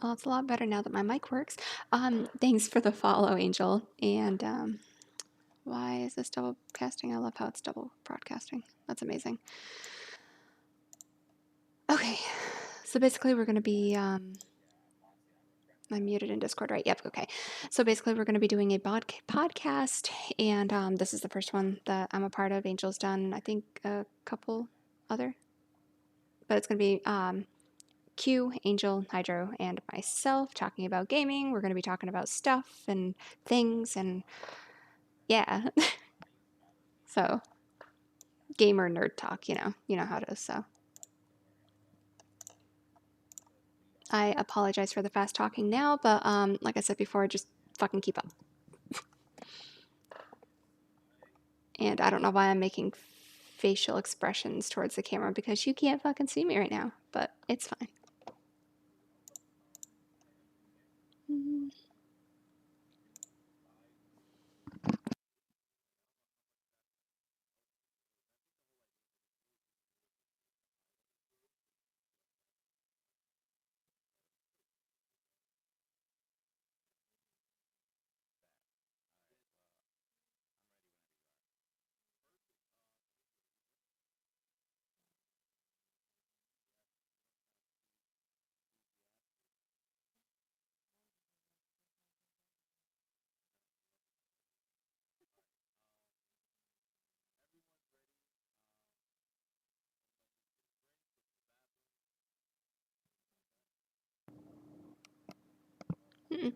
Well, it's a lot better now that my mic works. Thanks for the follow, Angel. And why is this double casting? I love how it's double broadcasting. That's amazing. Okay, so basically we're going to be, I'm muted in Discord, right? Yep, okay. So basically we're going to be doing a podcast, and this is the first one that I'm a part of. Angel's done, I think, a couple other, but it's going to be Q, Angel, Hydro, and myself talking about gaming. We're going to be talking about stuff and things, and yeah. So, gamer nerd talk, you know how it is. So, I apologize for the fast talking now, but like I said before, just fucking keep up. And I don't know why I'm making facial expressions towards the camera because you can't fucking see me right now, but it's fine. Mm-mm.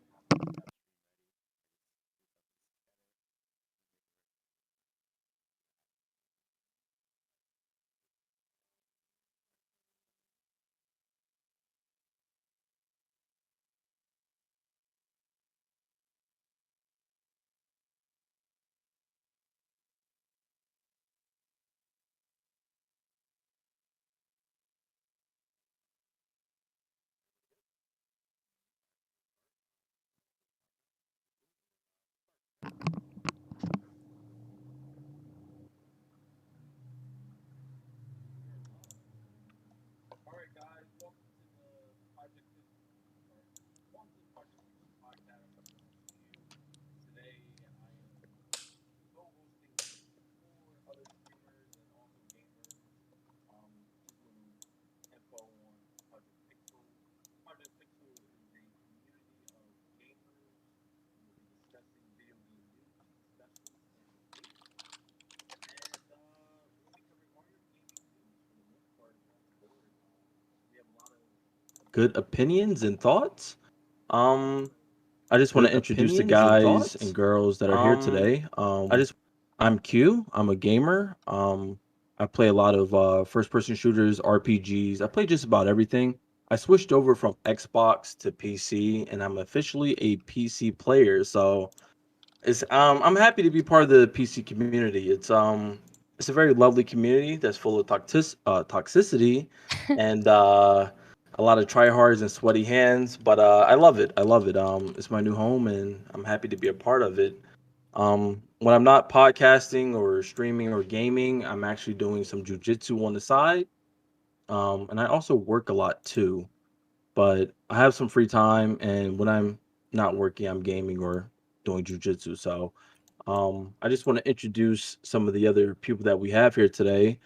Good opinions and thoughts. I just want to introduce the guys and girls that are here today. I'm Q. I'm a gamer. I play a lot of first-person shooters, RPGs. I play just about everything. I switched over from Xbox to PC, and I'm officially a PC player. So I'm happy to be part of the PC community. It's a very lovely community that's full of toxicity and a lot of tryhards and sweaty hands. But I love it. I love it. It's my new home, and I'm happy to be a part of it. When I'm not podcasting or streaming or gaming, I'm actually doing some jujitsu on the side. And I also work a lot too, but I have some free time, and when I'm not working, I'm gaming or doing jujitsu. So I just want to introduce some of the other people that we have here today.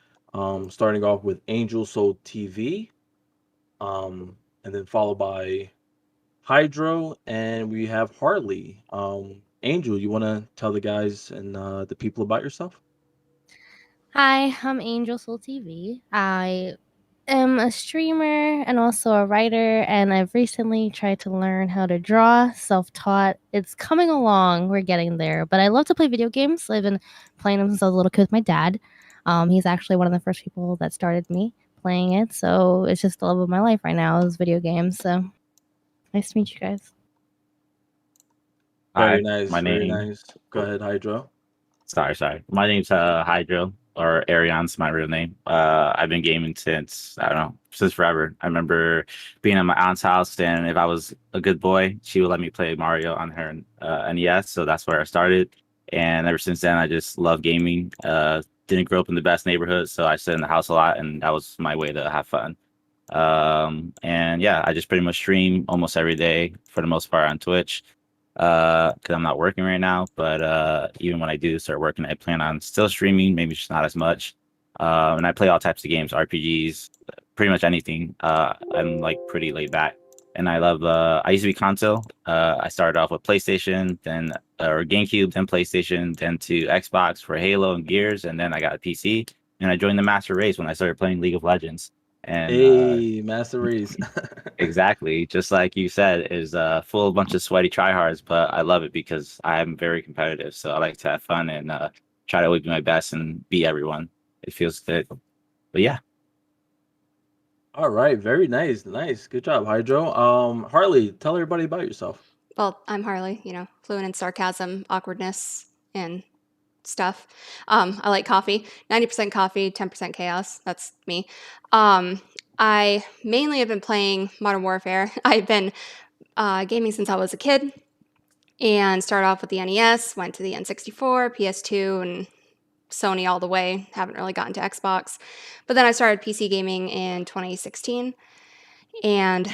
Starting off with Angel Soul TV, and then followed by Hydro, and we have Harley. Angel, you want to tell the guys and the people about yourself? Hi, I'm Angel Soul TV. I am a streamer and also a writer, and I've recently tried to learn how to draw self taught. It's coming along, we're getting there, but I love to play video games. I've been playing them since I was a little kid with my dad. He's actually one of the first people that started me playing it, so it's just the love of my life right now is video games. So nice to meet you guys. Very Hi, nice, my very name. nice. Go ahead, Hydro. Sorry. My name's Hydro, or Ariane's my real name. I've been gaming since I don't know, since forever. I remember being at my aunt's house, and if I was a good boy, she would let me play Mario on her NES. So that's where I started, and ever since then, I just love gaming. Didn't grow up in the best neighborhood, so I sit in the house a lot, and that was my way to have fun. And yeah, I just pretty much stream almost every day for the most part on Twitch. Because I'm not working right now, but even when I do start working, I plan on still streaming, maybe just not as much. And I play all types of games, RPGs, pretty much anything. I'm like pretty laid back, and I love. I used to be console. I started off with PlayStation, then or GameCube, then PlayStation, then to Xbox for Halo and Gears, and then I got a PC. And I joined the Master Race when I started playing League of Legends. And Hey, Master Race. exactly, just like you said, is full of a bunch of sweaty tryhards, but I love it because I am very competitive. So I like to have fun and try to always do my best and beat everyone. It feels good. But yeah. All right, very nice, nice, good job, Hydro. Harley, tell everybody about yourself. Well, I'm Harley, fluent in sarcasm, awkwardness, and stuff. I like coffee. 90% coffee, 10% chaos. That's me. I mainly have been playing Modern Warfare. I've been gaming since I was a kid and started off with the NES, went to the N64, PS2, and Sony all the way. Haven't really gotten to Xbox. But then I started PC gaming in 2016. And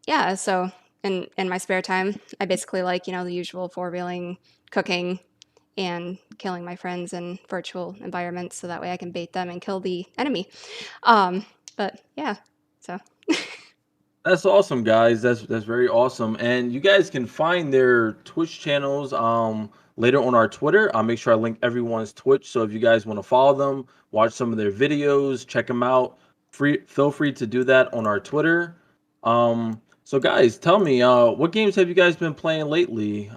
yeah, so in my spare time, I basically like, the usual four-wheeling, cooking, and killing my friends in virtual environments so that way I can bait them and kill the enemy. But yeah, so That's awesome, guys. That's very awesome. And you guys can find their Twitch channels later on our Twitter. I'll make sure I link everyone's Twitch. So if you guys want to follow them, watch some of their videos, check them out. Feel free to do that on our Twitter. So guys, tell me, what games have you guys been playing lately?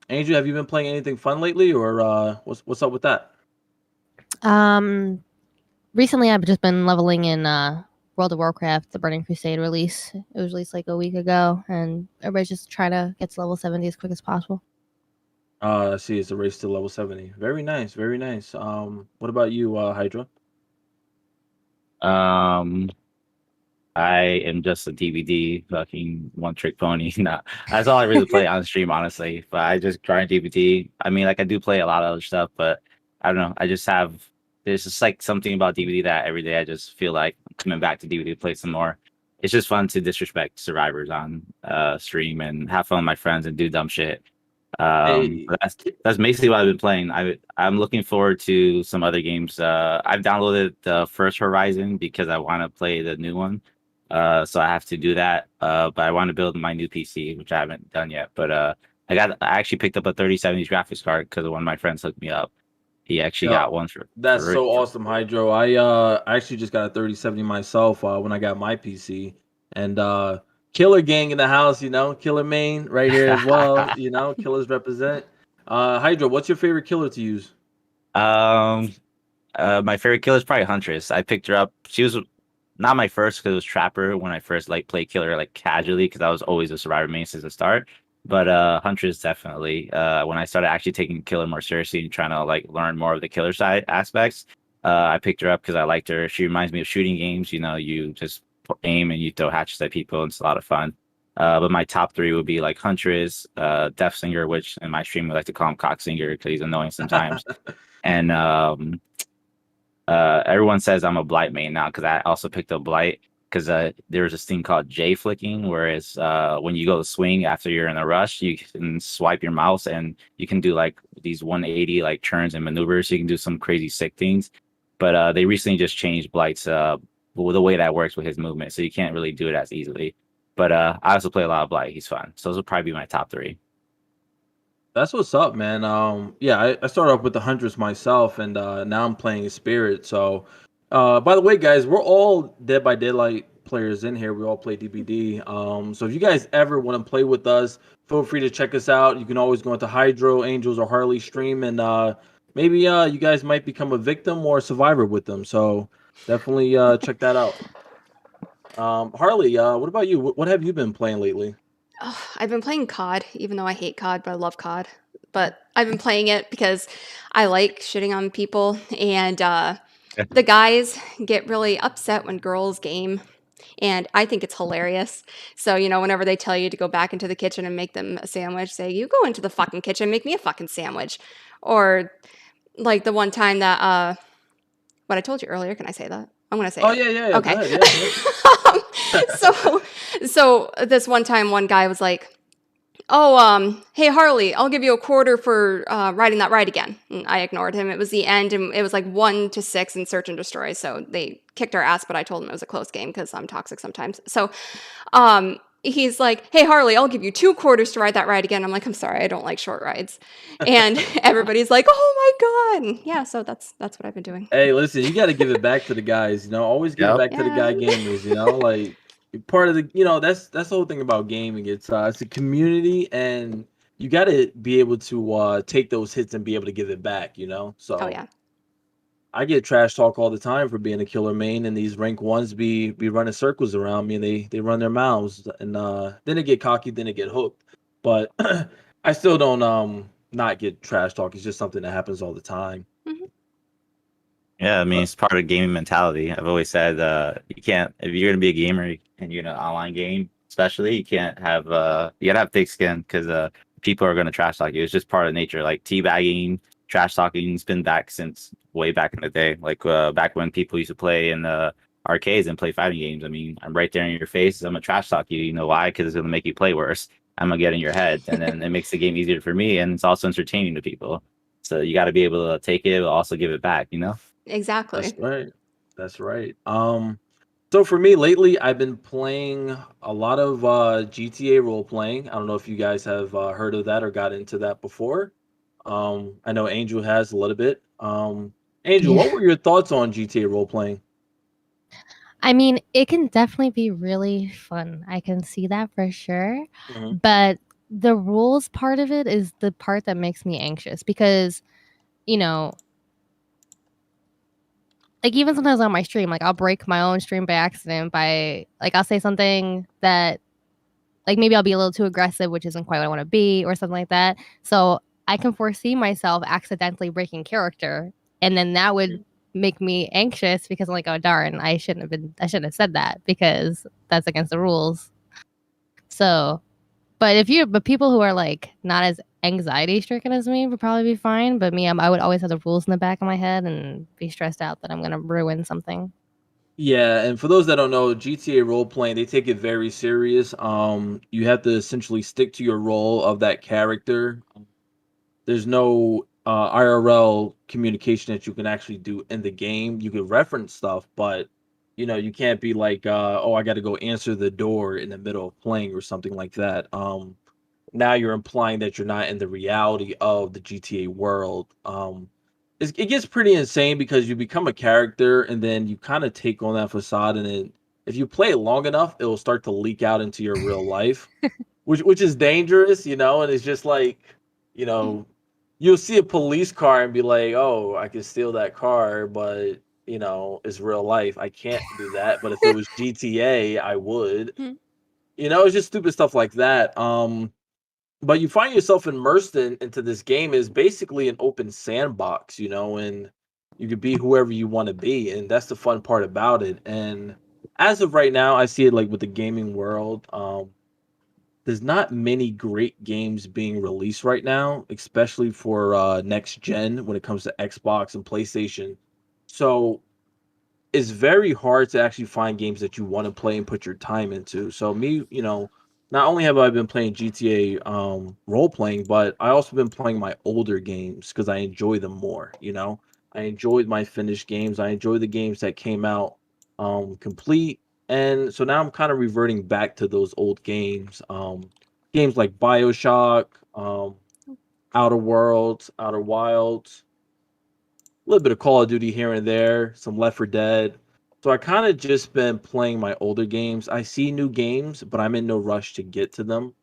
Andrew, have you been playing anything fun lately, or what's up with that? Recently I've just been leveling in World of Warcraft, the Burning Crusade release. It was released like a week ago, and everybody's just trying to get to level 70 as quick as possible. I see it's a race to level 70. Very nice, very nice. What about you, Hydra? Um, I am just a DVD fucking one trick pony. Nah, that's all I really play on stream, honestly. But I just grind DVD. I mean, like I do play a lot of other stuff, but I don't know. I just have there's just like something about DVD that every day I just feel like coming back to DVD to play some more. It's just fun to disrespect survivors on stream and have fun with my friends and do dumb shit. Hey, But that's basically what I've been playing. I'm looking forward to some other games. I've downloaded the first Horizon because I want to play the new one. So I have to do that. But I want to build my new PC, which I haven't done yet. But I actually picked up a 3070 graphics card because one of my friends hooked me up. He actually yeah, got one that's so awesome, Hydro. I actually just got a 3070 myself when I got my PC, and Killer Gang in the house, Killer Main right here as well, Killers represent. Hydro, what's your favorite killer to use? My favorite killer is probably Huntress. I picked her up. She was not my first because it was Trapper when I first like played killer like casually because I was always a survivor main since the start. But Huntress definitely. When I started actually taking killer more seriously and trying to like learn more of the killer side aspects, I picked her up because I liked her. She reminds me of shooting games. You just aim and you throw hatchets at people. And it's a lot of fun. But my top three would be like Huntress, Death Singer, which in my stream we like to call him Cock Singer because he's annoying sometimes. And everyone says I'm a Blight main now because I also picked up Blight because there's this thing called J flicking, whereas when you go to swing after you're in a rush, you can swipe your mouse and you can do like these 180 like turns and maneuvers. So you can do some crazy sick things. But they recently just changed Blight's the way that works with his movement, so you can't really do it as easily. But I also play a lot of Blight. He's fun. So those will probably be my top three. That's what's up, man. Yeah, I started off with the Huntress myself, and now I'm playing Spirit. So, by the way, guys, we're all Dead by Daylight players in here. We all play DBD. So if you guys ever want to play with us, feel free to check us out. You can always go into Hydro, Angels, or Harley stream, and maybe you guys might become a victim or a survivor with them. So definitely check that out. Harley, what about you? What have you been playing lately? oh, I've been playing COD, even though I hate COD, but I love COD. But I've been playing it because I like shitting on people, and the guys get really upset when girls game, and I think it's hilarious. So, whenever they tell you to go back into the kitchen and make them a sandwich, say, you go into the fucking kitchen, make me a fucking sandwich. Or like the one time that, what I told you earlier, can I say that? I'm gonna say Oh it. yeah. Okay. Go ahead, yeah. So this one time, one guy was like, "Oh, hey Harley, I'll give you a quarter for riding that ride again." And I ignored him. It was the end, and it was like 1-6 in search and destroy. So they kicked our ass, but I told him it was a close game because I'm toxic sometimes. So he's like, "Hey Harley, I'll give you 2 quarters to ride that ride again." I'm like, "I'm sorry, I don't like short rides." And everybody's like, "Oh my god!" And yeah, so that's what I've been doing. Hey, listen, you got to give it back to the guys. Always give it Yep. back to the guy Yeah. gamers. Like part of the, that's the whole thing about gaming. It's a community, and you got to be able to take those hits and be able to give it back. Oh So yeah. I get trash talk all the time for being a killer main, and these rank ones be running circles around me, and they run their mouths, and then they get cocky, then they get hooked. But I still don't not get trash talk. It's just something that happens all the time. Mm-hmm. Yeah, I mean, it's part of gaming mentality. I've always said you can't, if you're going to be a gamer and you're in an online game, especially, you can't have, you got to have thick skin because people are going to trash talk you. It's just part of nature. Like teabagging, trash talking has been back since way back in the day. Like back when people used to play in the arcades and play fighting games. I mean, I'm right there in your face. I'm going to trash talk you. You know why? Because it's going to make you play worse. I'm going to get in your head. And then it makes the game easier for me. And it's also entertaining to people. So you got to be able to take it, but also give it back, Exactly. That's right. That's right. So for me lately, I've been playing a lot of GTA role playing. I don't know if you guys have heard of that or got into that before. I know Angel has a little bit. Angel, Yeah. what were your thoughts on GTA role playing? I mean, it can definitely be really fun. I can see that for sure. Mhm. But the rules part of it is the part that makes me anxious because, you know, like even sometimes on my stream, like I'll break my own stream by accident by like I'll say something that like maybe I'll be a little too aggressive, which isn't quite what I want to be, or something like that. So I can foresee myself accidentally breaking character, and then that would make me anxious because I'm like, oh darn, I shouldn't have said that because that's against the rules. So, but people who are like not as anxiety stricken as me would probably be fine. But me, I would always have the rules in the back of my head and be stressed out that I'm gonna ruin something. Yeah, and for those that don't know, GTA role playing, they take it very serious. You have to essentially stick to your role of that character. There's no IRL communication that you can actually do in the game. You can reference stuff, but you can't be like, oh, I got to go answer the door in the middle of playing or something like that. Now you're implying that you're not in the reality of the GTA world. It gets pretty insane because you become a character and then you kind of take on that facade, and then if you play it long enough, it will start to leak out into your real life, which is dangerous, and it's just like, you know, you'll see a police car and be like, "Oh, I can steal that car," but it's real life. I can't do that. But if it was GTA, I would. Hmm. It's just stupid stuff like that. But you find yourself immersed into this game is basically an open sandbox, and you could be whoever you want to be, and that's the fun part about it. And as of right now, I see it like with the gaming world. There's not many great games being released right now, especially for next gen when it comes to Xbox and PlayStation. So it's very hard to actually find games that you want to play and put your time into. So me, not only have I been playing GTA role playing, but I also been playing my older games because I enjoy them more. I enjoyed my finished games. I enjoy the games that came out complete. And so now I'm kind of reverting back to those old games. Games like BioShock, Outer Worlds, Outer Wilds, a little bit of Call of Duty here and there, some Left 4 Dead. So I kind of just been playing my older games. I see new games, but I'm in no rush to get to them.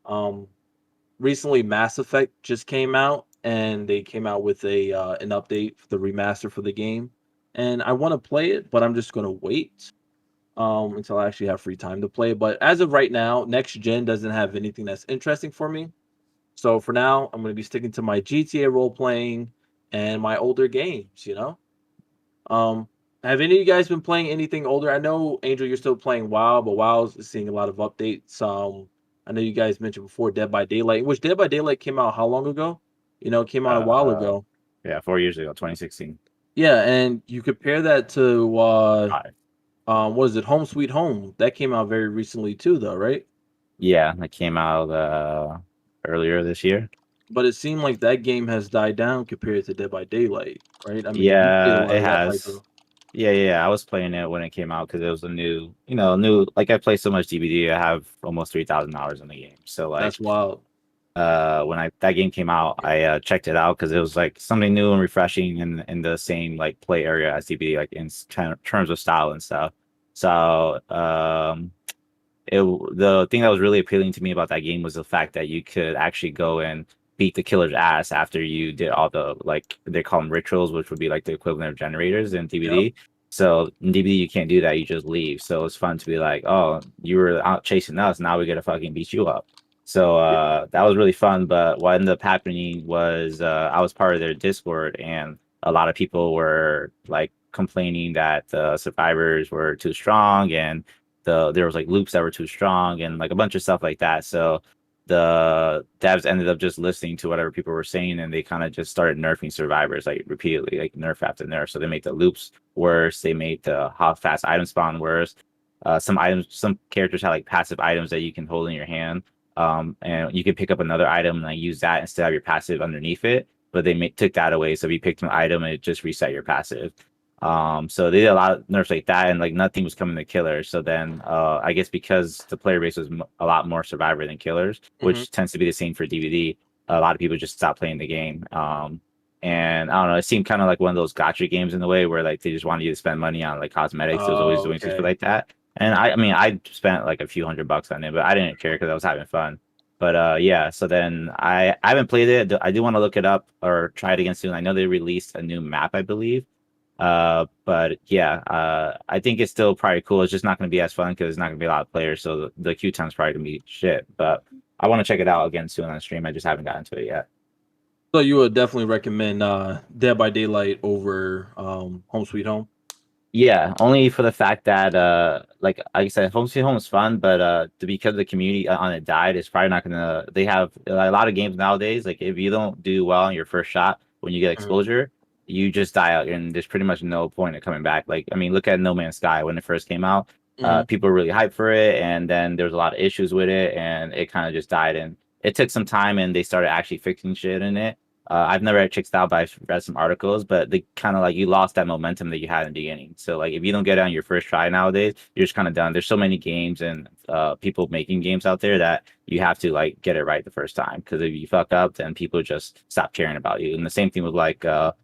Um, Recently, Mass Effect just came out, and they came out with an update for the remaster for the game. And I want to play it, but I'm just gonna wait until I actually have free time to play. But as of right now, next gen doesn't have anything that's interesting for me. So for now, I'm going to be sticking to my GTA role playing and my older games. Um, have any of you guys been playing anything older? I know Angel, you're still playing WoW, but WoW's seeing a lot of updates. I know you guys mentioned before Dead by Daylight, which Dead by Daylight came out how long ago? It came out a while ago. Yeah, 4 years ago, 2016. Yeah, and you compare that to Alright. what is it, Home Sweet Home? That came out very recently too, though, right? Yeah, that came out earlier this year. But it seemed like that game has died down compared to Dead by Daylight, right? I mean, you played a Yeah, lot it of that, right? has. Yeah. I was playing it when it came out because it was a new. Like I play so much DBD, I have almost 3,000 hours in the game. So like, That's wild. when that game came out, I checked it out because it was like something new and refreshing in the same like play area as DBD, like in terms of style and stuff. So the thing that was really appealing to me about that game was the fact that you could actually go and beat the killer's ass after you did all the, like, they call them rituals, which would be like the equivalent of generators in Yep. DBD. So in DBD you can't do that, you just leave. So it's fun to be like, oh, you were out chasing us, now we gotta fucking beat you up. So that was really fun. But what ended up happening was I was part of their Discord, and a lot of people were like complaining that the survivors were too strong, and there was like loops that were too strong and like a bunch of stuff like that. So the devs ended up just listening to whatever people were saying, and they kind of just started nerfing survivors like repeatedly, like nerf after nerf. So they made the loops worse, they made the how fast item spawn worse. Some characters had like passive items that you can hold in your hand, and you can pick up another item and like use that instead of your passive underneath it. But they took that away, so if you picked an item, it just reset your passive. So they did a lot of nerfs like that, and like nothing was coming to killers. So then, I guess because the player base was a lot more survivor than killers, which tends to be the same for DVD, a lot of people just stopped playing the game. And I don't know, it seemed kind of like one of those gotcha games in a way where like they just wanted you to spend money on like cosmetics. It was always Oh, doing stuff okay. like that. And I mean, I spent like a few $100 on it, but I didn't care because I was having fun. But yeah, so then I haven't played it. I do want to look it up or try it again soon. I know they released a new map, I believe. But yeah, I think it's still probably cool. It's just not going to be as fun because there's not going to be a lot of players, so the queue time's probably going to be shit. But I want to check it out again soon on stream. I just haven't gotten to it yet. So you would definitely recommend Dead by Daylight over Home Sweet Home? Yeah, only for the fact that like I said, Home Sweet Home is fun, but because the community on it died, it's probably not gonna. They have a lot of games nowadays. Like if you don't do well on your first shot when you get exposure, you just die out, and there's pretty much no point in coming back. Like I mean, look at No Man's Sky when it first came out. People were really hyped for it, and then there was a lot of issues with it, and it kind of just died. And it took some time, and they started actually fixing shit in it. I've never checked out, but I've read some articles. But they kind of like you lost that momentum that you had in the beginning. So like if you don't get it on your first try nowadays, you're just kind of done. There's so many games and people making games out there that you have to like get it right the first time. Because if you fuck up, then people just stop caring about you. And the same thing with like what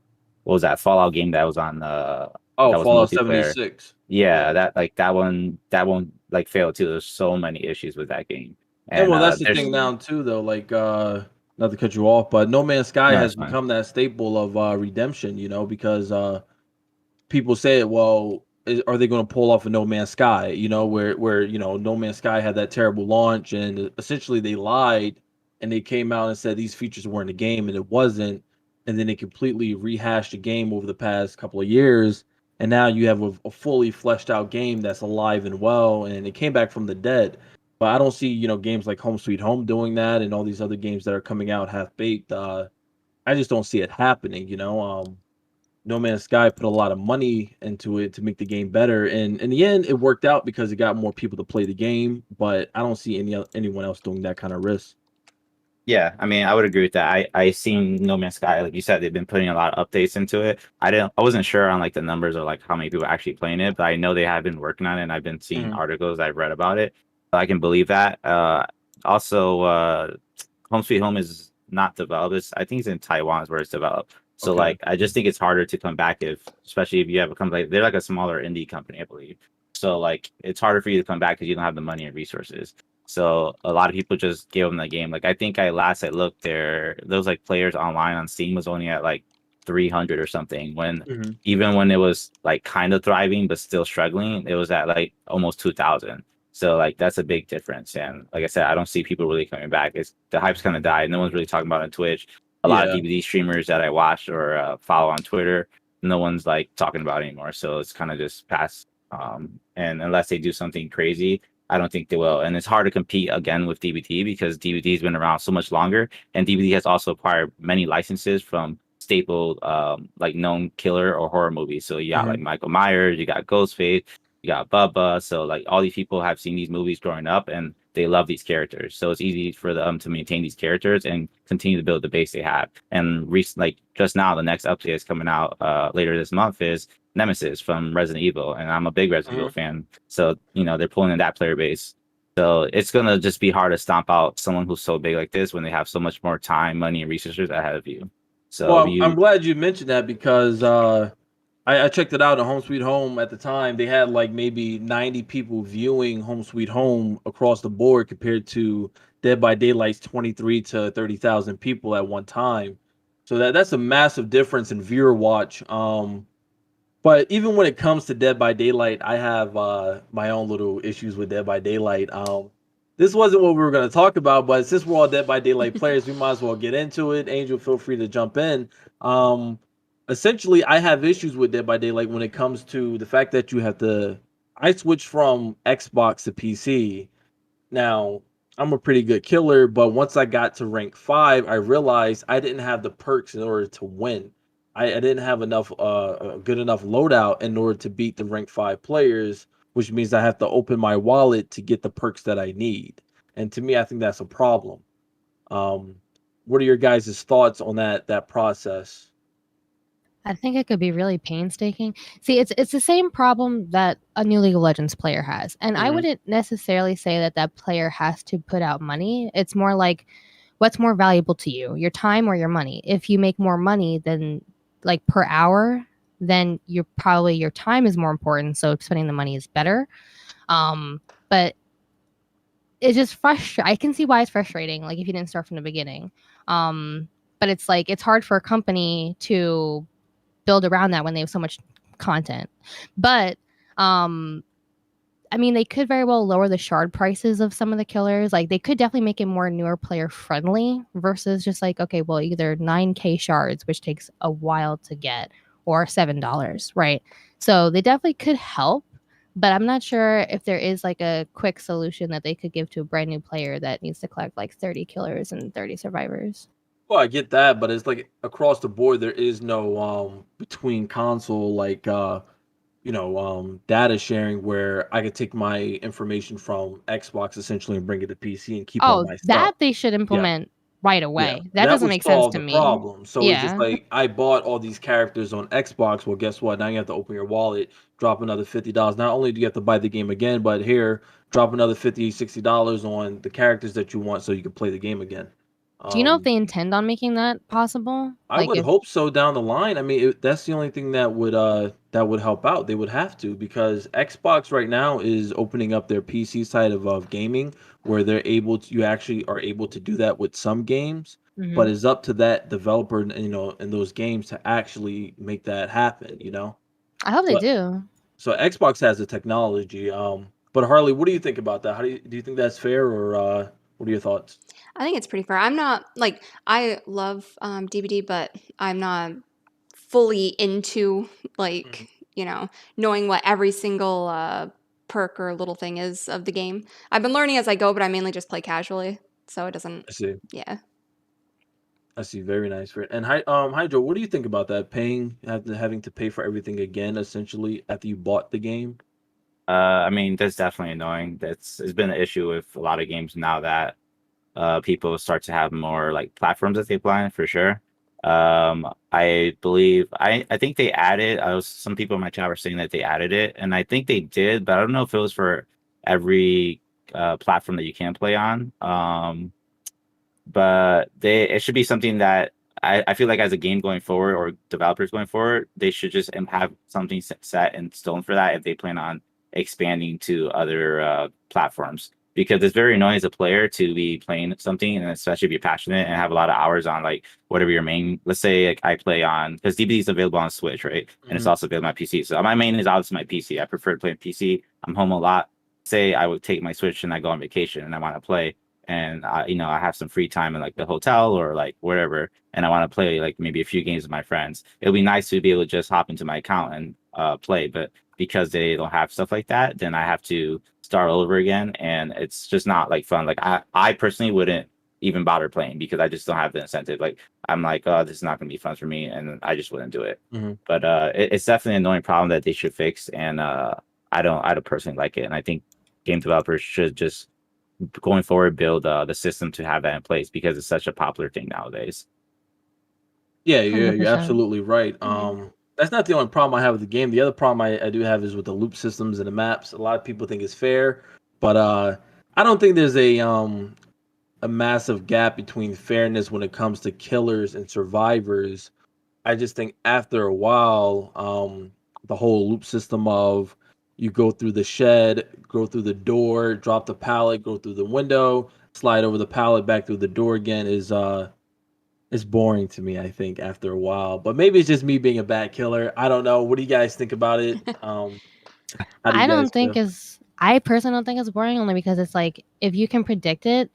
was that Fallout game that was on that was Fallout multiplayer. 76. Yeah, that one like failed too. There's so many issues with that game. And And well, that's the thing now too, though. Like, not to cut you off, but No Man's Sky no, has it's fine. become that staple of redemption. You know, because people say, well, are they going to pull off a No Man's Sky? You know, where No Man's Sky had that terrible launch, and essentially they lied, and they came out and said these features were in the game, and it wasn't, and then they completely rehashed the game over the past couple of years, and now you have a fully fleshed out game that's alive and well, and it came back from the dead. But I don't see games like Home Sweet Home doing that, and all these other games that are coming out half baked. I just don't see it happening. No Man's Sky put a lot of money into it to make the game better, and in the end, it worked out because it got more people to play the game. But I don't see anyone else doing that kind of risk. Yeah, I mean, I would agree with that. I seen No Man's Sky, like you said, they've been putting a lot of updates into it. I wasn't sure on like the numbers or like how many people are actually playing it, but I know they have been working on it, and I've been seeing articles, I've read about it. So I can believe that. Also, Home Sweet Home is not developed. I think it's in Taiwan is where it's developed. So Okay. like, I just think it's harder to come back especially if you have a company. They're like a smaller indie company, I believe. So like, it's harder for you to come back because you don't have the money and resources. So a lot of people just gave them the game. Like I think I looked there, those like players online on Steam was only at like 300 or something. When even when it was like kind of thriving but still struggling, it was at like almost 2,000. So like that's a big difference. And like I said, I don't see people really coming back. The hype's kind of died. No one's really talking about it on Twitch. A lot of DVD streamers that I watch or follow on Twitter, no one's like talking about it anymore. So it's kind of just past. And unless they do something crazy, I don't think they will. And it's hard to compete again with DVD because DVD has been around so much longer. And DVD has also acquired many licenses from staple like known killer or horror movies. So you got like Michael Myers, you got Ghostface, you got Bubba. So like all these people have seen these movies growing up and they love these characters. So it's easy for them to maintain these characters and continue to build the base they have. And like just now, the next update is coming out later this month is Nemesis from Resident Evil, and I'm a big Resident Evil fan. So they're pulling in that player base. So it's gonna just be hard to stomp out someone who's so big like this when they have so much more time, money, and resources ahead of you. So I'm glad you mentioned that because I checked it out on Home Sweet Home at the time. They had like maybe 90 people viewing Home Sweet Home across the board compared to Dead by Daylight's 23 to 30,000 people at one time. So that's a massive difference in viewer watch. But even when it comes to Dead by Daylight, I have my own little issues with Dead by Daylight. This wasn't what we were going to talk about, but since we're all Dead by Daylight players, we might as well get into it. Angel, feel free to jump in. Essentially, I have issues with Dead by Daylight when it comes to the fact that you have to. I switched from Xbox to PC. Now, I'm a pretty good killer, but once I got to rank 5, I realized I didn't have the perks in order to win. I didn't have enough good enough loadout in order to beat the rank 5 players, which means I have to open my wallet to get the perks that I need. And to me, I think that's a problem. What are your guys' thoughts on that process? I think it could be really painstaking. See, it's the same problem that a new League of Legends player has. And I wouldn't necessarily say that player has to put out money. It's more like what's more valuable to you, your time or your money? If you make more money than like per hour, then your time is more important. So spending the money is better. But it's just frustrating. I can see why it's frustrating. Like if you didn't start from the beginning. But it's like, it's hard for a company to build around that when they have so much content. But I mean, they could very well lower the shard prices of some of the killers. Like they could definitely make it more newer player friendly versus just like, okay, well, either 9K shards, which takes a while to get, or $7, right? So they definitely could help, but I'm not sure if there is like a quick solution that they could give to a brand new player that needs to collect like 30 killers and 30 survivors. Well, I get that, but it's like across the board, there is no between console like data sharing where I could take my information from Xbox essentially and bring it to PC and keep all my stuff. That they should implement right away. Yeah. That doesn't make sense to me. Problem. So it's just like I bought all these characters on Xbox. Well, guess what? Now you have to open your wallet, drop another $50. Not only do you have to buy the game again, but here, drop another $50, $60 on the characters that you want so you can play the game again. Do you know if they intend on making that possible? I would hope so down the line. I mean, that's the only thing that would help out. They would have to, because Xbox right now is opening up their PC side of gaming where you actually are able to do that with some games, but it's up to that developer, in those games to actually make that happen. I hope they do. So Xbox has the technology. But Harley, what do you think about that? How do you think that's fair, or what are your thoughts? I think it's pretty fair. I'm not like, I love DBD, but I'm not fully into like, knowing what every single perk or little thing is of the game. I've been learning as I go, but I mainly just play casually. So it doesn't. I see. Yeah. I see. Very nice. And Hydro, what do you think about that? Having to pay for everything again, essentially, after you bought the game? I mean, that's definitely annoying. It's been an issue with a lot of games now that people start to have more like platforms that they play on, for sure. I believe I think they added. Some people in my chat were saying that they added it, and I think they did, but I don't know if it was for every platform that you can play on. But it should be something that I feel like as a game going forward, or developers going forward, they should just have something set in stone for that if they plan on expanding to other platforms. Because it's very annoying as a player to be playing something, and especially if you're passionate and have a lot of hours on like whatever your main. Let's say like I play on, because DBD is available on Switch, right? And it's also available on my PC. So my main is obviously my PC. I prefer to play on PC. I'm home a lot. Say I would take my Switch and I go on vacation and I want to play, and I have some free time in like the hotel or like wherever, and I want to play like maybe a few games with my friends. It would be nice to be able to just hop into my account and play, but because they don't have stuff like that, then I have to start over again, and it's just not like fun. Like I personally wouldn't even bother playing because I just don't have the incentive. Like I'm like, oh, this is not going to be fun for me, and I just wouldn't do it. Mm-hmm. But it's definitely an annoying problem that they should fix, and I don't personally like it, and I think game developers should just going forward build the system to have that in place because it's such a popular thing nowadays. Yeah, you're 100%. absolutely right. That's not the only problem I have with the game. The other problem I do have is with the loop systems and the maps. A lot of people think it's fair, but I don't think there's a massive gap between fairness when it comes to killers and survivors. I just think after a while, the whole loop system of you go through the shed, go through the door, drop the pallet, go through the window, slide over the pallet, back through the door again is boring to me, I think, after a while. But maybe it's just me being a bad killer. I don't know. What do you guys think about it? How do you I guys don't think feel? I personally don't think it's boring only because it's like if you can predict it.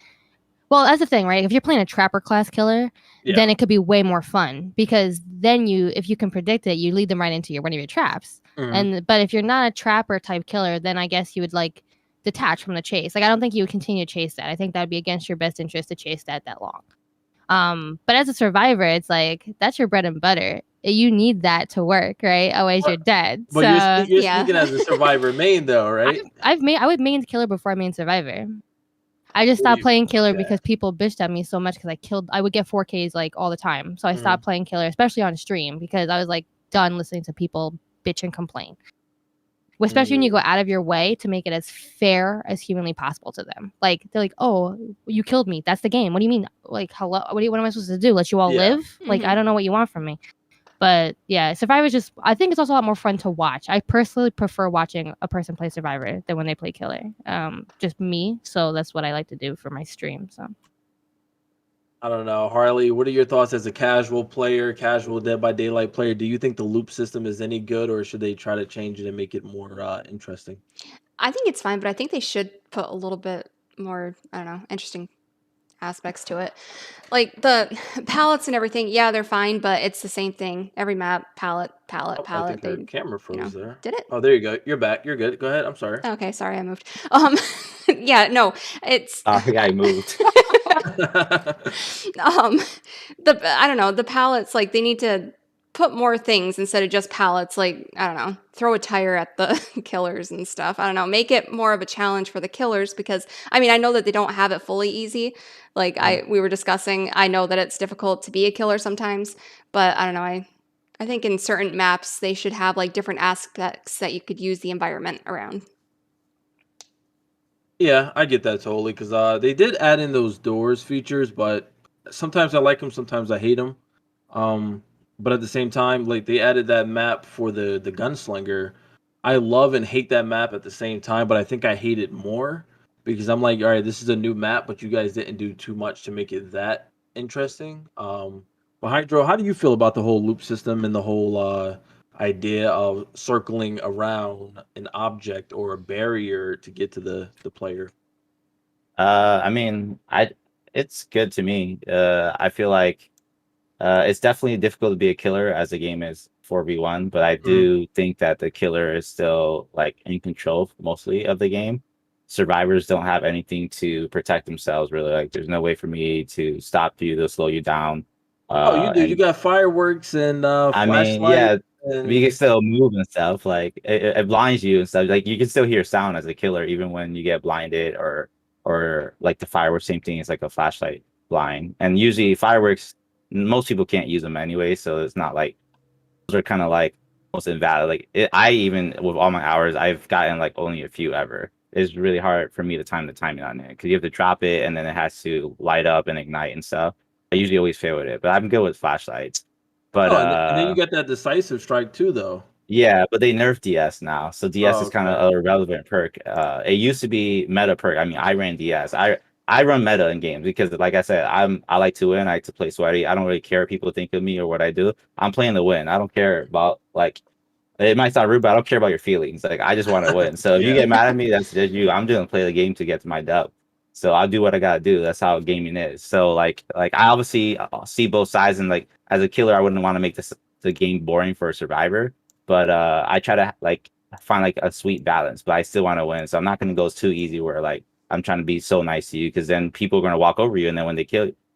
Well, that's the thing, right? If you're playing a trapper class killer, then it could be way more fun because then if you can predict it, you lead them right into one of your traps. Mhm. But if you're not a trapper type killer, then I guess you would like detach from the chase. Like I don't think you would continue to chase that. I think that would be against your best interest to chase that long. But as a survivor, it's like that's your bread and butter. You need that to work, right? Otherwise, you're dead. But So you're Yeah. speaking as a survivor main, though, right? I would main killer before I main survivor. I just What do stopped you- playing killer yeah. because people bitched at me so much because I would get 4Ks like all the time. So I stopped playing killer, especially on stream, because I was like done listening to people bitch and complain. Especially when you go out of your way to make it as fair as humanly possible to them. Like they're like, "Oh, you killed me. That's the game. What do you mean? Like, hello? What am I supposed to do? Let you all Yeah. live? Like, I don't know what you want from me." But yeah, Survivor's just. I think it's also a lot more fun to watch. I personally prefer watching a person play Survivor than when they play Killer. Just me. So that's what I like to do for my stream. So I don't know. Harley, what are your thoughts as a casual player, casual Dead by Daylight player? Do you think the loop system is any good, or should they try to change it and make it more interesting? I think it's fine, but I think they should put a little bit more, I don't know, interesting aspects to it. Like the palettes and everything, yeah, they're fine, but it's the same thing. Every map, palette, Oh, I think the they, camera froze there. did it? Oh, there you go. You're back. You're good. Go ahead. I'm sorry. Okay, sorry, I moved. Yeah, no, it's The guy moved. I don't know, the pallets, like they need to put more things instead of just pallets. Like, I don't know, throw a tire at the killers and stuff. I don't know, make it more of a challenge for the killers because I mean, I know that they don't have it fully easy. Like we were discussing, I know that it's difficult to be a killer sometimes, but I don't know, I think in certain maps they should have like different aspects that you could use the environment around. Yeah, I get that totally because they did add in those doors features, but sometimes I like them, sometimes I hate them. But at the same time, like they added that map for the gunslinger. I love and hate that map at the same time, but I think I hate it more because I'm like, all right, this is a new map, but you guys didn't do too much to make it that interesting. But Hydro, how do you feel about the whole loop system and the whole idea of circling around an object or a barrier to get to the player? I mean, it's good to me. I feel like it's definitely difficult to be a killer as the game is 4v1, but I do think that the killer is still like in control mostly of the game. Survivors don't have anything to protect themselves really. Like there's no way for me to stop you, to slow you down. Oh, you do. You And got fireworks and I mean, flashlights yeah, you can and still move and stuff. Like it blinds you and stuff. Like you can still hear sound as a killer even when you get blinded or like the fireworks. Same thing as like a flashlight blind. And usually fireworks, most people can't use them anyway, so it's not like those are kind of like almost invalid. Like I even with all my hours, I've gotten like only a few ever. It's really hard for me to time the timing on it because you have to drop it and then it has to light up and ignite and stuff. I usually always fail with it, but I'm good with flashlights. But and then you got that decisive strike too, though. yeah, but they nerfed DS now, so DS Oh, is kind of okay. a relevant perk. It used to be meta perk. I mean, I ran DS. I run meta in games because, like I said, I like to win. I like to play sweaty. I don't really care what people think of me or what I do. I'm playing to win. I don't care about like. It might sound rude, but I don't care about your feelings. Like I just want to win. So if you Yeah. get mad at me, that's just you. I'm just gonna play the game to get to my dub. So I'll do what I gotta do. That's how gaming is. So like I obviously see both sides, and like as a killer, I wouldn't want to make the game boring for a survivor. But I try to like find like a sweet balance. But I still want to win, so I'm not gonna go too easy where like I'm trying to be so nice to you, because then people are gonna walk over you, and then when they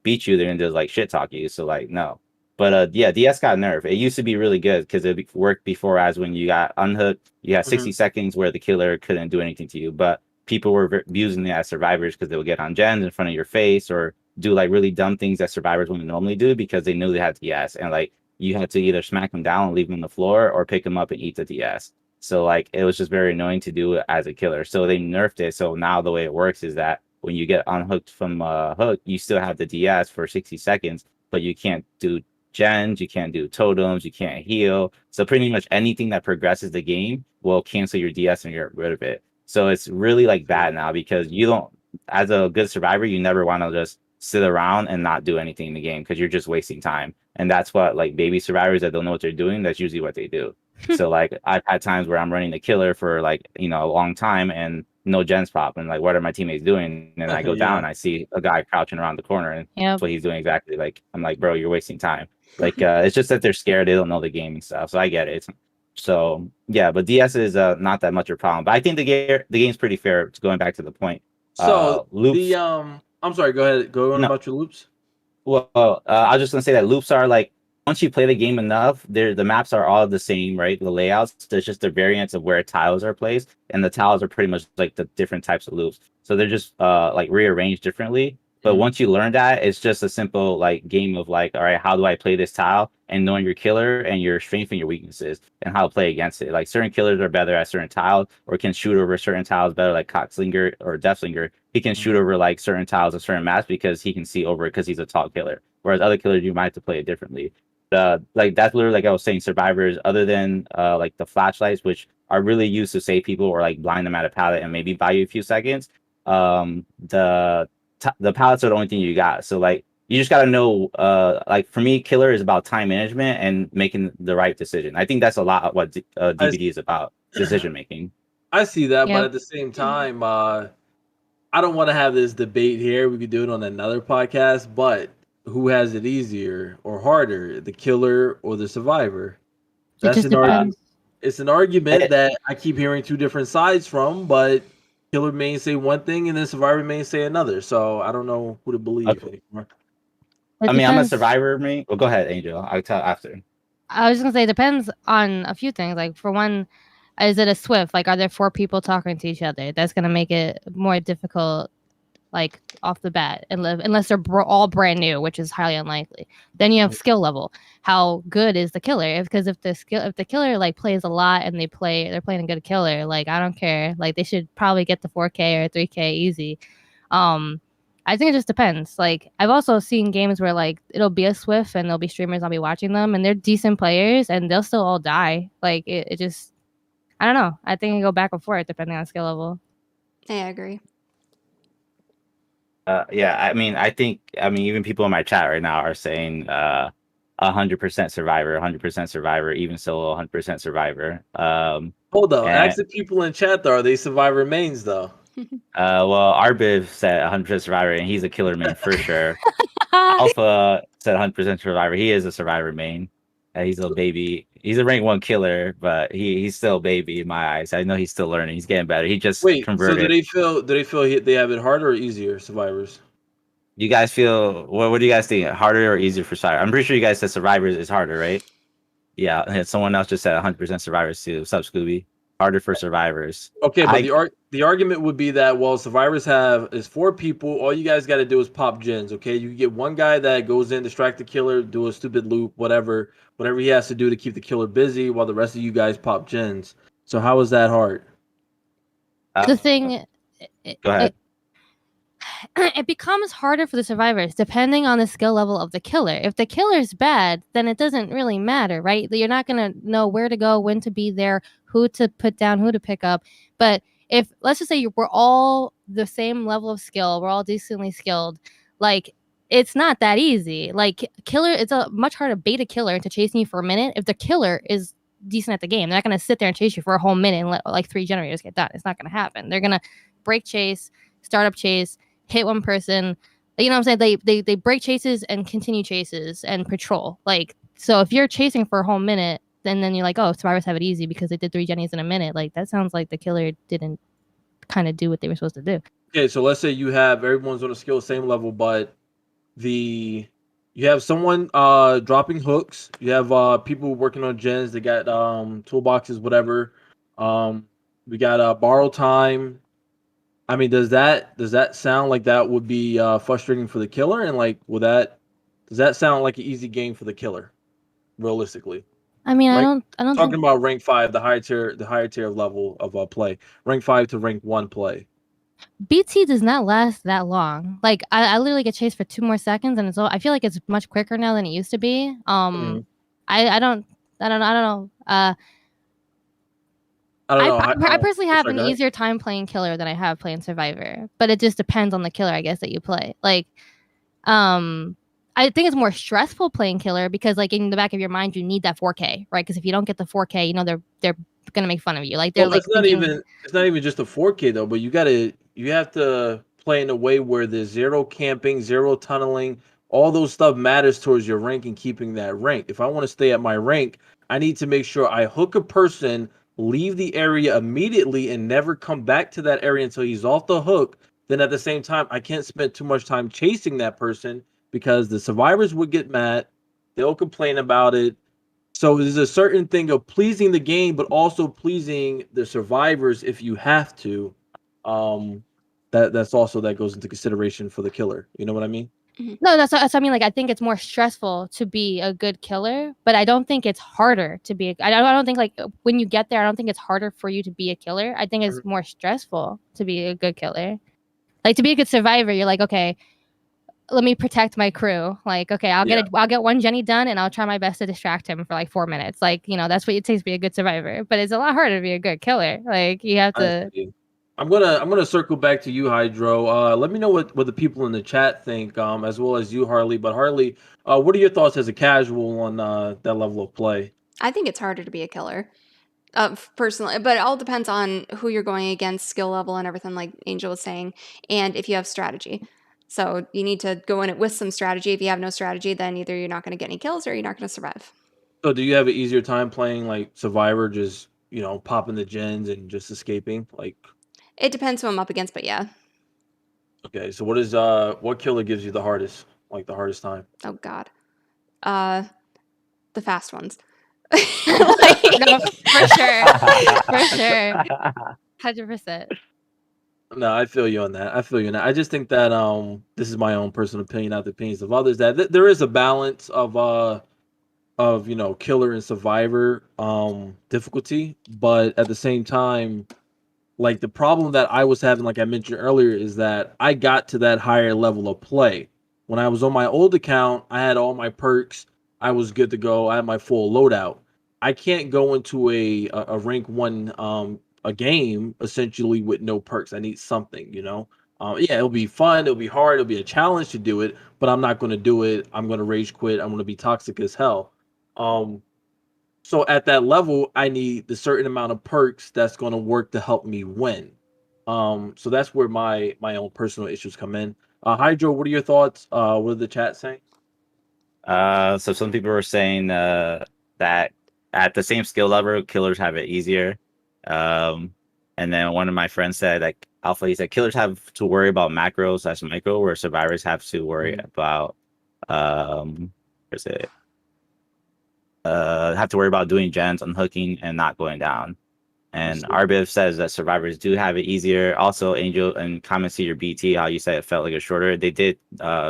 beat you, they're gonna just like shit talk you. So like no. But yeah, DS got nerfed. It used to be really good because it worked before, as when you got unhooked, you had 60 seconds where the killer couldn't do anything to you. But people were using it as survivors because they would get on gens in front of your face or do like really dumb things that survivors wouldn't normally do because they knew they had DS, and like you had to either smack them down and leave them on the floor or pick them up and eat the DS. So like it was just very annoying to do it as a killer. So they nerfed it. So now the way it works is that when you get unhooked from a hook, you still have the DS for 60 seconds, but you can't do gens, you can't do totems, you can't heal. So pretty much anything that progresses the game will cancel your DS and get rid of it. So it's really like bad now because you don't, as a good survivor, you never want to just sit around and not do anything in the game because you're just wasting time. And that's what like baby survivors that don't know what they're doing, that's usually what they do. So like I've had times where I'm running the killer for like, a long time and no gens pop, and like what are my teammates doing? And I go down and I see a guy crouching around the corner, and that's what he's doing exactly. Like I'm like, bro, you're wasting time. Like it's just that they're scared, they don't know the game and stuff. So I get it. So yeah, but DS is not that much of a problem. But I think the game's pretty fair. Going back to the point. So loops. I'm sorry. Go ahead. Go on about your loops. Well, I was just gonna say that loops are like, once you play the game enough, the maps are all the same, right? The layouts, there's just the variants of where tiles are placed, and the tiles are pretty much like the different types of loops. So they're just like rearranged differently. But once you learn that, it's just a simple like game of like, all right, how do I play this tile? And knowing your killer and your strength and your weaknesses and how to play against it. Like certain killers are better at certain tiles or can shoot over certain tiles better, like Cockslinger or Deathslinger. He can shoot over like certain tiles of certain maps because he can see over it because he's a tall killer. Whereas other killers, you might have to play it differently. Like that's literally like I was saying, survivors, other than like the flashlights, which are really used to save people or like blind them at a pallet and maybe buy you a few seconds. The pallets are the only thing you got. So like you just got to know, like for me, killer is about time management and making the right decision. I think that's a lot of what DBD is about, decision making. I see that, but at the same time, I don't want to have this debate here. We could do it on another podcast, but who has it easier or harder, the killer or the survivor? That's an argument. It's an argument that I keep hearing two different sides from, but killer may say one thing and then survivor may say another. So I don't know who to believe anymore. I mean, I'm a survivor, me. Well, go ahead, Angel. I'll tell after. I was just gonna say it depends on a few things. Like for one, is it a Swift? Like, are there 4 people talking to each other? That's gonna make it more difficult, like off the bat, unless they're all brand new, which is highly unlikely. Then you have skill level. How good is the killer? Because if the killer like plays a lot and they're playing a good killer, like I don't care. Like they should probably get the 4K or 3K easy. I think it just depends. Like I've also seen games where like it'll be a Swift and there'll be streamers, I'll be watching them and they're decent players and they'll still all die. Like it just, I don't know. I think it go back and forth depending on skill level. Yeah, I agree. Yeah, I mean, even people in my chat right now are saying 100% survivor, 100% survivor, even solo 100% survivor. Hold up, ask the people in chat though, are they survivor mains though? Well, Arbiv said 100% survivor, and he's a killer main for sure. Alpha said 100% survivor. He is a survivor main. He's a baby. He's a rank 1 killer, but he's still a baby in my eyes. I know he's still learning. He's getting better. He just converted. So do they feel they have it harder or easier, survivors? You guys feel what do you guys think? Harder or easier for survivors? I'm pretty sure you guys said survivors is harder, right? Yeah, and someone else just said 100% survivors too. What's up, Scooby? Harder for survivors. Okay, but the argument would be that survivors is 4 people. All you guys got to do is pop gens. Okay, you get one guy that goes in, distract the killer, do a stupid loop, whatever he has to do to keep the killer busy, while the rest of you guys pop gens. So how is that hard? The thing. Go ahead. It becomes harder for the survivors depending on the skill level of the killer. If the killer's bad, then it doesn't really matter, right? You're not going to know where to go, when to be there, who to put down, who to pick up. But if, let's just say we're all the same level of skill, we're all decently skilled, like it's not that easy. Like killer, it's a much harder to bait a killer into chasing you for a minute. If the killer is decent at the game, they're not going to sit there and chase you for a whole minute and let like 3 generators get done. It's not going to happen. They're going to break chase, start up chase, hit one person, you know what I'm saying? They break chases and continue chases and patrol. Like, so if you're chasing for a whole minute, then you're like, oh, survivors have it easy because they did 3 jennies in a minute. Like that sounds like the killer didn't kind of do what they were supposed to do. Okay, so let's say you have everyone's on a skill same level, but you have someone dropping hooks. You have people working on gens. They got toolboxes, whatever. We got borrow time. I mean, does that sound like that would be frustrating for the killer? And like, does that sound like an easy game for the killer, realistically? I mean, Right? I don't Talking think about rank 5, the higher tier level of play, rank 5 to rank 1 play. BT does not last that long. Like I literally get chased for 2 more seconds, and I feel like it's much quicker now than it used to be. Mhm. I don't know. I don't know. I personally have sorry, an go ahead. easier time playing killer than I have playing survivor, but it just depends on the killer, I guess, that you play. Like, I think it's more stressful playing killer because, like, in the back of your mind, you need that 4K, right? Because if you don't get the 4K, you know they're gonna make fun of you. Like they're Well, like thinking, it's not even just a 4K though, but you have to play in a way where there's zero camping, zero tunneling. All those stuff matters towards your rank and keeping that rank. If I want to stay at my rank, I need to make sure I hook a person, leave the area immediately, and never come back to that area until he's off the hook. Then at the same time, I can't spend too much time chasing that person because the survivors would get mad. They'll complain about it. So there's a certain thing of pleasing the game, but also pleasing the survivors if you have to. Um, that's also that goes into consideration for the killer. You know what I mean? no, that's what I mean. Like I think it's more stressful to be a good killer, but I don't think it's harder to be. I don't think like when you get there, I don't think it's harder for you to be a killer. I think it's more stressful to be a good killer. Like to be a good survivor, you're like, okay, let me protect my crew. Like, okay, I'll get one Jenny done, and I'll try my best to distract him for like 4 minutes. Like, you know, that's what it takes to be a good survivor. But it's a lot harder to be a good killer. Like, you have to. I'm gonna circle back to you, Hydro. Let me know what the people in the chat think, as well as you, Harley. But Harley, what are your thoughts as a casual on that level of play? I think it's harder to be a killer, personally, but it all depends on who you're going against, skill level, and everything, like Angel was saying, and if you have strategy. So you need to go in it with some strategy. If you have no strategy, then either you're not going to get any kills or you're not going to survive. So do you have an easier time playing like Survivor, just popping the gens and just escaping? Like, It depends who I'm up against, but yeah. okay, so what killer gives you the hardest time? Oh God. The fast ones. No, for sure. For sure. 100%. No, I feel you on that. I just think that this is my own personal opinion, not the opinions of others, that there is a balance of killer and survivor difficulty, but at the same time, like the problem that I was having, like I mentioned earlier, is that I got to that higher level of play. When I was on my old account, I had all my perks. I was good to go. I had my full loadout. I can't go into a rank 1 a game essentially with no perks. I need something, yeah, it'll be fun, it'll be hard, it'll be a challenge to do it, but I'm not going to do it. I'm going to rage quit. I'm going to be toxic as hell. So at that level, I need the certain amount of perks that's going to work to help me win. So that's where my own personal issues come in. Hydro, what are your thoughts? What are the chat saying? So some people were saying that at the same skill level, killers have it easier. And then one of my friends said, like Alpha, he said killers have to worry about macros as micro, where survivors have to worry about have to worry about doing gens, unhooking, and not going down. And Arbiv says that survivors do have it easier. Also, Angel, and comments to your BT, how you said it felt like it's shorter. They did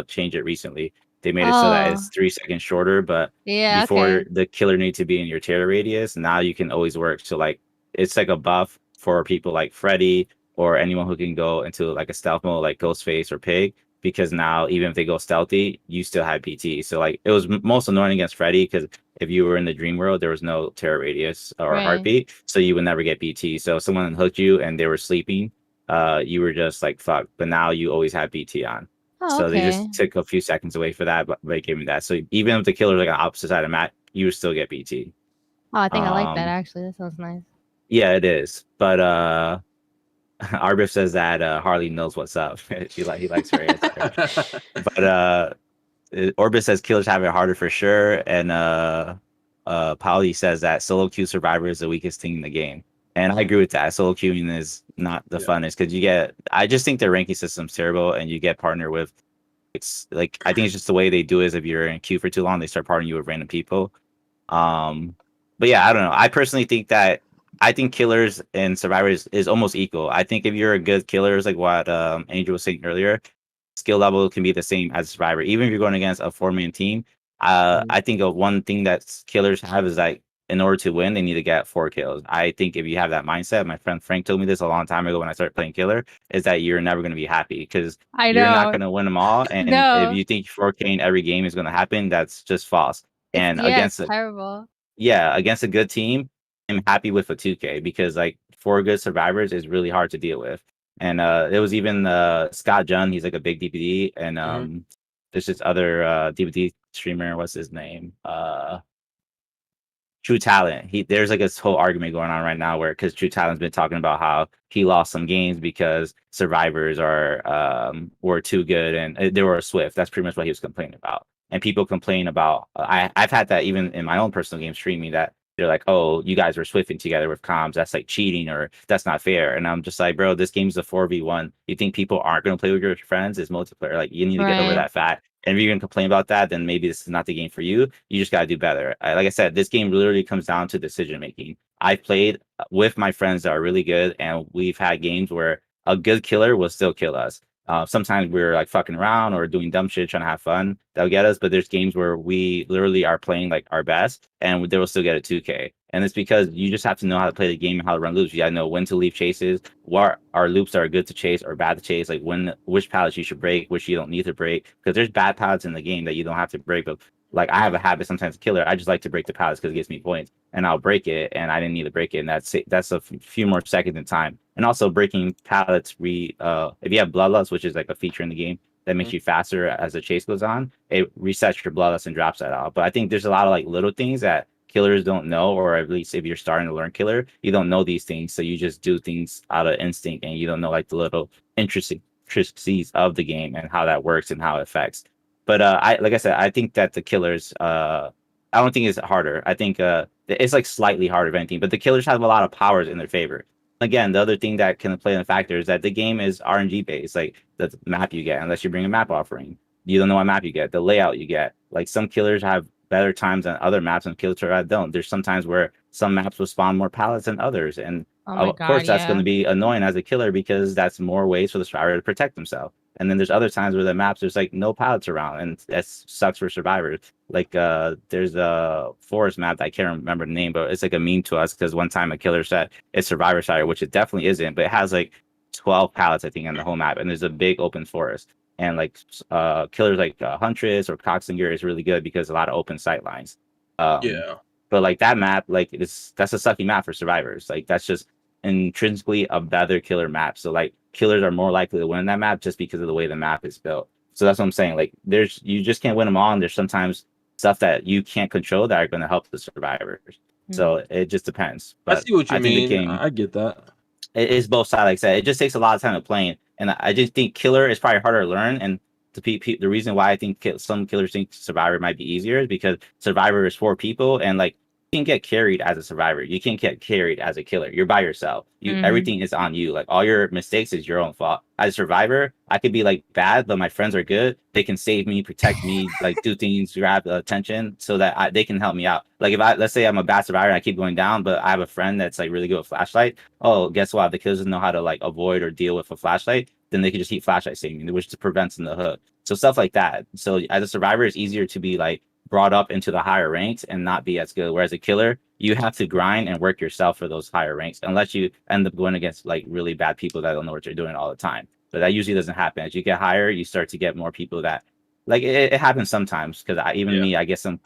change it recently. They made it so that it's 3 seconds shorter, but before the killer need to be in your terror radius, now you can always work. So like it's like a buff for people like Freddy or anyone who can go into like a stealth mode like Ghostface or Pig, because now even if they go stealthy, you still have BT. So like it was most annoying against Freddy because if you were in the dream world, there was no terror radius or heartbeat, so you would never get BT. So if someone hooked you and they were sleeping, you were just like fuck. But now you always have BT on. So they just took a few seconds away for that, but they gave me that. So even if the killer's like on the opposite side of the map, you would still get BT. Oh, I think I like that actually. That sounds nice. Yeah, it is. But Arbiff says that Harley knows what's up. he likes her answer. But Orbis says killers have it harder for sure, and Pauli says that solo queue survivor is the weakest thing in the game. And I agree with that. Solo queuing is not the funnest because I just think their ranking system's terrible, and you get partnered with. It's like I think it's just the way they do it is if you're in queue for too long, they start partnering you with random people. But yeah, I don't know. I personally think that I think killers and survivors is almost equal. I think if you're a good killer, is like what Angel was saying earlier, skill level can be the same as a survivor. Even if you're going against a 4-man team, I think of one thing that killers have is like in order to win, they need to get 4 kills. I think if you have that mindset, my friend Frank told me this a long time ago when I started playing killer, is that you're never going to be happy because you're not going to win them all. And if you think 4K in every game is going to happen, that's just false. And it's terrible. against a good team, I'm happy with a 2K because like 4 good survivors is really hard to deal with. And it was even Scott Junn, he's like a big DPD, and there's this other DPD streamer, what's his name? True Talent. There's like this whole argument going on right now where because True Talent's been talking about how he lost some games because survivors were too good and they were swift. That's pretty much what he was complaining about. And people complain about I've had that even in my own personal game streaming that they're like, oh, you guys were swifting together with comms. That's like cheating or that's not fair. And I'm just like, bro, this game's a 4v1. You think people aren't going to play with your friends? It's multiplayer. Like you need to get over that fact. And if you're gonna complain about that, then maybe this is not the game for you. You just gotta do better. Like I said, this game literally comes down to decision making. I've played with my friends that are really good, and we've had games where a good killer will still kill us. Sometimes we're like fucking around or doing dumb shit, trying to have fun. That'll get us. But there's games where we literally are playing like our best, and they will still get a 2K. And it's because you just have to know how to play the game and how to run loops. You gotta know when to leave chases, what are loops that are good to chase or bad to chase, like which pallets you should break, which you don't need to break. Because there's bad pallets in the game that you don't have to break. But like I have a habit sometimes killer. I just like to break the pallets because it gives me points, and I'll break it, and I didn't need to break it, and that's a few more seconds in time. And also breaking pallets if you have bloodlust, which is like a feature in the game that makes you faster as the chase goes on, it resets your bloodlust and drops that out. But I think there's a lot of like little things that killers don't know, or at least if you're starting to learn killer, you don't know these things, so you just do things out of instinct, and you don't know like the little intricacies of the game and how that works and how it affects. But like I said, I think that the killers, I don't think it's harder. I think it's like slightly harder if anything, but the killers have a lot of powers in their favor. Again, the other thing that can play in a factor is that the game is RNG based, like the map you get, unless you bring a map offering. You don't know what map you get, the layout you get. Like some killers have better times than other maps, and killers don't. There's sometimes where some maps will spawn more pallets than others, and of course that's going to be annoying as a killer because that's more ways for the survivor to protect themselves. And then there's other times where the maps there's like no pallets around, and that sucks for survivors. Like there's a forest map that I can't remember the name, but it's like a meme to us because one time a killer said it's survivor side, which it definitely isn't, but it has like 12 pallets I think on the whole map, and there's a big open forest. And like killers like Huntress or Coxinger is really good because a lot of open sight lines. But like that map, like that's a sucky map for survivors. Like that's just intrinsically a better killer map. So like killers are more likely to win that map just because of the way the map is built. So that's what I'm saying. Like you just can't win them all, and there's sometimes stuff that you can't control that are going to help the survivors. So it just depends. But I see what you mean. Think the game, I get that. It is both sides. Like I said, it just takes a lot of time to play, and I just think killer is probably harder to learn. And the reason why I think some killers think survivor might be easier is because survivor is 4 people, and like you can get carried as a survivor. You can't get carried as a killer. You're by yourself. Everything is on you. Like all your mistakes is your own fault. As a survivor, I could be like bad, but my friends are good. They can save me, protect me, like do things, grab attention so that they can help me out. Like if let's say I'm a bad survivor and I keep going down, but I have a friend that's like really good with flashlight. Oh, guess what? The killers doesn't know how to like avoid or deal with a flashlight. Then they can just keep flashlight saving me, which prevents in the hook. So stuff like that. So as a survivor, it's easier to be like brought up into the higher ranks and not be as good. Whereas a killer, you have to grind and work yourself for those higher ranks, unless you end up going against like really bad people that don't know what they're doing all the time. But that usually doesn't happen. As you get higher, you start to get more people that like it happens sometimes. Because me, I get some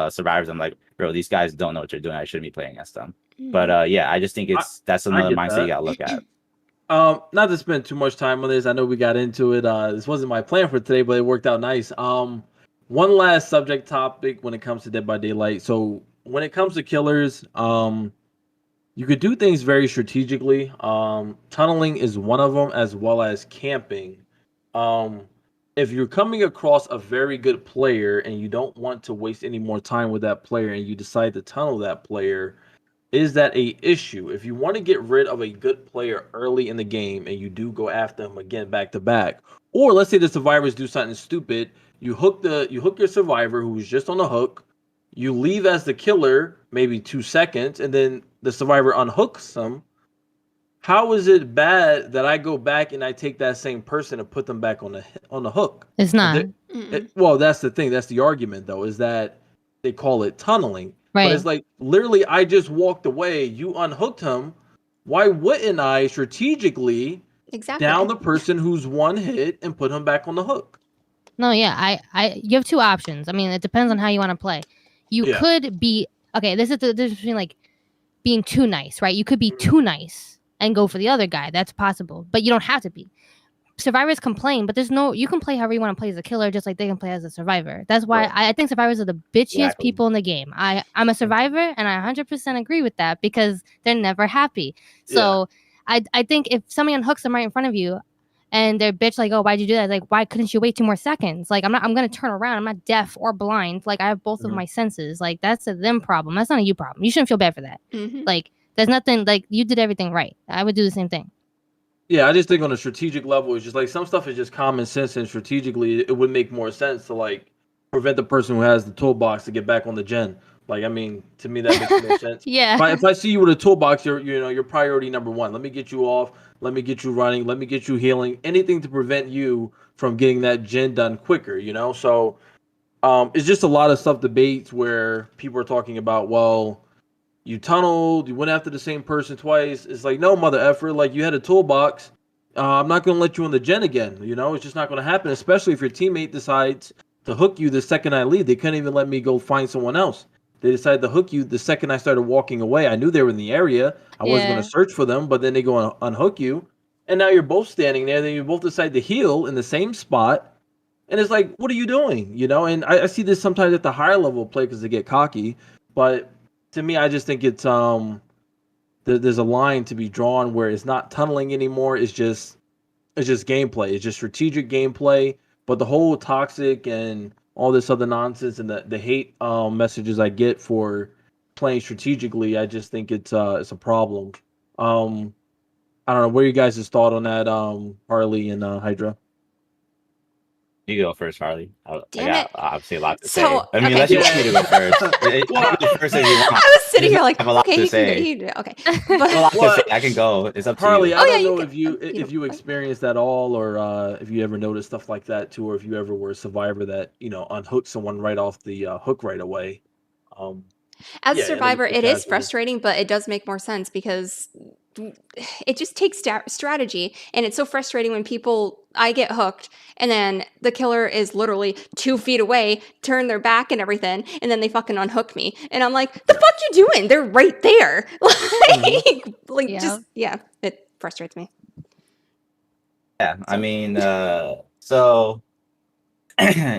survivors. I'm like, bro, these guys don't know what they're doing. I shouldn't be playing against them. But I just think that's another mindset you gotta look at. Not to spend too much time on this. I know we got into it. This wasn't my plan for today, but it worked out nice. One last subject topic when it comes to Dead by Daylight. So when it comes to killers, you could do things very strategically. Tunneling is one of them, as well as camping. If you're coming across a very good player and you don't want to waste any more time with that player and you decide to tunnel that player, is that a issue? If you want to get rid of a good player early in the game and you do go after him again back to back, or let's say the survivors do something stupid, you hook your survivor who's just on the hook, you leave as the killer maybe 2 seconds, and then the survivor unhooks them. How is it bad that I go back and I take that same person and put them back on the hook? It's not. Well, that's the thing. That's the argument, though, is that they call it tunneling. Right. But it's like, literally, I just walked away. You unhooked him. Why wouldn't I strategically down the person who's one hit and put him back on the hook? No, yeah. You have two options. I mean, it depends on how you want to play. You could be... Okay, this is the difference between, like, being too nice, right? You could be too nice and go for the other guy. That's possible. But you don't have to be. Survivors complain, but you can play however you want to play as a killer, just like they can play as a survivor. That's why I think survivors are the bitchiest people in the game. I'm a survivor, and I 100% agree with that because they're never happy. So I think if somebody unhooks them right in front of you, and they're bitch like, oh, why'd you do that? Like, why couldn't you wait 2 more seconds? Like, I'm gonna turn around. I'm not deaf or blind. Like, I have both of my senses. Like, that's a them problem. That's not a you problem. You shouldn't feel bad for that. Like, there's nothing, like, you did everything right. I would do the same thing. Yeah, I just think on a strategic level, it's just like some stuff is just common sense, and strategically, it would make more sense to like prevent the person who has the toolbox to get back on the gen. Like, I mean, to me that makes more sense. If I see you with a toolbox, you're priority number one. Let me get you off. Let me get you running. Let me get you healing. Anything to prevent you from getting that gen done quicker. So it's just a lot of stuff debates where people are talking about, well, you tunneled, you went after the same person twice. It's like, no, mother effer, like you had a toolbox. I'm not going to let you on the gen again. It's just not going to happen, especially if your teammate decides to hook you the second I leave. They couldn't even let me go find someone else. They decided to hook you the second I started walking away. I knew they were in the area. I wasn't going to search for them, but then they go and unhook you. And now you're both standing there. Then you both decide to heal in the same spot. And it's like, what are you doing? And I see this sometimes at the higher level play because they get cocky. But to me, I just think it's there's a line to be drawn where it's not tunneling anymore. It's just gameplay. It's just strategic gameplay. But the whole toxic and all this other nonsense and the hate messages I get for playing strategically, I just think it's a problem. I don't know. What are you guys' thought on that, Harley and Hydra? You go first, Harley. I Damn got it. obviously a lot to So, say. I mean, unless you want me to go first. You go first if you want. I was sitting here like, I have a lot okay, to he say. can go. Okay. I have a lot to say. I can go. It's up to Harley, you. I don't you know can- if you experienced that all, or if you ever noticed stuff like that too, or if you ever were a survivor that unhooked someone right off the hook right away. As Yeah, a survivor, and then it is casually. frustrating, but it does make more sense because it just takes strategy. And it's so frustrating when I get hooked and then the killer is literally 2 feet away, turn their back and everything, and then they fucking unhook me. And I'm like, the fuck you doing? They're right there. It frustrates me. Yeah, I mean, so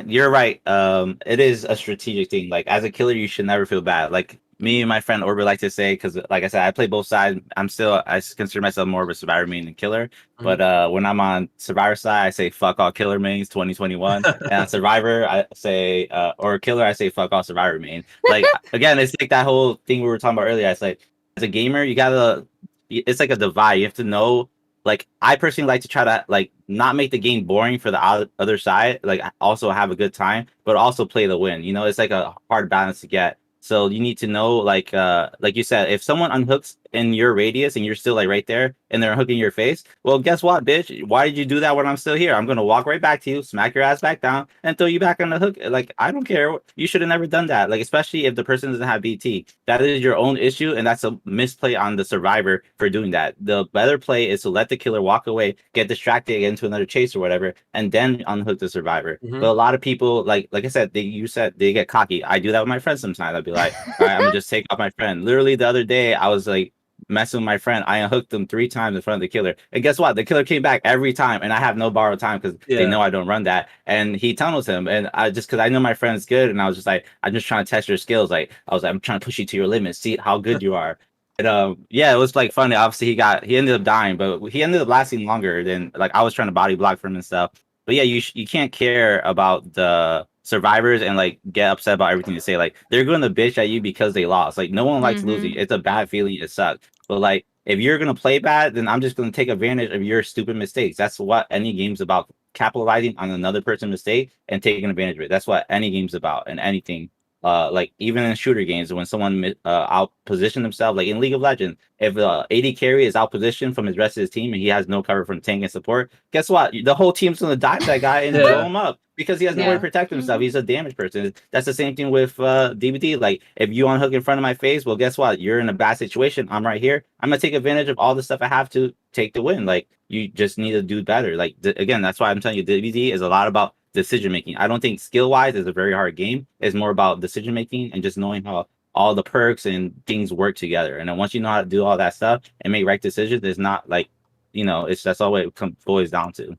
you're right. It is a strategic thing. Like as a killer, you should never feel bad. Like me and my friend Orber like to say, because like I said, I play both sides. I consider myself more of a survivor main than killer. But when I'm on survivor side, I say fuck all killer mains 2021. And on survivor, I say or killer, I say fuck all survivor main. Like again, it's like that whole thing we were talking about earlier. It's like as a gamer, it's like a divide. You have to know. Like I personally like to try to like not make the game boring for the other side. Like also have a good time, but also play the win. It's like a hard balance to get. So you need to know, like you said, if someone unhooks in your radius and you're still like right there and they're hooking your face, well, guess what, bitch? Why did you do that when I'm still here? I'm gonna walk right back to you, smack your ass back down, and throw you back on the hook. Like I don't care. You should have never done that. Like especially if the person doesn't have BT, that is your own issue, and that's a misplay on the survivor for doing that. The better play is to let the killer walk away, get distracted, get into another chase or whatever, and then unhook the survivor. But a lot of people, like I said, you said they get cocky. I do that with my friends sometimes. I'd be like, all right, I'm gonna just take off my friend. Literally the other day, I was like messing with my friend. I unhooked him 3 times in front of the killer, and guess what? The killer came back every time, and I have no borrowed time because they know I don't run that. And he tunnels him, and I just because I know my friend's good, and I was just like, I'm just trying to test your skills. Like I was like, I'm trying to push you to your limits, see how good you are. And it was like funny. Obviously, he ended up dying, but he ended up lasting longer than like I was trying to body block for him and stuff. But yeah, you can't care about the survivors and like get upset about everything they say. Like they're going to bitch at you because they lost. Like no one likes losing. It's a bad feeling. It sucks. But like if you're gonna play bad, then I'm just gonna take advantage of your stupid mistakes. That's what any game's about. Capitalizing on another person's mistake and taking advantage of it. That's what any game's about, and anything. Like even in shooter games, when someone out position themselves, like in League of Legends, if AD carry is out positioned from his rest of his team and he has no cover from tank and support, guess what? The whole team's gonna dive that guy and blow him up because he has no way to protect himself. He's a damage person. That's the same thing with DBD. Like if you unhook in front of my face, well, guess what? You're in a bad situation. I'm right here. I'm gonna take advantage of all the stuff I have to take the win. Like you just need to do better. Like again, that's why I'm telling you, DBD is a lot about decision making. I don't think skill wise is a very hard game. It's more about decision making and just knowing how all the perks and things work together. And then once you know how to do all that stuff and make right decisions, it's not like, it's that's all it boils down to.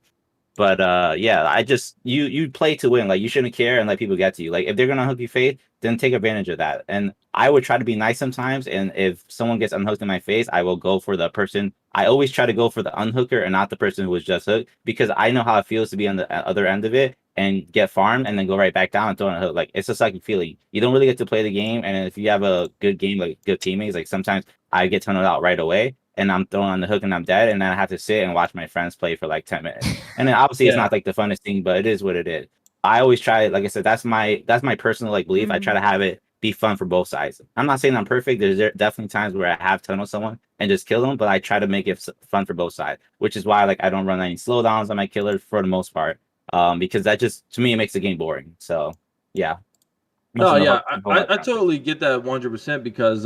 But yeah, I just you play to win. Like you shouldn't care and let people get to you. Like if they're gonna hook you face, then take advantage of that. And I would try to be nice sometimes. And if someone gets unhooked in my face, I will go for the person. I always try to go for the unhooker and not the person who was just hooked, because I know how it feels to be on the other end of it and get farmed and then go right back down and throw in a hook. Like it's a sucky feeling. You don't really get to play the game. And if you have a good game, like good teammates, like sometimes I get tunneled out right away and I'm thrown on the hook and I'm dead, and then I have to sit and watch my friends play for like 10 minutes. And then obviously it's not like the funnest thing, but it is what it is. I always try, like I said, that's my personal like belief. I try to have it be fun for both sides. I'm not saying I'm perfect. There's definitely times where I have tunneled someone and just kill them, but I try to make it fun for both sides, which is why like I don't run any slowdowns on my killer for the most part, because that just, to me, it makes the game boring. So yeah. No, yeah, I totally get that 100%, because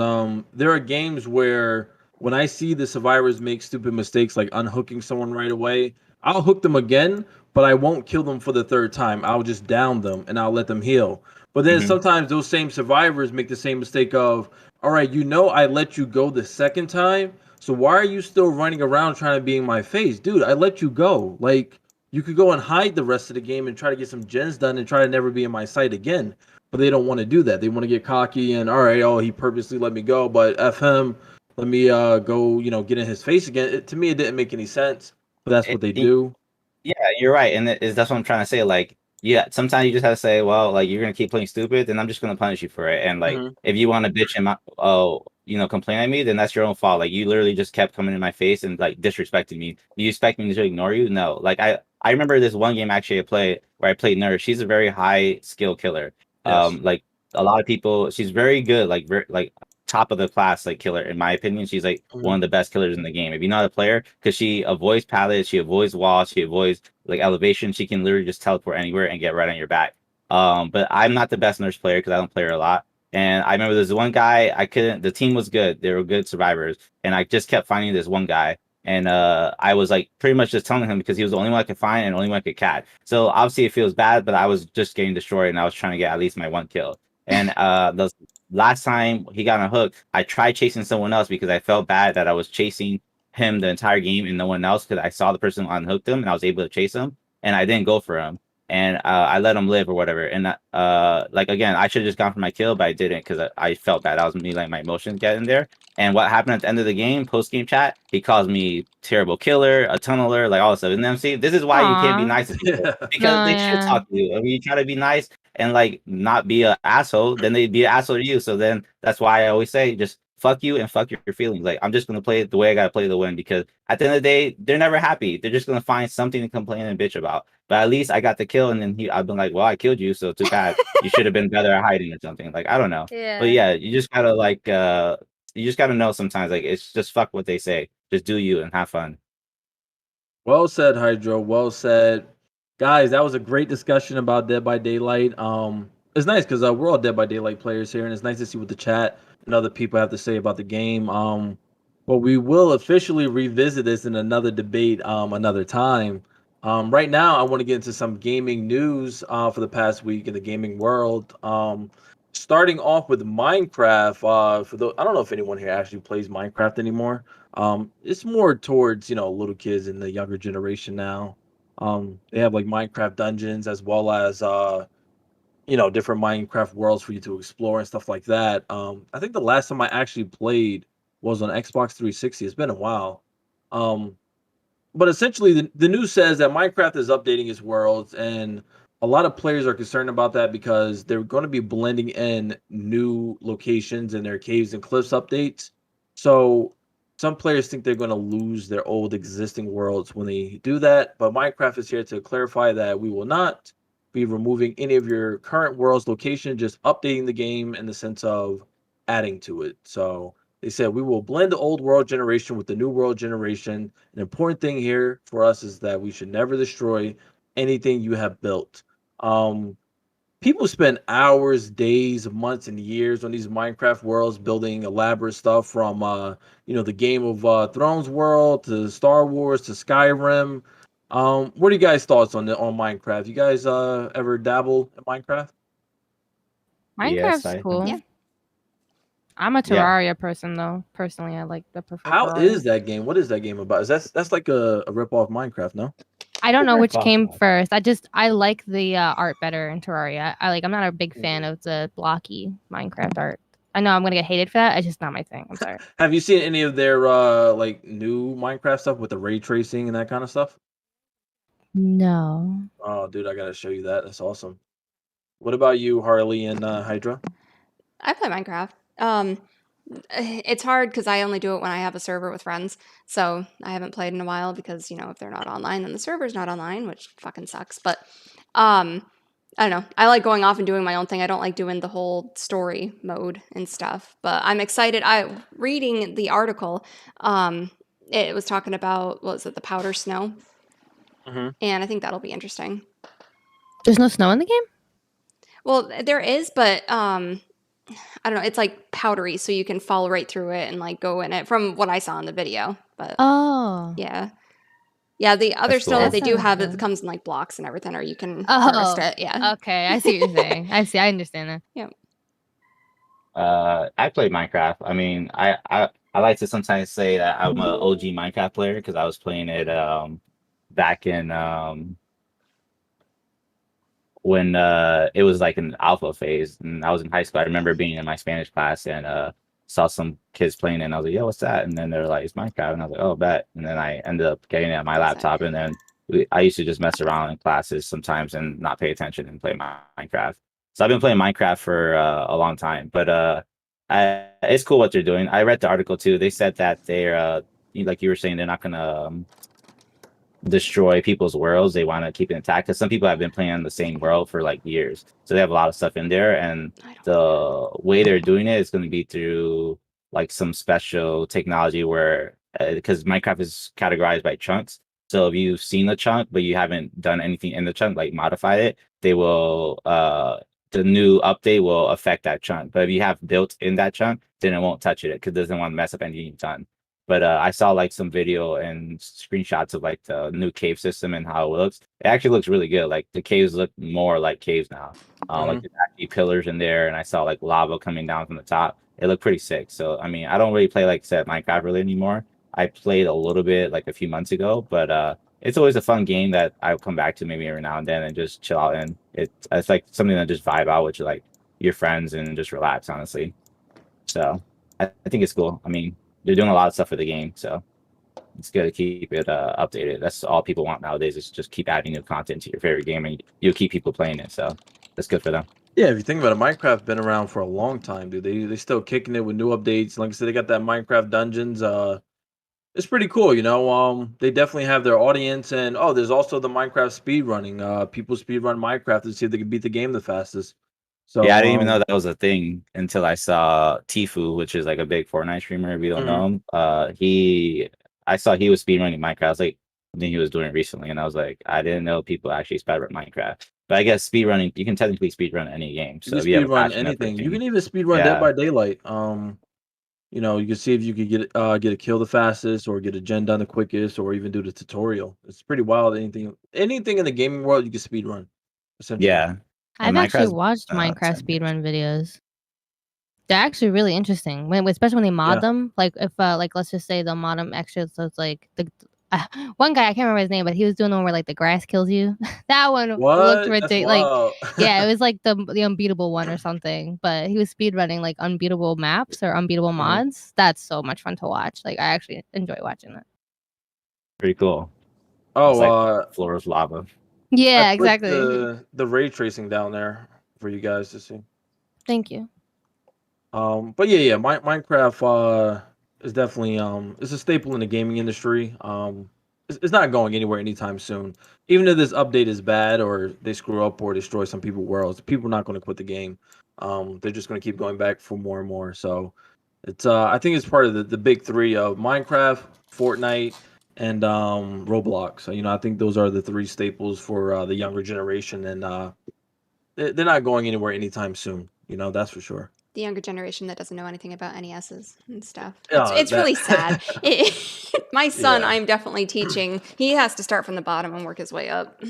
there are games where when I see the survivors make stupid mistakes like unhooking someone right away, I'll hook them again, but I won't kill them for the third time. I'll just down them and I'll let them heal. But then sometimes those same survivors make the same mistake of, all right, I let you go the second time, so why are you still running around trying to be in my face? Dude, I let you go. Like, you could go and hide the rest of the game and try to get some gens done and try to never be in my sight again. But they don't want to do that. They want to get cocky and, all right, he purposely let me go, but F him. Let me go, get in his face again. To me, it didn't make any sense, but that's what they do. Yeah, you're right, and that's what I'm trying to say. Like, yeah, sometimes you just have to say, well, like you're gonna keep playing stupid, then I'm just gonna punish you for it. And like, if you want to bitch and complain at me, then that's your own fault. Like, you literally just kept coming in my face and like disrespecting me. Do you expect me to ignore you? No. Like, I remember this one game actually I played Nurse. She's a very high skill killer. Yes. Like a lot of people, she's very good. Like top of the class like killer, in my opinion. She's like one of the best killers in the game, if you know the player, because she avoids pallets, she avoids walls, she avoids like elevation. She can literally just teleport anywhere and get right on your back. But I'm not the best Nurse player because I don't play her a lot. And I remember there's one guy the team was good, they were good survivors, and I just kept finding this one guy, and I was like pretty much just telling him because he was the only one I could find and the only one I could catch. So obviously it feels bad, but I was just getting destroyed and I was trying to get at least my one kill. And the last time he got on a hook, I tried chasing someone else because I felt bad that I was chasing him the entire game and no one else, because I saw the person unhooked him and I was able to chase him, and I didn't go for him, and I let him live or whatever. And like again, I should have just gone for my kill, but I didn't because I felt bad. That was me letting my emotions get in there. And what happened at the end of the game, post game chat, he calls me terrible killer, a tunneler, like all this stuff. And then see, this is why you can't be nice to people, because they should talk to you. I mean, you try to be nice and like not be an asshole, then they'd be an asshole to you. So then that's why I always say, just fuck you and fuck your feelings. Like, I'm just gonna play it the way I gotta play the win, because at the end of the day, they're never happy. They're just gonna find something to complain and bitch about. But at least I got the kill, and then I've been like, well, I killed you, so too bad. You should have been better at hiding or something. Like, I don't know. Yeah. But yeah, you just gotta like you just gotta know sometimes, like, it's just fuck what they say. Just do you and have fun. Well said, Hydro. Well said. Guys, that was a great discussion about Dead by Daylight. It's nice because we're all Dead by Daylight players here, and it's nice to see what the chat and other people have to say about the game. But we will officially revisit this in another debate another time. Right now, I want to get into some gaming news for the past week in the gaming world. Starting off with Minecraft. I don't know if anyone here actually plays Minecraft anymore. It's more towards little kids in the younger generation now. They have like Minecraft dungeons, as well as different Minecraft worlds for you to explore and stuff like that. I think the last time I actually played was on Xbox 360. It's been a while. But essentially, the news says that Minecraft is updating its worlds, and a lot of players are concerned about that because they're going to be blending in new locations in their caves and cliffs updates. So some players think they're going to lose their old existing worlds when they do that. But Minecraft is here to clarify that we will not be removing any of your current world's location, just updating the game in the sense of adding to it. So they said we will blend the old world generation with the new world generation. An important thing here for us is that we should never destroy anything you have built. Um, People spend hours, days, months, and years on these Minecraft worlds building elaborate stuff from the Game of Thrones world to Star Wars to Skyrim. What are you guys' thoughts on Minecraft? You guys ever dabble in Minecraft? Yes, Minecraft's cool. Yeah. I'm a Yeah. Terraria person though. Personally, I prefer How Terraria. is that game? What is that game about? That's like a rip off Minecraft, no? I don't know Very which came popular. first. I like the art better in Terraria. I'm not a big fan of the blocky Minecraft art. I know I'm gonna get hated for that. It's just not my thing. I'm sorry. Have you seen any of their like new Minecraft stuff with the ray tracing and that kind of stuff? No. Oh, dude, I gotta show you that. That's awesome. What about you, Harley and Hydra? I play Minecraft. It's hard because I only do it when I have a server with friends. So I haven't played in a while because, if they're not online, then the server's not online, which fucking sucks. But I don't know. I like going off and doing my own thing. I don't like doing the whole story mode and stuff. But I'm excited. Reading the article, it was talking about, what was it, the powder snow? Mm-hmm. And I think that'll be interesting. There's no snow in the game? Well, there is, but I don't know. It's like powdery, so you can fall right through it and like go in it. From what I saw in the video, but Oh. yeah, the other That's snow cool. that they do That have, sounds it good. comes in like blocks and everything, or you can Oh. harvest it. Yeah. Okay, I see what you're saying. I understand that. I play Minecraft. I mean, I like to sometimes say that I'm an OG Minecraft player because I was playing it back in when it was like an alpha phase, and I was in high school. I remember being in my Spanish class and saw some kids playing it, and I was like, "Yo, what's that?" And then they're like, "It's Minecraft," and I was like, "Oh, bet." And then I ended up getting it on my laptop, and then I used to just mess around in classes sometimes and not pay attention and play Minecraft. So I've been playing Minecraft for a long time, but it's cool what they're doing. I read the article too. They said that they're like you were saying, they're not gonna destroy people's worlds. They want to keep it intact because some people have been playing on the same world for like years, so they have a lot of stuff in there. And the way they're doing it is going to be through like some special technology where because Minecraft is categorized by chunks. So if you've seen the chunk but you haven't done anything in the chunk, like modify it, they will the new update will affect that chunk. But if you have built in that chunk, then it won't touch it because it doesn't want to mess up anything you've done. But I saw like some video and screenshots of like the new cave system and how it looks. It actually looks really good. Like the caves look more like caves now. Like there's actually pillars in there, and I saw like lava coming down from the top. It looked pretty sick. So I mean, I don't really play like said Minecraft really anymore. I played a little bit like a few months ago, but it's always a fun game that I'll come back to maybe every now and then and just chill out in. It's like something that just vibe out with like your friends and just relax, honestly. So I think it's cool. I mean, they're doing a lot of stuff for the game, so it's good to keep it updated. That's all people want nowadays is just keep adding new content to your favorite game, and you'll keep people playing it. So that's good for them. Yeah, if you think about it, Minecraft been around for a long time, dude. They still kicking it with new updates. Like I said, they got that Minecraft Dungeons. It's pretty cool, you know. They definitely have their audience, and there's also the Minecraft speed running. People speed run Minecraft to see if they can beat the game the fastest. So Yeah, I didn't even know that was a thing until I saw Tfue, which is like a big Fortnite streamer. If you don't know him, I saw he was speedrunning Minecraft. I was like, I think he was doing it recently, and I was like, I didn't know people actually speedrun Minecraft. But I guess speedrunning, you can technically speedrun any game. So you if can you have a speed run passion for anything. You thing, can even speed run Dead by Daylight. You can see if you could get a kill the fastest, or get a gen done the quickest, or even do the tutorial. It's pretty wild. Anything in the gaming world, you can speed run. Essentially. yeah. I've And actually Minecraft's watched Minecraft speedrun videos. They're actually really interesting, especially when they mod them. Like if like let's just say they'll mod them extra, so it's like the one guy, I can't remember his name, but he was doing the one where like the grass kills you. That one looked What? ridiculous. Like, yeah, it was like the unbeatable one or something. But he was speedrunning like unbeatable maps or unbeatable mods. That's so much fun to watch. Like I actually enjoy watching that. pretty cool. Oh, It's like floor of lava. Yeah, I put exactly. the ray tracing down there for you guys to see. Thank you. But yeah, Minecraft is definitely it's a staple in the gaming industry. It's not going anywhere anytime soon. Even if this update is bad or they screw up or destroy some people's worlds, people are not going to quit the game. They're just going to keep going back for more and more. So it's I think it's part of the big three of Minecraft, Fortnite, and Roblox. So, I think those are the three staples for the younger generation, and they're not going anywhere anytime soon. That's for sure. The younger generation that doesn't know anything about NESs and stuff. Yeah, It's really sad. My son, Yeah. I'm definitely teaching. He has to start from the bottom and work his way up.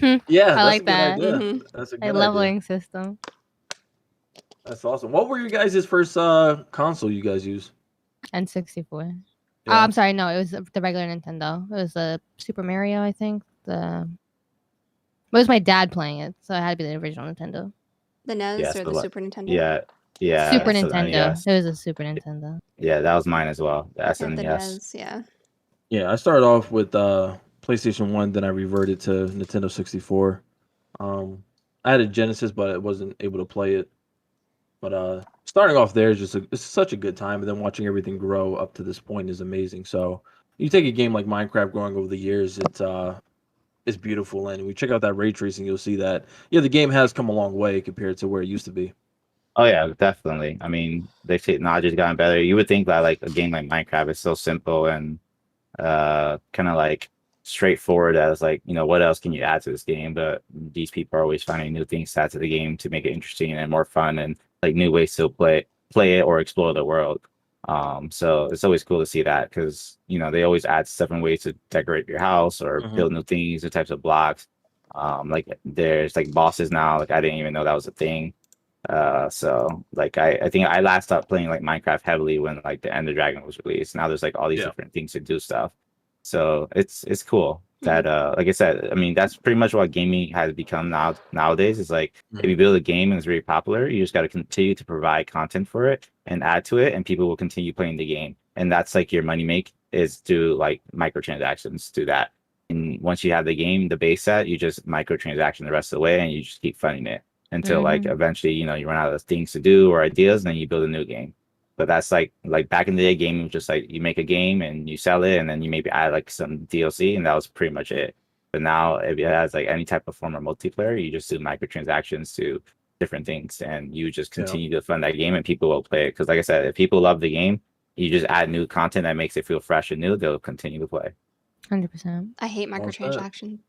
Yeah, I that's a like good that. idea. Mhm. That's a A good idea. leveling system. That's awesome. What were your guys' first console you guys use? N64. Yeah. I'm sorry, no, it was the regular Nintendo. It was the Super Mario, I think. It was my dad playing it, so it had to be the original Nintendo. The NES Yes, or the the what? Super Nintendo? Yeah, Super so the Nintendo. NES. It was a Super Nintendo. Yeah, that was mine as well. The Yeah, the SNES. NES, yeah. Yeah, I started off with PlayStation 1, then I reverted to Nintendo 64. I had a Genesis, but I wasn't able to play it. But starting off there is it's such a good time, and then watching everything grow up to this point is amazing. So you take a game like Minecraft growing over the years, it's beautiful, and when you check out that ray tracing, you'll see that the game has come a long way compared to where it used to be. Oh yeah, definitely. I mean, the technology's gotten better. You would think that like a game like Minecraft is so simple and kind of like straightforward as like, what else can you add to this game? But these people are always finding new things to add to the game to make it interesting and more fun and like new ways to play it or explore the world. So it's always cool to see that because they always add different ways to decorate your house or build new things, new types of blocks. Like there's like bosses now, like I didn't even know that was a thing. So like I think I last stopped playing like Minecraft heavily when like the Ender Dragon was released. Now there's like all these Yeah. different things to do stuff. So it's cool that like I said, I mean that's pretty much what gaming has become nowadays. Is like if you build a game and it's very popular, you just got to continue to provide content for it and add to it, and people will continue playing the game. And that's like your money make is through like microtransactions to that. And once you have the game, the base set, you just microtransaction the rest of the way, and you just keep funding it until like eventually you run out of things to do or ideas, and then you build a new game. But that's like back in the day, gaming was just like you make a game and you sell it, and then you maybe add like some DLC, and that was pretty much it. But now if it has like any type of form of multiplayer, you just do microtransactions to different things, and you just continue to fund that game, and people will play it. Because like I said, if people love the game, you just add new content that makes it feel fresh and new, they'll continue to play. 100%. I hate Well said.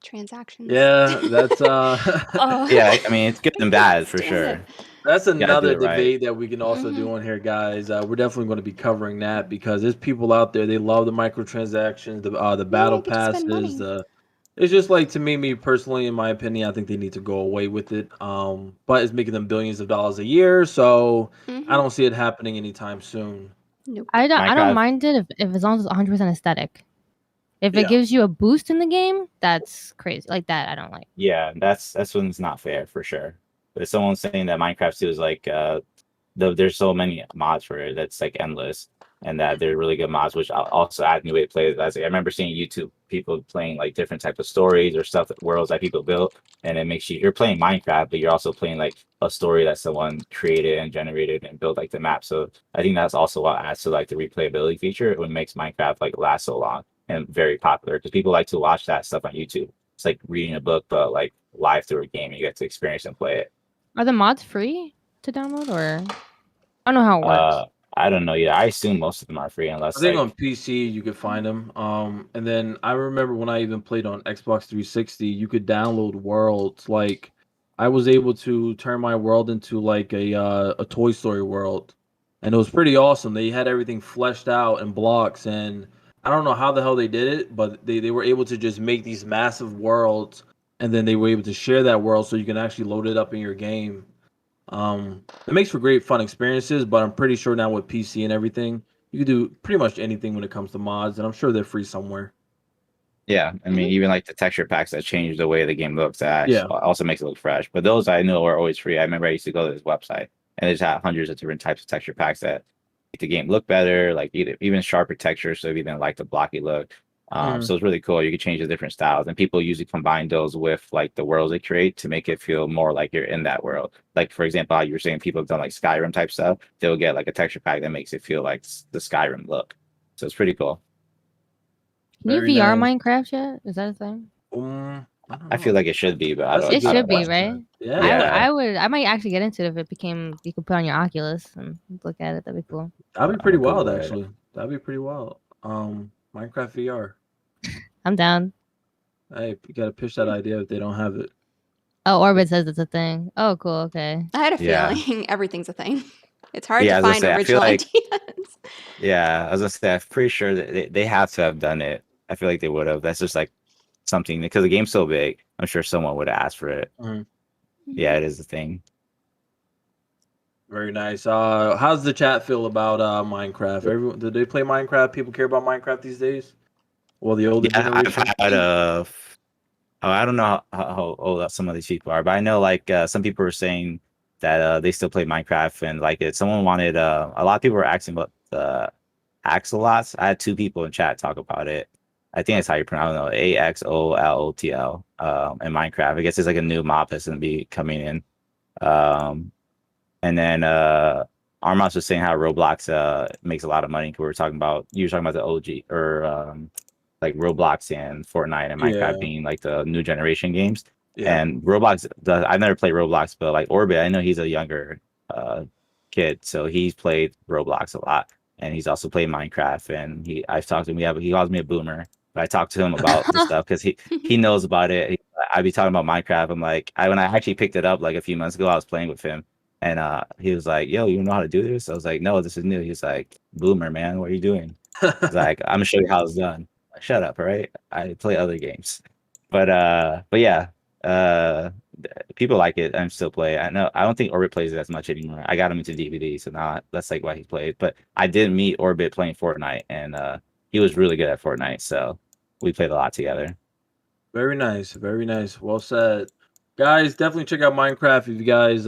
transactions. Yeah, that's Oh. Yeah, I mean it's good and bad for Stand sure. it. That's gotta do another it right. debate that we can also do on here, guys. We're definitely going to be covering that because there's people out there, they love the microtransactions, the battle I get to spend passes. money. It's just like, to me personally, in my opinion, I think they need to go away with it. But it's making them billions of dollars a year, so I don't see it happening anytime soon. Nope. I don't Minecraft. mind it if as long as it's 100% aesthetic. If Yeah. it gives you a boost in the game, that's crazy. Like that, I don't like. Yeah, that's when it's not fair for sure. But if someone's saying that Minecraft 2 is like there's so many mods for it that's like endless, and that they're really good mods, which also add new way to play it. I remember seeing YouTube people playing like different types of stories or stuff, worlds that people built, and it makes you're playing Minecraft, but you're also playing like a story that someone created and generated and built like the map. So I think that's also what adds to like the replayability feature. What makes Minecraft like last so long and very popular because people like to watch that stuff on YouTube. It's like reading a book, but like live through a game. You get to experience and play it. Are the mods free to download, or I don't know how it works? I don't know. Yeah, I assume most of them are free unless I think like on PC you could find them. And then I remember when I even played on Xbox 360, you could download worlds. Like I was able to turn my world into like a Toy Story world, and it was pretty awesome. They had everything fleshed out in blocks, and I don't know how the hell they did it, but they were able to just make these massive worlds, and then they were able to share that world so you can actually load it up in your game. It makes for great fun experiences, but I'm pretty sure now with PC and everything, you can do pretty much anything when it comes to mods, and I'm sure they're free somewhere. yeah, I mean even like the texture packs that change the way the game looks, that Yeah. also makes it look fresh. But those I know are always free. I remember I used to go to this website and they just have hundreds of different types of texture packs that make the game look better, like even sharper textures. So if you didn't like the blocky look, So it's really cool. You can change the different styles, and people usually combine those with like the worlds they create to make it feel more like you're in that world. Like for example, how you were saying people have done like Skyrim type stuff, they'll get like a texture pack that makes it feel like the Skyrim look. So it's pretty cool. Can you Very VR nice. Minecraft yet? Is that a thing? I feel like it should be, but That's a It good should be, question. right? Yeah. Yeah. I might actually get into it if it became you could put on your Oculus and look at it. That'd be cool. That'd be pretty I'm cool wild, with it. actually. That'd be pretty wild. Minecraft VR. I'm down. Hey, you gotta pitch that idea if they don't have it. Oh, Orbit says it's a thing. Oh, cool. Okay. I had a Yeah. feeling everything's a thing. It's hard Yeah, to I was gonna find say, I feel original like- ideas. Yeah, I was gonna say, I'm pretty sure that they have to have done it. I feel like they would have. That's just like something because the game's so big. I'm sure someone would have asked for it. Mhm. Yeah, it is a thing. Very nice. How's the chat feel about Minecraft? Everyone, do they play Minecraft? People care about Minecraft these days? Well, the older Yeah, I've generation. had I don't know how old some of these people are, but I know like some people were saying that they still play Minecraft and like it. Someone wanted a lot of people were asking about the Axolots. I had 2 people in chat talk about it. I think that's how you pronounce it. I don't know, AXOLOTL in Minecraft. I guess it's like a new mob that's gonna be coming in. And then Armos was saying how Roblox makes a lot of money. You were talking about the OG or like Roblox and Fortnite and Minecraft Yeah. being like the new generation games. Yeah. And Roblox I've never played Roblox, but like Orbit, I know he's a younger kid, so he's played Roblox a lot. And he's also played Minecraft. And I've talked to him. He calls me a boomer, but I talked to him about the stuff because he knows about it. I'd be talking about Minecraft. I'm like, when I actually picked it up like a few months ago, I was playing with him. And he was like, "Yo, you know how to do this?" I was like, "No, this is new." He's like, "Boomer, man, what are you doing?" He's like, "I'm gonna show you how it's done." Shut up, all right? I play other games, but yeah, people like it and still play. I don't think Orbit plays it as much anymore. I got him into DVD, so now that's like why he played. But I did meet Orbit playing Fortnite, and he was really good at Fortnite, so we played a lot together. Very nice. Very nice. Well said. Guys, definitely check out Minecraft if you guys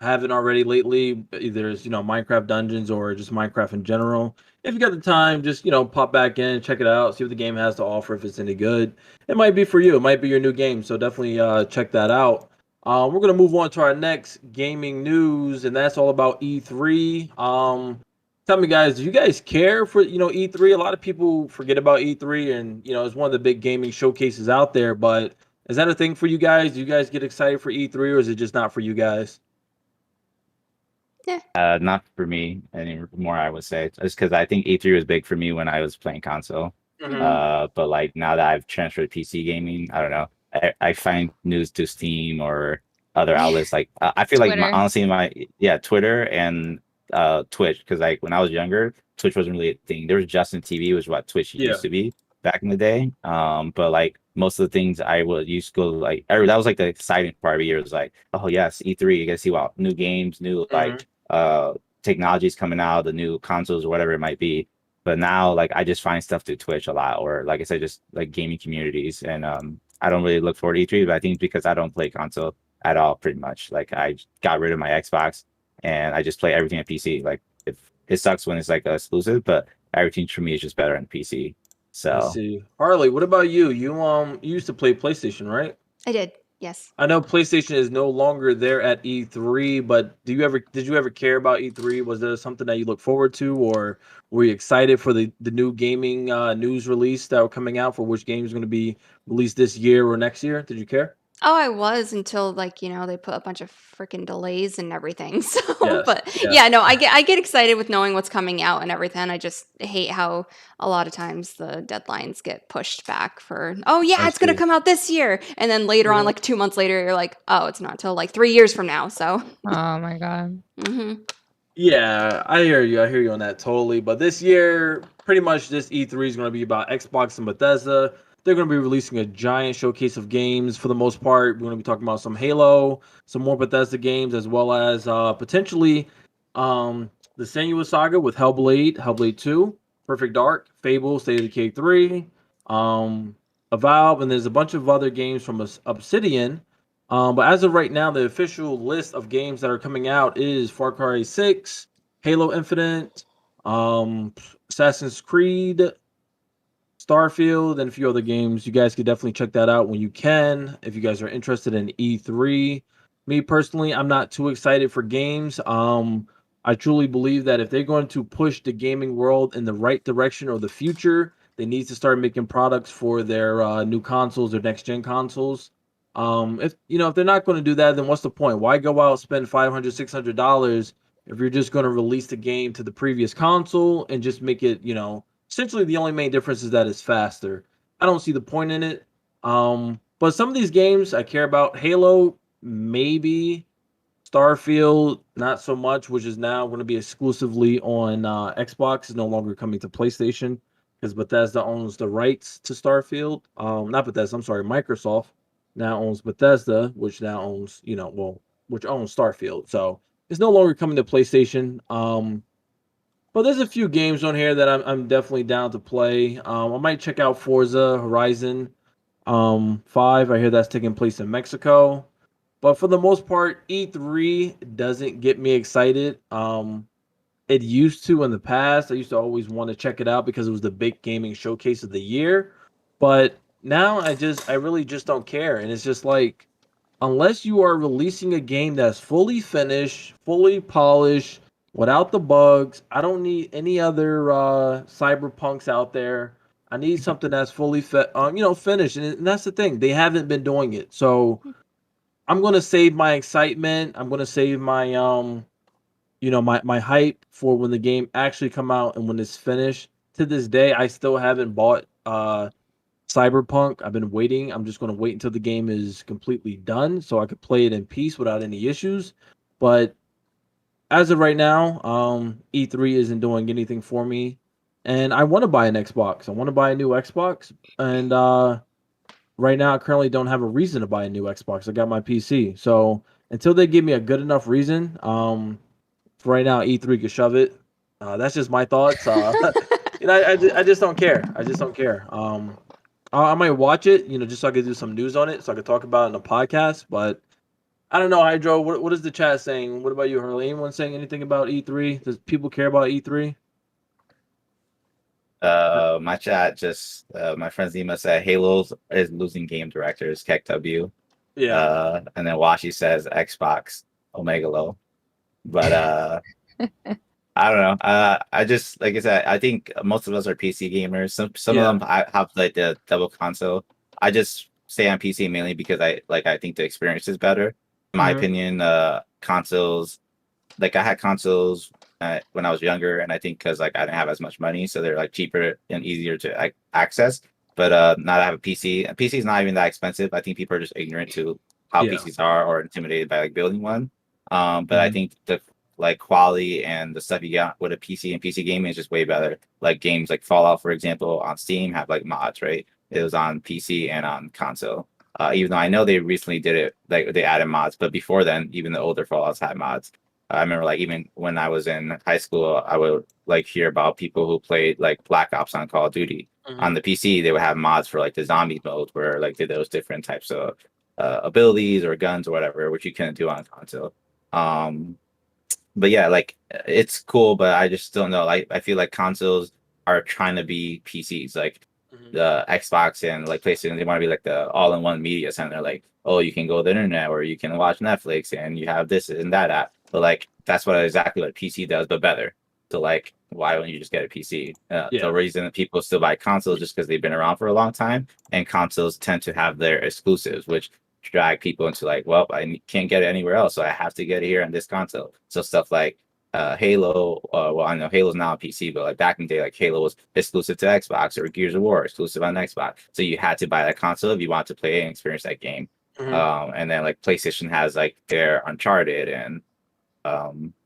haven't already lately. Either it's, Minecraft Dungeons or just Minecraft in general. If you got the time, just, pop back in, check it out, see what the game has to offer, if it's any good. It might be for you. It might be your new game. So definitely check that out. We're going to move on to our next gaming news, and that's all about E3. Tell me, guys, do you guys care for, E3? A lot of people forget about E3, and, it's one of the big gaming showcases out there, but is that a thing for you guys? Do you guys get excited for E3, or is it just not for you guys? Not for me anymore, I would say. Just because I think E3 was big for me when I was playing console. But like now that I've transferred to PC gaming, I don't know. I find news to Steam or other outlets. Like I feel like Twitter. honestly, Twitter and Twitch. Because like when I was younger, Twitch wasn't really a thing. There was Justin TV, which is what Twitch used to be back in the day. But like most of the things I would used to go like that was like the exciting part of the year. Was like, oh yes, E3, you get to see new games, new like technologies coming out, the new consoles or whatever it might be. But now like I just find stuff through Twitch a lot, or like I said, just like gaming communities. And I don't really look forward to E3, but I think it's because I don't play console at all, pretty much. Like I got rid of my Xbox and I just play everything on PC. Like if it sucks when it's like exclusive, but everything for me is just better on PC. So I see. Harley, what about you? You used to play PlayStation, right? I did. Yes. I know PlayStation is no longer there at E3, but did you ever care about E3? Was there something that you look forward to, or were you excited for the new gaming news release that were coming out for which game is going to be released this year or next year? Did you care? Oh, I was until they put a bunch of freaking delays and everything. So, Yes, but yes. yeah, no, I get excited with knowing what's coming out and everything. I just hate how a lot of times the deadlines get pushed back for, oh yeah, I it's gonna see. come out this year, and then later on, Mhm. like 2 months later, you're like, oh, it's not till like 3 years from now. So, Oh my god. Yeah, I hear you. I hear you on that totally. But this year, pretty much this E3 is going to be about Xbox and Bethesda. They're going to be releasing a giant showcase of games for the most part. We're going to be talking about some Halo, some more Bethesda games, as well as potentially the Senua Saga with Hellblade 2, Perfect Dark, Fable, State of Decay 3, Evolve, and there's a bunch of other games from Obsidian. But as of right now, the official list of games that are coming out is Far Cry 6, Halo Infinite, Assassin's Creed, Starfield and a few other games. You guys could definitely check that out when you can. If you guys are interested in E3, me personally, I'm not too excited for games. I truly believe that if they're going to push the gaming world in the right direction or the future, they need to start making products for their new consoles or next gen consoles. If they're not going to do that, then what's the point? Why go out and spend $500, $600 if you're just going to release the game to the previous console and just make it, essentially the only main difference is that it's faster. I don't see the point in it. But some of these games I care about. Halo, maybe. Starfield, not so much, which is now going to be exclusively on Xbox, is no longer coming to PlayStation because Bethesda owns the rights to Starfield. Not Bethesda, I'm sorry, Microsoft now owns Bethesda, which now owns, which owns Starfield. So it's no longer coming to PlayStation. But there's a few games on here that I'm definitely down to play. I might check out Forza Horizon 5. I hear that's taking place in Mexico. But for the most part, E3 doesn't get me excited. It used to in the past. I used to always want to check it out because it was the big gaming showcase of the year. But now I really just don't care. And it's just like, unless you are releasing a game that's fully finished, fully polished, without the bugs, I don't need any other cyberpunks out there. I need something that's fully finished. And that's the thing. They haven't been doing it. So I'm gonna save my excitement. I'm gonna save my my hype for when the game actually come out and when it's finished. To this day, I still haven't bought Cyberpunk. I've been waiting. I'm just gonna wait until the game is completely done so I could play it in peace without any issues. But as of right now, E3 isn't doing anything for me, and I want to buy an Xbox. I want to buy a new Xbox, and right now I currently don't have a reason to buy a new Xbox. I got my PC. So until they give me a good enough reason, for right now E3 can shove it. That's just my thoughts. I just don't care. I just don't care. I might watch it, just so I could do some news on it, so I could talk about it in a podcast. But I don't know, Hydro. What is the chat saying? What about you, Hurley? Anyone saying anything about E3? Does people care about E3? My chat just my friend Zima said Halo is losing game directors, KekW. Yeah. And then Washi says Xbox Omega Low. But I don't know. I just, like I said, I think most of us are PC gamers. Some of them I have like the double console. I just stay on PC mainly because I think the experience is better. In my opinion, consoles, like I had consoles when I was younger, and I think because like I didn't have as much money, so they're like cheaper and easier to access. But now I have a PC. A PC is not even that expensive. I think people are just ignorant to how PCs are or intimidated by like building one. But I think the like quality and the stuff you got with a PC and PC gaming is just way better. Like games like Fallout, for example, on Steam have like mods, right? It was on PC and on console. Even though I know they recently did it, like they added mods, but before then, even the older Fallouts had mods. I remember like even when I was in high school, I would like hear about people who played like Black Ops on Call of Duty. On the PC, they would have mods for like the zombie mode where like did those different types of abilities or guns or whatever, which you couldn't do on console. But yeah, like it's cool, but I just don't know. Like I feel like consoles are trying to be PCs, like the Xbox and like PlayStation. They want to be like the all-in-one media center. Like, oh, you can go to the internet or you can watch Netflix and you have this and that app. But like that's exactly what PC does, but better. So like, why wouldn't you just get a PC? The reason that people still buy consoles is just because they've been around for a long time, and consoles tend to have their exclusives, which drag people into like, well, I can't get it anywhere else, so I have to get it here on this console. So stuff like Halo, well, I know Halo's now on PC, but like back in the day, like Halo was exclusive to Xbox, or Gears of War exclusive on Xbox. So you had to buy that console if you want to play and experience that game. And then like PlayStation has like their Uncharted and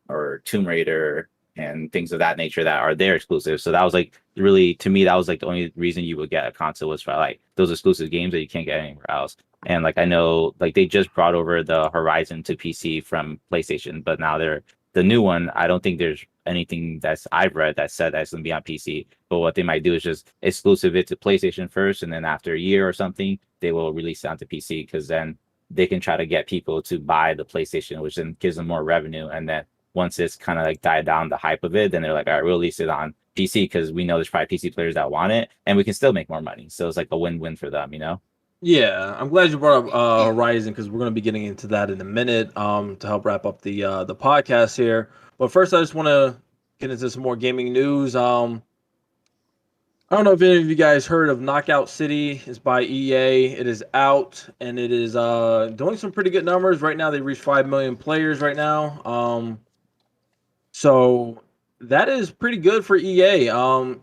or Tomb Raider and things of that nature that are their exclusive. So that was like really, to me, that was like the only reason you would get a console was for like those exclusive games that you can't get anywhere else. And like I know like they just brought over the Horizon to PC from PlayStation, but now the new one, I don't think there's anything that's I've read that said that's gonna be on PC. But what they might do is just exclusive it to PlayStation first, and then after a year or something, they will release it onto PC, because then they can try to get people to buy the PlayStation, which then gives them more revenue. And then once it's kind of like died down the hype of it, then they're like, all right, we'll release it on PC because we know there's probably PC players that want it, and we can still make more money. So it's like a win-win for them, you know. Yeah, I'm glad you brought up Horizon because we're going to be getting into that in a minute to help wrap up the podcast here. But first, I just want to get into some more gaming news. I don't know if any of you guys heard of Knockout City. It's by EA. It is out and it is doing some pretty good numbers right now. They reached 5 million players right now. So that is pretty good for EA.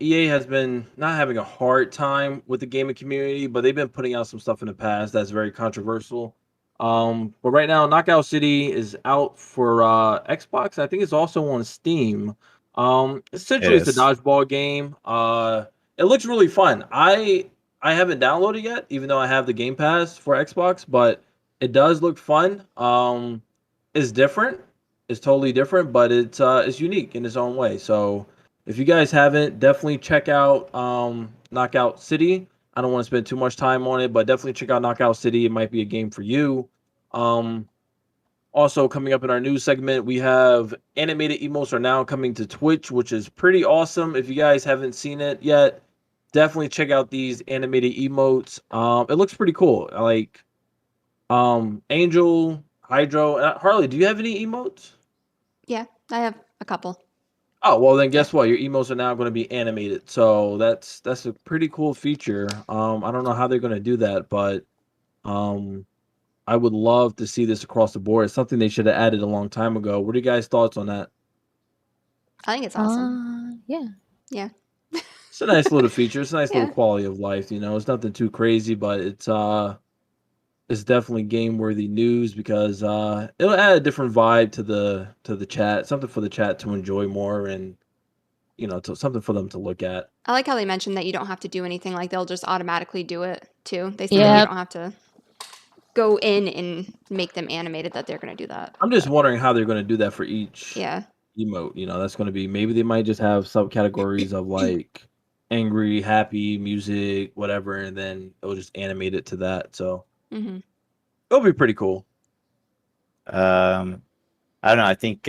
EA has been not having a hard time with the gaming community, but they've been putting out some stuff in the past that's very controversial. But right now, Knockout City is out for Xbox. I think it's also on Steam. Essentially, it's a dodgeball game. It looks really fun. I haven't downloaded yet, even though I have the Game Pass for Xbox, but it does look fun. It's different. It's totally different, but it's unique in its own way. So if you guys haven't, definitely check out Knockout City. I don't want to spend too much time on it, but definitely check out Knockout City. It might be a game for you. Also coming up in our news segment, we have animated emotes are now coming to Twitch, which is pretty awesome. If you guys haven't seen it yet, definitely check out these animated emotes. It looks pretty cool. Like Angel, Hydro, Harley, do you have any emotes? Yeah, I have a couple. Oh, well then guess what? Your emotes are now going to be animated. So that's a pretty cool feature. I don't know how they're going to do that, but I would love to see this across the board. It's something they should have added a long time ago. What are you guys' thoughts on that? I think it's awesome. Yeah. It's a nice little feature. It's a nice Yeah. little quality of life, you know. It's nothing too crazy, but it's definitely game worthy news because it'll add a different vibe to the chat, something for the chat to enjoy more, and you know, something for them to look at. I like how they mentioned that you don't have to do anything. Like they'll just automatically do it too. They said that you don't have to go in and make them animated. That they're going to do that. I'm just wondering how they're going to do that for each Yeah. emote. You know, that's going to be, maybe they might just have subcategories of like angry, happy, music, whatever, and then it'll just animate it to that. So it'll be pretty cool. I don't know. I think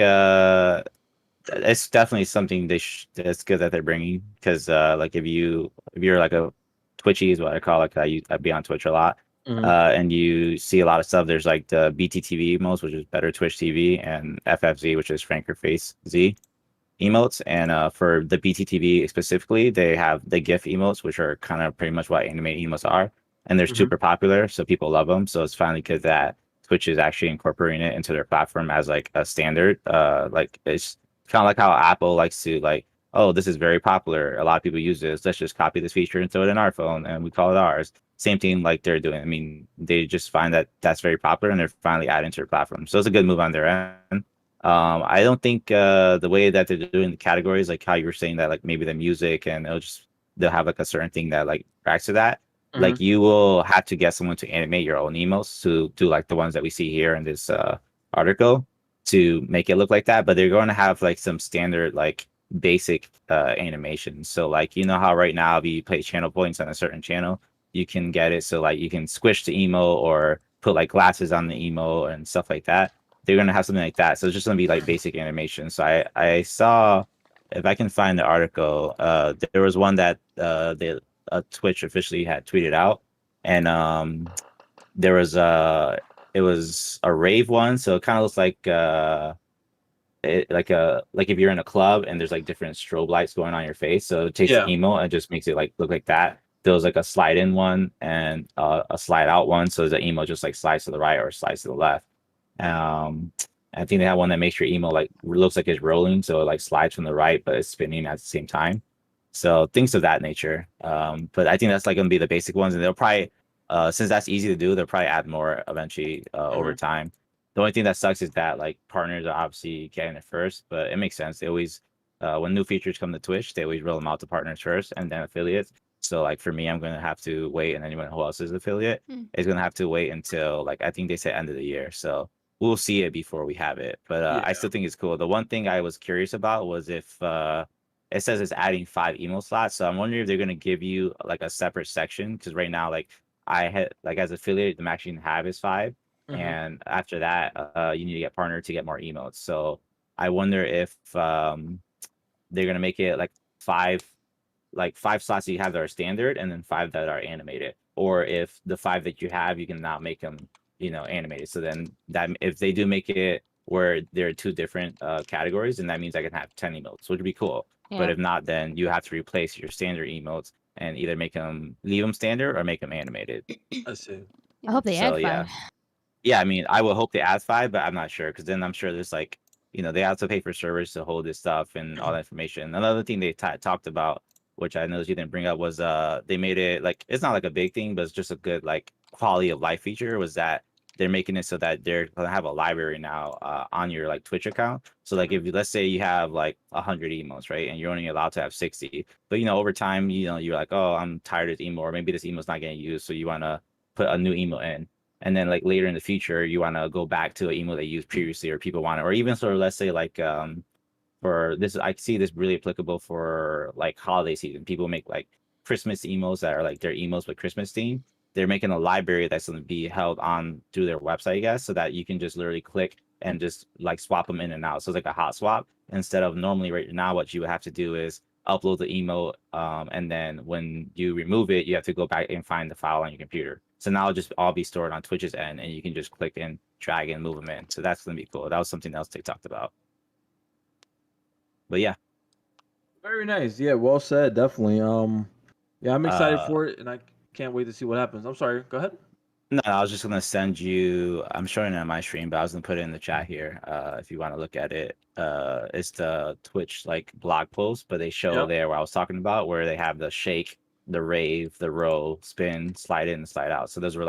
it's definitely something that's good that they're bringing because like if you're like a Twitchy is what I call it. I'd be on Twitch a lot. And you see a lot of stuff. There's like the BTTV emotes, which is Better Twitch TV, and FFZ, which is Franker Face Z emotes. And for the BTTV specifically, they have the GIF emotes, which are kind of pretty much what animated emotes are, and they're super popular, so people love them. So it's finally good that Twitch is actually incorporating it into their platform as like a standard. Like it's kind of like how Apple likes to like, oh, this is very popular. A lot of people use this. Let's just copy this feature and throw it in our phone, and we call it ours. Same thing like they're doing. I mean, they just find that that's very popular, and they're finally adding to their platform. So it's a good move on their end. I don't think the way that they're doing the categories, like how you were saying that, like maybe the music and they'll have like a certain thing that like tracks to that. Like you will have to get someone to animate your own emotes to do like the ones that we see here in this article to make it look like that. But they're going to have like some standard like basic animations. So like, you know how right now if you play channel points on a certain channel, you can get it so like you can squish the emo or put like glasses on the emo and stuff like that. They're going to have something like that. So it's just going to be like basic animation. So I saw, if I can find the article, there was one that Twitch officially had tweeted out, and there was it was a rave one, so it kind of looks like like if you're in a club and there's like different strobe lights going on your face, so it takes the emo and just makes it like look like that. There was like a slide in one and a slide out one, so the emo just like slides to the right or slides to the left. I think they have one that makes your emo like looks like it's rolling, so it like slides from the right but it's spinning at the same time. So things of that nature. But I think that's like gonna be the basic ones, and they'll probably since that's easy to do, they'll probably add more eventually over time. The only thing that sucks is that like partners are obviously getting it first, but it makes sense. They always when new features come to Twitch, they always roll them out to partners first and then affiliates. So like for me, I'm gonna have to wait, and anyone who else is affiliate is gonna have to wait until like I think they say end of the year. So we'll see it before we have it. But I still think it's cool. The one thing I was curious about was if it says it's adding 5 emo slots. So I'm wondering if they're gonna give you like a separate section, because right now like I had like as affiliate the max you can have is 5. And after that, you need to get partnered to get more emotes. So I wonder if they're gonna make it like five slots that you have that are standard, and then 5 that are animated. Or if the 5 that you have, you can now make them, animated. So then that if they do make it where there are 2 different categories, then that means I can have 10 emotes, which would be cool. But Yeah. if not, then you have to replace your standard emotes and either leave them standard or make them animated. I see. I hope they So, add yeah. 5. Yeah, I mean, I would hope they add 5, but I'm not sure because then I'm sure there's they have to pay for servers to hold this stuff and all that information. Another thing they talked about, which I noticed you didn't bring up, was they made it it's not like a big thing, but it's just a good quality of life feature. Was that they're making it so that they're gonna have a library now on your Twitch account. So if let's say you have 100 emotes, right, and you're only allowed to have 60, but over time you're like, oh, I'm tired of this emo, or maybe this emo's not getting used, so you want to put a new emo in. And then later in the future, you want to go back to an emo they used previously, or people want it, or even sort of let's say for this, I see this really applicable for holiday season. People make Christmas emos that are their emos with Christmas theme. They're making a library that's going to be held on through their website, I guess, so that you can just literally click and just swap them in and out. So it's like a hot swap instead of normally right now what you would have to do is upload the emo, and then when you remove it, you have to go back and find the file on your computer. So now it'll just all be stored on Twitch's end, and you can just click and drag and move them in. So that's gonna be cool. That was something else they talked about. But yeah, Very nice. Yeah, well said. Definitely. Yeah, I'm excited Uh, for it, and I can't wait to see what happens. I'm sorry. Go ahead. no, I was just gonna send you. I'm showing it on my stream, but I was gonna put it in the chat here. If you want to look at it, it's the Twitch blog post, but they show Yep. there where I was talking about where they have the shake, the rave, the roll, spin, slide in, and slide out. So those were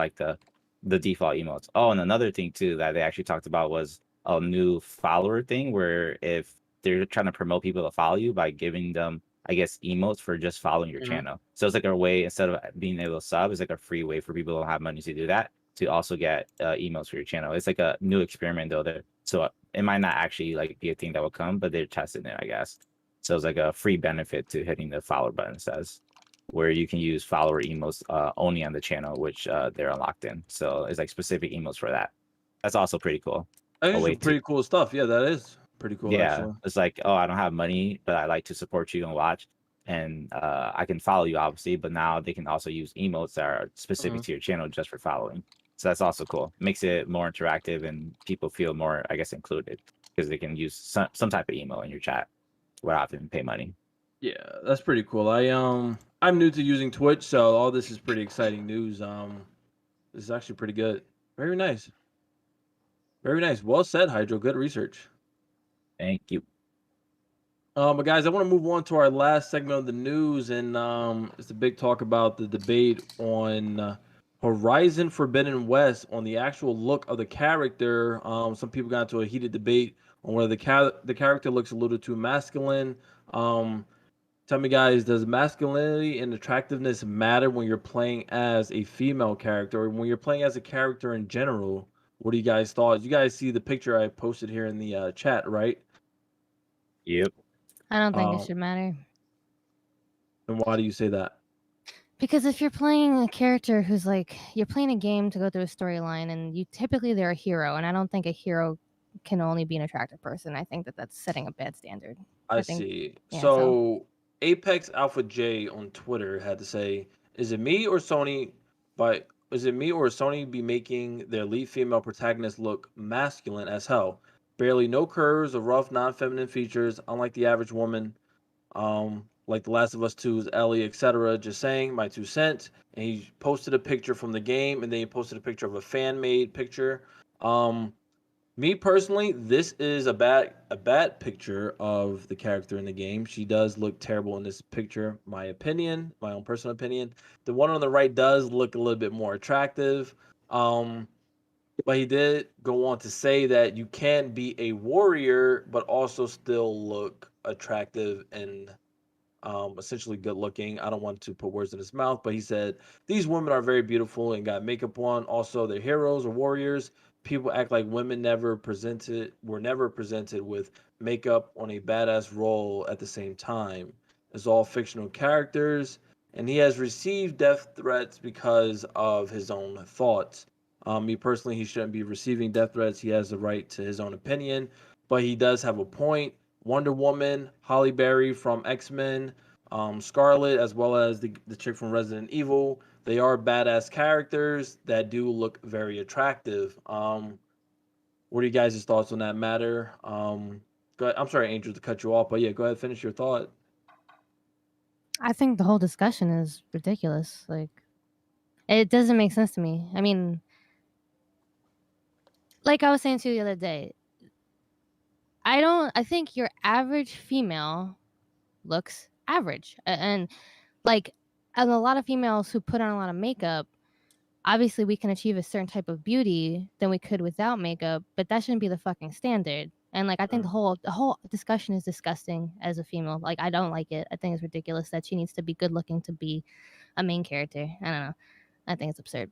the default emotes. Oh, and another thing too that they actually talked about was a new follower thing where if they're trying to promote people to follow you by giving them, I guess, emotes for just following your Mhm. channel. So it's a way, instead of being able to sub, it's a free way for people who don't have money to do that, to also get emotes for your channel. It's a new experiment though. So it might not actually be a thing that will come, but they're testing it, I guess. So it's a free benefit to hitting the follower button, it says, where you can use follower emotes only on the channel, which they're unlocked in. So it's specific emotes for that. That's also pretty cool. I think way it's pretty cool stuff. Yeah, that is pretty cool. Yeah, Actually. it's oh, I don't have money, but I like to support you and watch, and I can follow you obviously, but now they can also use emotes that are specific to your channel just for following. So that's also cool. Makes it more interactive and people feel more, I guess, included because they can use some type of emo in your chat without having to pay money. Yeah, that's pretty cool. I'm new to using Twitch, so all this is pretty exciting news. This is actually pretty good. Very nice. Very nice. Well said, Hydro. Good research. Thank you. But guys, I want to move on to our last segment of the news, and it's a big talk about the debate on Horizon Forbidden West, on the actual look of the character. Some people got into a heated debate on whether the character looks a little too masculine. Tell me, guys, does masculinity and attractiveness matter when you're playing as a female character, or when you're playing as a character in general? What do you guys thought? You guys see the picture I posted here in the chat, right? Yep. I don't think it should matter. And why do you say that? Because if you're playing a character who's you're playing a game to go through a storyline, and typically they're a hero, and I don't think a hero can only be an attractive person. I think that's setting a bad standard. I think- see. yeah, So Apex Alpha J on Twitter had to say, is it me or Sony be making their lead female protagonist look masculine as hell? Barely no curves or rough non-feminine features, unlike the average woman. Like The Last of Us 2's Ellie, etc. Just saying, my 2 cents. And he posted a picture from the game, and then he posted a picture of a fan-made picture. Me personally, this is a bad picture of the character in the game. She does look terrible in this picture, my opinion, my own personal opinion. The one on the right does look a little bit more attractive. But he did go on to say that you can be a warrior, but also still look attractive and essentially good looking. I don't want to put words in his mouth, but he said these women are very beautiful and got makeup on. Also, they're heroes or warriors. People act like women were never presented with makeup on a badass role at the same time. It's all fictional characters, and he has received death threats because of his own thoughts. Me personally, he shouldn't be receiving death threats. He has the right to his own opinion, but he does have a point. Wonder Woman, Halle Berry from X-Men, Scarlet, as well as the chick from Resident Evil. They are badass characters that do look very attractive. What are you guys' thoughts on that matter? Go ahead. I'm sorry, Angel, to cut you off, but yeah, go ahead, finish your thought. I think the whole discussion is ridiculous. Like, it doesn't make sense to me. I mean, like I was saying to you the other day, I think your average female looks average. And like, and a lot of females who put on a lot of makeup, obviously we can achieve a certain type of beauty than we could without makeup, but that shouldn't be the fucking standard. And like, I think the whole discussion is disgusting as a female. Like, I don't like it. I think it's ridiculous that she needs to be good looking to be a main character. I don't know. I think it's absurd.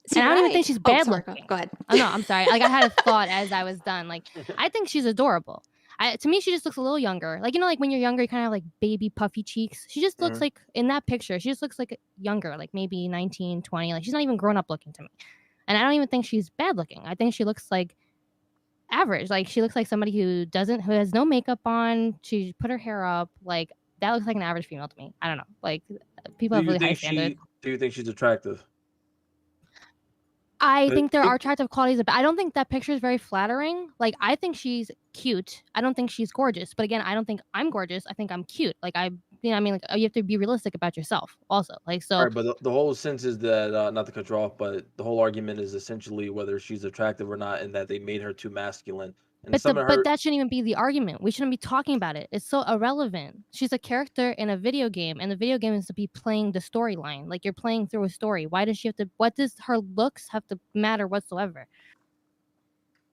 See, And I don't even think she's bad sorry, looking. Go ahead. Oh no, I'm sorry. Like, I had a thought as I was done. Like, I think she's adorable. To me, she just looks a little younger. Like, you know, like when you're younger, you kind of have like baby puffy cheeks. She just looks like, in that picture, she just looks like younger, like maybe 19, 20. Like, she's not even grown up looking to me. And I don't even think she's bad looking. I think she looks like average. Like, she looks like somebody who has no makeup on. She put her hair up. Like, that looks like an average female to me. I don't know. Like, people have really high standards. Do you think she's attractive? I think there are attractive qualities, but I don't think that picture is very flattering. Like, I think she's cute. I don't think she's gorgeous. But again, I don't think I'm gorgeous. I think I'm cute. Like, I mean, like, you have to be realistic about yourself also. Like, so. All right, but the whole sense is that, not to cut you off, but the whole argument is essentially whether she's attractive or not, and that they made her too masculine. And but that shouldn't even be the argument. We shouldn't be talking about it. It's so irrelevant. She's a character in a video game, and the video game is to be playing the storyline. Like, you're playing through a story. Why does she have to? What does her looks have to matter whatsoever?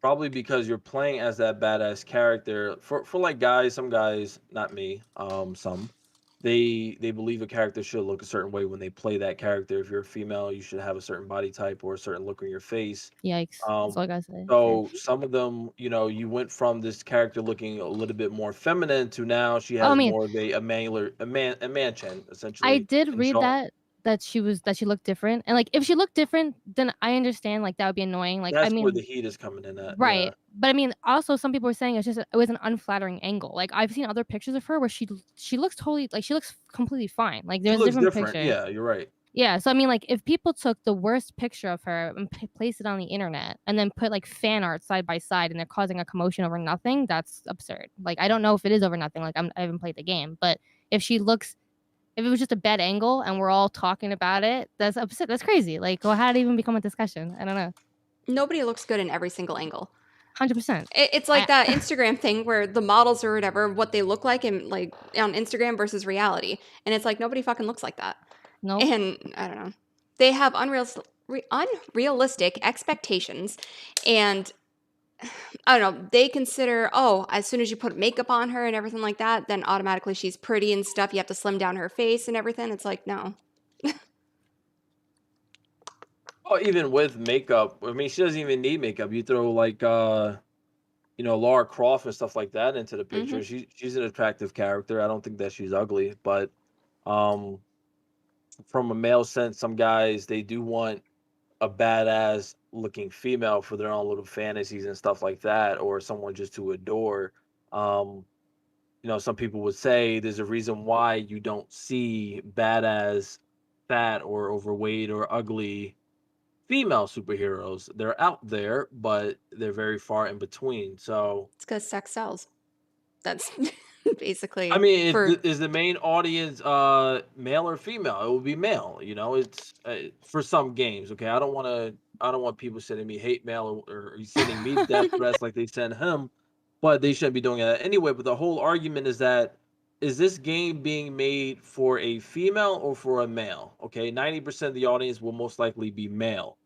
Probably because you're playing as that badass character. For like guys, some guys, not me, some. They believe a character should look a certain way when they play that character. If you're a female, you should have a certain body type or a certain look on your face. Yikes. That's all I gotta say. So some of them, you went from this character looking a little bit more feminine to now she has more of a man chin, essentially. I did read that she looked different. And like, if she looked different, then I understand, like, that would be annoying. Like, that's I mean, where the heat is coming in at. Right. Yeah. But I mean, also some people were saying it was an unflattering angle. Like, I've seen other pictures of her where she looks totally, like, she looks completely fine. Like, there's different pictures. Yeah, you're right. Yeah, so I mean, like, if people took the worst picture of her and placed it on the internet and then put like fan art side by side and they're causing a commotion over nothing, that's absurd. Like, I don't know if it is over nothing. Like, I haven't played the game, but if it was just a bad angle and we're all talking about it, that's absurd. That's crazy. Like, well, how did it even become a discussion? I don't know. Nobody looks good in every single angle. 100%. It's like that Instagram thing where the models or whatever, what they look like in, like, on Instagram versus reality. And it's like, nobody fucking looks like that. No. And I don't know. They have unrealistic expectations. And I don't know. They consider, as soon as you put makeup on her and everything like that, then automatically she's pretty and stuff. You have to slim down her face and everything. It's like, no. Oh, even with makeup, I mean, she doesn't even need makeup. You throw like, Lara Croft and stuff like that into the picture. She's an attractive character. I don't think that she's ugly, but from a male sense, some guys, they do want a badass looking female for their own little fantasies and stuff like that, or someone just to adore. Some people would say there's a reason why you don't see badass, fat or overweight or ugly female superheroes. They're out there, but they're very far in between. So it's because sex sells. That's basically. I mean, is the main audience male or female? It would be male. It's for some games. Okay, I don't want people sending me hate mail or sending me death threats like they send him, but they shouldn't be doing that anyway. But the whole argument is that, is this game being made for a female or for a male? Okay, 90% of the audience will most likely be male.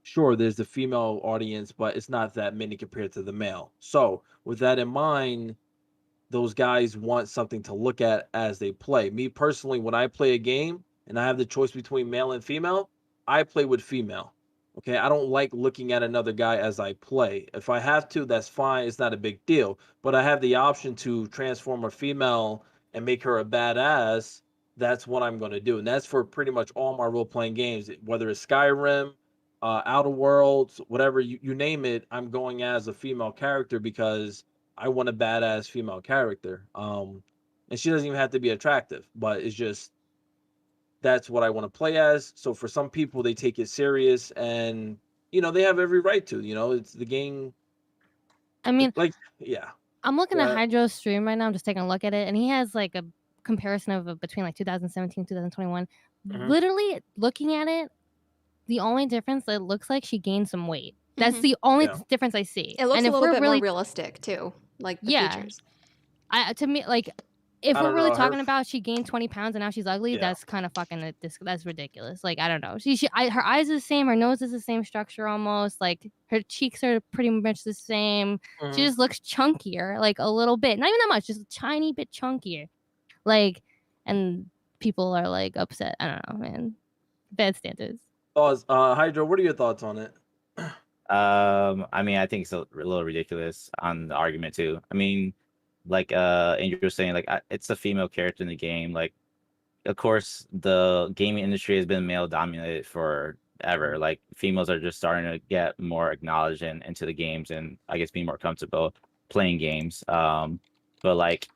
Sure, there's the female audience, but it's not that many compared to the male. So with that in mind, those guys want something to look at as they play. Me personally, when I play a game and I have the choice between male and female, I play with female. Okay, I don't like looking at another guy as I play. If I have to, that's fine. It's not a big deal. But I have the option to transform a female and make her a badass. That's what I'm going to do. And that's for pretty much all my role-playing games, whether it's Skyrim, Outer Worlds, whatever you name it, I'm going as a female character because I want a badass female character. And she doesn't even have to be attractive, but it's just that's what I want to play as. So for some people, they take it serious, and they have every right to. It's the game. I mean, Like, yeah. I'm looking at But Hydro's stream right now. I'm just taking a look at it, and he has like a comparison of between like 2017 2021. Literally looking at it, the only difference, it looks like she gained some weight. That's the only difference I see. It looks and a if little we're bit really more realistic too, like the Yeah. features. To me, like, if I we're don't really know, talking her- about she gained 20 pounds and now she's ugly, Yeah. that's kind of fucking that's ridiculous. Like, I don't know. Her eyes are the same, her nose is the same structure almost. Like, her cheeks are pretty much the same. She just looks chunkier, like a little bit, not even that much, just a tiny bit chunkier. Like, and people are like upset. I don't know, man. Bad standards. Hydro, what are your thoughts on it? I mean, I think it's a little ridiculous on the argument too. I mean, like Andrew was saying, like it's a female character in the game. Like, of course, the gaming industry has been male dominated forever. Like, females are just starting to get more acknowledged and into the games, and I guess being more comfortable playing games. But like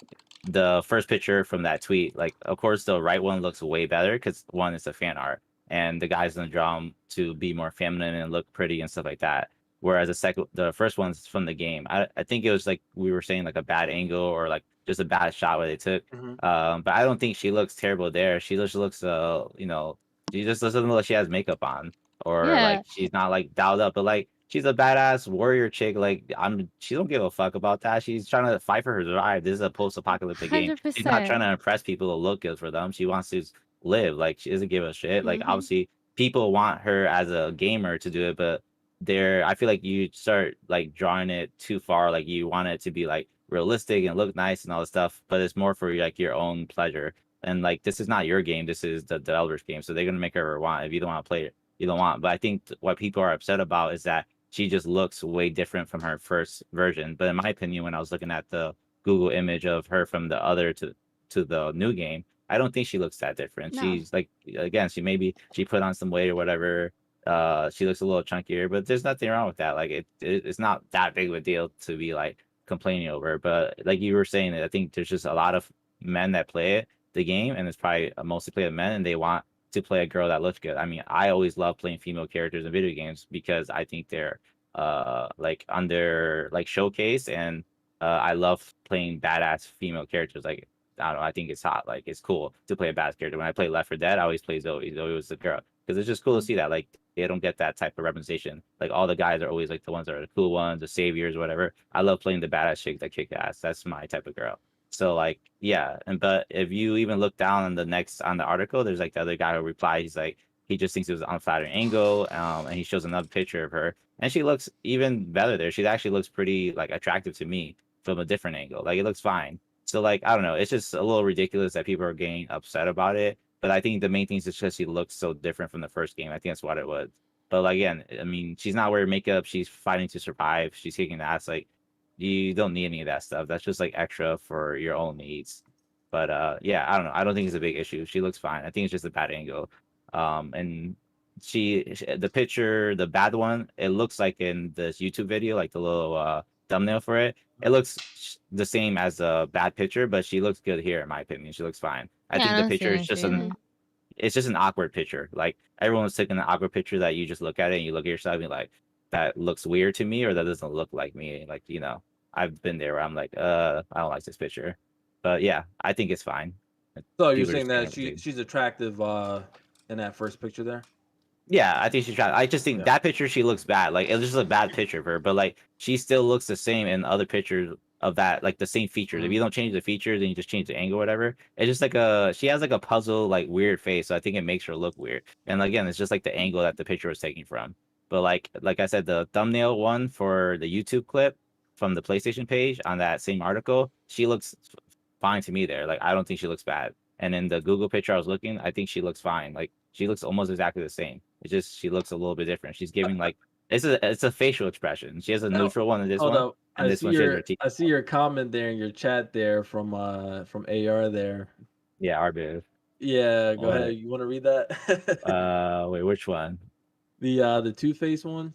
the first picture from that tweet, like, of course, the right one looks way better because one, it's a fan art, and the guy's gonna draw them to be more feminine and look pretty and stuff like that. Whereas the first one's from the game. I think it was like we were saying, like a bad angle or like just a bad shot where they took. But I don't think she looks terrible there. She just looks, she just doesn't look like she has makeup on, or like she's not like dialed up. But like she's a badass warrior chick. Like she don't give a fuck about that. She's trying to fight for her life. This is a post-apocalyptic game. She's not trying to impress people to look good for them. She wants to live. Like, she doesn't give a shit. Like, obviously people want her as a gamer to do it, but I feel like you start like drawing it too far. Like, you want it to be like realistic and look nice and all this stuff, but it's more for like your own pleasure. And like, this is not your game, this is the developer's game, so they're gonna make her want. If you don't want to play it, you don't want. But I think what people are upset about is that she just looks way different from her first version. But in my opinion, when I was looking at the Google image of her from the other to the new game, I don't think she looks that different. No. She's like, again, she put on some weight or whatever. She looks a little chunkier, but there's nothing wrong with that. Like, it's not that big of a deal to be like complaining over. But like you were saying, I think there's just a lot of men that play the game, and it's probably mostly play with men, and they want to play a girl that looks good. I mean, I always love playing female characters in video games because I think they're like under like showcase, and I love playing badass female characters. Like, I don't know, I think it's hot. Like, it's cool to play a badass character. When I play Left 4 Dead, I always play Zoe. Zoe was the girl because it's just cool to see that. Like, they don't get that type of representation. Like, all the guys are always like the ones that are the cool ones, the saviors, whatever. I love playing the badass chick that kick ass. That's my type of girl. So like, yeah. But if you even look down on the article, there's like the other guy who replied. He's like, he just thinks it was an unflattering angle, and he shows another picture of her, and she looks even better there. She actually looks pretty like attractive to me from a different angle. Like, it looks fine. So like, I don't know. It's just a little ridiculous that people are getting upset about it. But I think the main thing is just because she looks so different from the first game. I think that's what it was. But like, again, I mean, she's not wearing makeup. She's fighting to survive. She's kicking ass. Like, you don't need any of that stuff. That's just like extra for your own needs. But yeah, I don't know. I don't think it's a big issue. She looks fine. I think it's just a bad angle. And the picture, the bad one, it looks like in this YouTube video, like the little thumbnail for it. It looks the same as a bad picture, but she looks good here, in my opinion. She looks fine. I think the picture is just it's just an awkward picture. Like, everyone's taking an awkward picture that you just look at it and you look at yourself and you're like, that looks weird to me, or that doesn't look like me. Like, I've been there where I'm like, I don't like this picture. But yeah, I think it's fine. So you're saying that she's attractive in that first picture there? Yeah, I think she's attractive. I just think that picture, she looks bad. Like, it's just a bad picture of her, but like, she still looks the same in other pictures of that, like the same features. If you don't change the features and you just change the angle or whatever, it's just like she has like a puzzle, like weird face. So I think it makes her look weird. And again, it's just like the angle that the picture was taken from. But like I said, the thumbnail one for the YouTube clip from the PlayStation page on that same article, she looks fine to me there. Like, I don't think she looks bad. And in the Google picture I was looking, I think she looks fine. Like, she looks almost exactly the same. It's just she looks a little bit different. She's giving like it's a facial expression. She has a neutral one in this one, and this one she has her teeth. I see your comment there in your chat there from AR there. Yeah, Arbiv. Yeah, go ahead. You want to read that? Wait, which one? The Two-Face one.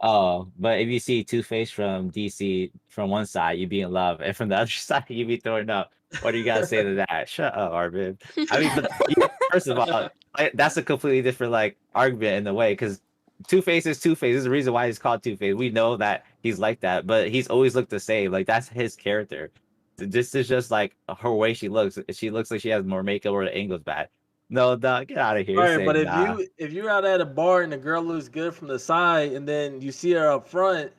Oh, but if you see Two-Face from DC from one side, you'd be in love, and from the other side, you'd be throwing up. What do you gotta say to that? Shut up, Arvin. I mean, but first of all, that's a completely different like argument in a way, because Two-Face is Two-Face. There's a reason why he's called Two-Face. We know that he's like that, but he's always looked the same. Like that's his character. This is just like her way she looks. She looks like she has more makeup or the angle's bad. No, get out of here. All right, Say, but nah. if you're out at a bar and the girl looks good from the side, and then you see her up front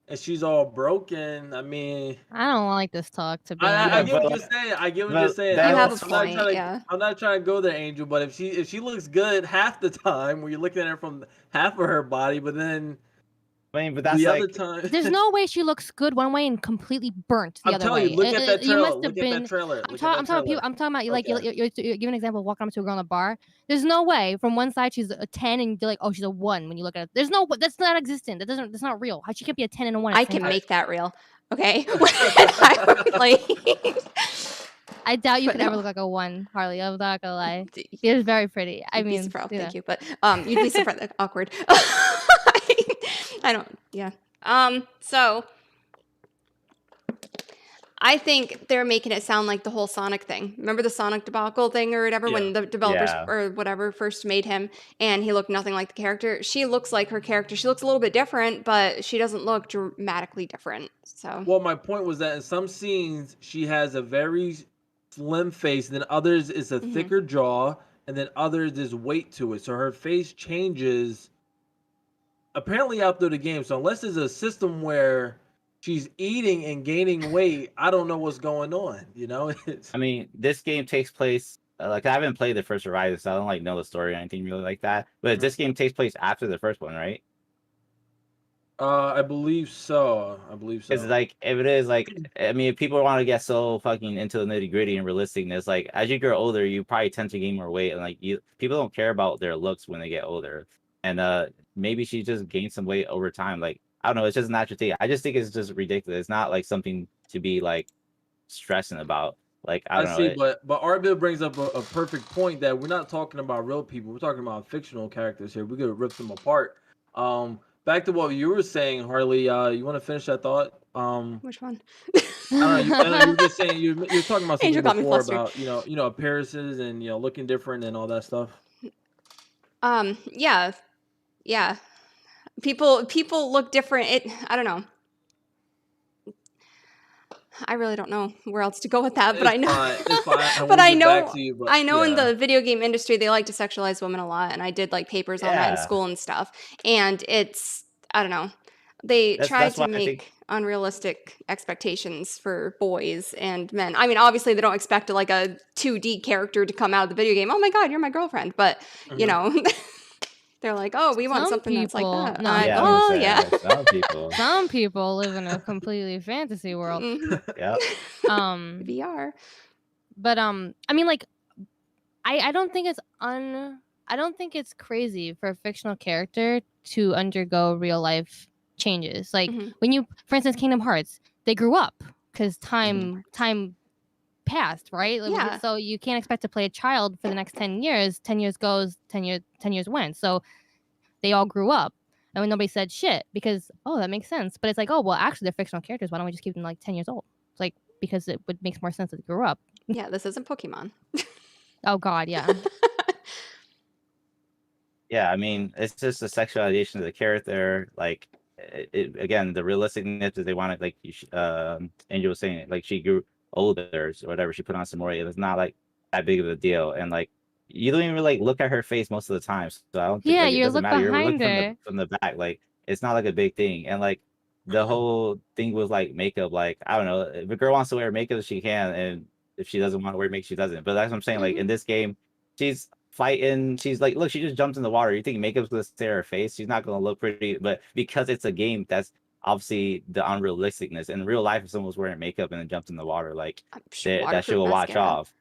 and she's all broken, I mean, I don't like this talk, to be I honest. get what you're saying. I get what you're but saying. that- You have a I'm not point, trying to, yeah. I'm not trying to go there, Angel. But if she looks good half the time, where you're looking at her from half of her body, but then I mean, but that's the like other time, There's no way she looks good one way and completely burnt the I'm other telling way. you, look at that You trailer. must have Look at been. that trailer. I'm talking about you like Okay. you give an example of walking up to a girl in a bar. There's no way from one side she's a 10 and you're like, oh, she's a 1 when you look at it. There's no, that's not existent. That's not real. How she can't be a 10 and a 1 at I the same can time. make that real. Okay. I would, like, I doubt you but could ever no. look like a 1, Harley. I'm not gonna lie. d- You're very pretty. I you'd be mean, surprised. yeah. Thank you, but you'd be surprised. Awkward. I don't. Yeah. So I think they're making it sound like the whole Sonic thing. Remember the Sonic debacle thing or whatever, when the developers Yeah. or whatever first made him and he looked nothing like the character. She looks like her character. She looks a little bit different, but she doesn't look dramatically different. So Well, my point was that in some scenes she has a very slim face, and then others is a Mhm. thicker jaw, and then others is weight to it. So her face changes apparently after the game. So unless there's a system where she's eating and gaining weight, I don't know what's going on. You know, it's I mean, this game takes place like I haven't played the first Horizon, so I don't like know the story or anything really like that. But this game takes place after the first one, right? I believe so. It's like if it is like I mean, if people want to get so fucking into the nitty gritty and realisticness, like as you grow older, you probably tend to gain more weight, and like people don't care about their looks when they get older. And maybe she just gained some weight over time. Like I don't know, it's just a natural thing. I just think it's just ridiculous. It's not like something to be like stressing about. Like I don't know. see, but Arville brings up a perfect point that we're not talking about real people. We're talking about fictional characters here. We're gonna rip them apart. Back to what you were saying, Harley. You want to finish that thought? which one? I don't know. You were just saying you're talking about something Angel got me before flustered. about appearances and looking different and all that stuff. Yeah. Yeah. People look different. I don't know. I really don't know where else to go with that, but I know. It's fine. But I will get know. back to you, but I know in yeah. the video game industry they like to sexualize women a lot, and I did like papers on that in Yeah. school and stuff. And it's I don't know. They try That's to why I make think- unrealistic expectations for boys and men. I mean, obviously they don't expect like a 2D character to come out of the video game. Oh my god, you're my girlfriend. But you know, they're like, oh, we want Some something that's like people- that. no. Yeah, oh I'm yeah. saying, some people. Some people live in a completely fantasy world. Mhm. Yeah. VR. But I mean, like, I don't think it's I don't think it's crazy for a fictional character to undergo real life changes. Like Mhm. when you, for instance, Kingdom Hearts, they grew up because time passed, right? Like, Yeah. So you can't expect to play a child for the next 10 years. 10 years goes, 10 years went. So they all grew up. And when nobody said shit, because that makes sense. But it's like, oh well, actually they're fictional characters. Why don't we just keep them like 10 years old? It's like because it would makes more sense that they grew up. Yeah, this isn't Pokemon. Oh god, yeah. Yeah, I mean, it's just a sexualization of the character. Like, again, the realisticness that they wanted, like Angel was saying, like she grew older or whatever. She put on some more weight. It's not like that big of a deal, and like you don't even like look at her face most of the time. So I don't think Yeah, like, it you doesn't look matter. You're behind looking her. from the back. Like it's not like a big thing, and like the whole thing with like makeup. Like I don't know, if a girl wants to wear makeup, she can, and if she doesn't want to wear makeup, she doesn't. But that's what I'm saying. Like in this game, she's fighting. She's like, look, she just jumped in the water. You think makeup's gonna stay on her face? She's not gonna look pretty. But because it's a game, that's obviously the unrealisticness. In real life, if someone was wearing makeup and then jumped in the water, like I'm sure that shit waterproof will watch mascara. off.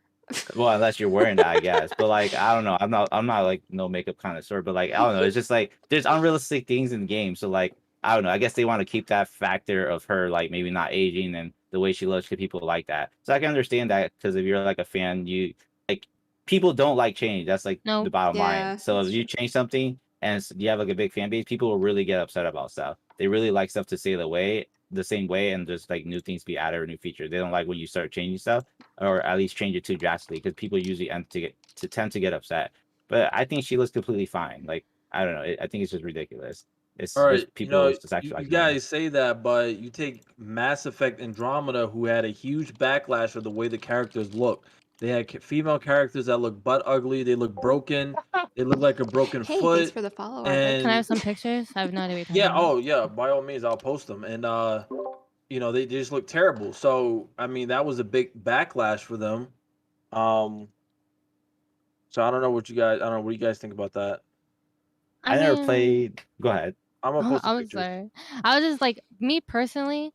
Well, unless you're wearing that, I guess. But like, I don't know. I'm not like no makeup connoisseur. But like, I don't know. It's just like there's unrealistic things in the game. So like, I don't know. I guess they want to keep that factor of her like maybe not aging and the way she looks because people like that. So I can understand that because if you're like a fan, you like people don't like change. That's like No. the bottom Yeah, line. So if that's you change something, and you have like a big fan base, people will really get upset about stuff. They really like stuff to stay the same way, and just like new things be added or new features. They don't like when you start changing stuff, or at least change it too drastically, because people usually tend to get upset. But I think she looks completely fine. Like, I don't know. I think it's just ridiculous. It's All just right, people just you actually like guys say that, but you take Mass Effect Andromeda, who had a huge backlash for the way the characters look. They had female characters that look butt ugly. They look broken. They look like a broken Hey, thanks foot. for the follow, Arthur. Can I And have some pictures? I have no idea what you're yeah, talking about. oh yeah, by all means, I'll post them. And they just look terrible. So I mean, that was a big backlash for them. So I don't know what you guys. I don't know what do you guys think about that. I never mean, played. Go ahead. I'm gonna post a I'm picture. sorry. I was just like, me personally,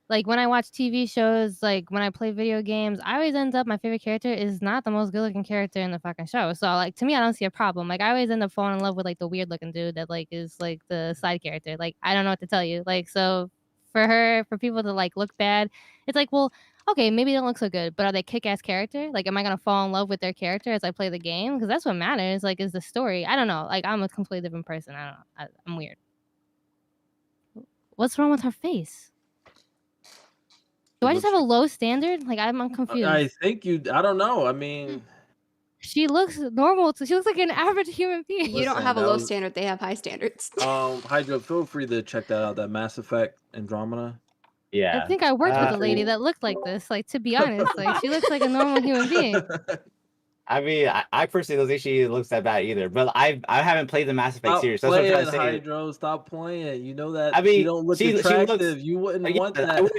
like when I watch TV shows, like when I play video games, I always end up, my favorite character is not the most good looking character in the fucking show. So like, to me, I don't see a problem. Like I always end up falling in love with like the weird looking dude that like is like the side character. Like I don't know what to tell you. Like, so for people to like look bad, it's like, well, okay, maybe they don't look so good, but are they kick ass character? Like, am I gonna fall in love with their character as I play the game? Because that's what matters. Like, is the story. I don't know. Like, I'm a completely different person. I don't know. I'm weird. What's wrong with her face? Do I just have a low standard? Like, I'm confused. I think you. I don't know. I mean, She looks normal. She looks like an average human being. You don't Listen, have a that low was- standard; they have high standards. Hydra, feel free to check that out. That Mass Effect Andromeda. Yeah. I think I worked with a lady that looked like this. Like, to be honest, like she looks like a normal human being. I mean, I personally don't think she looks that bad either. But I haven't played the Mass Effect Stop series. That's what I'm playing, trying to say. Hydro. Stop playing. You know that. I mean, she don't look she attractive. looks- You wouldn't Yeah, want I that. would-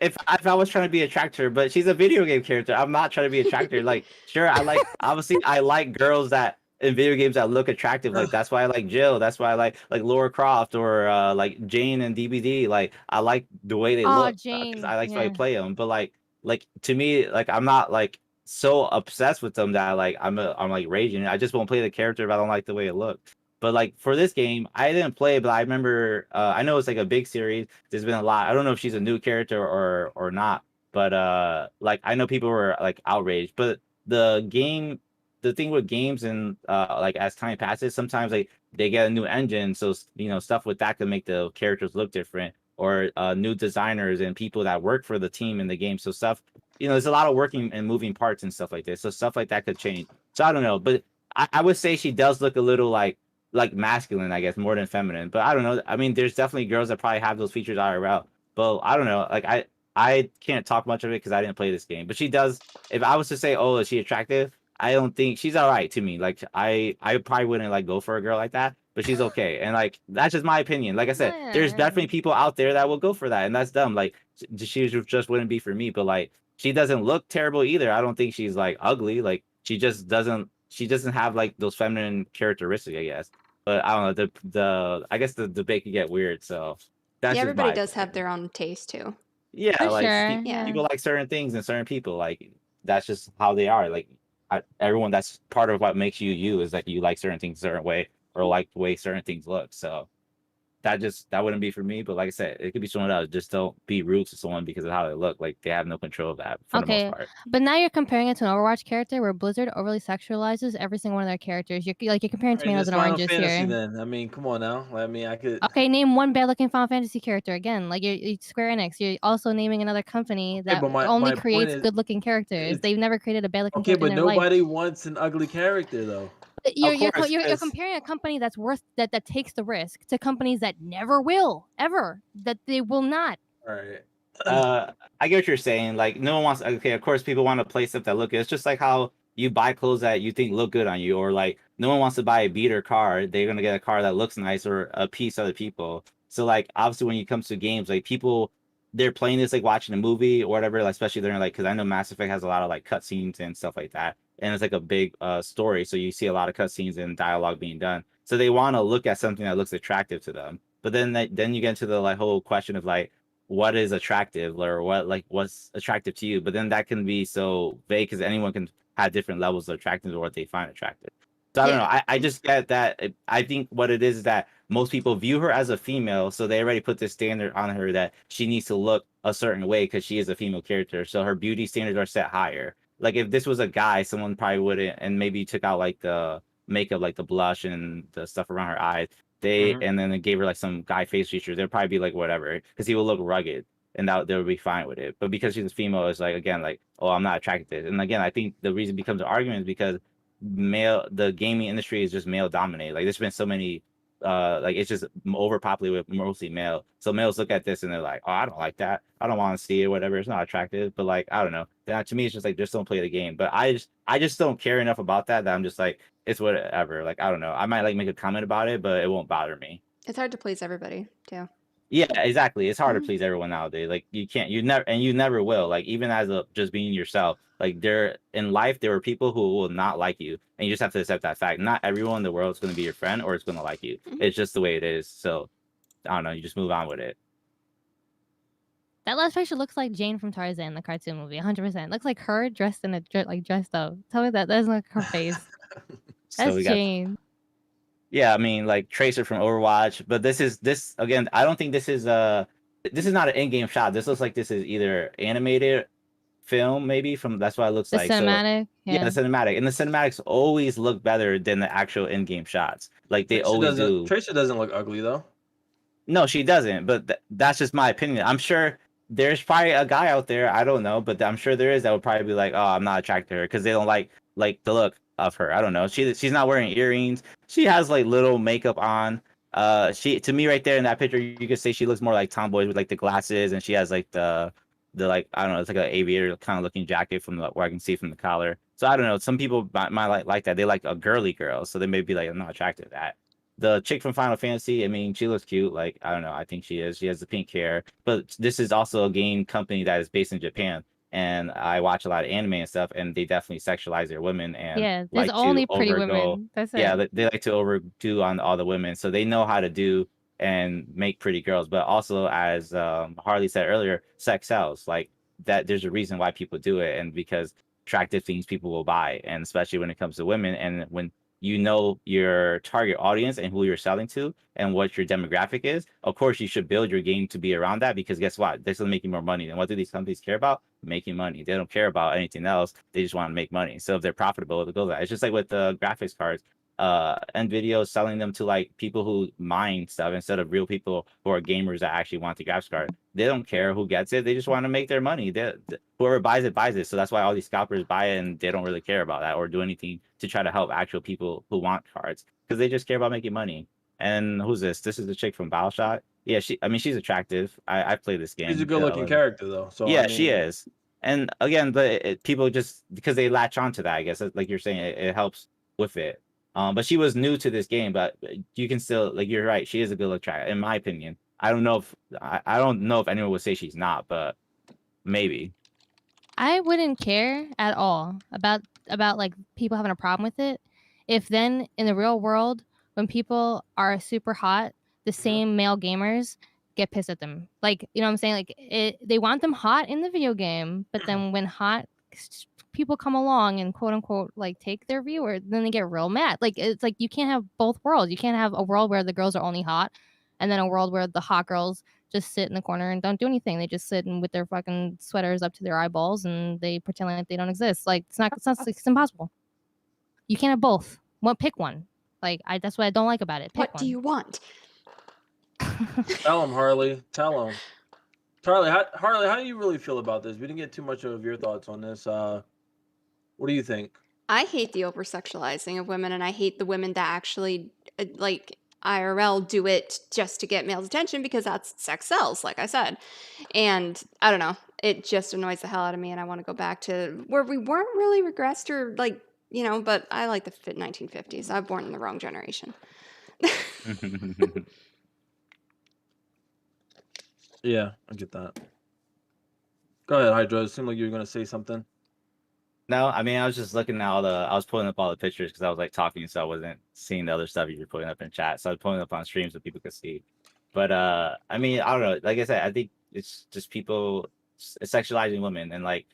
if I was trying to be attracted, but she's a video game character. I'm not trying to be attracted. Like, sure, obviously I like girls that in video games that look attractive. Like that's why I like Jill. That's why I like Laura Croft or like Jane and DBD. Like I like the way they look. Jane. Because I like how I play them. But like to me, like I'm not like so obsessed with them that like I'm like raging. I just won't play the character if I don't like the way it looks. But like for this game, I didn't play, but I remember I know it's like a big series. There's been a lot. I don't know if she's a new character or not, but like I know people were like outraged. But the thing with games and like as time passes, sometimes like they get a new engine, so stuff with that can make the characters look different, or new designers and people that work for the team in the game. So stuff, there's a lot of working and moving parts and stuff like this. So stuff like that could change. So I don't know, but I would say she does look a little like masculine, I guess, more than feminine. But I don't know. I mean, there's definitely girls that probably have those features IRL. But I don't know. Like I can't talk much of it because I didn't play this game. But she does. If I was to say, oh, is she attractive? I don't think she's all right to me. Like I probably wouldn't like go for a girl like that. But she's okay. And like that's just my opinion. Like I said, there's definitely people out there that will go for that, and that's dumb. Like she just wouldn't be for me. But like she doesn't look terrible either. I don't think she's like ugly. Like she just doesn't. She doesn't have like those feminine characteristics, I guess. But I don't know. The I guess the debate could get weird. So that's Yeah, just everybody my does have opinion. their own taste too. Yeah, For like sure. Yeah. people like certain things and certain people. Like that's just how they are. Like everyone, that's part of what makes you you, is that you like certain things a certain way, or like the way certain things look. So that wouldn't be for me. But like I said, it could be someone else. Just don't be rude to someone because of how they look. Like they have no control of that for the Okay. most part. But now you're comparing it to an Overwatch character where Blizzard overly sexualizes every single one of their characters. You're comparing tomatoes and oranges here. Then I mean, come on now. I mean, I could. Okay, name one bad-looking Final Fantasy character again. Like you're Square Enix. You're also naming another company that but my only point creates is- good-looking characters. it's- They've never created a bad-looking Okay, character but in their life. nobody wants an ugly character though. You're course, you're 'cause- comparing a company that's worth that takes the risk to companies that never will ever, that they will not. All right. I get what you're saying. Like no one wants. Okay, of course, people want to play stuff that look good. It's just like how you buy clothes that you think look good on you, or like no one wants to buy a beater car. They're gonna get a car that looks nice or a piece other people. So like obviously when it comes to games, like people, they're playing this like watching a movie or whatever. Like, especially they're like, because I know Mass Effect has a lot of like cutscenes and stuff like that, and it's like a big story. So you see a lot of cutscenes and dialogue being done. So they want to look at something that looks attractive to them. But then you get into the like whole question of like, what is attractive, or what's attractive to you? But then that can be so vague because anyone can have different levels of attractiveness or what they find attractive. So I don't know. I just get that. I think what it is that most people view her as a female, so they already put this standard on her that she needs to look a certain way because she is a female character. So her beauty standards are set higher. Like if this was a guy, someone probably wouldn't, and maybe took out like the makeup, like the blush and the stuff around her eyes, and then they gave her like some guy face features, they'd probably be like whatever, because he would look rugged, and that they would be fine with it. But because she's a female, it's like again like, oh, I'm not attracted to it. And again, I think the reason it becomes an argument is because the gaming industry is just male dominated. Like there's been so many like it's just overpopulated with mostly male. So males look at this and they're like, oh, I don't like that. I don't want to see it, whatever. It's not attractive. But like, I don't know. That to me, it's just like just don't play the game. But I just don't care enough about that I'm just like, it's whatever. Like, I don't know. I might like make a comment about it, but it won't bother me. It's hard to please everybody too. Yeah, exactly. It's hard to please everyone nowadays. Like you never will. Like even as just being yourself. Like in life, there are people who will not like you, and you just have to accept that fact. Not everyone in the world is going to be your friend or it's going to like you. It's just the way it is. So I don't know. You just move on with it. That last picture looks like Jane from Tarzan, the cartoon movie, 100%. Looks like her dressed in dressed up. Tell me that doesn't look her face. That's Jane. Yeah, I mean, like Tracer from Overwatch, but this again. I don't think this is not an in-game shot. This looks like this is either animated film, maybe from. That's what it looks like. Cinematic. So, yeah, the cinematic, and the cinematics always look better than the actual in-game shots. Like they always do. Tracer doesn't look ugly though. No, she doesn't. But that's just my opinion. I'm sure there's probably a guy out there. I don't know, but I'm sure there is that would probably be like, oh, I'm not attracted to her because they don't like the look of her. I don't know. She's not wearing earrings. She has like little makeup on. She to me right there in that picture, you could say she looks more like tomboy with like the glasses, and she has like the like I don't know, it's like an aviator kind of looking jacket from where I can see from the collar. So I don't know. Some people might like that. They like a girly girl, so they may be like, I'm not attracted to that. The chick from Final Fantasy, I mean, she looks cute. Like I don't know, I think she is. She has the pink hair, but this is also a game company that is based in Japan. And I watch a lot of anime and stuff, and they definitely sexualize their women. And yeah, there's like only pretty women. That's it. Yeah, they like to overdo on all the women, so they know how to do and make pretty girls. But also, as Harley said earlier, sex sells. Like that, there's a reason why people do it, and because attractive things people will buy, and especially when it comes to women, and when you know your target audience and who you're selling to and what your demographic is, of course you should build your game to be around that, because guess what? This will make you more money. And what do these companies care about? Making money. They don't care about anything else. They just want to make money. So if they're profitable, they'll go that. It's just like with the graphics cards. NVIDIA is selling them to like people who mine stuff instead of real people who are gamers that actually want the graphics card. They don't care who gets it. They just want to make their money. Whoever buys it, buys it. So that's why all these scalpers buy it, and they don't really care about that or do anything to try to help actual people who want cards, because they just care about making money. And who's this? This is the chick from BioShock. Yeah, she's attractive. I played this game. She's a good-looking character, though. So yeah, I mean, she is. And again, but people just because they latch onto that, I guess, like you're saying, it helps with it. But she was new to this game, but you can still, like, you're right. She is a good look track, in my opinion. I don't know if anyone would say she's not, but maybe. I wouldn't care at all about like people having a problem with it if then in the real world, when people are super hot, the same male gamers get pissed at them. Like, you know what I'm saying? Like they want them hot in the video game, but then when hot people come along and quote unquote like take their viewer, then they get real mad. Like it's like you can't have both worlds. You can't have a world where the girls are only hot and then a world where the hot girls just sit in the corner and don't do anything. They just sit with their fucking sweaters up to their eyeballs and they pretend like they don't exist. Like it's impossible. You can't have both. Pick one. Like that's what I don't like about it. Pick what one. do you want? Tell him, Harley. Tell him. Harley, how do you really feel about this? We didn't get too much of your thoughts on this. What do you think? I hate the over-sexualizing of women, and I hate the women that actually, like, IRL do it just to get males' attention, because that's sex sells, like I said. And I don't know. It just annoys the hell out of me, and I want to go back to where we weren't really regressed or, like, you know, but I like the 1950s. I was born in the wrong generation. Yeah, I get that. Go ahead, Hydra. It seemed like you were going to say something. No, I mean, I was just looking at I was pulling up all the pictures because I was like talking, so I wasn't seeing the other stuff you were putting up in chat. So I was pulling up on stream so people could see. But I mean, I don't know. Like I said, I think it's just people sexualizing women, and like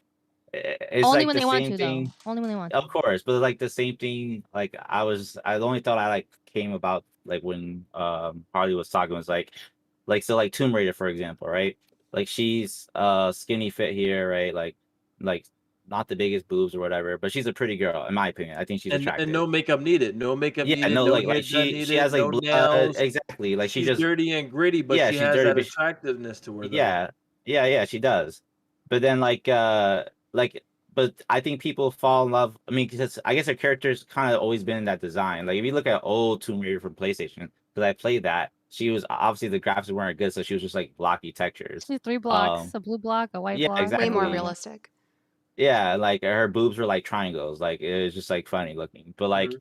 it's only like when the they want same to, thing. though. Only when they want to. Of course, but like the same thing. Like I the only thought I like came about like when Harley was talking was like so like Tomb Raider, for example, right? Like she's skinny fit here, right? Like not the biggest boobs or whatever, but she's a pretty girl in my opinion. I think she's And attractive. no makeup needed. No makeup Yeah, needed. no, No like hair done she needed. has like No blood, nails. exactly. Like she She's just dirty and gritty, but yeah, she she's has dirty, that but attractiveness to her, though. yeah, yeah, she does. But then like, but I think people fall in love. I mean, because I guess her character's kind of always been in that design. Like if you look at old Tomb Raider from PlayStation, because I played that, she was obviously the graphics weren't good, so she was just like blocky textures. She's 3 blocks, a blue block, a white Yeah, block. Way more exactly. realistic. Yeah, like her boobs were like triangles. Like it was just like funny looking. But like,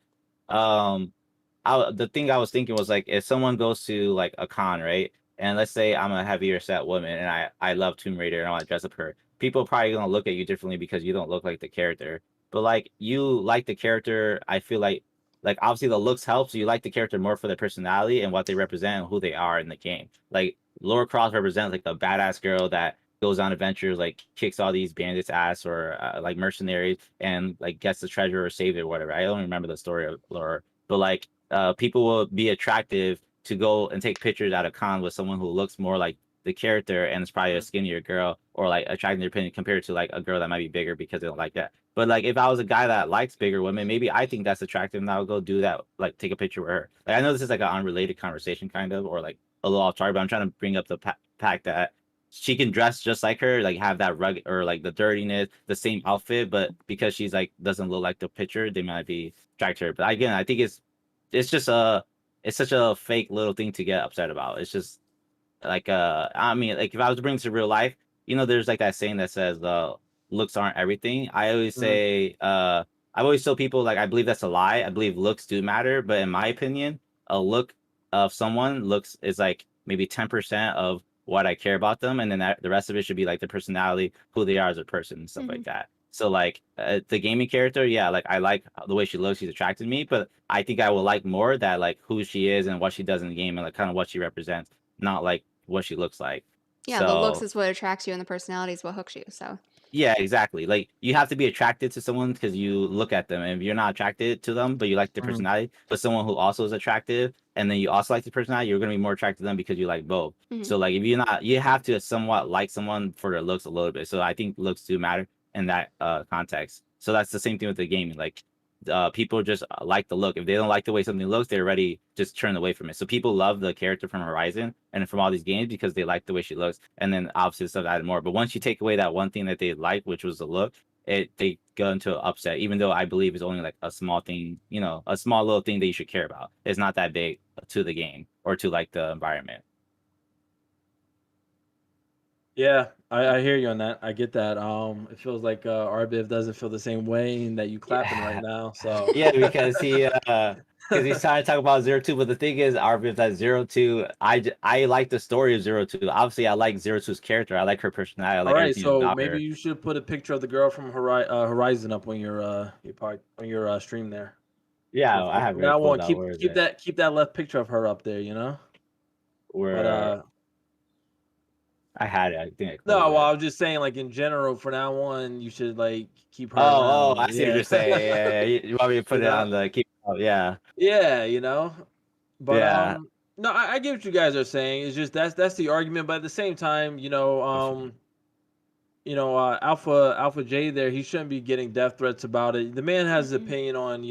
the thing I was thinking was like if someone goes to like a con, right? And let's say I'm a heavier set woman and I love Tomb Raider and I want to dress up her. People are probably gonna look at you differently because you don't look like the character. But like you like the character, I feel like obviously the looks help, so you like the character more for their personality and what they represent and who they are in the game. Like Laura Croft represents like a badass girl that goes on adventures, like kicks all these bandits' ass or like mercenaries and like gets the treasure or save it or whatever. I don't remember the story of Laura, but like people will be attractive to go and take pictures at a con with someone who looks more like the character and is probably a skinnier girl or like attracting their opinion compared to like a girl that might be bigger because they don't like that. But like if I was a guy that likes bigger women, maybe I think that's attractive and I'll go do that, like take a picture with her. Like I know this is like an unrelated conversation kind of or like a little off target, but I'm trying to bring up the fact that she can dress just like her, like have that rugged or like the dirtiness, the same outfit, but because she's like doesn't look like the picture, they might be attracted to her. But again, I think it's just it's such a fake little thing to get upset about. It's just like I mean, like if I was to bring this to real life, you know, there's like that saying that says looks aren't everything. I always say I always tell people like I believe that's a lie. I believe looks do matter, but in my opinion, a look of someone looks is like maybe 10% of what I care about them, and then the rest of it should be like their personality, who they are as a person, and stuff like that. So like the gaming character, yeah, like I like the way she looks, she's attracted to me, but I think I will like more that like who she is and what she does in the game and like kind of what she represents, not like what she looks like. Yeah, so, the looks is what attracts you, and the personality is what hooks you. So yeah, exactly. Like you have to be attracted to someone because you look at them, and if you're not attracted to them, but you like their personality, but someone who also is attractive, and then you also like the personality, you're gonna be more attracted to them because you like both. So like if you're not, you have to somewhat like someone for their looks a little bit. So I think looks do matter in that context. So that's the same thing with the gaming. Like people just like the look. If they don't like the way something looks, they're already just turned away from it. So people love the character from Horizon and from all these games because they like the way she looks, and then obviously stuff added more. But once you take away that one thing that they like, which was the look, they go into an upset. Even though I believe it's only like a small thing, you know, a small little thing that you should care about. It's not that big to the game or to like the environment. Yeah, I hear you on that. I get that. It feels like Arbiv doesn't feel the same way and that you clapping right now. So Yeah, because he's trying to talk about 02, but the thing is, Arviv, that 02, I like the story of 02. Obviously, I like 02's character. I like her personality. I all like right, everything so about maybe her. you should put a picture of the girl from Horizon up on your stream there. Yeah, I have From her now on, pulled out. Where is it? keep that left picture of her up there. You know. Where But I had it. I think I no, closed well, it. I was just saying, like in general, for now on, you should like keep her Oh, around. I see what you're saying. Yeah. You want me to put You it know? on the keep? Oh, yeah, Yeah, you know. But yeah. no, I get what you guys are saying. It's just that's the argument. But at the same time, Alpha J there, he shouldn't be getting death threats about it. The man has his opinion on,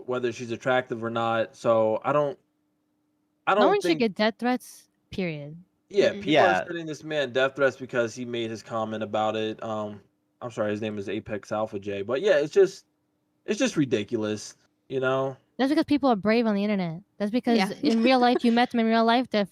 whether she's attractive or not. So I No don't one should think get death threats, period. yeah, people are Yeah. sending this man death threats because he made his comment about it. I'm sorry, his name is Apex Alpha J. But yeah, it's just ridiculous, you know? That's because people are brave on the internet. That's because Yeah. in real life, you met them in real life, they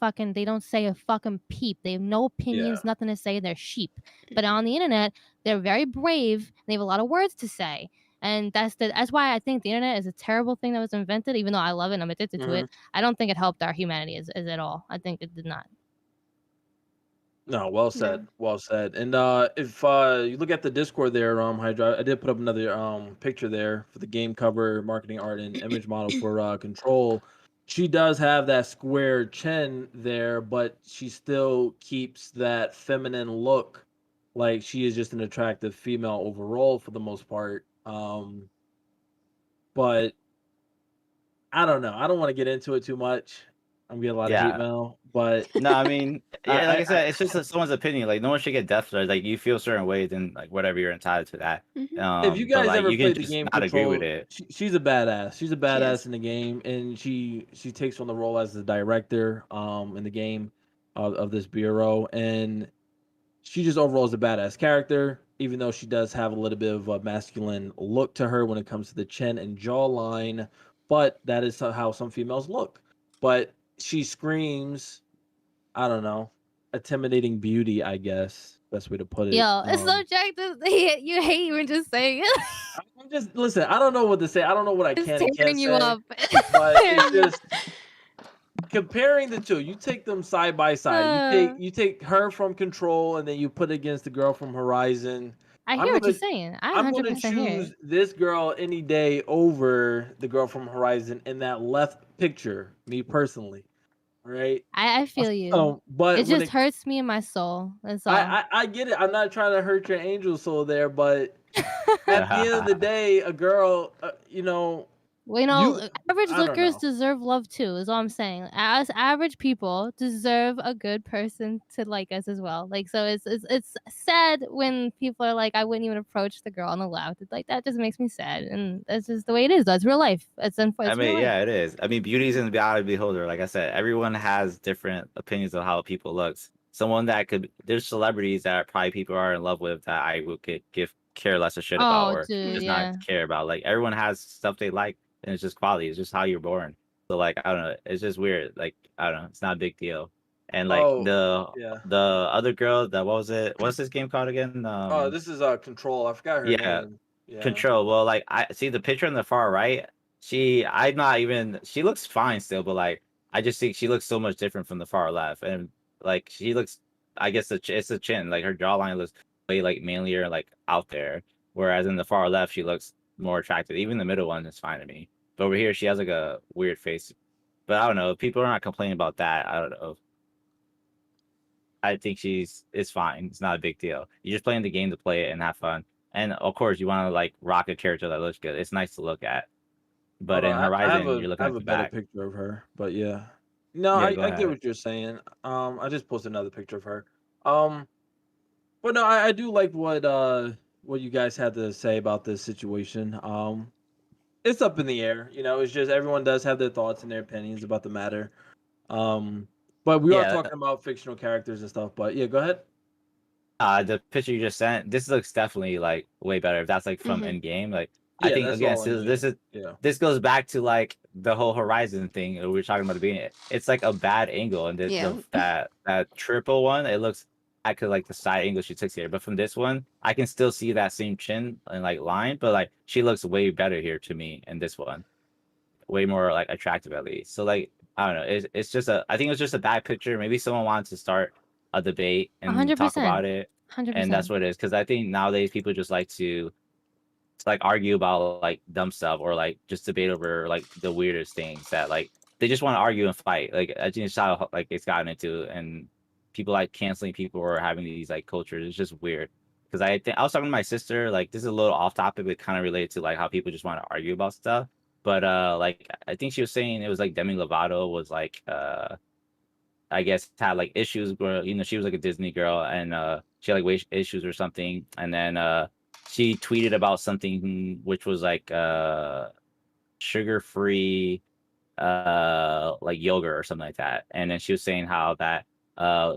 don't say a fucking peep. They have no opinions, nothing to say. They're sheep. But on the internet, they're very brave. They have a lot of words to say. And that's why I think the internet is a terrible thing that was invented, even though I love it and I'm addicted to it. I don't think it helped our humanity as at all. I think it did not. No, well said. Well said. And if you look at the Discord there, Hydra, I did put up another picture there for the game cover, marketing art, and image model for Control. She does have that square chin there, but she still keeps that feminine look. Like she is just an attractive female overall for the most part. But I don't know. I don't want to get into it too much. I'm getting a lot of hate Yeah. mail, but No, I mean, yeah, like I I said, it's just someone's opinion. Like no one should get death threats. Like you feel certain ways, and like whatever, you're entitled to that. Mhm. if you But guys like ever you can played the just game not agree with Control, it. she's a badass. She's a She badass is. in the game, and she takes on the role as the director in the game of this bureau, and she just overall is a badass character, even though she does have a little bit of a masculine look to her when it comes to the chin and jawline. But that is how some females look. But she screams, I don't know, intimidating beauty, I guess. Best way to put it. Yo, it's subjective. You hate even just saying it. I'm just listen, I don't know what to say. I don't know what I It's can and can't tearing you say. up. But it's just comparing the two. You take them side by side. You take her from Control and then you put it against the girl from Horizon. I I'm hear what you're gonna saying. I I'm gonna 100% hear choose it. this girl any day over the girl from Horizon in that left picture, me personally. All right. I feel you. But It when just hurts me in my soul. That's all. I get it. I'm not trying to hurt your angel soul there, but at the end of the day, a girl, Well, you know, average I don't lookers know. deserve love too, is all I'm saying. As average people deserve a good person to like us as well. Like, so it's sad when people are like, I wouldn't even approach the girl on the left. It's like that just makes me sad, and that's just the way it is. That's real life. It's I real mean, life. yeah, it is. I mean, beauty's in the eye of the beholder. Like I said, everyone has different opinions of how people looks. Someone that there's celebrities that probably people are in love with that I would care less a shit about Oh, or dude, just yeah. not care about. Like everyone has stuff they like, and it's just quality. It's just how you're born. So like I don't know, it's just weird. Like I don't know, it's not a big deal. And like Yeah. the other girl, that what was it? What's this game called again? This is Control. I forgot her Yeah, name. Yeah. Control. Well, like I see the picture on the far right. I'm not even. She looks fine still, but like I just think she looks so much different from the far left, and like she looks. I guess it's the chin. Like her jawline looks way like manlier, like out there. Whereas in the far left, she looks more attractive. Even the middle one is fine to me. But over here, she has like a weird face. But I don't know. People are not complaining about that. I don't know. I think it's fine. It's not a big deal. You're just playing the game to play it and have fun. And of course, you want to like rock a character that looks good. It's nice to look at. But Hold in on, Horizon, you're I looking have at a the better back. picture of her, but yeah. No, Yeah, go I get ahead. what you're saying. I just posted another picture of her. But no, I do like what you guys had to say about this situation. It's up in the air, it's just everyone does have their thoughts and their opinions about the matter. But we are Yeah, talking about fictional characters and stuff, but yeah, go ahead. the picture you just sent, this looks definitely like way better. If that's like from Mhm. in game, like I Yeah, think that's again, all in so yeah. this goes back to like the whole Horizon thing that we were talking about at the beginning. It's like a bad angle, and Yeah. that triple one, it looks I could like the side angle she took here, but from this one, I can still see that same chin and like line, but like she looks way better here to me in this one, way more like attractive at least. So like I don't know, it's just I think it was just a bad picture. Maybe someone wanted to start a debate and talk 100%. about it, and that's 100%. what it is. Because I think nowadays people just like to like argue about like dumb stuff or like just debate over like the weirdest things that like they just want to argue and fight. Like I think it's how like it's gotten into, and people like canceling people or having these like cultures. It's just weird. Because I think I was talking to my sister, like this is a little off topic, but kind of related to like how people just want to argue about stuff. But like I think she was saying it was like Demi Lovato was like I guess had like issues where she was like a Disney girl and she had like weight issues or something, and then she tweeted about something which was like sugar free like yogurt or something like that, and then she was saying how that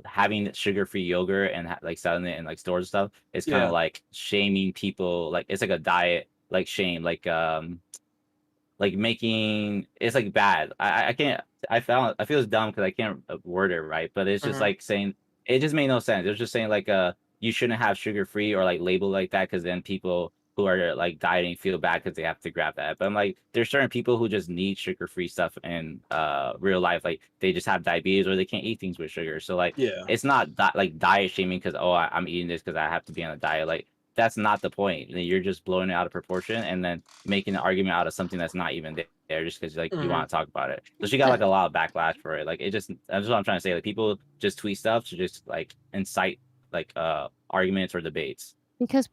having sugar free yogurt and like selling it in like stores and stuff is kind Yeah. of like shaming people, like it's like a diet like shame, like making it's like bad. I can't. I feel it's dumb because I can't word it right, but it's just Mhm. like saying it just made no sense. It was just saying like you shouldn't have sugar free or like label like that because then people who are like dieting feel bad because they have to grab that. But I'm like, there's certain people who just need sugar free stuff in real life, like they just have diabetes or they can't eat things with sugar. So like Yeah. it's not like diet shaming because I'm eating this because I have to be on a diet. Like that's not the point. You're just blowing it out of proportion and then making an argument out of something that's not even there just because like you Mhm. want to talk about it. So she got like a lot of backlash for it. Like it just that's what I'm trying to say. Like people just tweet stuff to just like incite like arguments or debates. Because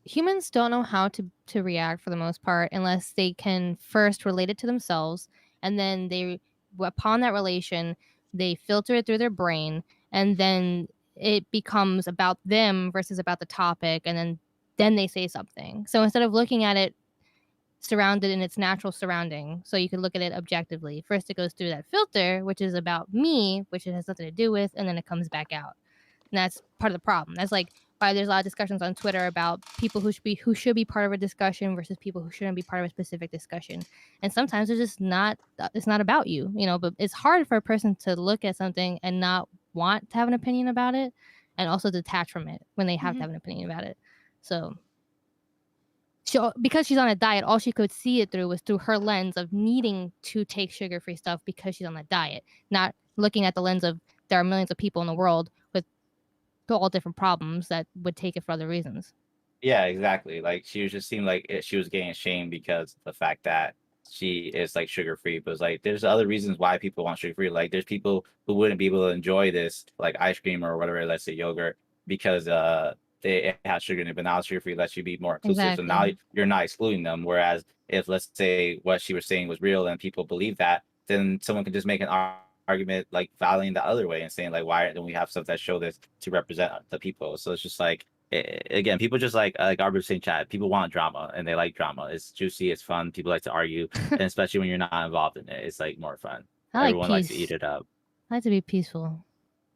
humans don't know how to react for the most part unless they can first relate it to themselves, and then they upon that relation, they filter it through their brain, and then it becomes about them versus about the topic, and then they say something. So instead of looking at it surrounded in its natural surrounding, so you can look at it objectively, first it goes through that filter, which is about me, which it has nothing to do with, and then it comes back out. And that's part of the problem. That's like why there's a lot of discussions on Twitter about people who should be part of a discussion versus people who shouldn't be part of a specific discussion. And sometimes it's not about you, but it's hard for a person to look at something and not want to have an opinion about it, and also detach from it when they have to have an opinion about it. So because she's on a diet, all she could see it through was through her lens of needing to take sugar-free stuff because she's on a diet, not looking at the lens of there are millions of people in the world with all different problems that would take it for other reasons. Yeah, exactly. Like she was just seemed like she was getting shamed because of the fact that she is like sugar free. But it's like there's other reasons why people want sugar free. Like there's people who wouldn't be able to enjoy this like ice cream or whatever, let's say yogurt, because it has sugar in it. But now sugar free lets you be more inclusive. Exactly. So now you're not excluding them. Whereas if let's say what she was saying was real and people believe that, then someone can just make an argument like valuing the other way and saying like, why don't we have stuff that show this to represent the people? So it's just like, again, people just like Arbor saying, chat, people want drama and they like drama. It's juicy, it's fun, people like to argue, and especially when you're not involved in it, it's like more fun. Everyone likes to eat it up. I like to be peaceful.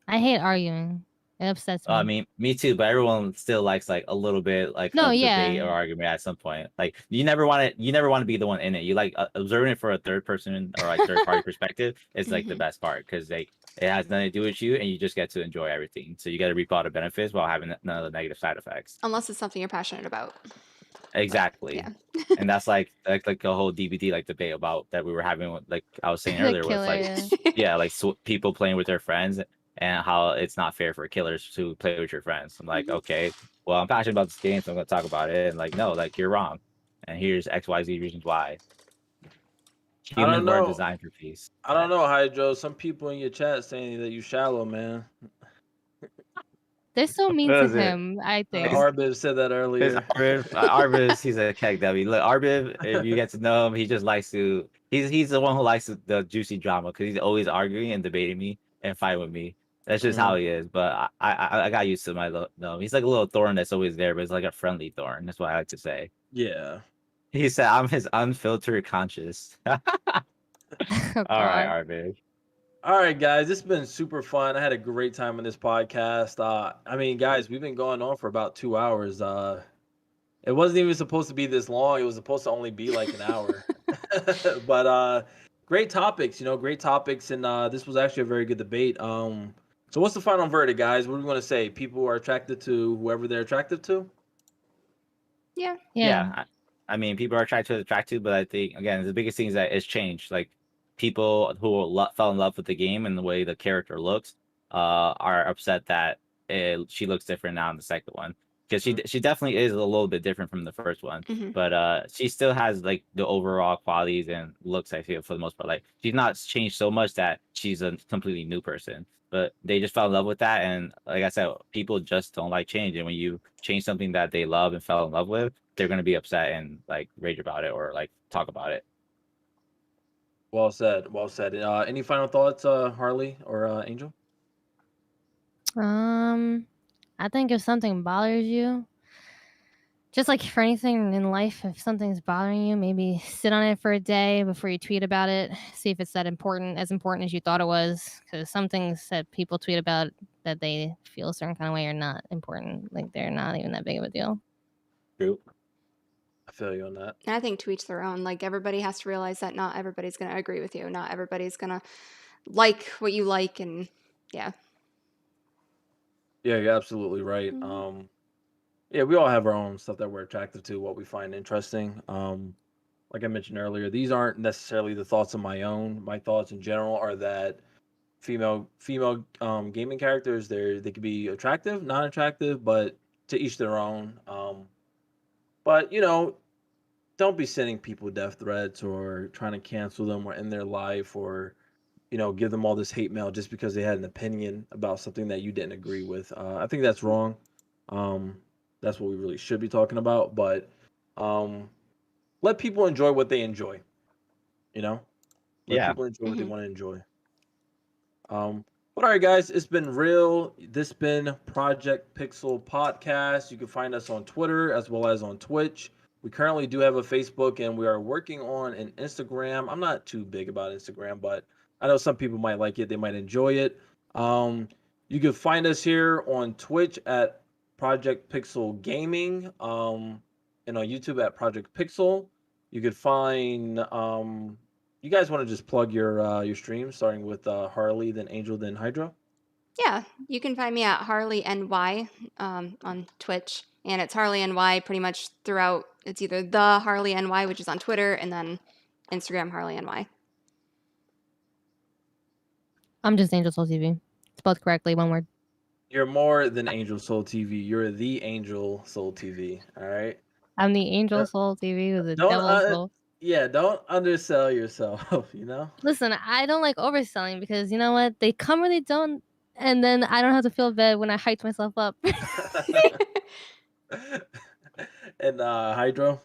I hate arguing. It upsets me. I mean, me too, but everyone still likes like a little bit like debate or argument at some point. Like you never want to be the one in it. You like observing it for a third person or like third party perspective is like the best part, because it has nothing to do with you and you just get to enjoy everything. So you got to reap all the benefits while having none of the negative side effects. Unless it's something you're passionate about. Exactly. Yeah. And that's like a whole DVD like debate about that we were having with, like I was saying earlier, with like people playing with their friends and how it's not fair for killers to play with your friends. I'm like, okay, well, I'm passionate about this game, so I'm gonna talk about it. And like, no, like you're wrong. And here's XYZ reasons why. Humans weren't designed for peace. I don't know, Hydro. Some people in your chat saying that you shallow, man. They're so mean to him, I think. Arbiv said that earlier. Arbiv, he's a keg dummy. Look, Arbiv, if you get to know him, he just likes to. He's the one who likes the juicy drama because he's always arguing and debating me and fighting with me. That's just how he is. But I got used to my no. He's like a little thorn that's always there, but it's like a friendly thorn. That's what I like to say. Yeah. He said, "I'm his unfiltered conscious." All right, Arbiv. All right, guys, it's been super fun. I had a great time on this podcast. I mean, guys, we've been going on for about 2 hours. It wasn't even supposed to be this long. It was supposed to only be like an hour. But great topics, great topics, and this was actually a very good debate. So what's the final verdict, guys? What do we want to say? People are attracted to whoever they're attracted to? Yeah. I mean, people are attracted, but I think again, the biggest thing is that it's changed. Like people who fell in love with the game and the way the character looks are upset that she looks different now in the second one, because she definitely is a little bit different from the first one, but she still has like the overall qualities and looks, I feel, for the most part. Like she's not changed so much that she's a completely new person, but they just fell in love with that. And like I said, people just don't like change, and when you change something that they love and fell in love with, they're going to be upset and like rage about it or like talk about it. Well said. Well said. Any final thoughts, Harley or Angel? I think if something bothers you, just like for anything in life, if something's bothering you, maybe sit on it for a day before you tweet about it. See if it's as important as you thought it was. Because some things that people tweet about that they feel a certain kind of way are not important. Like they're not even that big of a deal. True. I feel you on that. And I think to each their own. Like everybody has to realize that not everybody's going to agree with you. Not everybody's going to like what you like, and yeah. Yeah, you're absolutely right. Yeah, we all have our own stuff that we're attracted to, what we find interesting. Like I mentioned earlier, these aren't necessarily the thoughts of my own. My thoughts in general are that female gaming characters, they could be attractive, non-attractive, but to each their own. But don't be sending people death threats or trying to cancel them or end their life, or give them all this hate mail just because they had an opinion about something that you didn't agree with. I think that's wrong. That's what we really should be talking about. But let people enjoy what they enjoy. Let Yeah. people enjoy what they want to enjoy. But all right, guys, it's been real. This been Project Pixel Podcast. You can find us on Twitter as well as on Twitch. We currently do have a Facebook, and we are working on an Instagram. I'm not too big about Instagram, but I know some people might like it. They might enjoy it. You can find us here on Twitch at Project Pixel Gaming, and on YouTube at Project Pixel. You could find you guys want to just plug your stream, starting with Harley, then Angel, then Hydra? Yeah, you can find me at Harley NY on Twitch, and it's Harley NY pretty much throughout. It's either the Harley NY, which is on Twitter, and then Instagram Harley NY. I'm just Angel Soul TV. Spelled correctly, one word. You're more than Angel Soul TV. You're the Angel Soul TV. All right. I'm the Angel Soul TV with the Don't devil soul. yeah, don't undersell yourself. You know. Listen, I don't like overselling because you know what? They come or they don't, and then I don't have to feel bad when I hype myself up. And Hydro.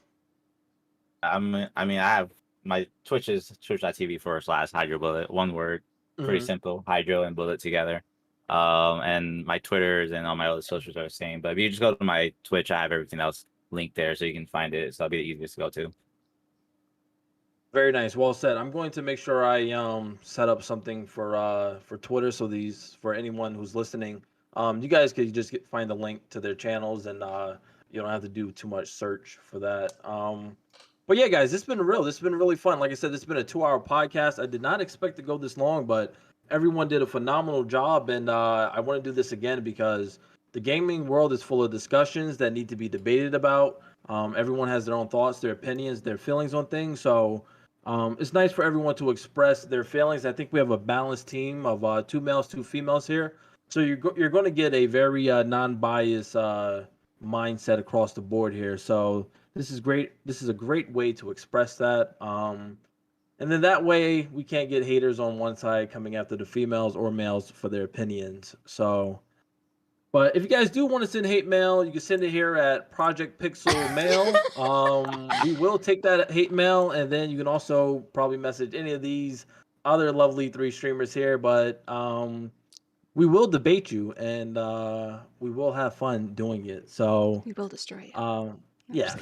I mean, I have my Twitch is twitch.tv/Hydro Bullet. One word, pretty Mhm. simple. Hydro and Bullet together. And my Twitters and all my other socials are the same. But if you just go to my Twitch, I have everything else linked there, so you can find it. So that'll be the easiest to go to. Very nice. Well said. I'm going to make sure I set up something for Twitter, so these for anyone who's listening. You guys could just find the link to their channels, and you don't have to do too much search for that. But yeah, guys, this has been real. This has been really fun. Like I said, this has been a 2-hour podcast. I did not expect to go this long, but everyone did a phenomenal job, and I want to do this again because the gaming world is full of discussions that need to be debated about. Everyone has their own thoughts, their opinions, their feelings on things. So it's nice for everyone to express their feelings. I think we have a balanced team of 2 males, 2 females here. So you're going to get a very non-biased mindset across the board here. So this is great. This is a great way to express that. And then that way we can't get haters on one side coming after the females or males for their opinions. So, but if you guys do want to send hate mail, you can send it here at Project Pixel Mail. We will take that hate mail, and then you can also probably message any of these other lovely 3 streamers here. But we will debate you, and we will have fun doing it. So, We will destroy you. um, yeah.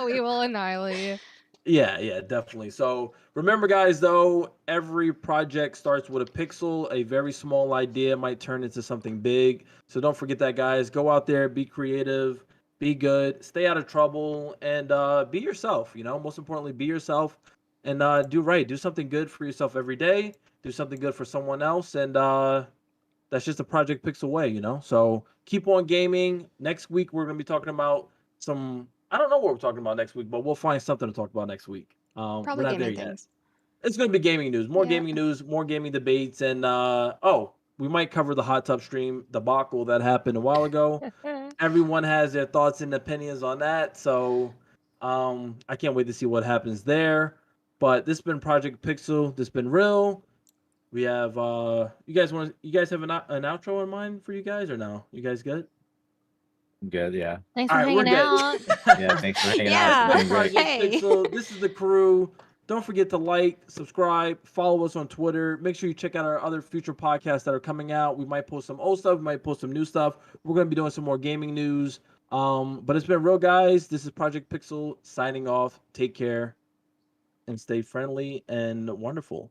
We will annihilate you. Yeah, definitely. So remember, guys, though, every project starts with a pixel. A very small idea might turn into something big. So don't forget that, guys. Go out there, be creative, be good, stay out of trouble, and be yourself. You know, most importantly, be yourself and do right. Do something good for yourself every day. Do something good for someone else, and that's just a Project Pixel way, you know. So keep on gaming. Next week we're gonna be talking about some. I don't know what we're talking about next week, but we'll find something to talk about next week. We're Probably not there gaming yet. things. It's gonna be gaming news, more Yeah. gaming news, more gaming debates, and we might cover the hot tub stream debacle that happened a while ago. Everyone has their thoughts and opinions on that, so I can't wait to see what happens there. But this has been Project Pixel. This has been real. We have you guys have an outro in mind for you guys or no? You guys good? Good, yeah. Thanks All for right, we're hanging good. out. Yeah, thanks for hanging Yeah. out. This It's been is great. Project Hey. Pixel. This is the crew. Don't forget to like, subscribe, follow us on Twitter. Make sure you check out our other future podcasts that are coming out. We might post some old stuff, we might post some new stuff. We're gonna be doing some more gaming news. But it's been real, guys. This is Project Pixel signing off. Take care and stay friendly and wonderful.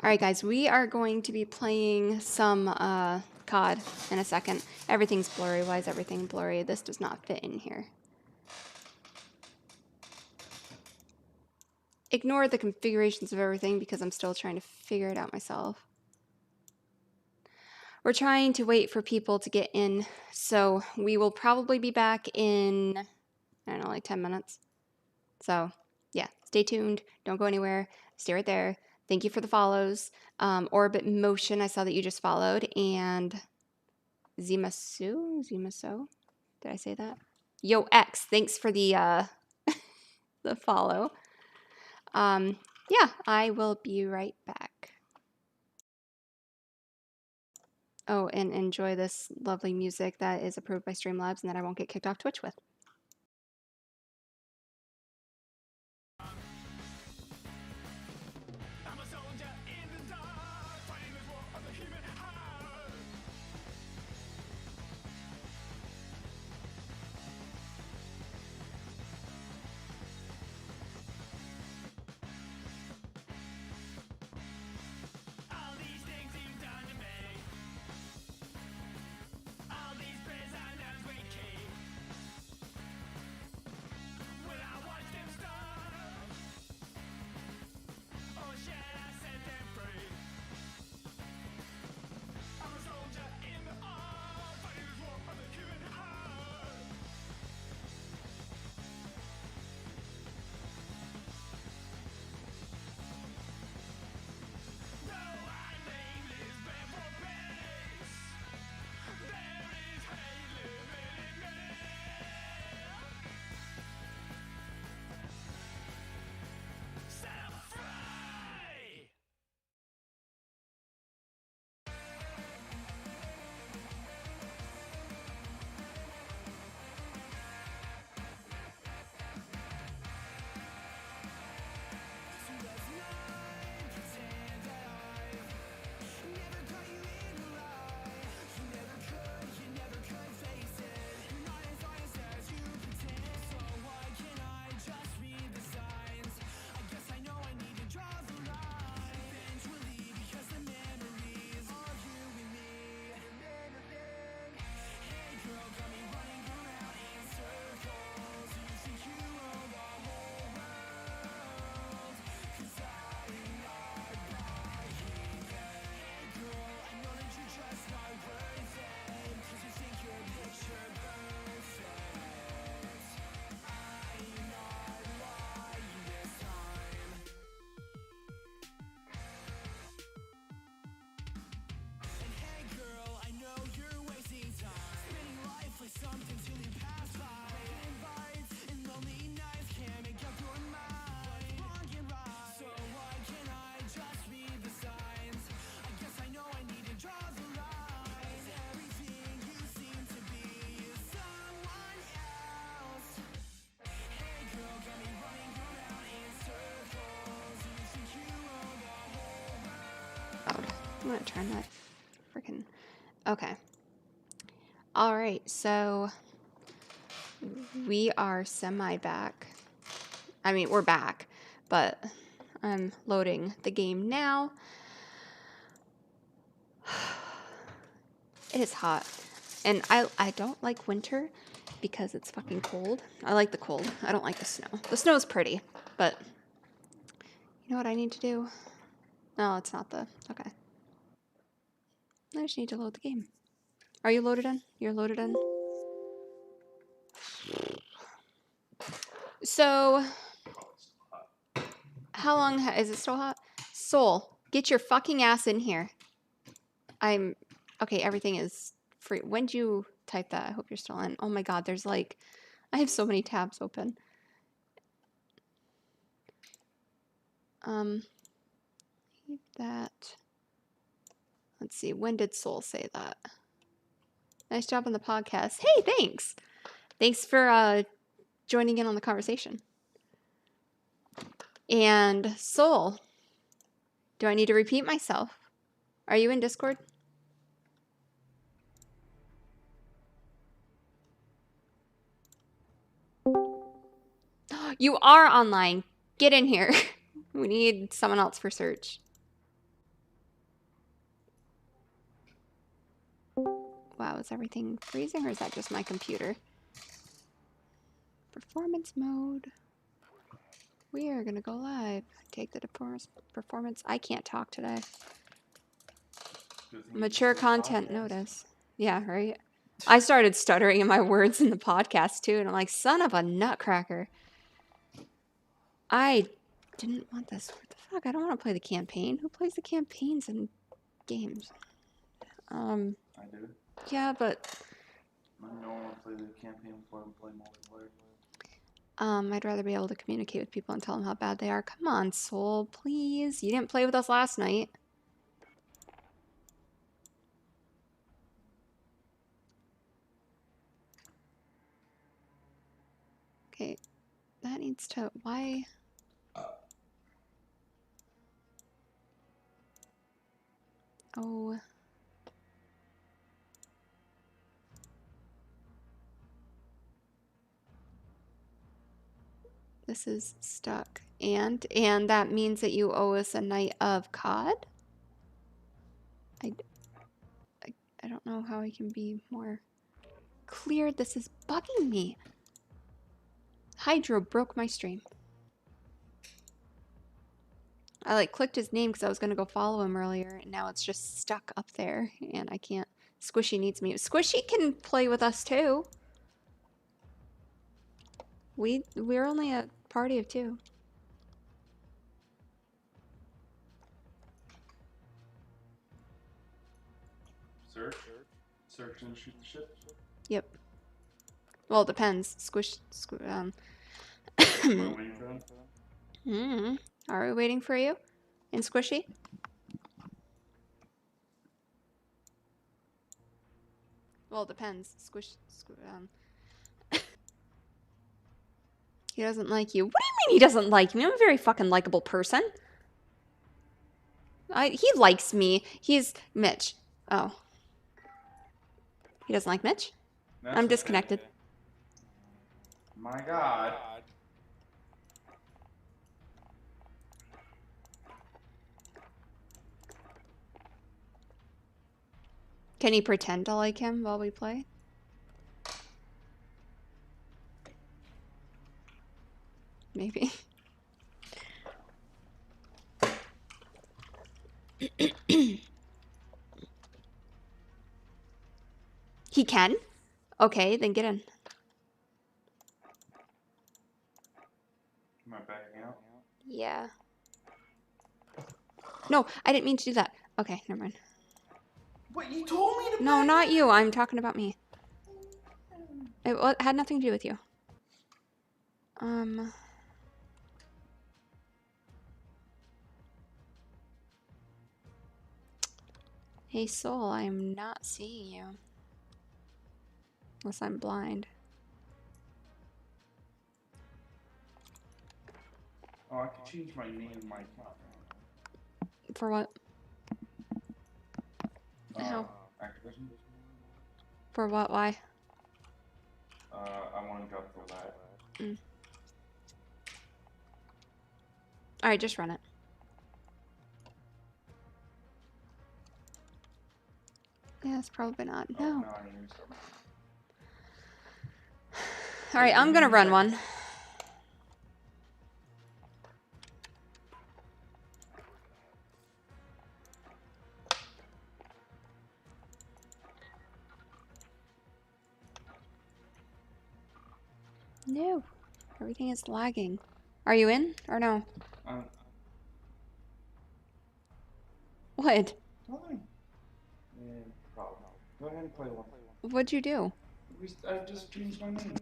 All right, guys, we are going to be playing some COD in a second. Everything's blurry. Why is everything blurry? This does not fit in here. Ignore the configurations of everything because I'm still trying to figure it out myself. We're trying to wait for people to get in, so we will probably be back in, I don't know, like 10 minutes. So, yeah, stay tuned. Don't go anywhere. Stay right there. Thank you for the follows. Orbit Motion, I saw that you just followed. And Zimaso? Did I say that? Yo X, thanks for the the follow. Yeah, I will be right back. Oh, and enjoy this lovely music that is approved by Streamlabs and that I won't get kicked off Twitch with. I'm gonna turn that freaking. Okay. All right, so we are semi back. I mean, we're back, but I'm loading the game now. It is hot, and I don't like winter because it's fucking cold. I like the cold. I don't like the snow. The snow's pretty, but you know what I need to do? No, it's not the. Okay. I just need to load the game. Are you loaded in? You're loaded in? So, how long is it still hot? Soul, get your fucking ass in here. Okay, everything is free. When'd you type that? I hope you're still in. Oh my god, there's like, I have so many tabs open. Leave that. Let's see, when did Soul say that? Nice job on the podcast. Hey, thanks. Thanks for joining in on the conversation. And Soul, do I need to repeat myself? Are you in Discord? You are online. Get in here. We need someone else for search. Wow, is everything freezing or is that just my computer? Performance mode. We are gonna go live. Take the performance. I can't talk today. Mature content notice. Yeah, right? I started stuttering in my words in the podcast too, and I'm like, son of a nutcracker. I didn't want this. What the fuck? I don't want to play the campaign. Who plays the campaigns in games? I do. Yeah, but I don't want to play the campaign before we play multiplayer. I'd rather be able to communicate with people and tell them how bad they are. Come on, Soul, please. You didn't play with us last night. Okay, that needs to. Why? Oh. This is stuck. And that means that you owe us a night of COD? I don't know how I can be more clear. This is bugging me. Hydro broke my stream. I like clicked his name because I was going to go follow him earlier, and now it's just stuck up there, and I can't. Squishy needs me. Squishy can play with us too. We're only a party of 2. Search and shoot the ship. Yep. Well, it depends. Are we waiting for you? And Squishy? Well, it depends. He doesn't like you. What do you mean he doesn't like me? I'm a very fucking likable person. He likes me. He's Mitch. Oh. He doesn't like Mitch? I'm disconnected. My God. Can he pretend to like him while we play? Maybe. He can? Okay, then get in. Am I backing out? Yeah. No, I didn't mean to do that. Okay, never mind. What, you told me to No, not you. I'm talking about me. It had nothing to do with you. Hey, Soul, I am not seeing you. Unless I'm blind. Oh, I could change my name in my account. For what? How? Activision. For what? Why? I want to drop the lab. Alright, just run it. Yeah, it's probably not. No. No, I need to start. Alright, I'm gonna run one. No. Everything is lagging. Are you in or no? What? Nothing. Yeah, problem. Go ahead and play one. What'd you do? I just changed my name.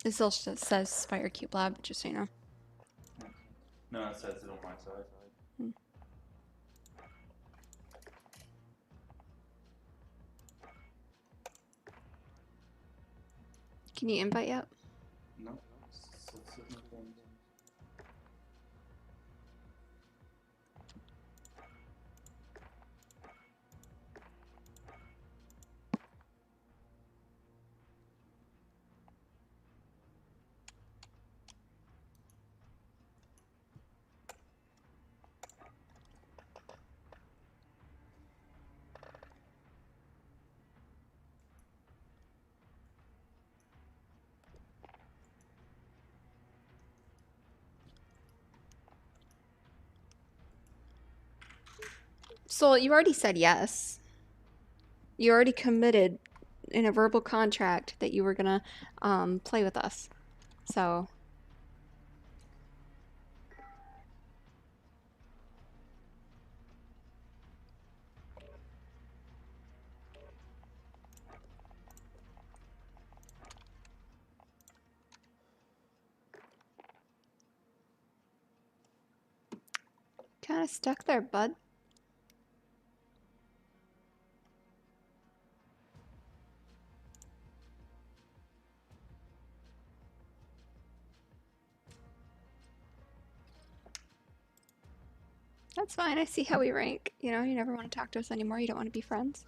It still says Spire Cube Lab, just so you know. No, it says it on my side. Can you invite yet? No. It's in the thing. Soul, you already said yes. You already committed in a verbal contract that you were gonna play with us. So kind of stuck there, bud. That's fine. I see how we rank. You know, you never want to talk to us anymore. You don't want to be friends.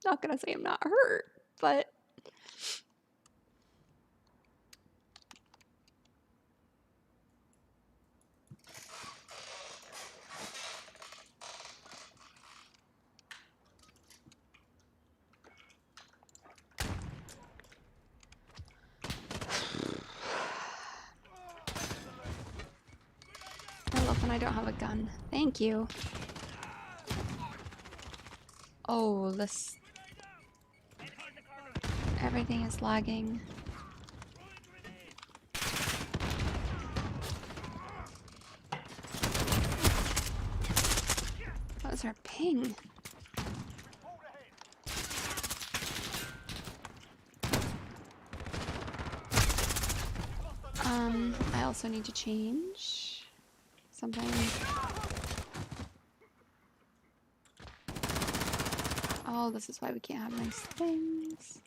Not gonna say I'm not hurt, but I love when I don't have a gun. Thank you. Oh, this. Everything is lagging. What was our ping? I also need to change something. Oh, this is why we can't have nice things.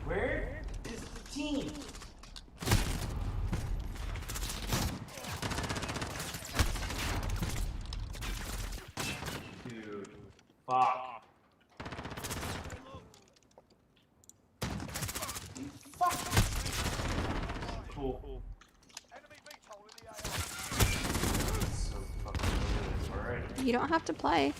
Where is the team? Dude, fuck. Fuck. Cool. So fucking good already. You don't have to play.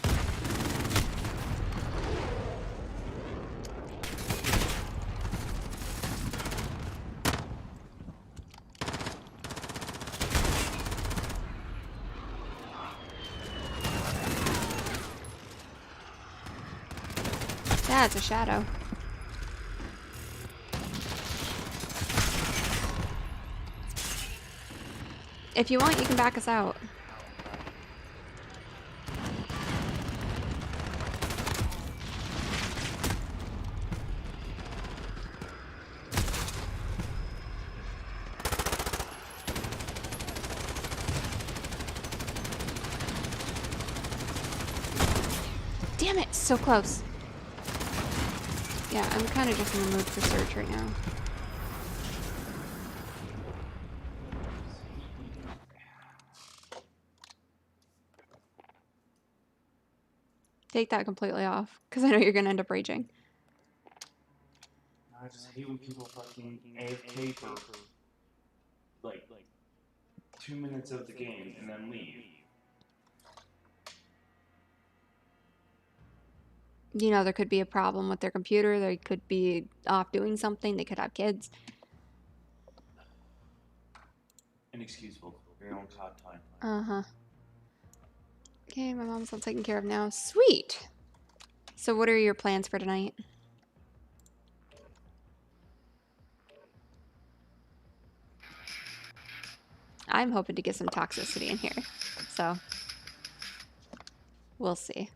Yeah, it's a shadow. If you want, you can back us out. Damn it, so close. Yeah, I'm kind of just in the mood for search right now. Take that completely off, because I know you're going to end up raging. I just hate when people fucking AFK for like 2 minutes of the game and then leave. You know, there could be a problem with their computer. They could be off doing something. They could have kids. inexcusable. Your own COD time. Uh-huh. Okay, my mom's all taken care of now. Sweet. So what are your plans for tonight? I'm hoping to get some toxicity in here. So we'll see.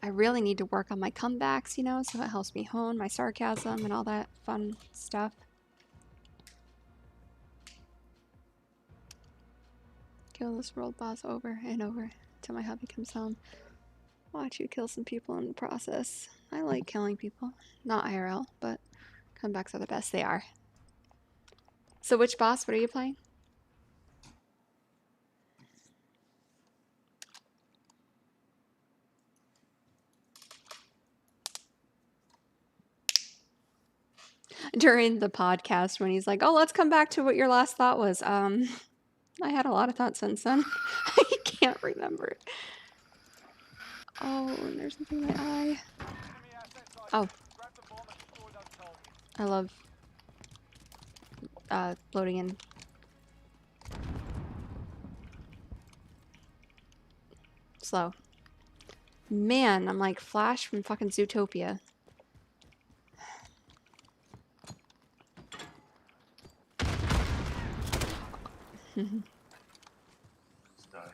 I really need to work on my comebacks, you know, so it helps me hone my sarcasm and all that fun stuff. Kill this world boss over and over until my hubby comes home. Watch you kill some people in the process. I like killing people. Not IRL, but comebacks are the best. They are. So which boss? What are you playing? During the podcast when he's like, oh, let's come back to what your last thought was. I had a lot of thoughts since then. I can't remember it. Oh, and there's something in my eye. Oh. I love loading in. Slow. Man, I'm like Flash from fucking Zootopia.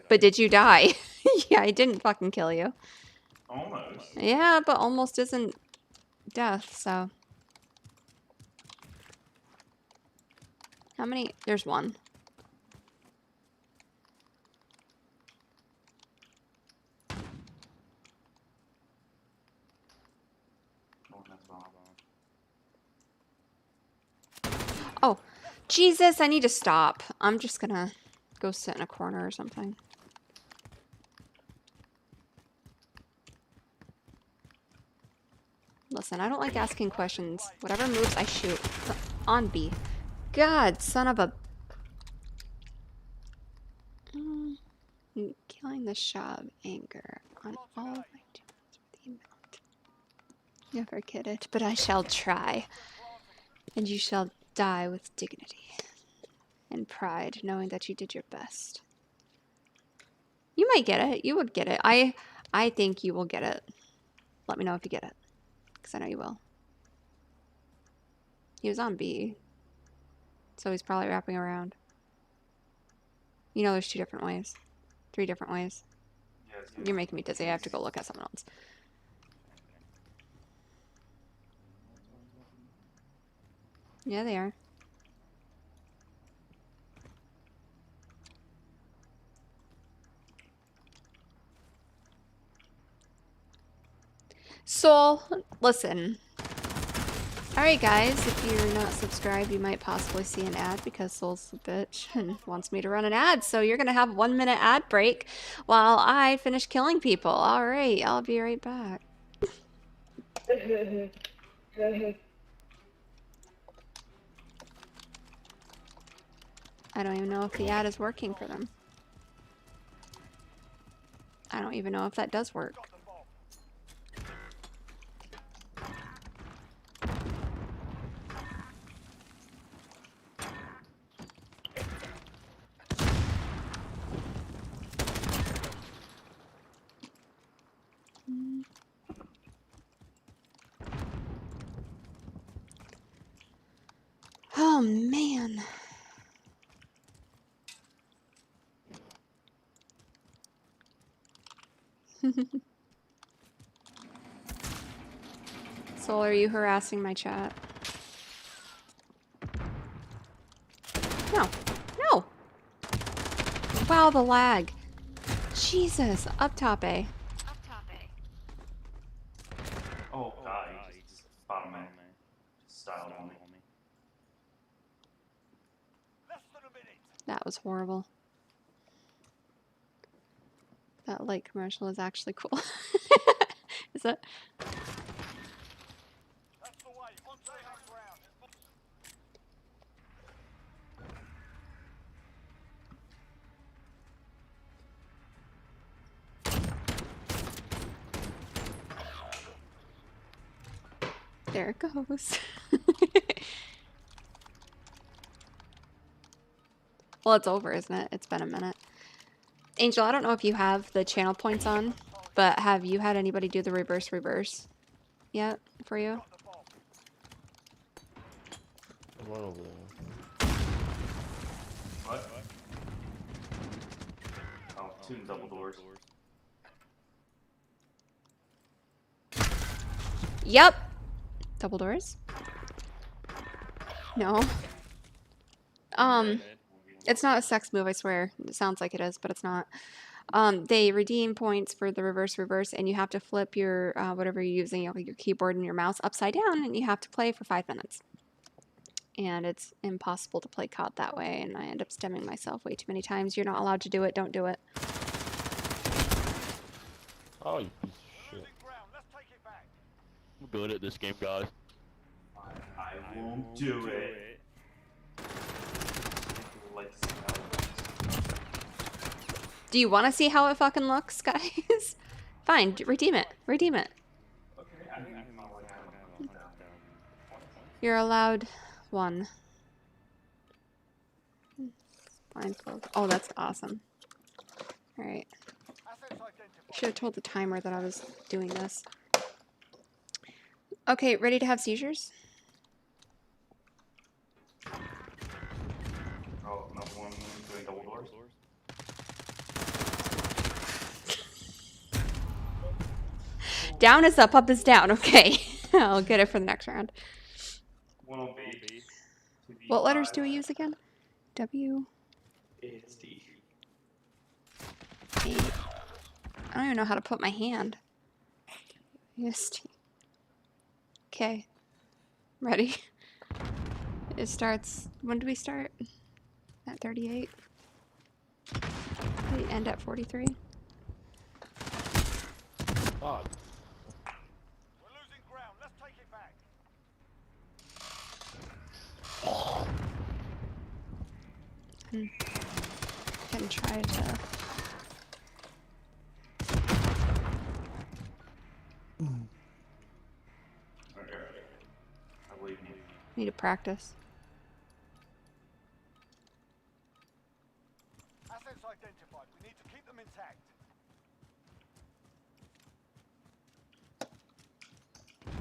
But did you die? Yeah, I didn't fucking kill you. Almost. Yeah, but almost isn't death, so. How many? There's one. Oh, Jesus, I need to stop. I'm just gonna go sit in a corner or something. Listen, I don't like asking questions. Whatever moves, I shoot. On B. God, son of a... Killing the Shab anger on all of my demons with the amount. Never get it, but I shall try. And you shall die with dignity and pride, knowing that you did your best. You might get it. You would get it. I think you will get it. Let me know if you get it, because I know you will. He was on B, so he's probably wrapping around. You know there's 2 different ways. 3 different ways. Yes, You're making me dizzy. I have to go look at someone else. Yeah, they are. Soul, listen. Alright guys, if you're not subscribed, you might possibly see an ad because Soul's a bitch and wants me to run an ad. So you're going to have a 1-minute ad break while I finish killing people. Alright, I'll be right back. I don't even know if the ad is working for them. I don't even know if that does work. Oh man. Soul, are you harassing my chat? No. No! Wow, the lag. Jesus. Up top A. Oh, God, he just bottom man. Style on me. That was horrible. That light commercial is actually cool. Is that? There it goes. Well, it's over, isn't it? It's been a minute. Angel, I don't know if you have the channel points on, but have you had anybody do the reverse yet for you? Run over there. What? Oh, two double doors. Yep. Double doors? No. It's not a sex move, I swear. It sounds like it is, but it's not. They redeem points for the reverse, and you have to flip your whatever you're using, your keyboard and your mouse upside down, and you have to play for 5 minutes. And it's impossible to play COD that way, and I end up stemming myself way too many times. You're not allowed to do it. Don't do it. Oh, you piece of shit. I'm good at this game, guys. I won't do it. Let's see how it looks. Do you want to see how it fucking looks, guys? Fine, redeem it. Redeem it. Okay, I mean, I'm not like I don't know. You're allowed 1. Blindfold. Oh, that's awesome. Alright. Should have told the timer that I was doing this. Okay, ready to have seizures? Oh, no one doing double doors? Down is up is down. Okay. I'll get it for the next round. One will be. What letters do we use again? W. It's D. A. I don't even know how to put my hand. EST. Okay. Ready? It starts. When do we start? At 38. We end at 43. God. We're losing ground. Let's take it back. Can try to. Okay. I believe in you. Need to practice. Assets identified. We need to keep them intact.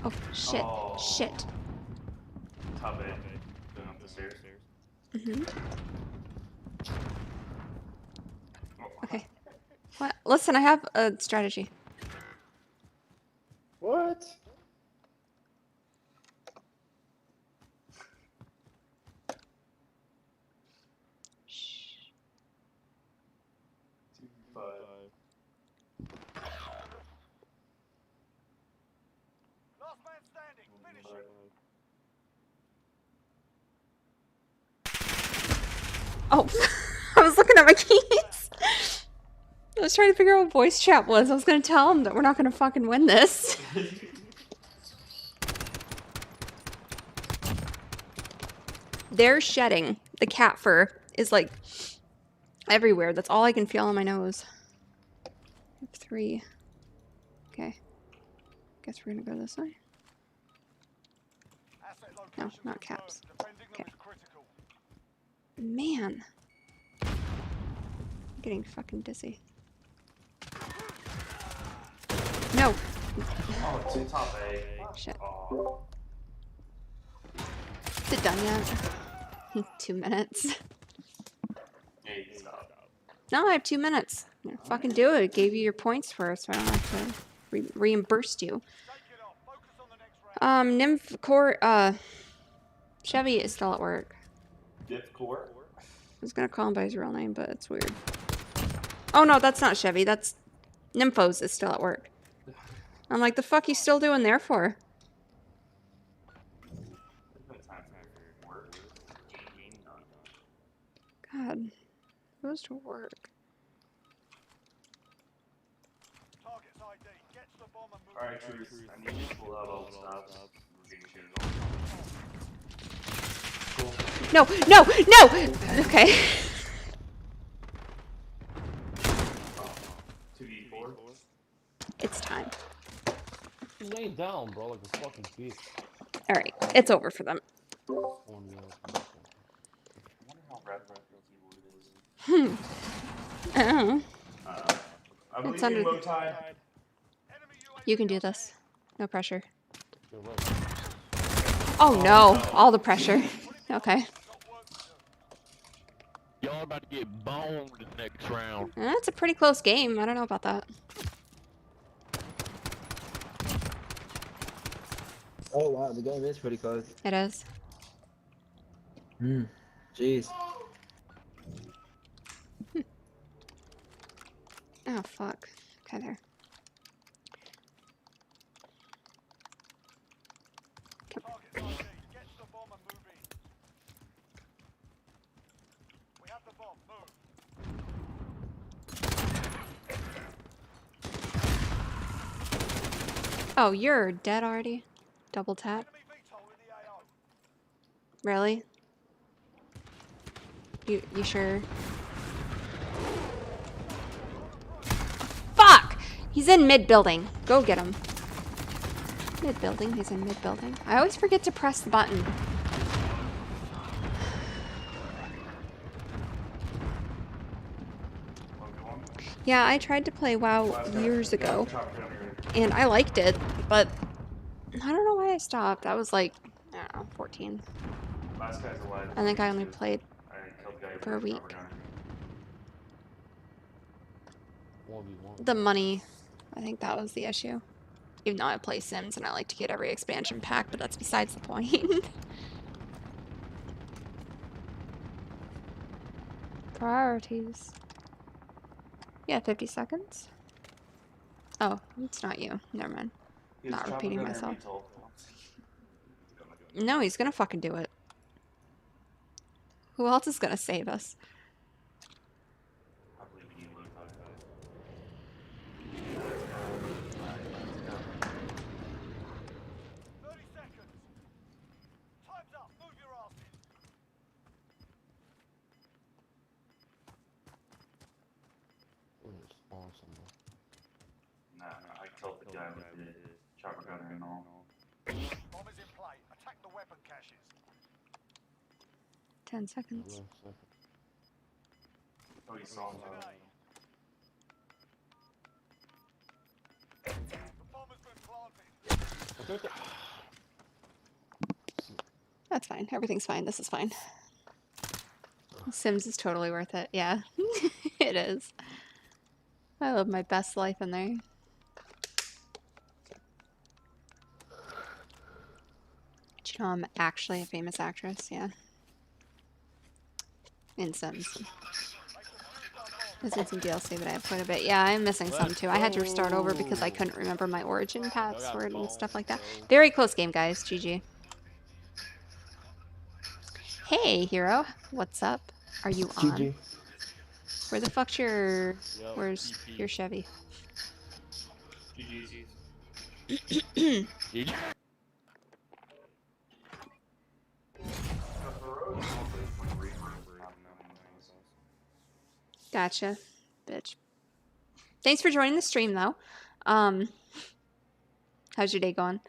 Oh, shit. Oh. Shit. Top A. Going up the stairs. Mm-hmm. Oh. Okay. What? Listen, I have a strategy. What? Shh. 2, 5. Last man standing. Finish it. Oh, I was looking at my keys. I was trying to figure out what voice chat was. I was going to tell him that we're not going to fucking win this. They're shedding. The cat fur is like everywhere. That's all I can feel on my nose. 3. Okay. Guess we're going to go this way. Asset No, location not caps. confirmed. Defending them Okay. is critical. Man. I'm getting fucking dizzy. No. Oh, it's in top A. Shit. Oh. Is it done yet? 2 minutes. Hey, stop. No, I have 2 minutes. Yeah, fucking do it. Gave you your points for it, so I don't have to reimburse you. Take it off. Focus on the next round. Nymph Core, Chevy is still at work. Diff core? I was gonna call him by his real name, but it's weird. Oh no, that's not Chevy. That's Nymphos is still at work. I'm like, the fuck you still doing there for? God, goes to work. Target's ID. Get to the bomb and move. Alright, Truth. I need you to pull out all the stops. We're getting shit on. Cool. No, no, no! Okay. 2d4. It's time. Just lay down, bro, like a fucking bitch. Alright, it's over for them. Oh, no. I wonder how Red feels he would Oh, I believe It's under- in low tide. you can do this. No pressure. You're right. Oh no, all the pressure. Okay. Y'all about to get boned in the next round. That's a pretty close game. I don't know about that. Oh wow, the game is pretty close. It is. Jeez. Oh fuck. Okay, there. Target ID. Get to the bomb and move in. We have the bomb. Move. Oh, you're dead already? Double tap? Enemy VTOL in the AO. Really? You sure? Fuck! He's in mid building. Go get him. Mid building, he's in mid building. I always forget to press the button. Yeah, I tried to play WoW years ago, and I liked it, but I don't know why I stopped. I was like, I don't know, 14. Last guy's alive. I think I only played I killed the guy for a with the week. rubber gun. 1v1. The money, I think that was the issue. Even though I play Sims and I like to get every expansion pack, but that's besides the point. Priorities. Yeah, 50 seconds. Oh, it's not you. Never mind. He has Not chopper repeating gun or myself. VTOL. No, he's gonna fucking do it. Who else is gonna save us? I believe in you, low tide. 30 seconds. Time's up. Move your asses. We're gonna spawn somewhere. Nah, I killed the guy with the chopper gun and all. Bomb is in play. Attack the weapon caches. 10 Yeah, seconds. last second. Oh, he saw him. The bomb has been planted. Okay, okay. That's fine. Everything's fine. This is fine. Sims is totally worth it. Yeah, it is. I live my best life in there. Do you know I'm actually a famous actress? Yeah. In Sims. Missing some DLC, but I have quite a bit. Yeah, I'm missing some too. I had to restart over because I couldn't remember my origin password and stuff like that. Very close game, guys. GG. Hey, hero. What's up? Are you on? GG. Where the fuck's your... Yo, Where's EP. your Chevy? GG's. GG. Gotcha, bitch. Thanks for joining the stream, though. How's your day going?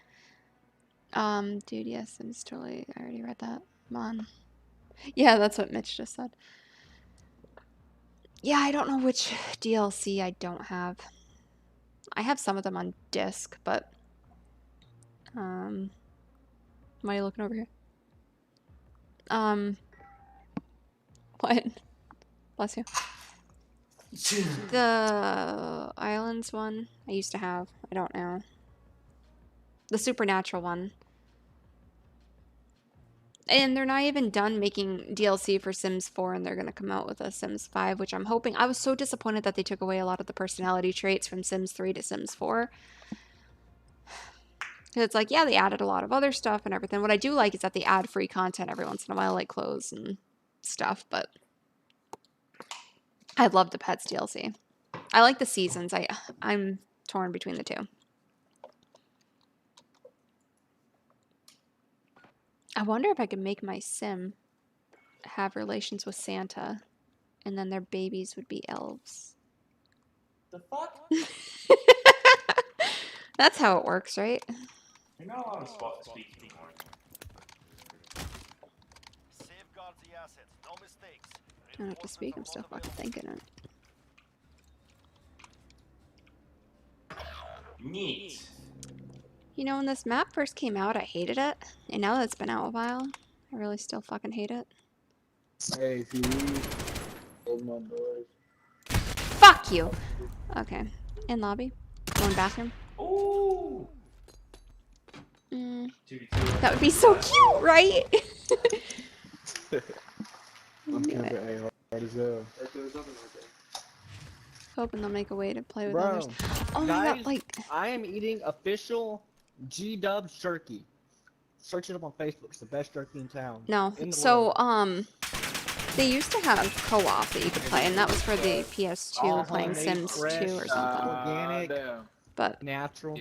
Dude, yes, I'm just totally... I already read that. Come on. Yeah, that's what Mitch just said. Yeah, I don't know which DLC I don't have. I have some of them on disc, but... Why are you looking over here? What? Bless you. The Islands one I used to have. I don't know. The Supernatural one. And they're not even done making DLC for Sims 4, and they're going to come out with a Sims 5, which I'm hoping. I was so disappointed that they took away a lot of the personality traits from Sims 3 to Sims 4. It's like, yeah, they added a lot of other stuff and everything. What I do like is that they add free content every once in a while, like clothes and stuff, but I love the Pets DLC. I like the seasons. I'm torn between the two. I wonder if I could make my Sim have relations with Santa, and then their babies would be elves. The fuck? That's how it works, right? You're not allowed to speak anymore. Safeguard the assets. No mistakes. don't have to speak. I'm still fucking thinking it. Neat. You know, when this map first came out, I hated it. And now that it's been out a while, I really still fucking hate it. Hey, if you leave, open my doors. Fuck you! Okay. In lobby. Going bathroom. Ooh. Mm, 2v2. that would be so cute, right? I'm Knew camping it. hard as hell. Hoping they'll make a way to play with Bro, others. Oh my guys, god, like, I am eating official G-Dub jerky. Search it up on Facebook. It's the best jerky in town. no. In the So, world. they used to have co-op that you could play, and that was for the PS2 All playing homemade, Sims 2 fresh, or something. organic, Damn. But natural.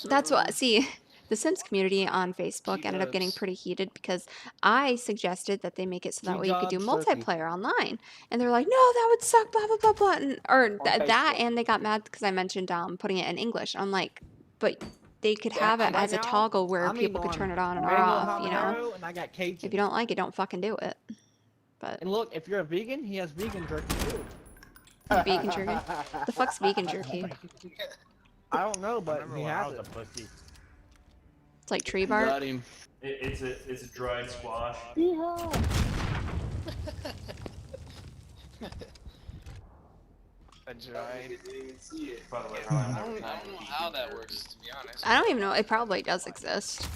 that's what, see, the Sims community on Facebook ended up getting G-dubs. pretty heated because I suggested that they make it so that way you could do G-dubs jerky. multiplayer online. And they're like, no, that would suck, blah, blah, blah, blah. And, or that, Facebook. and they got mad because I mentioned putting it in English. I'm like, but they could Yeah, have it right as a now, toggle where I'm people eating could turn on it on and mango off, you know? habanero, and I got Cajun. If you don't like it, don't fucking do it. But And look, if you're a vegan, he has vegan jerky too. vegan jerky? The fuck's vegan jerky? I don't know, I but remember he when I has was it. a pussy. It's like tree bark. Got him. It's a dried squash. A dried. By the way, I don't know how that works, to be honest. I don't even know. It probably does exist.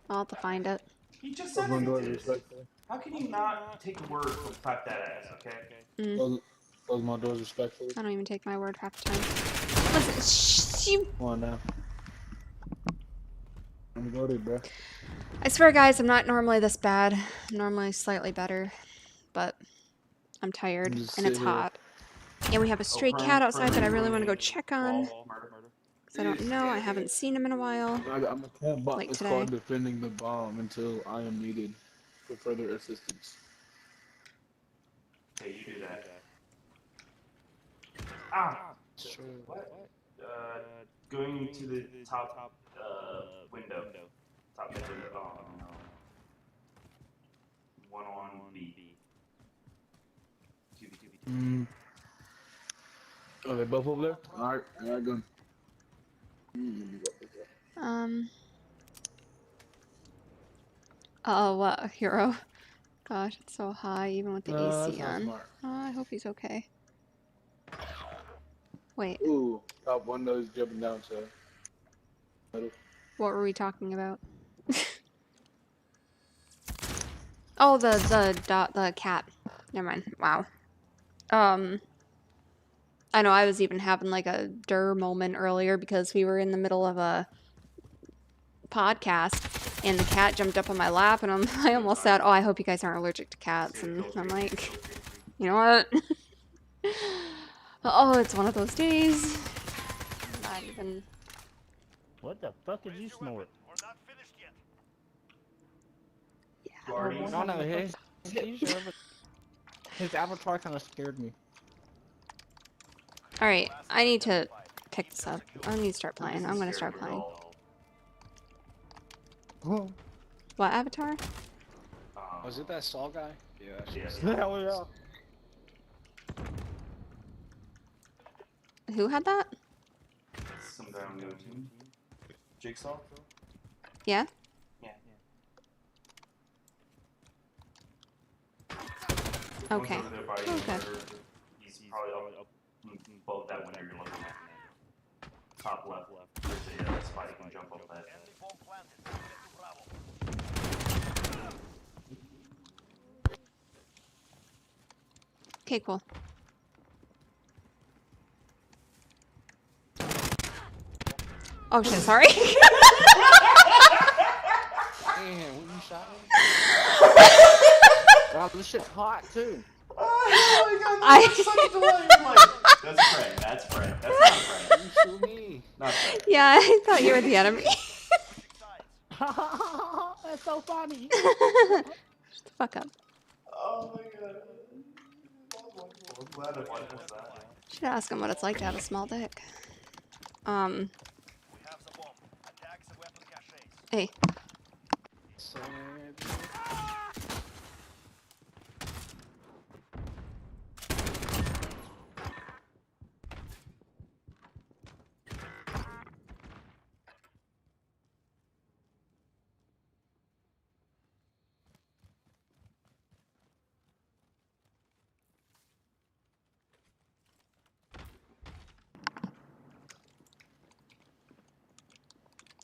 I'll have to find it. He just said Open my doors it. respectfully. How can you not take a word from clap that ass, okay? Mm, Close my doors respectfully. I don't even take my word half the time. Listen, you. Come on now. I'm goaded, bro. I swear, guys, I'm not normally this bad. I'm normally slightly better, but I'm tired Just and it's sit here. hot. And we have a stray cat outside that I really want to go check on. Murder. Because I don't know. I haven't seen him in a while. I'm a camp bot. Like It's today. called defending the bomb until I am needed for further assistance. Okay, you do that. Ah! Sure. What? Going to the top window. Top mid window. Oh no. One on B. 2v2. Oh, they both over there? Alright, I got gun. Oh, what? A hero? Gosh, it's so high, even with the That's AC not on. smart. Oh, I hope he's okay. Wait, Ooh, top windows jumping down, so. what were we talking about? Oh, the cat. Never mind. Wow. I know I was even having like a durr moment earlier because we were in the middle of a podcast and the cat jumped up on my lap and I almost said, "Oh, I hope you guys aren't allergic to cats." And I'm like, you know what? Oh, it's one of those days. Not even. What the fuck did you snort? We're not finished yet. Guardians. No, his avatar kind of scared me. All right, I need to pick this up. I need to start playing. I'm gonna start playing. What avatar? Was it that Saul guy? Yeah. Hell yeah. Who had that? Some guy on the other team. Jigsaw? Yeah. Yeah. Okay. One's over there by you, Okay. or he's probably up above that window you're looking at. Top left. There's a spot you can jump up that. Enemy bomb planted. Get to Bravo. Okay, cool. Oh shit, sorry. Damn, what you shot me? Wow, this shit's hot too. Oh my god, that's such a delay. I'm like, that's Frank, that's Frank, that's not Frank. You shoot me. Not Frank. Yeah, I thought you were the enemy. That's so funny. Shut the fuck up. Oh my god. I'm glad I witnessed that. Should ask him what it's like to have a small dick. We have the bomb. Attack the weapon caches. Hey.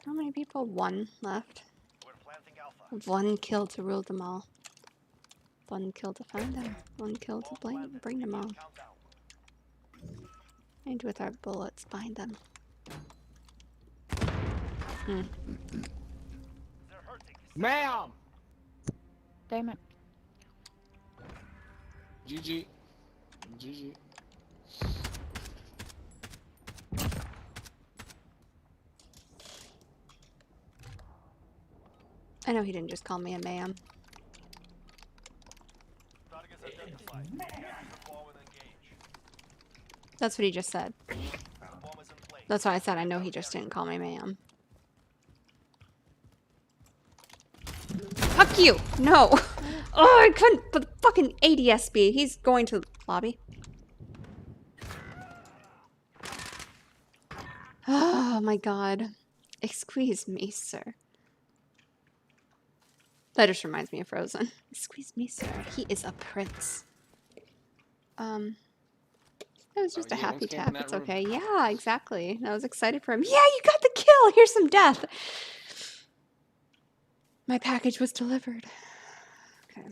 How many people? One left. We're planting Alpha. One kill to rule them all. One kill to find them. One kill to bring them all. Countdown. And with our bullets, bind them. They're hurting. Ma'am! Damn it. GG. GG. I know he didn't just call me a ma'am. Targets identified. Deploy and engage. That's what he just said. The bomb is in place. That's why I said I know he just didn't call me ma'am. Fuck you! No! Oh, I couldn't put the fucking ADSB. He's going to lobby. Oh my god. Excuse me, sir. That just reminds me of Frozen. Excuse me, sir. He is a prince. It was just a yeah, happy let's camp tap. in that It's room. okay. Yeah, exactly. I was excited for him. Yeah, you got the kill! Here's some death! My package was delivered. Okay.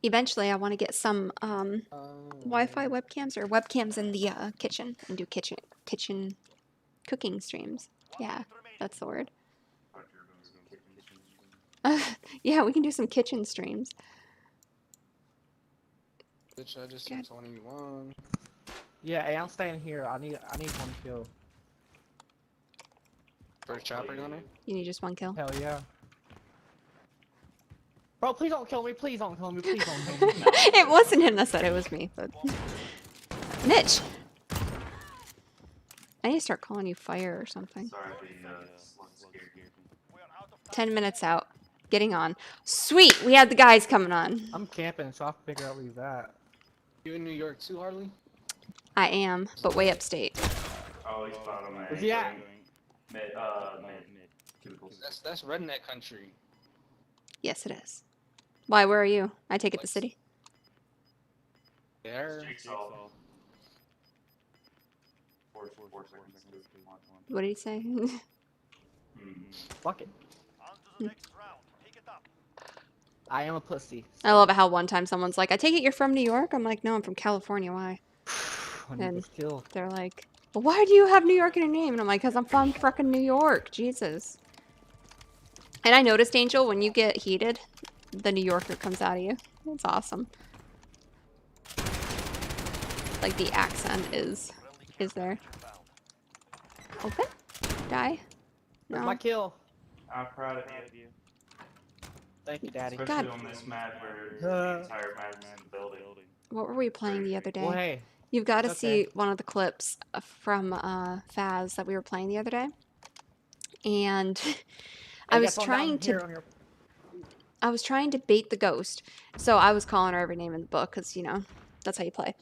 Eventually, I want to get some Wi-Fi webcams or webcams in the kitchen and do kitchen cooking streams. Yeah, that's the word. Yeah, we can do some kitchen streams. Bitch, I just God. hit 21. Yeah, hey, I'm staying here. I need one kill. First chopper gunner. You need just one kill. Hell yeah. Bro, please don't kill me. Please don't kill me. Please don't kill me. It wasn't him that said it was me, but Mitch. I need to start calling you fire or something. 10 minutes out. Getting on. Sweet, we had the guys coming on. I'm camping, so I'll figure out where he's at. You in New York too, Harley? I am, but way upstate. Oh, he's bottom man. Where's he at? Mid. Cubicles. That's redneck country. Yes, it is. Why, where are you? I take it the city. There. Jigsaw. 4 seconds. What did he say? Fuck it. On to the next round. Pick it up. I am a pussy. I love it how one time someone's like, I take it you're from New York? I'm like, no, I'm from California. Why? I need And this kill. they're like, well, why do you have New York in your name? And I'm like, because I'm from frickin' New York. Jesus. And I noticed, Angel, when you get heated, the New Yorker comes out of you. It's awesome. Like the accent is there. Open? Die? Where's No. my kill? I'm proud of you. Thank you, Daddy. Especially God. on this map where the entire map is in the building. What were we playing the other day? Well, hey. You've got to it's okay. see one of the clips from Faz that we were playing the other day. And I was trying to bait the ghost. So I was calling her every name in the book because, you know, that's how you play.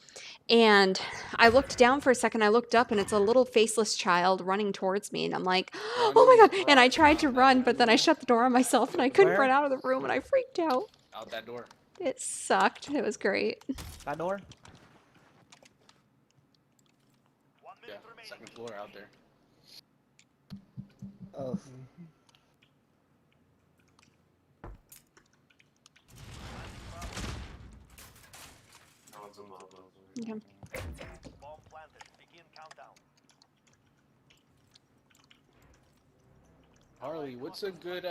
And I looked down for a second. I looked up and it's a little faceless child running towards me. And I'm like, oh my God. And I tried to run, but then I shut the door on myself and I couldn't Where? run out of the room and I freaked out. Out that door. It sucked. It was great. That door? 1 Yeah, minute remaining. second floor out there. Oh. No one's in love. Okay. Bomb planted. Begin countdown. Harley, what's a good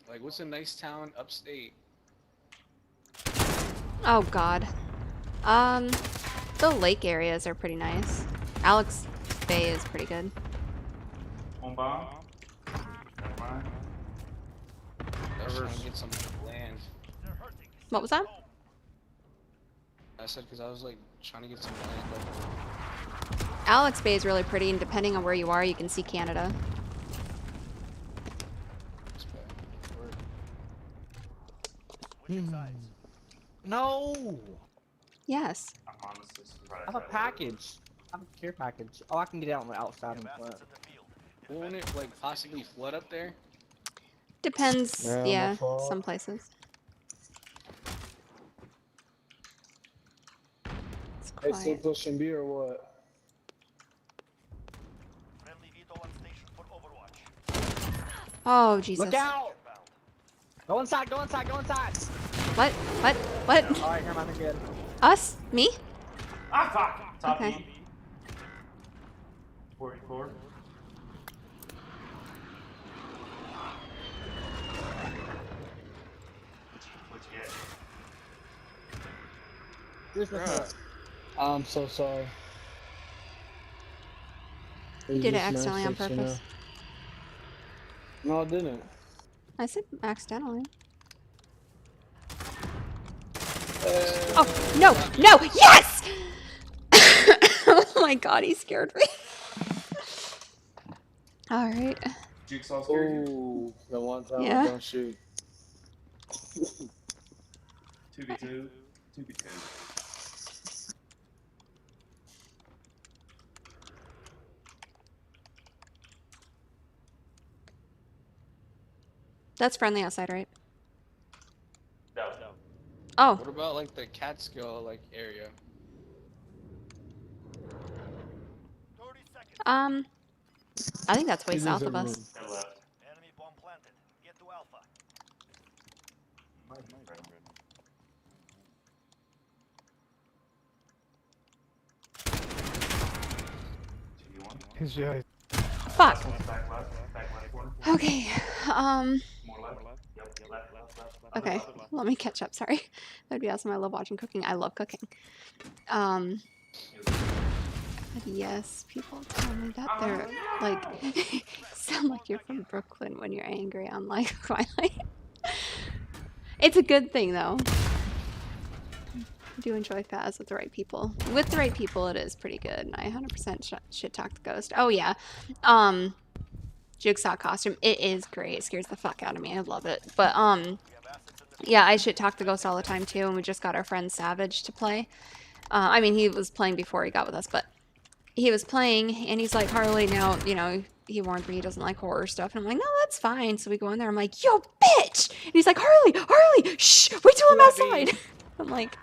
like what's a nice town upstate? Oh God. The lake areas are pretty nice. Alex Bay is pretty good. On bomb? Never mind. I was trying to get some land. They're hurting. What was that? I said because I was like trying to get some land. But Alex Bay is really pretty, and depending on where you are, you can see Canada. it's bad. Which sides? No! Yes. I'm honestly surprised. I have a package. I have a care package. Oh, I can get it out on the outside and plant. Bastards in the field. Won't it like possibly flood up there? Depends. Yeah, my Yeah, fault. some places. Hey, still quiet. pushing B or what? Friendly VTOL on station for Overwatch. Oh, Jesus. Look out! Go inside, go inside, go inside! What? What? What? Alright, never mind again. Us? Me? Ah, fuck! Top Okay. E. 44. What'd you get? Here's what's up. I'm so sorry. You did it accidentally on purpose. No, I didn't. I said accidentally. Oh, no! No! Yes! Oh my god, he scared me. Alright. Jigsaw scared you? Ooh, the one time Yeah. I don't shoot. 2v2. 2v2. That's friendly outside, right? No. Oh. What about like the Catskill like area? I think that's way He's south in of the us. room. I left. Enemy bomb planted. Get to Alpha. Fuck. Back left corner. Okay. More left. Yep, left. Okay. Let me catch up. Sorry. That'd be awesome. I love watching cooking. I love cooking. Yes, people tell me that they're like sound like you're from Brooklyn when you're angry on like Twilight. It's a good thing though. I do enjoy Faz with the right people. With the right people, it is pretty good. And I 100% shit talk the ghost. Oh yeah, Jigsaw costume. It is great. It scares the fuck out of me. I love it. But yeah, I shit talk the ghost all the time too. And we just got our friend Savage to play. I mean, he was playing before he got with us, but he was playing and he's like, Harley, now, you know, he warned me he doesn't like horror stuff. And I'm like, no, that's fine. So we go in there. I'm like, yo, bitch. And he's like, Harley, shh, wait till I'm outside. I'm like,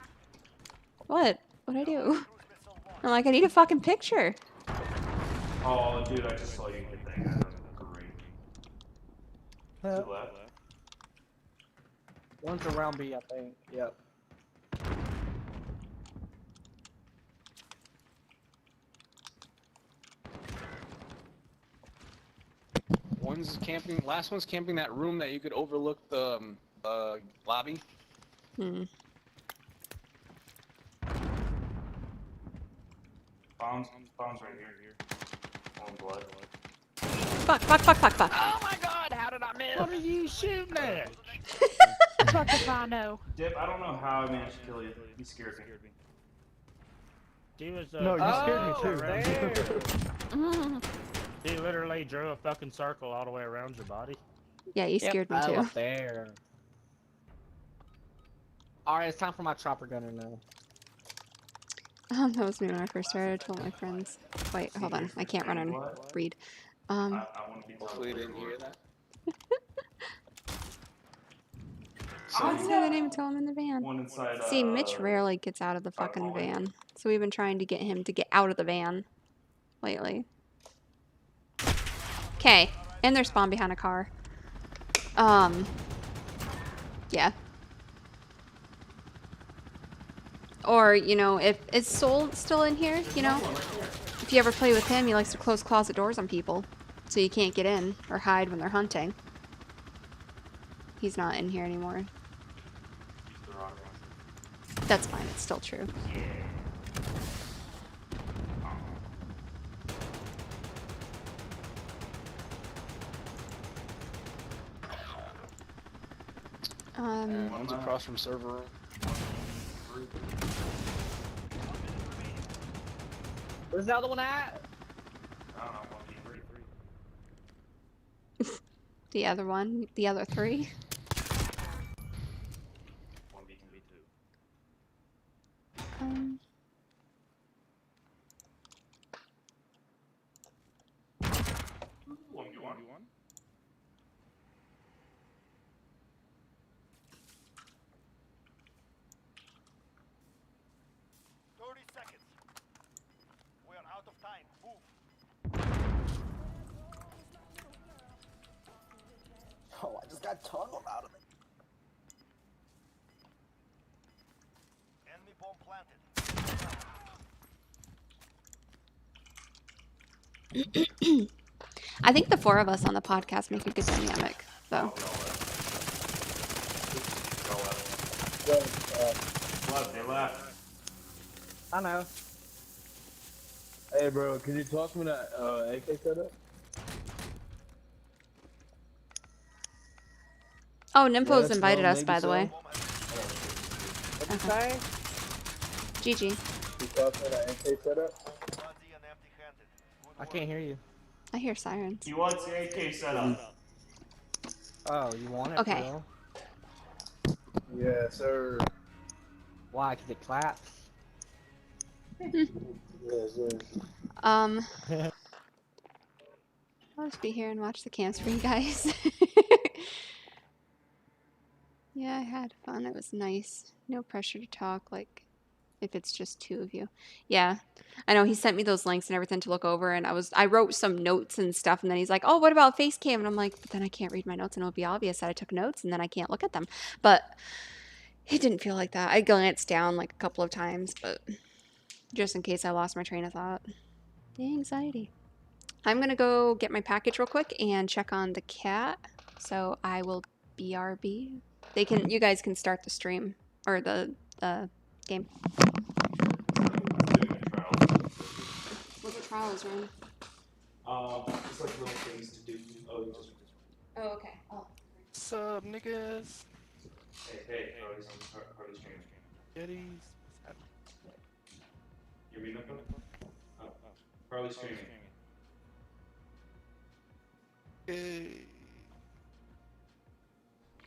what? What'd I do? I'm like, I need a fucking picture. Oh, dude, I just saw you get that guy. Great. To left. One's around B, I think. Yep. One's camping. Last one's camping that room that you could overlook the lobby. Hmm. Bombs right here. On blood. Fuck. Oh my god, how did I miss? What are you shooting at? Fuck if I know. Dip, I don't know how I managed to kill you. You scared me. She was, No, you scared me too. He literally drew a fucking circle all the way around your body. Yeah, you scared me too. There. Alright, it's time for my chopper gunner now. That was me when I first started. I told my friends. Wait, hold on. I can't run and read. Hopefully you didn't hear that. I didn't say the name until I'm in the van. One inside, See, Mitch rarely gets out of the fucking van. So we've been trying to get him to get out of the van lately. Okay. And they're spawned behind a car. Yeah. Or, you know, if is Soul still in here, you know? If you ever play with him, he likes to close closet doors on people. So you can't get in or hide when they're hunting. He's not in here anymore. That's fine, it's still true. One's across from server room. Where's the other one at? I don't know, 1v3. The other one, the other three. 1v2. 1v1. 30 seconds. got tunneled out of me. Enemy bomb planted. I think the four of us on the podcast make a good dynamic, though. What? They left. I know. Hey, bro, can you toss me that AK setup? Oh, Nympho's Yes, invited bro, us, by maybe the way. What you saying? GG. Can you toss me that AK setup? I can't hear you. I hear sirens. He wants the AK setup. Oh, you want it? Okay. Bro? Yeah, sir. Why? 'Cause it claps. Yes, sir. I'll just be here and watch the camps for you guys. Yeah, I had fun. It was nice. No pressure to talk, like, if it's just two of you. Yeah, I know he sent me those links and everything to look over, and I wrote some notes and stuff, and then he's like, oh, what about face cam? And I'm like, but then I can't read my notes, and it'll be obvious that I took notes, and then I can't look at them. But it didn't feel like that. I glanced down like a couple of times, but just in case I lost my train of thought. The anxiety. I'm gonna go get my package real quick and check on the cat. So I will BRB. You guys can start the stream or the game. What the trials, Ryan? Just like little things to do. Oh, okay. Oh. What's up, niggas? Hey, Harley streaming. Yetis. You reading up? Oh, Harley streaming. Hey.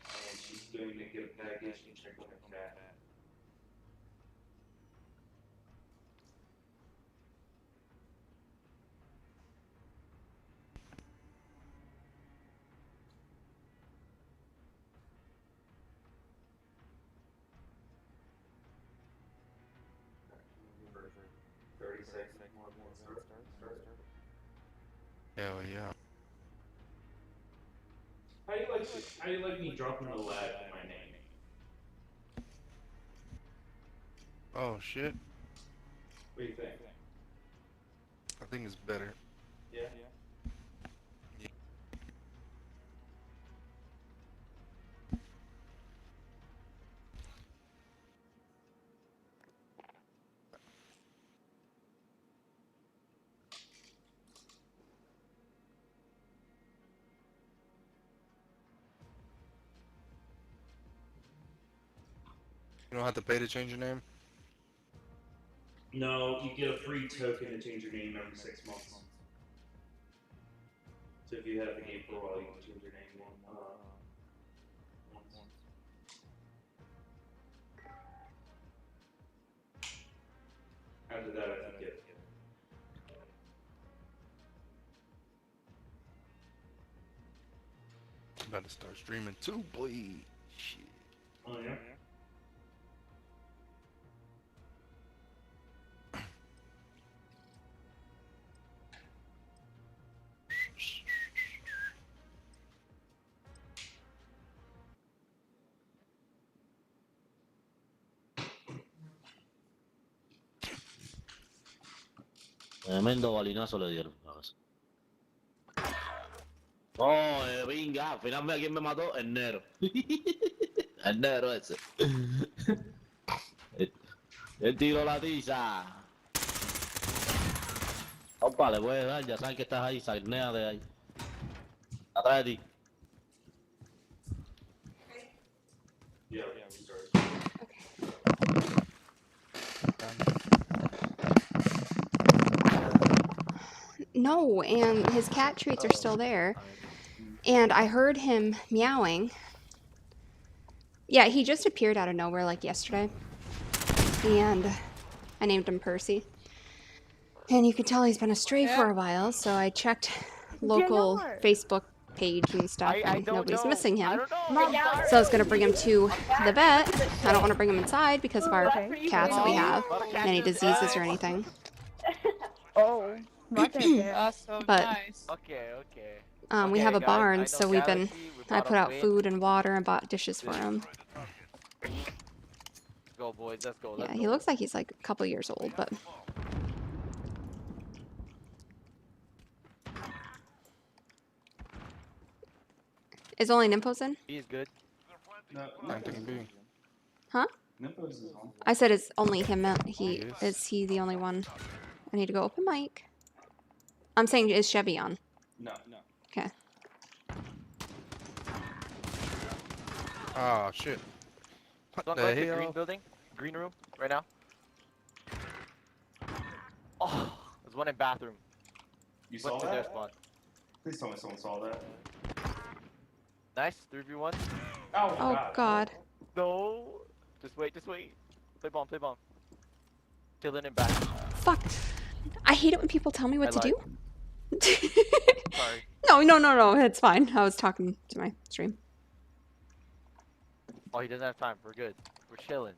And she's going to get a package and check on her cat. For 30 seconds more start. Hell yeah. How do you like me dropping a lad in my name? Oh shit. What do you think? I think it's better. Yeah. You don't have to pay to change your name? No, you get a free token to change your name every 6 months. So if you have the game for a while, you can change your name once. After that, I think it. I'm about to start streaming too, boy. Shit. Oh yeah. Tremendo balinazo le dieron. Oh, venga, al final a quién me mató, el negro. El negro ese. El tiro la tiza. Opa, le puedes dar, ya saben que estás ahí, sarnea de ahí. Atrás de ti. Yeah, we started. No, and his cat treats are still there. And I heard him meowing. Yeah, he just appeared out of nowhere like yesterday. And I named him Percy. And you can tell he's been a stray for a while, so I checked local Facebook page and stuff, and nobody's missing him. So I was going to bring him to the vet. I don't want to bring him inside because of our cats that we have. Any diseases or anything. Oh. That's so But- nice. Okay, okay. We have a Okay, guys, I barn, know so we've been. Galaxy, we I brought put up out Wade. food and water and bought dishes for him. Let's go, boys. Let's go. Yeah, Let's he go. looks like he's like a couple years old, but. Is only Nymphos in? He's good. No, I'm thinking B. Huh? Nymphos is on. I said it's only him. Is he the only one? I need to go open mic. I'm saying is Chevy on? No. Okay. Oh shit. Don't the go into hell? green building, green room, right now. Oh, there's one in bathroom. You Went saw to their that? spawn. Please tell me someone saw that. Nice, 3v1. Oh God. No. Just wait, just wait. Play bomb, play bomb. Chilling in back. Fuck. I hate it when people tell me what to lied. do. Sorry. No. It's fine. I was talking to my stream. Oh, he doesn't have time. We're good. We're chilling.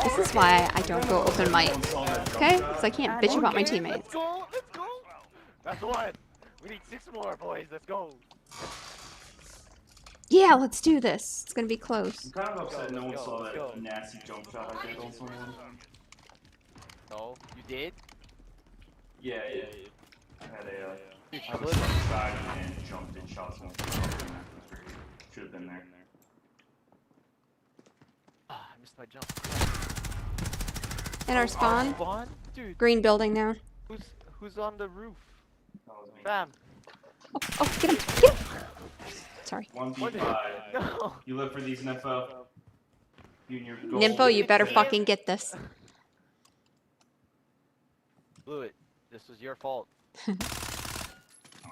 This is why I don't go open mic. Okay? Because I can't bitch about my teammates. Let's go, let's go. That's one. We need 6 more, boys. Let's go. Yeah, let's do this. It's gonna be close. I'm kind of upset no one let's saw go, that let's go. nasty jump shot I did on someone. No, you did? Yeah. I had a. You I was should. on the side and jumped and shot someone. Should have been there. Ah, I missed my jump. In our spawn. Spawn? Dude, Green building now. who's on the roof? That was me. Bam. Oh, get him! Get him! Sorry. 1v5. No. You live for these Nympho. You and your gold. Nympho, you better fucking get this. Blew it. This was your fault.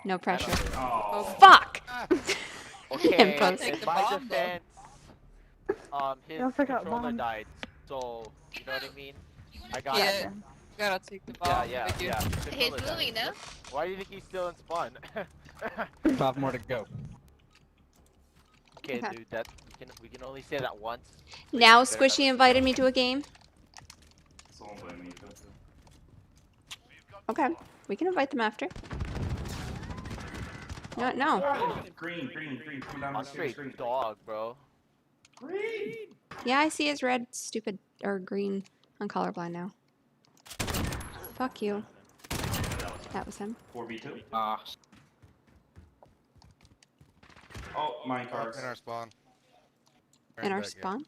No pressure. Oh. Fuck! Okay, Nymphos. in my defense, his Don't forget controller bomb. died. So, you know what I mean? I got Yeah. it. You gotta take the Yeah, bomb. yeah. He's Controller moving died. now. Why do you think he's still in spawn? 5 more to go. Okay, Okay. dude, we can only say that once. Now Better not- Squishy invited me to a game. Someone blame me. Okay, we can invite them after. No. Green. Come down I'm the stairs. straight dog, bro. Green. Yeah, I see his red, stupid, or green. I'm colorblind now. Fuck you. That was him. 4v2. Ah. Oh, mine cars. In our spawn. In our spawn.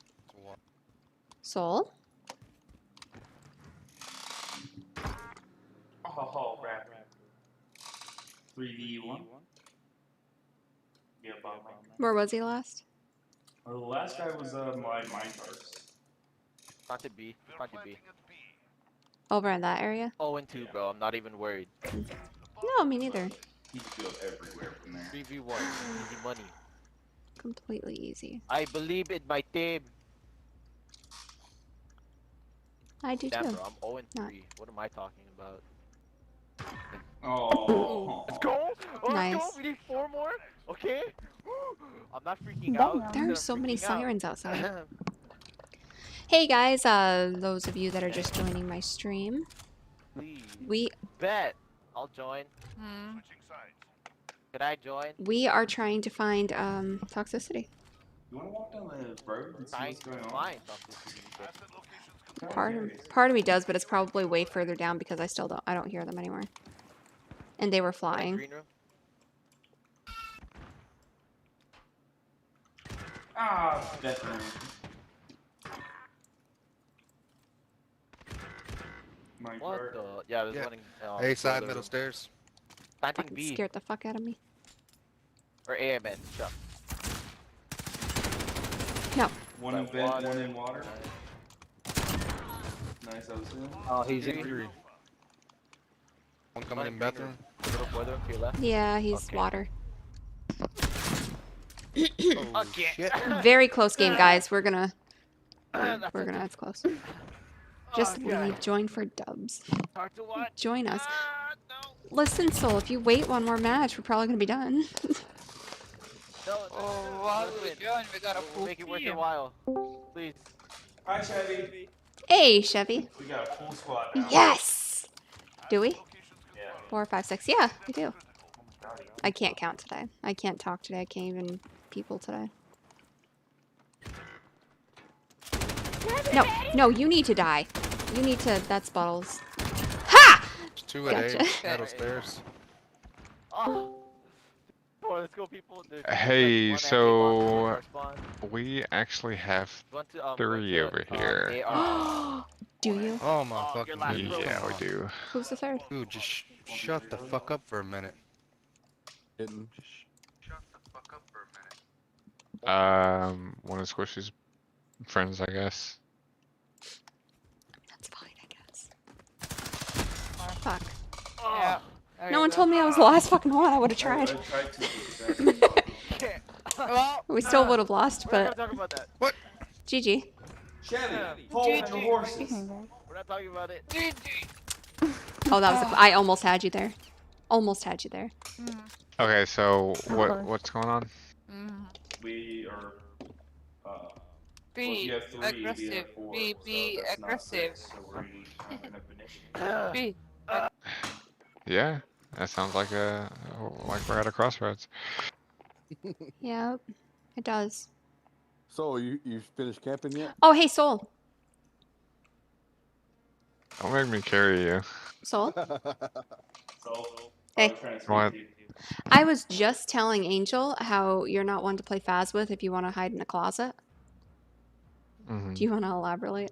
Soul. Oh, crap. 3v1. Yeah, bomb. Where was he last? The last guy was mine cars. Not to be. Not to be. Over in that area? 0-2, bro. I'm not even worried. No, me neither. He's good everywhere from there. 3v1. Easy money. Completely easy. I believe in my team. I do Damn, too. bro. I'm 0-3. Not- What am I talking about? Oh. Let's go. Oh, Nice. Let's go. We need 4 more. Okay. I'm not freaking Damn. out. There are instead so of many freaking out. sirens outside. Hey guys, those of you that are just joining my stream, Please. Bet. I'll join. Could I join? we are trying to find toxicity. You want to walk down the road and see Fine. what's going on? Fine. Part of me does, but it's probably way further down because I don't hear them anymore. And they were flying. Green room. Ah, death room. Mine What card. the? Yeah, there's Yeah. one in. A side, further middle room. stairs. Planting Fucking B scared the fuck out of me. or AMN. Shut. No. One in bed, one in water. Nice, that was him. Oh, he's in Green. green. One coming in bathroom. Little boiler to your left. Yeah, he's Okay. water. Okay. Very close game, guys. We're gonna. That's We're it. gonna. It's close. Just Oh, God. leave. Join for dubs. Talk to what? Join us. No. Listen, Soul. If you wait one more match, we're probably gonna be done. No. Oh, what are we doing? We got a full Make it worth your team. while. Please. Hi, Chevy. Hey, Chevy. We got a full squad now. Yes. Do we? 4, 5, 6. Yeah, we do. I can't count today. I can't talk today. I can't even people today. No, no, you need to die. You need to. That's Bottles. Ha! There's 2 at Gotcha. A, middle stairs. Oh. Come on, let's go, people. There's like Hey, one so at A spawn. we actually have Run to, 3 over here. Do you? Oh my Oh, fucking you're last goodness. Yeah, we do. Who's the third? Dude, just shut the fuck up for a minute. Hidden. One of Squishy's friends, I guess. That's fine, I guess. Fuck. Yeah. No one told me I was the last fucking one. I would have tried. Well, We still would have lost, We're not but talking about that. What? GG. Chevy, hold your horses. We're not talking about it. Oh, that was. I almost had you there. Almost had you there. Okay, so what's going on? We are. Be you have 3, we have aggressive. 4, Be so that's not aggressive. 6, so we're each having a initiative. Be. Yeah, that sounds like we're at a crossroads. Yep, it does. So you finished camping yet? Oh, hey, Soul. Don't make me carry you. Soul. So, Hey. What? I was just telling Angel how you're not one to play Faz with if you want to hide in a closet. Mhm. Do you want to elaborate?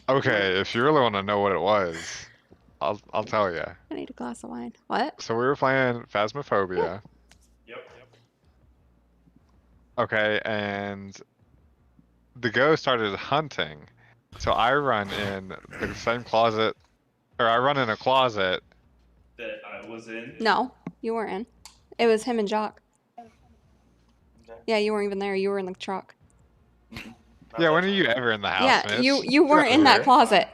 Okay, if you really want to know what it was, I'll tell you. I need a glass of wine. What? So we were playing Phasmophobia. Yep. Okay, and the ghost started hunting. So I run in the same closet, or I run in a closet. That I was in. No, you weren't in. It was him and Jock. Yeah, you weren't even there. You were in the truck. Yeah, when are you ever in the house, Yeah, Mitch? you weren't in that closet.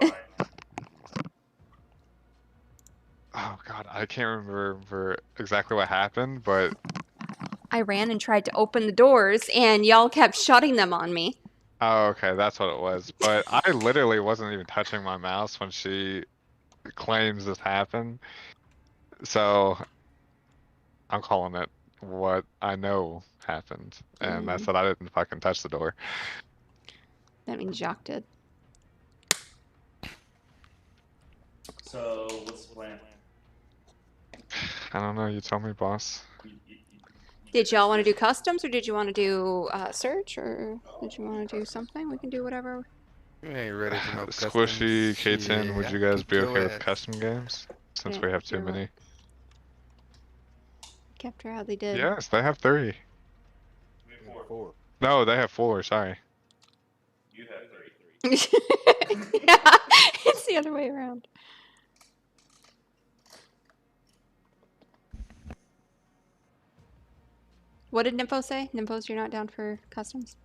Oh god, I can't remember exactly what happened, but I ran and tried to open the doors, and y'all kept shutting them on me. oh, okay, that's what it was. But I literally wasn't even touching my mouse when she claims this happened. So I'm calling it what I know happened, and that's that I didn't fucking touch the door. That means Jock did. So, what's the plan? I don't know. You tell me, boss. Did y'all want to do customs, or did you want to do search, or did you want to do something? We can do whatever. You ain't ready for no Squishy, K10, would you guys be Go okay with ahead. custom games? Since Yeah, we have too you're many. Kept her how they did. Yes, they have 3. We have 4. No, they have 4. Sorry. You have 3. Yeah, it's the other way around. What did Nympho say? Nymphos, you're not down for customs?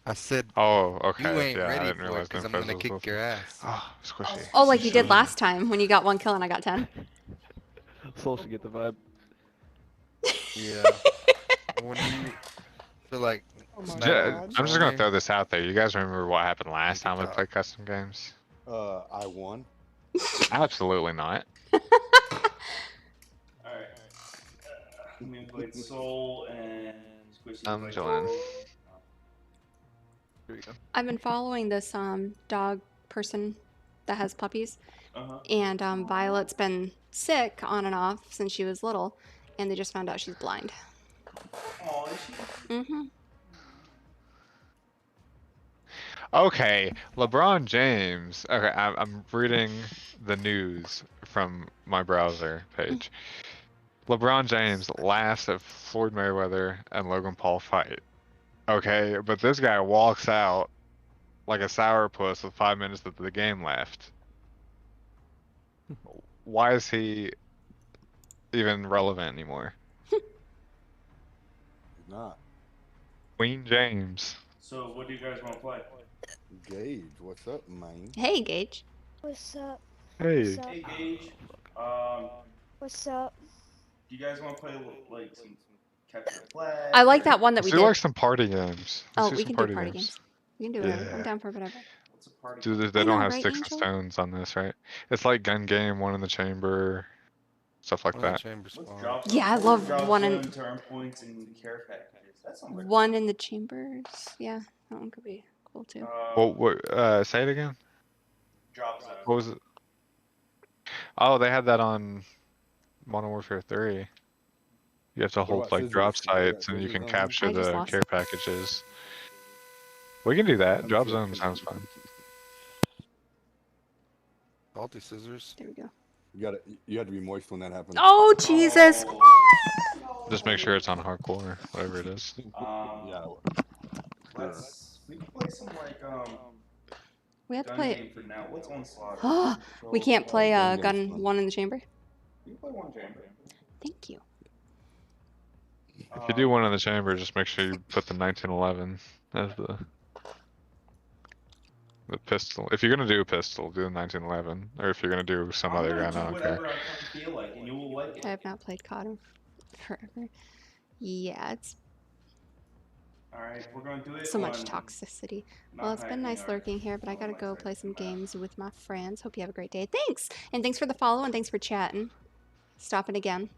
I said, Oh, okay. you ain't yeah, I ready didn't for realize it because I'm Nympho's gonna was kick before. your ass. Oh, Squishy. Oh, like you did last time when you got 1 kill and I got 10. Soul should get the vibe. Yeah. When you feel like I'm just gonna throw this out there. You guys remember what happened last time we played custom games? I won. Absolutely not. Alright. We played Soul and Squishy. I'm played joining. Soul. Here we go. I've been following this dog person that has puppies, and Violet's been sick on and off since she was little, and they just found out she's blind. Oh, is she? Mm-hmm. Okay, LeBron James. Okay, I'm reading the news from my browser page. LeBron James laughs at Floyd Mayweather and Logan Paul fight. Okay, but this guy walks out like a sourpuss with 5 minutes of the game left. Why is he even relevant anymore? Not. Queen James. So, what do you guys want to play? Gage, what's up, man? Hey, Gage. What's up? Hey. What's up? Hey, Gage. What's up? Do you guys want to play like some capture the flag? I like that one that we Do did. like some party games. Oh, Let's we can some do party games. We can do it. I'm Yeah. down for whatever. What's a party? Dude, they I don't know, have right, sticks and Angel? stones on this, right? It's like gun game, one in the chamber, stuff like that. What's drop Yeah, I zone? love Drop one zone, in turn points, and care packages. That sounds like one in the chambers. Yeah, that one could be cool too. What, say it again? drop zone. What was it? Oh, they had that on Modern Warfare 3. You have to hold about like scissors? drop Do they got sites and you scissors can on capture I just the lost care it. packages. We can do that. I'm Drop sure. zone sounds fun. Salty scissors. There we go. You have to be moist when that happens. Oh Jesus! Just make sure it's on hardcore, whatever it is. Yeah. We can play some like We have to gun play. game for now. What's on slaughter? We can't play gun gun game's fun. one in the chamber. We can play one chamber. Thank you. If you do one in the chamber, just make sure you put the 1911 as the pistol. If you're gonna do a pistol, do the 1911. Or if you're gonna do some other gun, I don't care. Whatever I fucking feel like, and you will like it. I have not played COD in forever. Yeah, it's All right, we're gonna do it. so much on toxicity. not Well, it's been hacking, nice alright. lurking here, but I gotta go play some games with my friends. Hope you have a great day. Thanks! And thanks for the follow and thanks for chatting. Stopping again.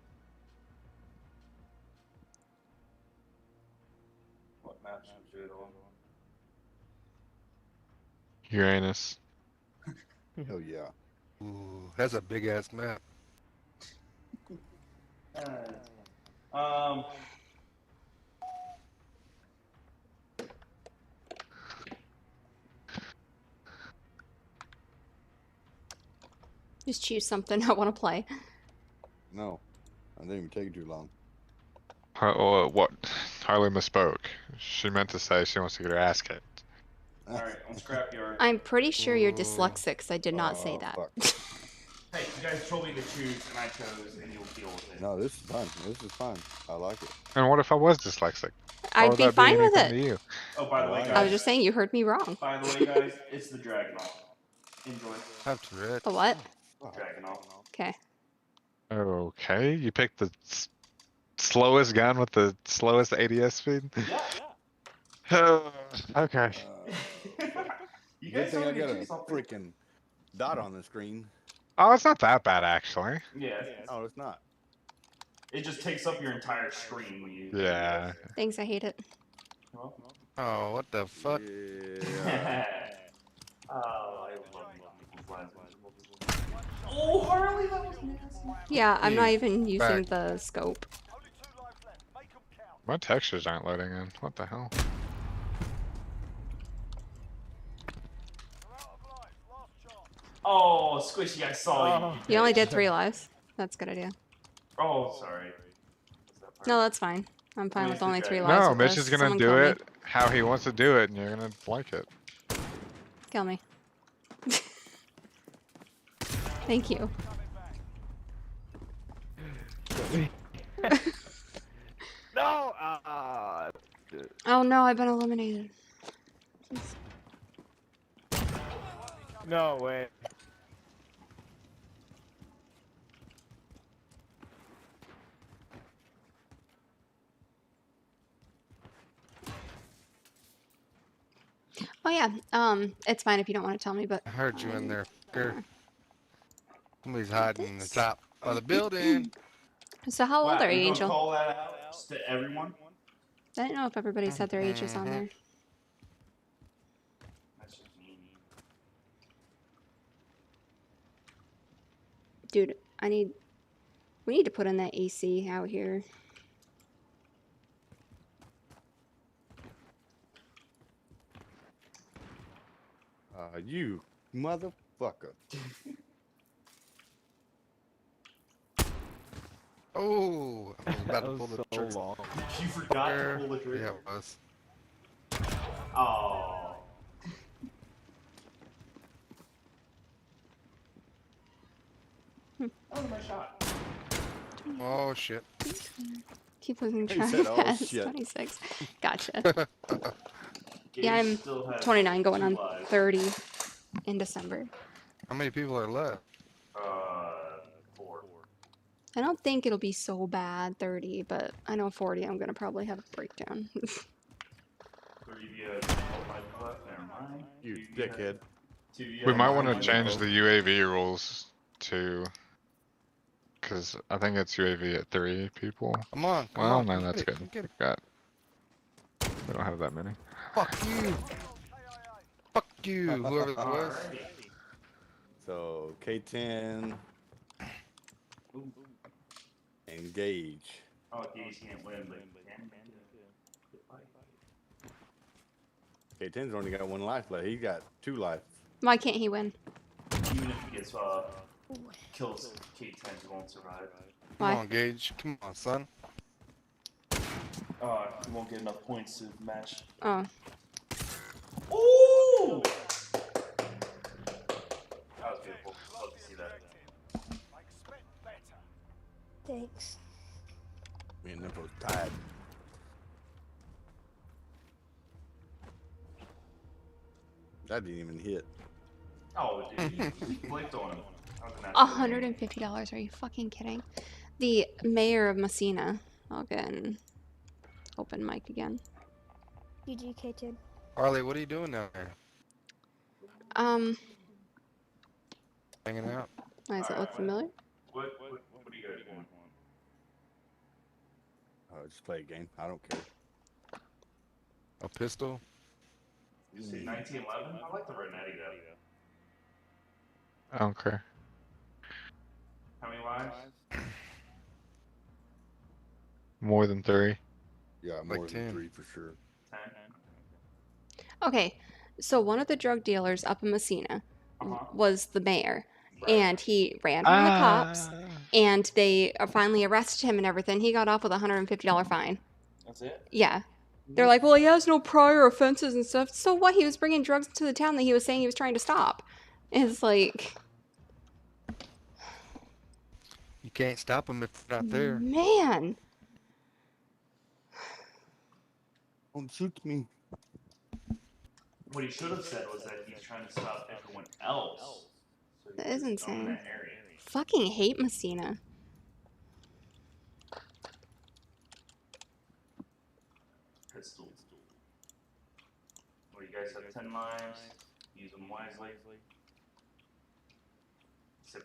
What maps should we do it on? Uranus. Hell yeah. Ooh, that's a big ass map. Just choose something I want to play. No, I didn't even take too long. What? Harley misspoke. She meant to say she wants to get her ass kicked. All right, on scrapyard. I'm pretty sure you're dyslexic, 'cause I did not say Oh, that. Hey, you guys told me to choose, and I chose, and you'll deal with it. No, this is fun. This is fun. I like it. And what if I was dyslexic? Why I'd would be that be fine with anything it. to you? Oh, by the way, guys. I was just saying you heard me wrong. By the way, guys, it's the Dragunov. Enjoy. Have Tourette. The what? Dragunov. Okay. Okay, you picked the slowest gun with the slowest ADS speed? Yeah. Okay. You Good guys thing I told me got to a choose something. freaking dot on the screen. Oh, it's not that bad actually. Yeah. Oh, it's not. It just takes up your entire screen when you. Yeah. Thanks, I hate it. Oh, what the fuck? Yeah. Oh, I love plasma. Oh, Harley, that was nasty. Yeah, I'm not Yeah, even using back. the scope. My textures aren't loading in. What the hell? Oh, Squishy, I saw you. You only did 3 lives. That's a good idea. Oh, sorry. No, that's fine. I'm fine with only 3 lives. No, with Mitch this. is gonna Someone do kill me. it how he wants to do it, and you're gonna like it. Kill me. Thank you. No! Oh no, I've been eliminated. No way. Oh yeah, it's fine if you don't want to tell me, but I heard you in there, fucker. Somebody's hiding in the top of the building. so how old Wow, are you, gonna Angel? Call that out just to everyone. I didn't know if everybody said their ages on there. That's just mean. Dude, we need to put in that AC out here. You motherfucker. Oh, I was about to pull the so trigger. long. You forgot to pull the trigger. Yeah, it was. Oh. That was my shot. Oh shit. Keep losing He track. said, "Oh, Yes, shit." 26. Gotcha. Gage Yeah, I'm still has 29 going 2 on lives. 30 in December. How many people are left? 4. I don't think it'll be so bad, 30, but I know 40 I'm going to probably have a breakdown. 30 via 5 left. Never mind. You dickhead. We might want to change the UAV rules to, because I think it's UAV at 3 people. Come on, come Well, on. no, come that's get it, good. come get it. We don't have that many. Fuck you. Fuck you, whoever that was. So K10. Engage. Oh, Gage can't win, but K10's only got 1 life left. He got 2 life. Why can't he win? even if he gets kills K10, he won't survive. Come on, Gage. Come on, son. He won't get enough points to match. Oh. Ooh! That was beautiful. Love to see that. Thanks. Me and Nipple's tied. That didn't even hit. Oh, dude, he blinked on him. $150? Are you fucking kidding? The mayor of Messina. I'll get an open mic again. GG K10. Harley, what are you doing down there? Hanging out? Does it look familiar? What do you guys want? Just play a game. I don't care. A pistol? You say 1911? I like the Renetti though. I don't care. How many lives? More than 3. Yeah, Like more 10. than 3 for sure. 10. Okay, so one of the drug dealers up in Messina was the mayor, and he ran from the cops, and they finally arrested him and everything. He got off with a $150 fine. That's it? Yeah. They're like, well, he has no prior offenses and stuff. So what? He was bringing drugs into the town that he was saying he was trying to stop. It's like... You can't stop him if they're not there. Man! Don't shoot me. What he should have said was that he's trying to stop everyone else. So That is in insane. that area. Fucking hate Messina. Pistol. What do you guys have? 10 lives. Use them wisely.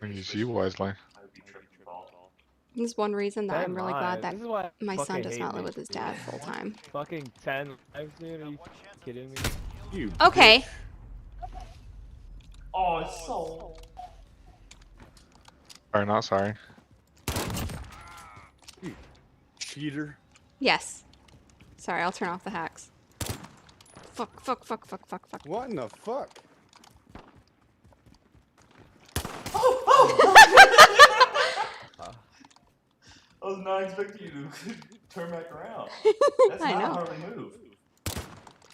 And use you wisely. I would be tripping ball. There's one reason that I'm really glad that This is why I my son fucking does hate not live me. with his dad full time. Fucking 10 lives, dude. Are you kidding me? You Okay. Oh, it's so. Sorry, not sorry. Cheater. Yes. Sorry, I'll turn off the hacks. Fuck, fuck, fuck, fuck, fuck, fuck. What in the fuck? I was not expecting you to turn back around. That's I not know. a Harley move.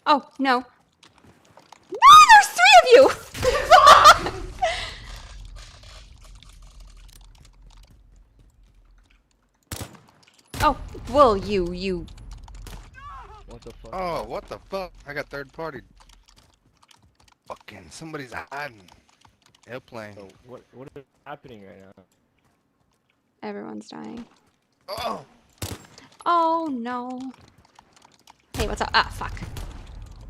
Oh, no. No, there's 3 of you! Fuck! Oh, well, you. What the fuck? Oh, what the fuck? I got third party. Fucking somebody's hiding. Airplane. So what is happening right now? Everyone's dying. Oh! Oh, no. Hey, what's up? Ah, fuck.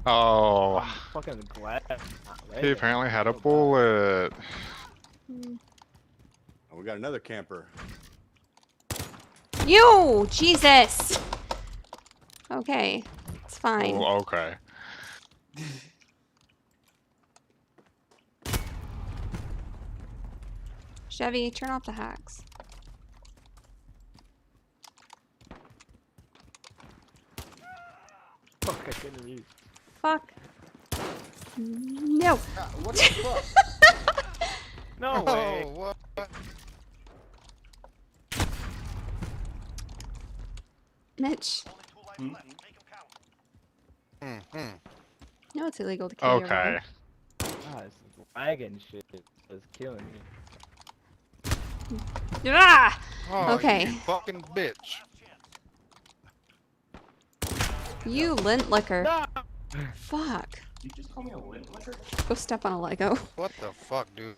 Oh, I'm fucking glad. he apparently had a bullet. Oh, we got another camper. You! Jesus! Okay, it's fine. Oh, okay. Chevy, turn off the hacks. Fuck, I couldn't read. Fuck. No. What the fuck? No way. Oh, what? Mitch, Mm-hmm. no, it's illegal to kill your Okay. wife. God, this wagon shit is killing me. Ah! Oh, Okay. you fucking bitch. You lint liquor. No! Fuck. Did you just call me a lint licker? Go step on a Lego. What the fuck, dude?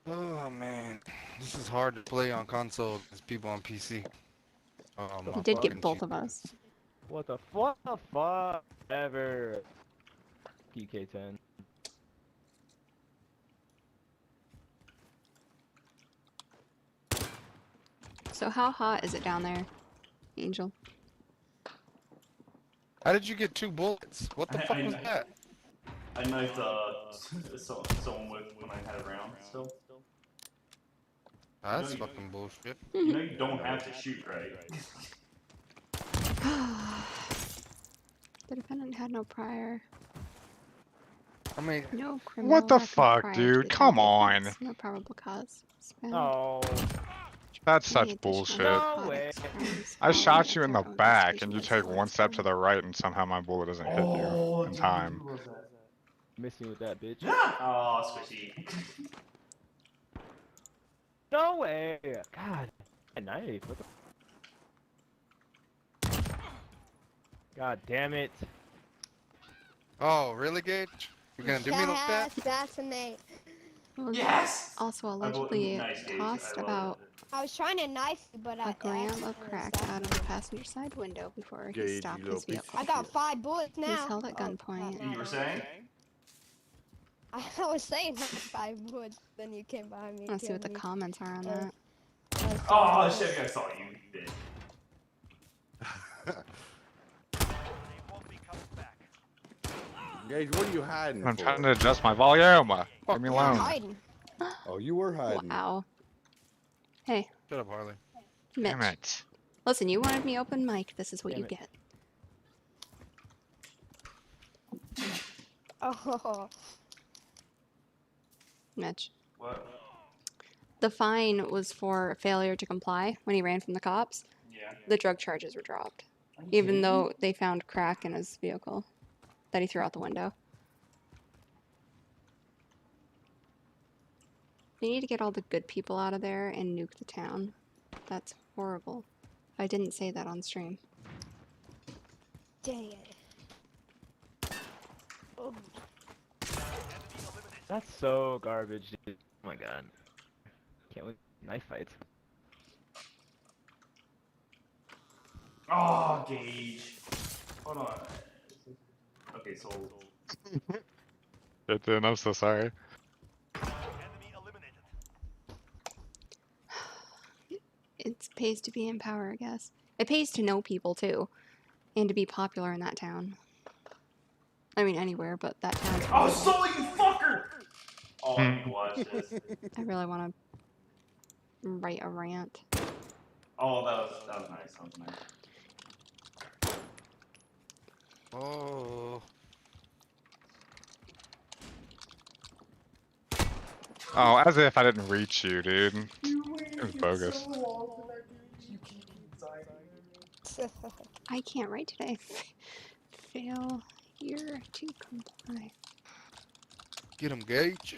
Oh man, this is hard to play on console against people on PC. Oh, He did get both of us. What the fuck? Ever. you, K10. So how hot is it down there, Angel? How did you get 2 bullets? What the fuck was that? I knifed someone with when I had a round still. That's fucking bullshit. You know you don't have to shoot, right? The defendant had no prior. I mean, No criminal What the record fuck, prior to the dude? Come terrible on. offense. No probable cause. Oh. That's Any such additional bullshit. narcotics crimes I following shot you in the thorough back and investigation you by take civil one step to authorities. the right and somehow my bullet doesn't hit you in time. Miss me with that, bitch. Oh, squishy. No way! God. A knife. What the... God damn it. Oh, really, Gage? You're gonna do me like that? Assassinate. Yes! Also allegedly Nice, Gage. tossed I love about I was trying to knife you, but a gram of crack out of the passenger side window before he Gage, stopped you little his piece vehicle. of I got 5 bullets now. He was held at Oh, gunpoint. You were saying? I was saying I had 5 bullets, then you came behind me. Let's see what the killed me. comments are on that. Oh shit! I saw you, bitch. Gage, what are you hiding I'm for? trying to adjust my volume. Leave me I'm alone. hiding. Oh, you were hiding. Wow. Hey, Shut up, Harley. Mitch. Damn it. Listen, you wanted me open mic. This is what Damn you it. get. Oh. Mitch. What? The fine was for failure to comply when he ran from the cops. Yeah. The drug charges were dropped, Are you even kidding though me? they found crack in his vehicle that he threw out the window. We need to get all the good people out of there and nuke the town. That's horrible. I didn't say that on stream. Dang it. Oh. That's so garbage, dude. Oh my god. Can't wait. Knife fights. Oh, Gage. Hold on. Okay, so. Dude, I'm so sorry. It pays to be in power, I guess. It pays to know people, too. And to be popular in that town. I mean, anywhere, but that town. Oh, so you fucker! Oh, I need to watch this. I really want to write a rant. Oh, that was nice. That was nice. Oh. Oh, as if I didn't reach you, dude. It was bogus. I can't write today. Failure to comply. Get him, Gage.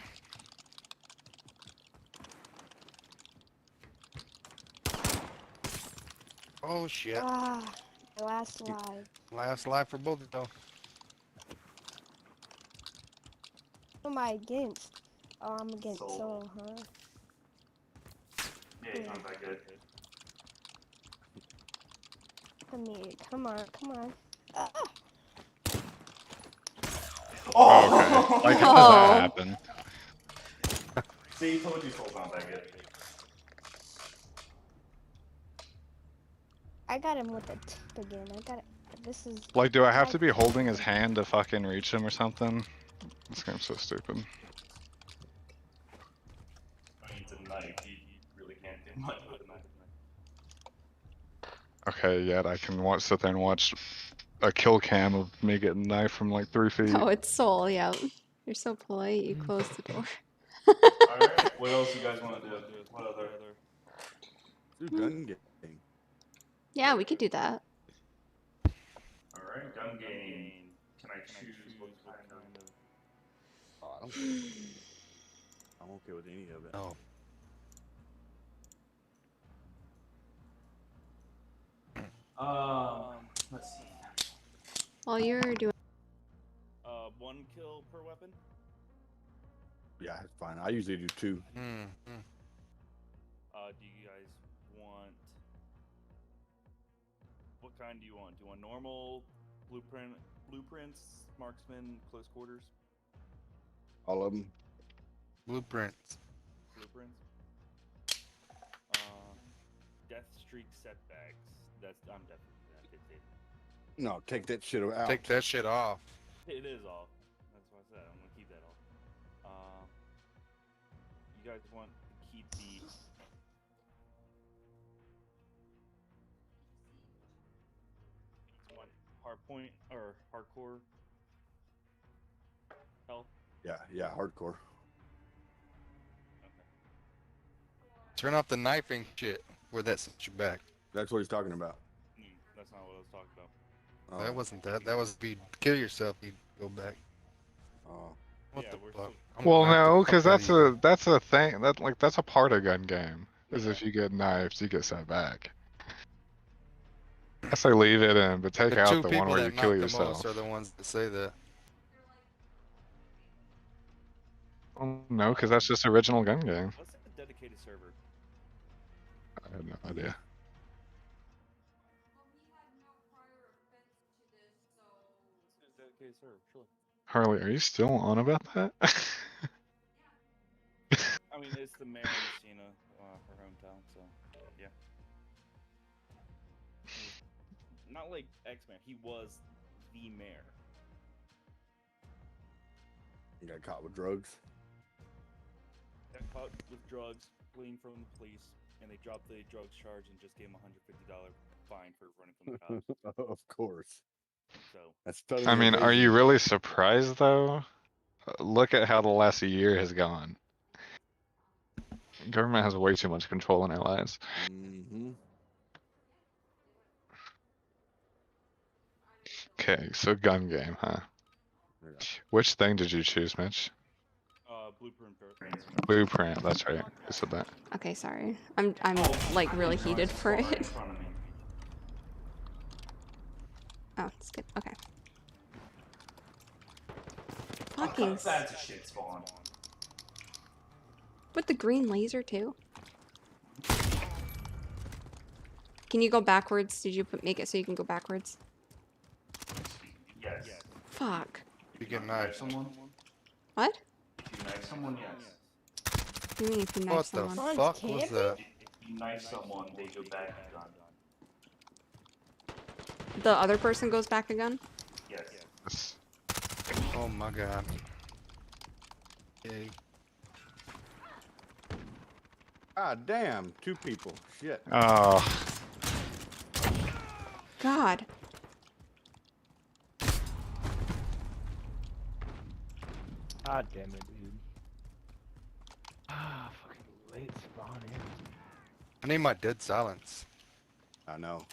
Oh shit. Ah, last live. Last life for both of them. Who am I against? Oh, I'm against Soul, huh? Yeah, it's not that good. Come on. Ah. Oh, okay. Like, how does that happen? See, told you Soul's not that good. I got him with the tip again. I got it. This is. Like, do I have to be holding his hand to fucking reach him or something? This game's so stupid. I mean, it's a knife. You really can't do much with a knife. Okay, yet I can sit there and watch a kill cam of me getting knifed from like 3 feet. Oh, it's Soul, yeah. You're so polite, you closed the door. Alright, what else you guys want to do? What other? Do gun game. Yeah, we could do that. Alright, gun game. Can I choose what kind of... Oh, I don't I'm okay with any of it. Oh. Let's see. While you're doing 1 kill per weapon? Yeah, it's fine. I usually do 2. Do you guys want... What kind do you want? Do you want normal, blueprint, Blueprints, marksman, close quarters. All of them. Blueprints. Blueprints. Death streak setbacks. I'm definitely that. No, take that shit out. Take that shit off. It is off. That's what I said. I'm gonna keep that off. You guys want to keep the hardpoint or hardcore health? Yeah, hardcore. Turn off the knifing shit where that sent you back. That's what he's talking about. That's not what I was talking about. Oh. That wasn't that. That was if you kill yourself, you go back. Oh. What Yeah, the we're fuck? still- I'm Well, gonna knock no, the because fuck out of you. that's a thing. That's a part of gun game. Is if you get knifed, you get set back. I say leave it in, but take The out two the one people where that you kill knock the yourself. most are the ones that say that. Well, no, because that's just original gun game. What's a dedicated server? I have no idea. It's a dedicated server, sure. Harley, are you still on about that? I mean, it's the mayor of Messina, her hometown, so yeah. Not like X-Man. He was the mayor. You got caught with drugs. Got caught with drugs, fleeing from the police, and they dropped the drugs charge and just gave him a $150 fine for running from the cops. Of course. So That's felony I mean, are you evasion. really surprised though? Look at how the last year has gone. Government has way too much control in our lives. Mm-hmm. Okay, so gun game, huh? Which thing did you choose, Mitch? Blueprint. Blueprint, that's right. I said that. Okay, sorry. I'm like really heated for In it. front of me. Oh, skip. Okay. Oh, Fucking that's a shit spawn. with the green laser too. Can you go backwards? Did you make it so you can go backwards? Yes. Fuck. You get knifed. Someone? What? If you knife someone, yes. What do you mean if you knife What the someone? fuck was that? If you knife someone, they go back to gun. The other person goes back a gun? Yes. Oh my god. Yay. Ah, damn. 2 people. Shit. Oh, God. God damn it, dude. Ah, fucking late spawning. I need my dead silence. I know.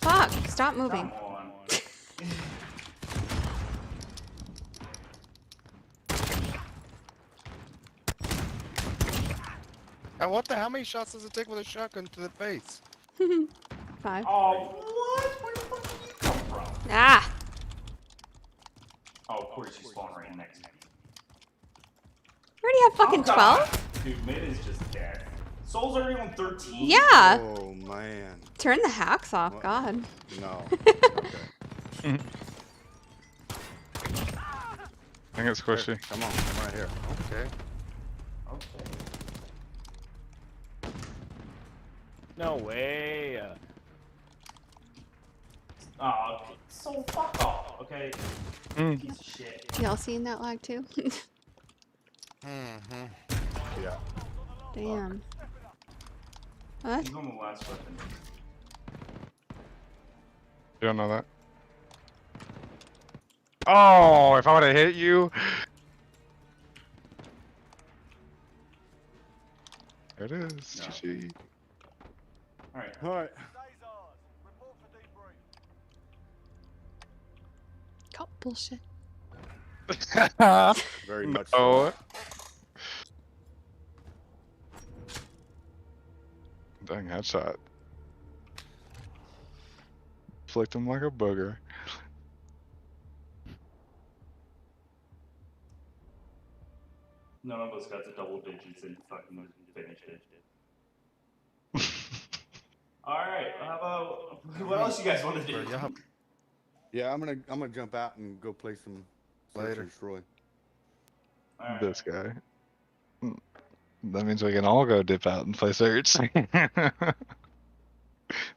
Fuck. Stop moving. Come on. And what the? How many shots does it take with a shotgun to the face? 5. Oh, what? Where the fuck did you come from? Ah! Oh, of course you spawn right next to me. You already have fucking 12? Dude, mid is just dead. Soul's already on 13? Yeah! Oh, man. Turn the hacks off, What? God. No. Okay. I think it's squishy. Come on. I'm right here. Okay. Okay. No way. Oh, Soul, fuck off, okay? Mm. Piece of shit. Y'all seeing that lag too? Mm-hmm. Yeah. Damn. What? He's on the last weapon. You don't know that? Oh, if I would have hit you. There it is. No. GG. Alright. All right. Cop bullshit. Very much Oh. so. Dang headshot. Flicked him like a booger. None of us got to double digits and fucking finished it. How about what else you guys want to do? Yeah, I'm gonna jump out and go play some Search and Destroy. This guy. That means we can all go dip out and play Search.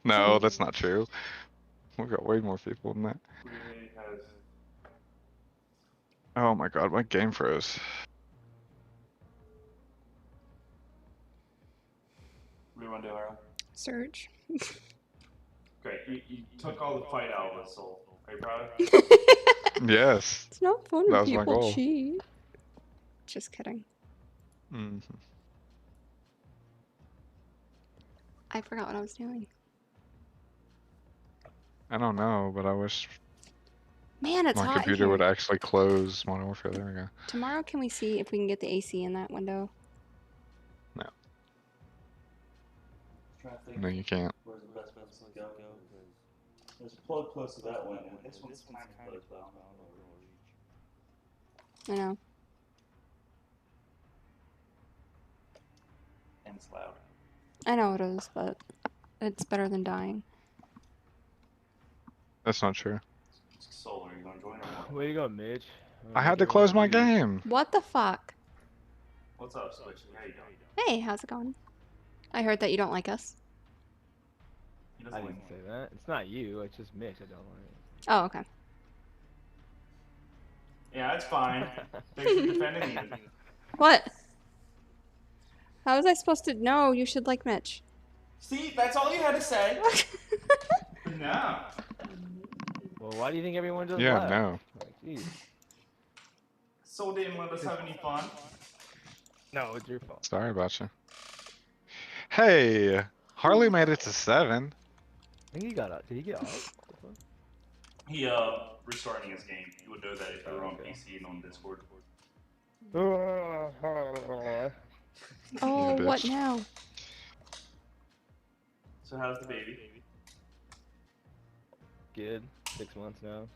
No, that's not true. We've got way more people than that. Oh my god, my game froze. What do you want to do, Harley? Search. Great. You took all the fight out of the soul. Are you proud of it? Yes. It's not fun That when was my people goal. cheat. Just kidding. Mhm. I forgot what I was doing. I don't know, but I wish Man, it's my hot in computer here. would actually close Modern Warfare. There we go. Tomorrow, can we see if we can get the AC in that window? No. Trying to think No, you can't. where's the best place to go. There's a plug close to that window. This one's kind of close, but I don't know where it'll reach. I know. And it's loud. I know it is, but it's better than dying. That's not true. Soul, are you gonna join or what? Where you going, Mitch? I had to close my game. What the fuck? What's up, Switch? How you doing? Hey, how's it going? I heard that you don't like us. I didn't say that. It's not you. It's just Mitch. I don't like. Oh, okay. Yeah, it's fine. Thanks for defending me. What? How was I supposed to know you should like Mitch? See, that's all you had to say. No. Well, why do you think everyone just Yeah, left? no. Like, geez. Soul didn't let us have any fun. No, it's your fault. Sorry about you. Hey, Harley made it to 7. I think he got out. Did he get out? He restarting his game. You would know that if you were on PC and on Discord. Oh, Yeah, what bitch. now? So how's the baby? Good. 6 months now.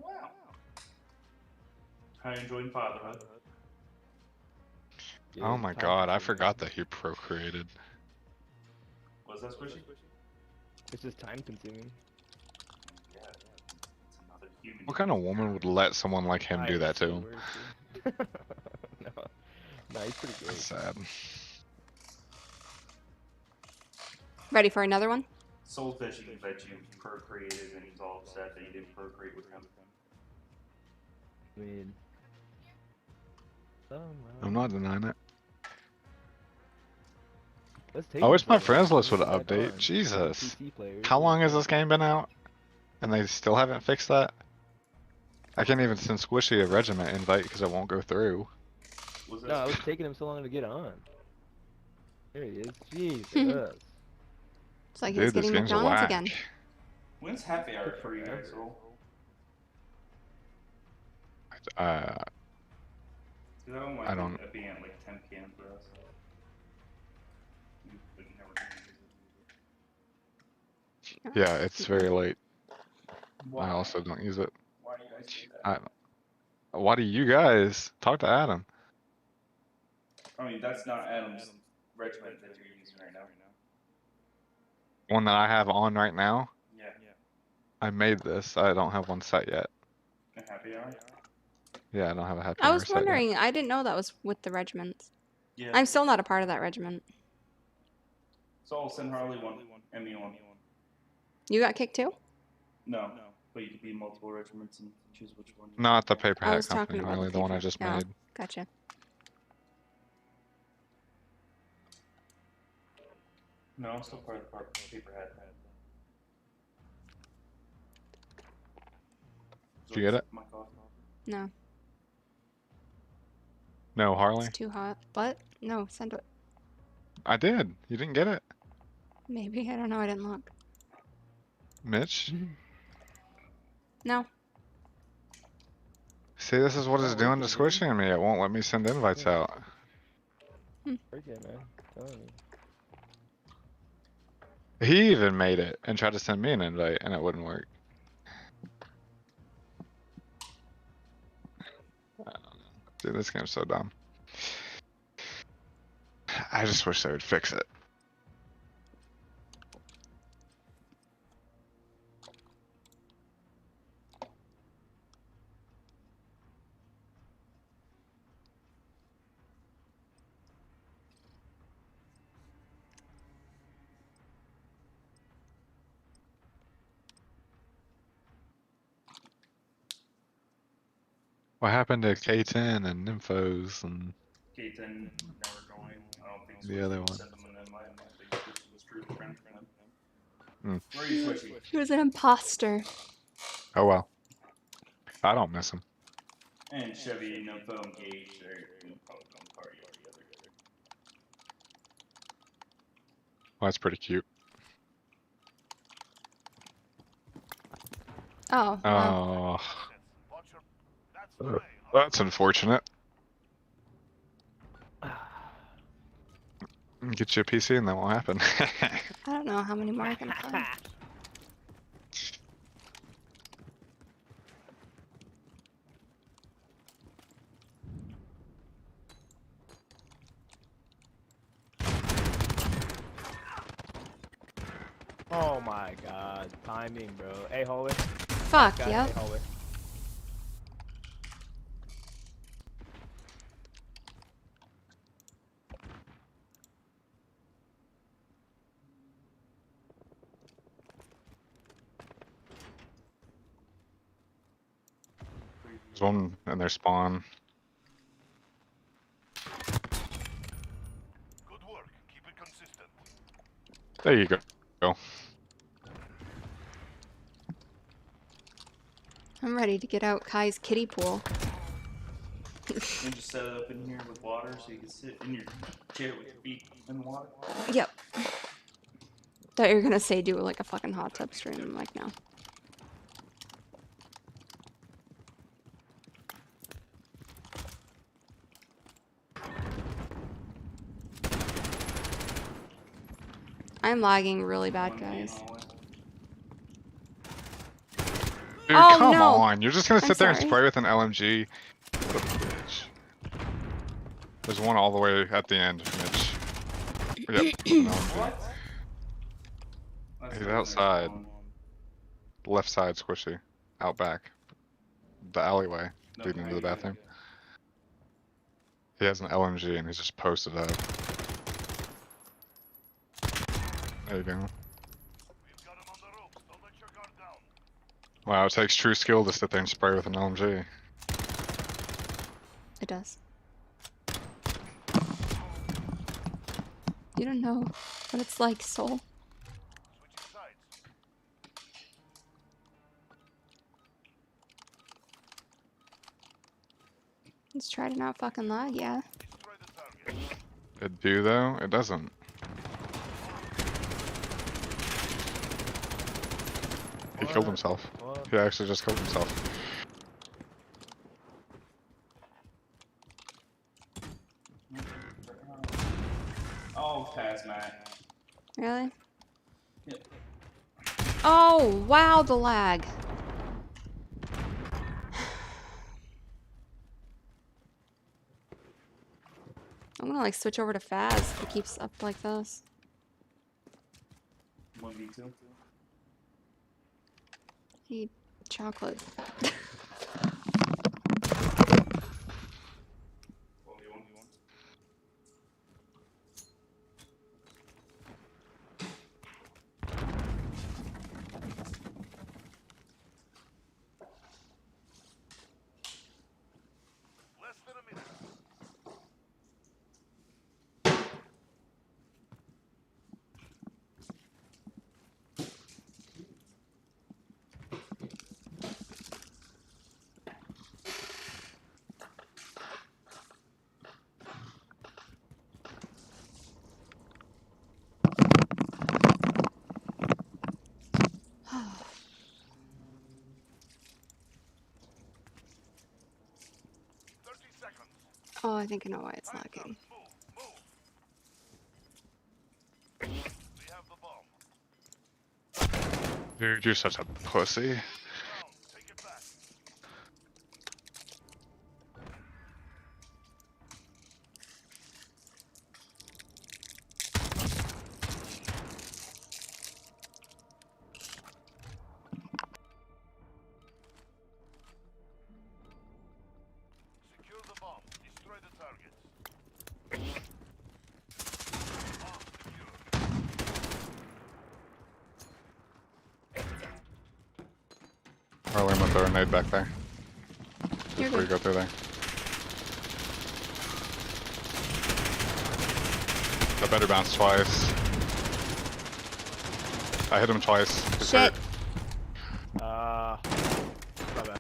Wow. How you enjoying fatherhood? Oh my god, I forgot that he procreated. Was that squishy? It's just time consuming. Yeah. It's another human. What kind of woman would let someone like him do that to him? No, he's pretty good. That's sad. Ready for another one? Soulfish, he bet you procreated and he's all upset that you didn't procreate with him. I mean, I'm not denying it. let's take I it wish my for a friends while. list would Let's get back update. on. Jesus. PC players. How long has this game been out? And they still haven't fixed that? I can't even send Squishy a regiment invite because it won't go through. No, it was taking him so long to get on. There he is. Jesus. It's like Dude, he's this getting game's McDonald's whack. again. When's happy hour for you guys, Soul? I don't. It being at like 10 p.m. for us. We can never do Yeah, it's very late. Why? I also don't use it. Why do you guys do that? Why do you guys talk to Adam? I mean, that's not Adam's regiment that you're using right now. One that I have on right now. Yeah. I made this. I don't have one set yet. A happy hour? Yeah, I don't have a happy I hour was set yet. wondering. I didn't know that was with the regiments. Yeah. I'm still not a part of that regiment. So I'll send Harley one and me one. You got kicked too? No. But you can be multiple regiments and choose which one. Not the paper I hat was talking company, about really, the one I just yeah, made. Gotcha. No, I'm still part of the paper hat. Did you get it? No, No, Harley? it's too hot. What? No, send it. I did. You didn't get it? Maybe. I don't know. I didn't look. Mitch? No. See, this is what it's doing to Squishy and me. It won't let me send invites out. Okay, man. Telling you. He even made it and tried to send me an invite, and it wouldn't work. I don't know. Dude, this game's so dumb. I just wish they would fix it. What happened to K10 and Nymphos and K10 never joined. I don't think the other one? sent them an invite. I think Switchy was true friend for them. Hmm. Where are you, Switchy? He was an imposter. Oh well. I don't miss him. And Chevy, Nympho, and Gage, they're probably going to party all together. Well, that's pretty cute. Oh. Wow. Oh. That's unfortunate. Get you a PC and that won't happen. I don't know how many more I can play. Oh my god, timing, bro. Hey, hallway. Fuck, Guys, yep. hey, hallway. There's one in their spawn. Good work. Keep it consistent. There you go. I'm ready to get out Kai's kiddie pool. And just set it up in here with water so you can sit in your chair with your feet in the water. Yep. Thought you were gonna say do like a fucking hot tub stream. I'm like, no. I'm lagging really bad, guys. Dude, Oh, come no. on. You're just gonna I'm sit there and sorry. spray with an LMG? What a bitch. There's one all the way at the end, Mitch. Yep. No. He's outside. Left side, squishy. Out back. The alleyway leading into the bathroom. He has an LMG and he's just posted up. There you go. Wow, it takes true skill to sit there and spray with an LMG. It does. You don't know what it's like, Soul. Let's try to not fucking lag, yeah. It do though? It doesn't. He killed himself. He actually just killed himself. Oh, pass, Matt. Really? Yep. Oh, wow, the lag. I'm gonna like switch over to Faz if it keeps up like this. 1v2. Need chocolate. Oh, I think I know why it's lagging. Dude, you're such a pussy. Secure the bomb. Destroy the targets. Early, I'm gonna throw a nade back there. You're before you good. go through there. I better bounce twice. I hit him twice. He's Shit. hurt. My bad.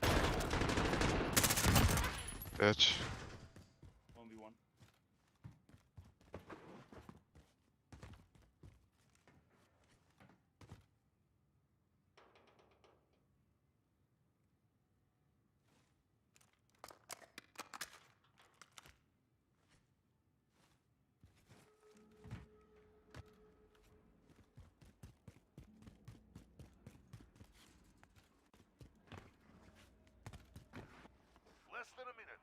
Bitch. 1v1. Less than a minute.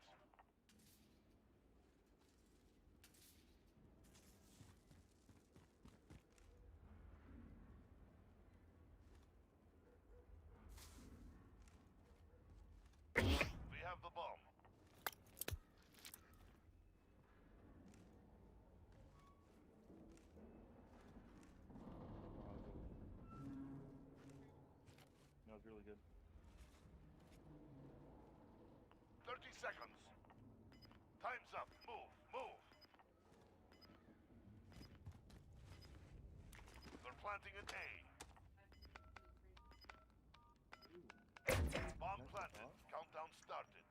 We have the bomb. That was really good. 30 seconds. Time's up. Move, move. They're planting an A. Bomb planted. Countdown started.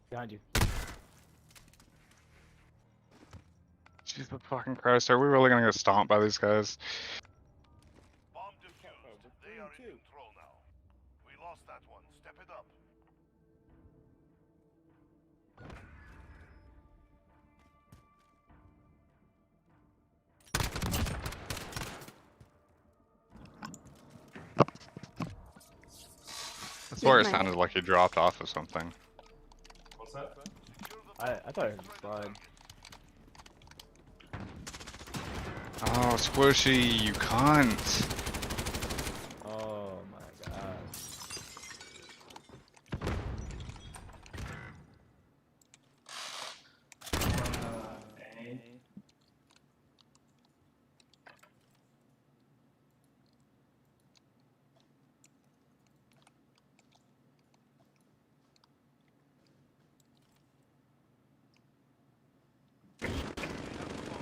Behind you. Jesus fucking Christ, are we really gonna get stomped by these guys? Bomb defused. They are in control now. We lost that one. Step it up. I swear it sounded like he dropped off of something. What's that? I thought it was a slide. Oh, Squishy, you cunt. Oh my god.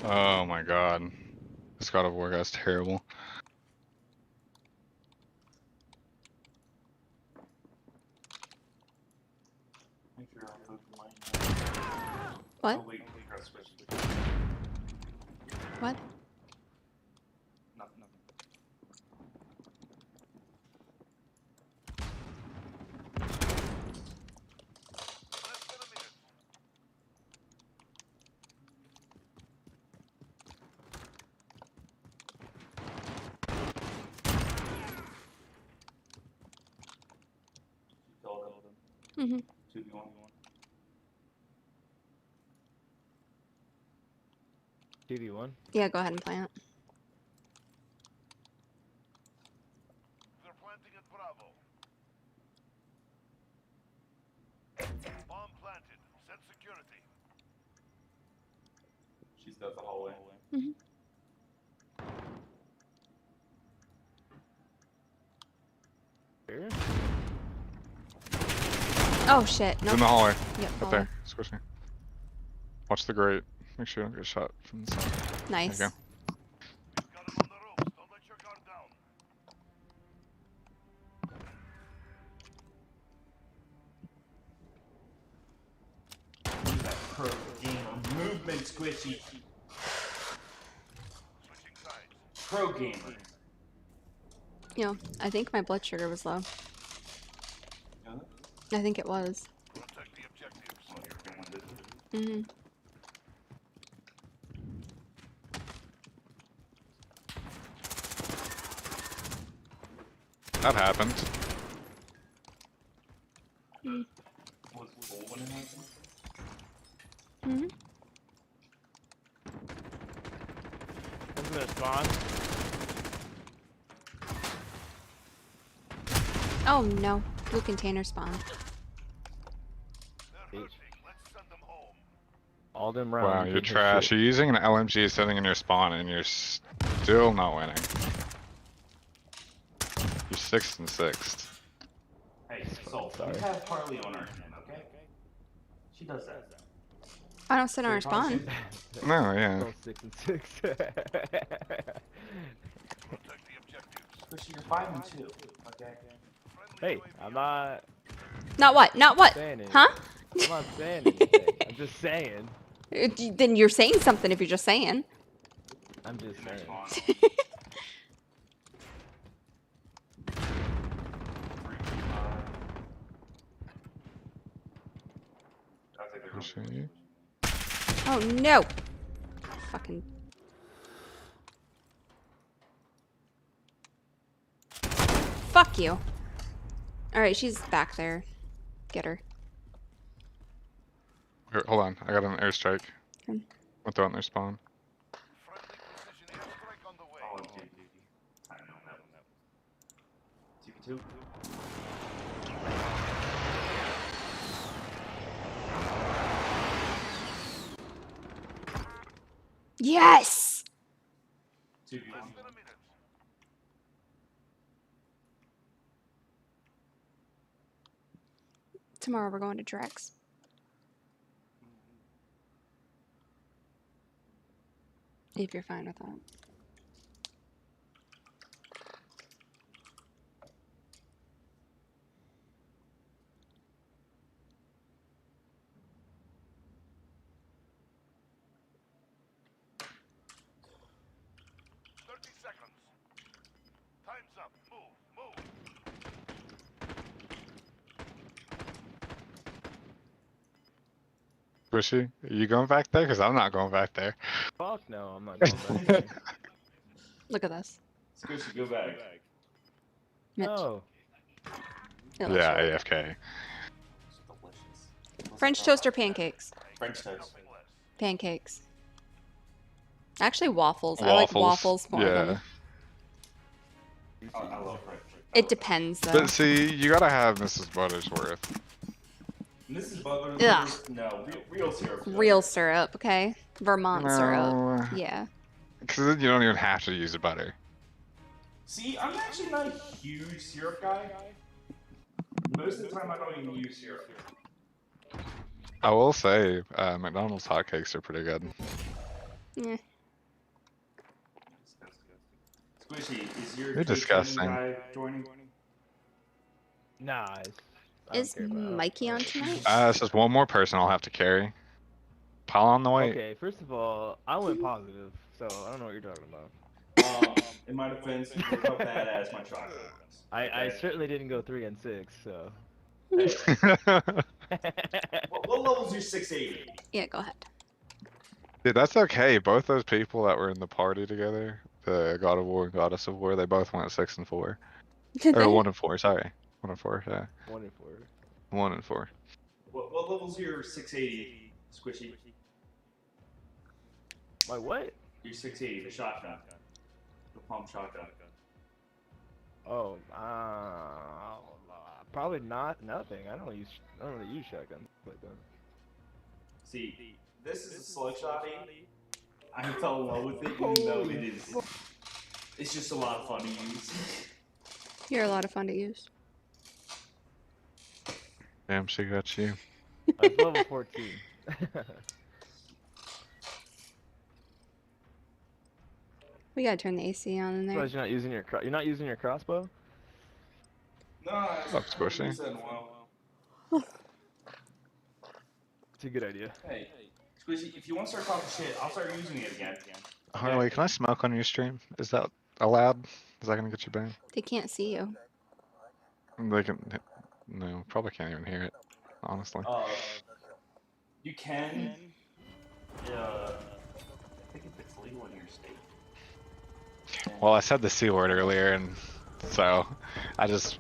Oh my god. This God of War guy's terrible. What? Oh, wait, press switch. What? Nothing. Mm-hmm. 2v1. 2v1? Yeah, go ahead and play it. They're planting at Bravo. Bomb planted. Set security. She's got the hallway. Mm-hmm. Here? Oh shit! He's Nope. in the hallway. Yep. Up hallway. there. Squishy. Watch the grate. Make sure you don't get shot from the side. Nice. There you That pro gamer movement, Squishy. Pro gamer. You know, I think my blood sugar was low. I think it was. Mm-hmm. That happened. Mm. Was full when it happened? Mm-hmm. One's gonna spawn. Oh no, blue container spawn. All them Wow, rounds. you're trash. You're using an LMG sitting in your spawn and you're still not winning. You're 6th and 6th. Hey, so you have Harley on our team, okay? She does that. I don't sit on her spawn. No, yeah. 6 and 6. Squishy, you're 5 and 2, okay? Hey, I'm not Not what? Not what? saying it. Huh? I'm not saying anything. I'm just saying. Then you're saying something if you're just saying. I'm just saying. Oh no! Fucking. Fuck you. Alright, she's back there. Get her. Here, hold on, I got an airstrike. Okay. I'll throw it in their spawn. Oh, dude. I know that one. CP2. Yes! Tomorrow we're going to Drex. If you're fine with that. Bushy, are you going back there? Because I'm not going back there. Fuck no, I'm not going back there. Look at this. Squishy, go back. Mitch. No. It looks Yeah, really AFK. good. French toast or pancakes? French toast. Pancakes. Actually, waffles. I like waffles more than. I love French. It depends, though. But see, you gotta have Mrs. Buttersworth. Mrs. Butler. Ugh. No, real syrup. Real syrup, okay? Vermont syrup. Yeah. Because then you don't even have to use the butter. See, I'm actually not a huge syrup guy. Most of the time, I don't even use syrup. I will say, McDonald's hotcakes are pretty good. Yeah. Squishy, is your You're disgusting. guy joining? Nah. Is Mikey on tonight? It's just one more person I'll have to carry. Pile on the weight. Okay, first of all, I went positive, so I don't know what you're talking about. In my defense, look how badass my chocolate was. I certainly didn't go 3 and 6, so. What level's your 680? Yeah, go ahead. Dude, that's okay. Both those people that were in the party together, the God of War and Goddess of War, they both went 6 and 4. Or 1 and 4, sorry. 1 and 4, yeah. 1 and 4. 1 and 4. What level's your 680, Squishy? My what? Your 680, the shotgun. The pump shotgun. Oh, probably nothing. I don't really use shotguns like that. See, this is a slug shotty. I fell in love with it, even though it is. It's just a lot of fun to use. You're a lot of fun to use. Damn, she got you. I was level 14. We gotta turn the AC on in there. You're not using your crossbow? No, That's squishy. it's been a while. It's a good idea. Hey, Squishy, if you want to start talking shit, I'll start using it again. Harley, can I smoke on your stream? Is that allowed? Is that gonna get you banned? They can't see you. They can. No, probably can't even hear it. Honestly. You can. I think if it's legal in your state. Well, I said the C word earlier, and so I just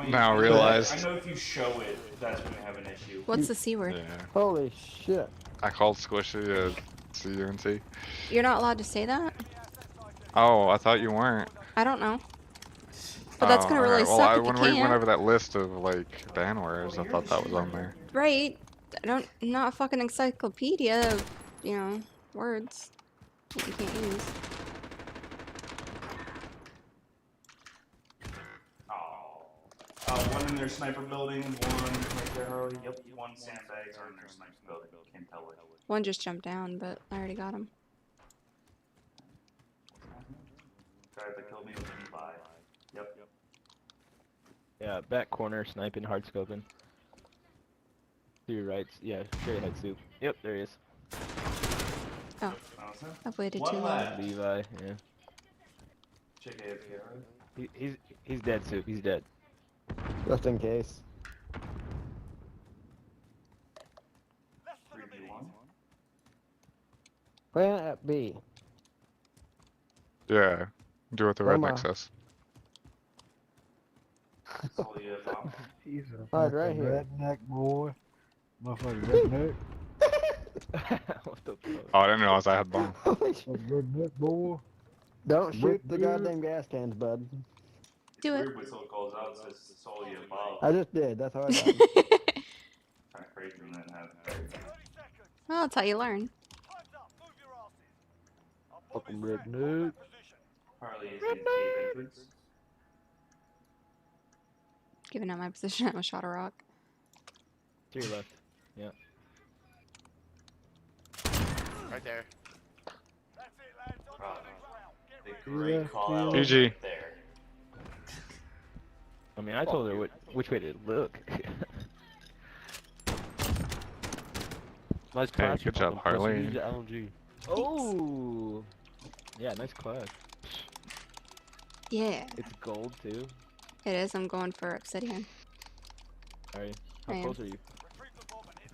now realized. I know if you show it, that's when you have an issue. What's the C word? Yeah. Holy shit. I called Squishy a C-U-N-T. You're not allowed to say that? Oh, I thought you weren't. I don't know. But that's gonna really Well, suck if you when we went can't. over that list of like banwares, I thought that was on there. Right. I'm not a fucking encyclopedia of, you know, words that you can't use. One in their sniper building, one right there, Harley. Yep, one sandbags are in their sniper building. Can't tell which. One just jumped down, but I already got him. Guy that killed me was Levi. Yep. Yeah, back corner, sniping, hard scoping. To your right, yeah, straight ahead, Soup. Yep, there he is. Oh, I've waited One too long. left. Levi, yeah. Check AFK. He's dead, Soup. He's dead. Just in case. 3v1. Plant at B. Yeah, do what the Come redneck on. says. He's a Right, right here. redneck boy. Motherfucker redneck. What the fuck? Oh, I didn't realize I had bomb. Redneck boy. Don't shoot the Redneck. goddamn gas cans, bud. Do it. Weird whistle calls out says Solia Bob. I just did. That's how I done. Kind of crazy when that happens. Well, that's how you learn. Fucking redneck. Harley is in cave entrance. Giving out my position, I was shot a rock. To your left. Yeah. Right there. The great call out GG. right there. I mean, I told her which way to look. Nice Hey, class. good job, Harley. Use the LMG. Oh! Yeah, nice class. Yeah, It's gold, too. it is. I'm going for obsidian. Are you? I How am. close are you?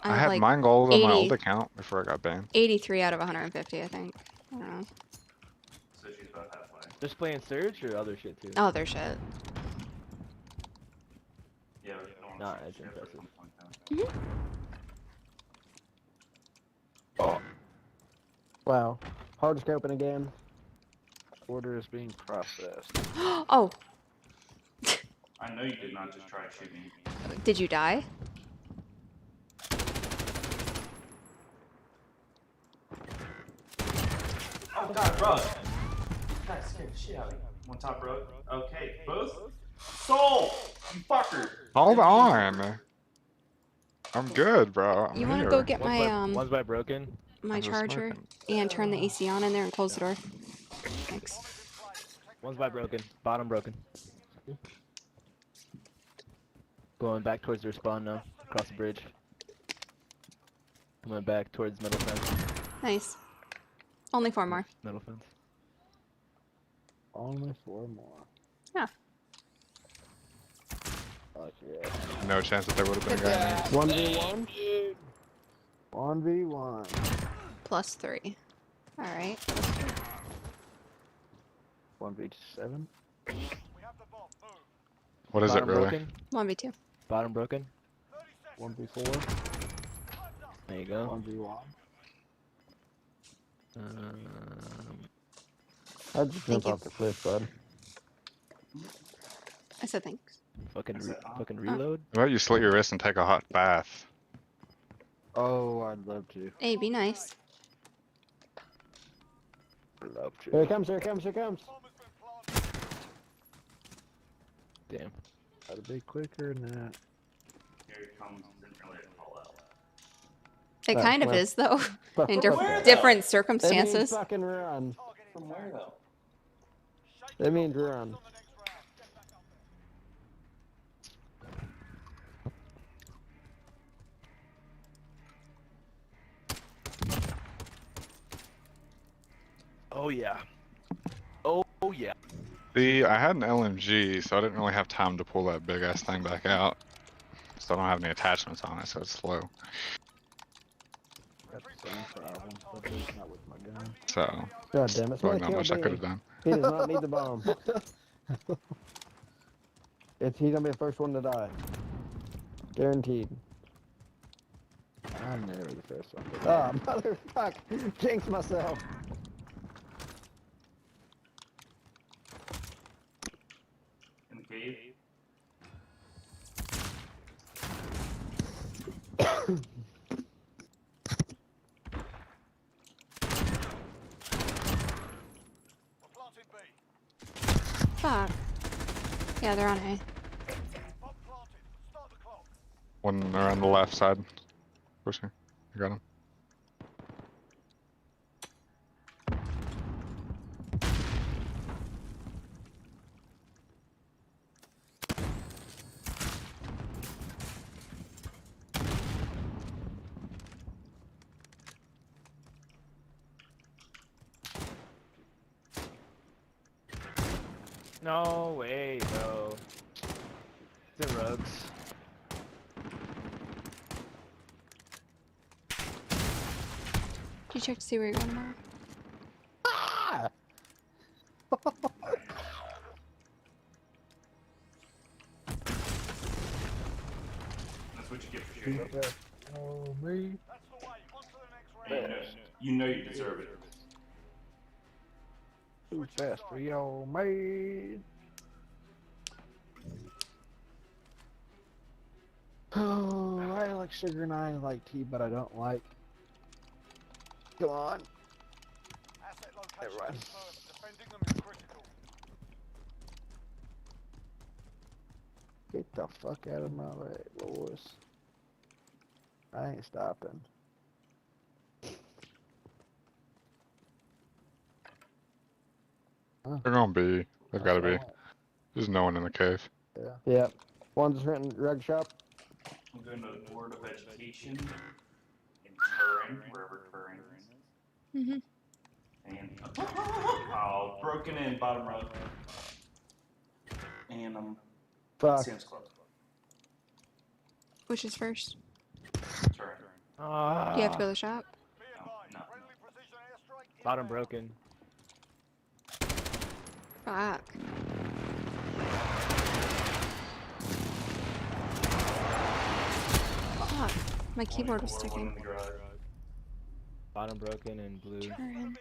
I'm I had like mine gold on my 80 old account before I got banned. 83 out of 150, I think. I don't know. So she's about halfway. Just playing Surge or other shit, too? Oh, their shit. Yeah, Nah, it's impressive. Wow. Hard scoping again. Order is being processed. Oh, I know you did not just try shooting. did you die? Oh god, rug! God, scared the shit out of me. One top rug. Okay, both? Soul! You fucker! Hold on. I'm good, bro. I'm You want to here. go get my One's by broken. my I'm just charger smoking. and turn the AC on in there and close the door? Thanks. One's by broken. Bottom broken. Going back towards their spawn now. Across the bridge. Coming back towards middle fence. Nice. Only 4 more. Middle fence. Only 4 more. Yeah. Fuck yeah. No chance that there would have been a guy in there. 1v1. 1v1. Plus 3. All right. 1v7. What is it Bottom really? broken. 1v2. Bottom broken. 1v4. There you go. 1v1. I'd just Thank jump you. off the cliff, bud. I said thanks. Fucking reload. How about you slit your wrist and take a hot bath? Oh, I'd love to. Hey, be nice. Love to. Here it comes, here it comes, here it comes. Damn. Gotta be quicker than that. Here it comes, didn't really call out. It Right, kind of well- is, though, in Where, different That means circumstances. fucking run. From where though? That means run. Oh yeah. Oh yeah. See, I had an LMG, so I didn't really have time to pull that big ass thing back out. So I don't have any attachments on it, so it's slow. That's the same problem, but it's not with my gun. So, God damn it. probably somebody not kill much I Dave. could have done. He does not need the bomb. He's gonna be the first one to die. Guaranteed. I'm never the first one. Ah, motherfuck. Jinx myself. In the cave. Fuck. Yeah, they're on A. One around the left side. Pushing. I got him. No way, bro. The rugs. Did you check to see where you're going tomorrow? Ah! That's what you get for shooting. Oh, me. You know you deserve it. Too fast for your man. Oh, I like sugar and I like tea, but I don't like. Come on. Everyone. Get the fuck out of my way, boys. I ain't stopping. They're gonna be. They've gotta be. There's no one in the cave. Yeah. Yep. One's renting rug shop. I'm going to the Board of Education in Turin, wherever Turin is. Mm-hmm. And broken in bottom row. And Fuck. Sam's Club. Which is first? Turin. Ah. Do you have to go to the shop? No. Bottom broken. Fuck. Fuck. My keyboard was sticking. Bottom broken and blue. Turn.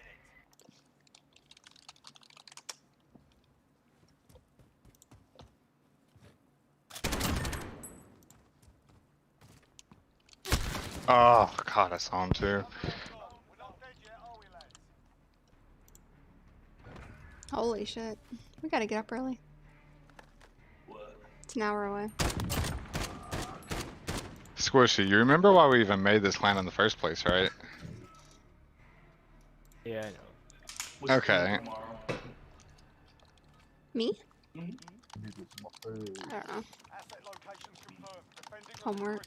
Oh god, I saw him too. Holy shit. We gotta get up early. It's an hour away. Squishy, you remember why we even made this clan in the first place, right? Yeah, I know. Okay. Me? I I don't know. Homework.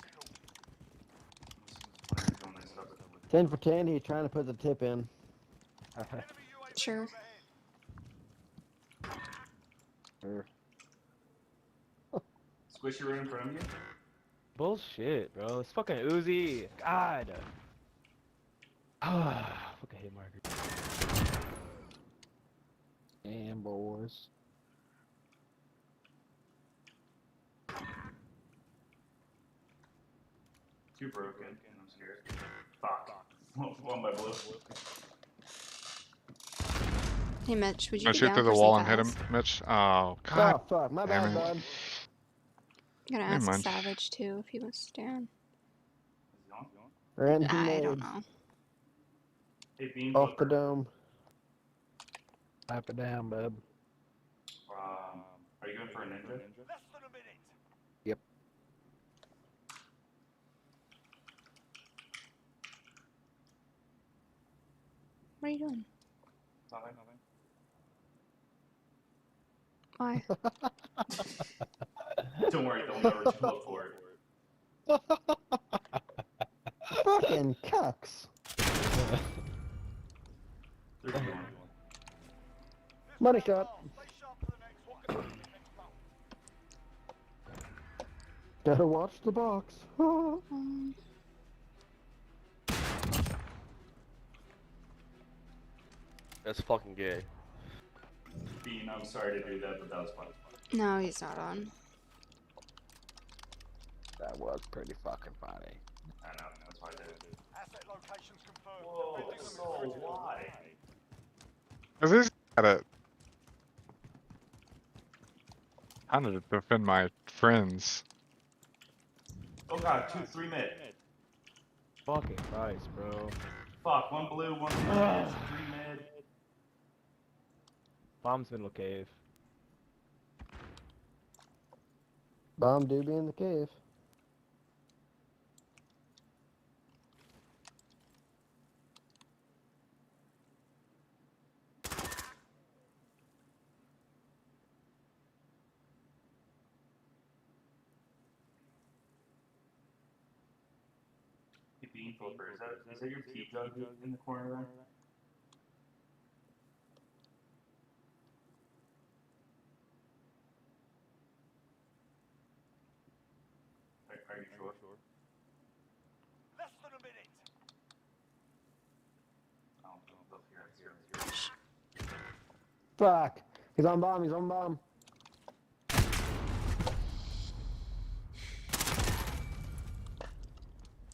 10 for 10, he's trying to put the tip in. Sure. Sure. Squishy right in front of you? Bullshit, bro. It's fucking Uzi. God. Ah, fucking hit marker. And boys. Two broken, and I'm scared. Fuck. One by blue. Hey Mitch, would you I be shoot down through for the some wall and hit him, fouls? Mitch. Oh god. Oh fuck, my damn bad, it. bud. I'm gonna Never ask mind. Savage too if he wants to down. Ran I don't know. Hey, Bean Off the Flipper. dome. Slap it down, bub. Are you going for a ninja? Yep. What are you doing? Nothing. Why? Don't worry, they'll never look for it. Fucking cucks. Money shot. Gotta watch the box. That's fucking gay. Bean, I'm sorry to do that, but that was fun. No, he's not on. That was pretty fucking funny. I know, that's why I did it. Asset locations confirmed. Whoa, so why? Is this got it? Trying to defend my friends. Oh god, 3 mid. Fucking Christ, bro. Fuck, 1 blue, 1 mid, 3 mid. Bomb's middle cave. Bomb do be in the cave. Bean flipper, is that your tea jug in the corner there? Are you sure? Less than a minute. Here. Fuck. He's on bomb. He's on bomb.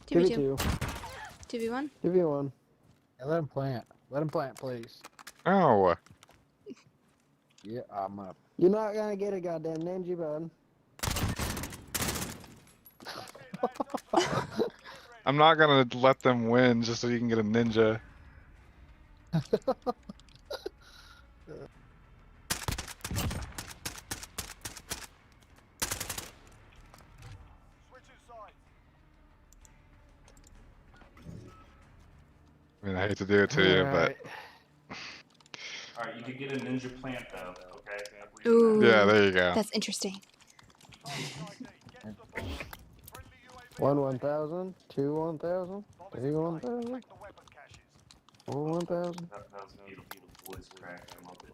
Give me 2v2. 2v1. 2v1. Yeah, let him plant. Let him plant, please. Oh. Yeah, I'm up. You're not gonna get a goddamn ninja, bud. I'm not gonna let them win just so you can get a ninja. I mean, I hate to do it to you, but Alright, you could get a ninja plant though, okay? Ooh. yeah, there you go. That's interesting. 1,000. 2,000. 3,000. 4,000. That was a beautiful voice crack, I love it.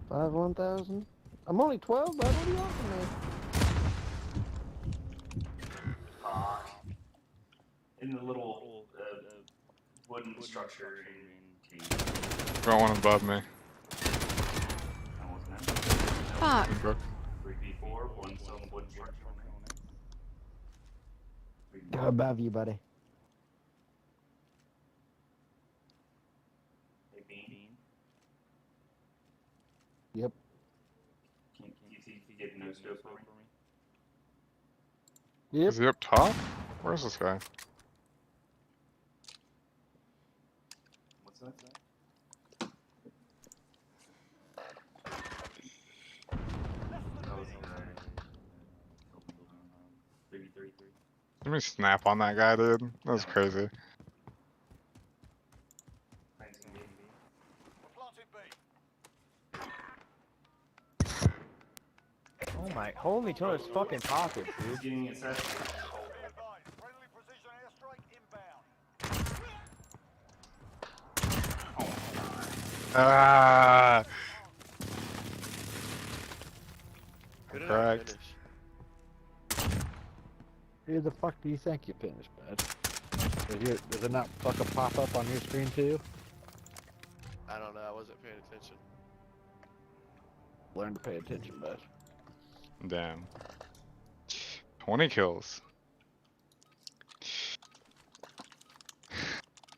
5,000. I'm only 12, bud. What do you want from me? In the little wooden structure in Got one above me. Fuck. 3v4, one stone wooden structure. Go above you, buddy. Hey, Bean. Yep. Can you see if you get no scope for me? Yep. Is he up top? Where's this guy? What's that? Let me snap on that guy, dude. That was crazy. Oh my, hold each other's fucking pockets, dude. Getting it set. Ah! Correct. Who the fuck do you think you finished, bud? Does it not fucking pop up on your screen too? I don't know. I wasn't paying attention. Learn to pay attention, bud. Damn. 20 kills.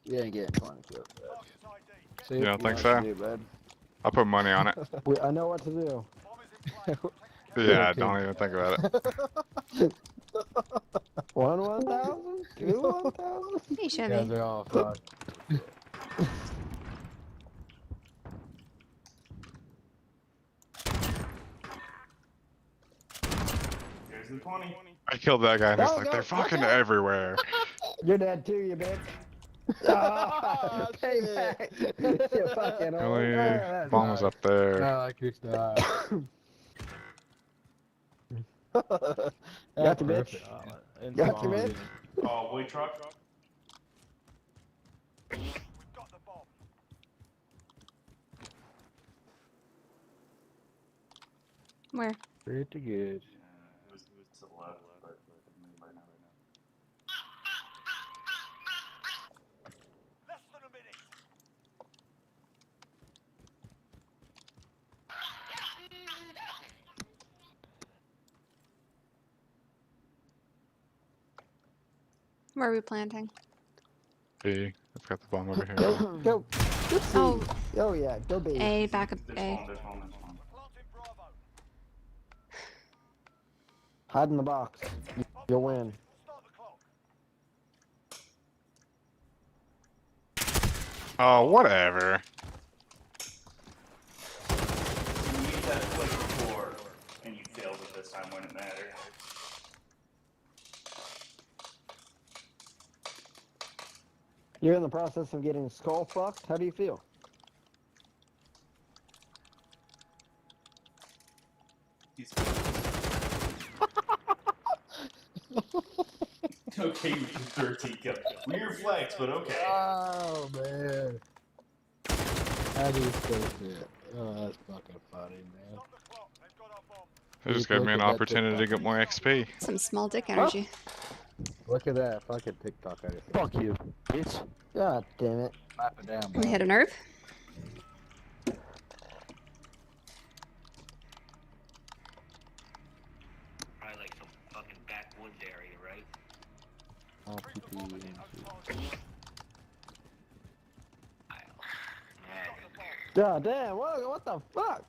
You ain't getting 20 kills, bud. See, You don't know think what so? to do, bud. I'll put money on it. I know what to do. Yeah, don't even think about it. 1,000. 2,000. Hey, Chevy. Yeah, they're all fucked. There's the 20. I killed that guy and he's Go, like, go, they're go, fucking go. everywhere. You're dead too, you bitch. Oh, payback. You fucking old. Really? Bomb was up there. No, I kicked that. Got your bitch. Got your bitch. Oh, boy truck. Where? Pretty good. It was to the left, but right now. Less than a minute. Where are we planting? B. I've got the bomb over here. Go. Oh, Oh yeah. Go B. A, back up This A. one. Hide in the box. You'll win. Oh, whatever. You used that flick before, and you failed it this time when it mattered. You're in the process of getting skull fucked. How do you feel? Okay, with the 13 kill. Weird flex, but okay. Oh man. How do you feel it? Oh, that's fucking funny, man. It just gave me an opportunity to get more XP. Some small dick energy. Look at that fucking TikTok. Fuck you, bitch. God damn it. Slap it down, We bro. hit a nerve. Probably like some fucking backwoods area, right? All PP. God damn, what the fuck?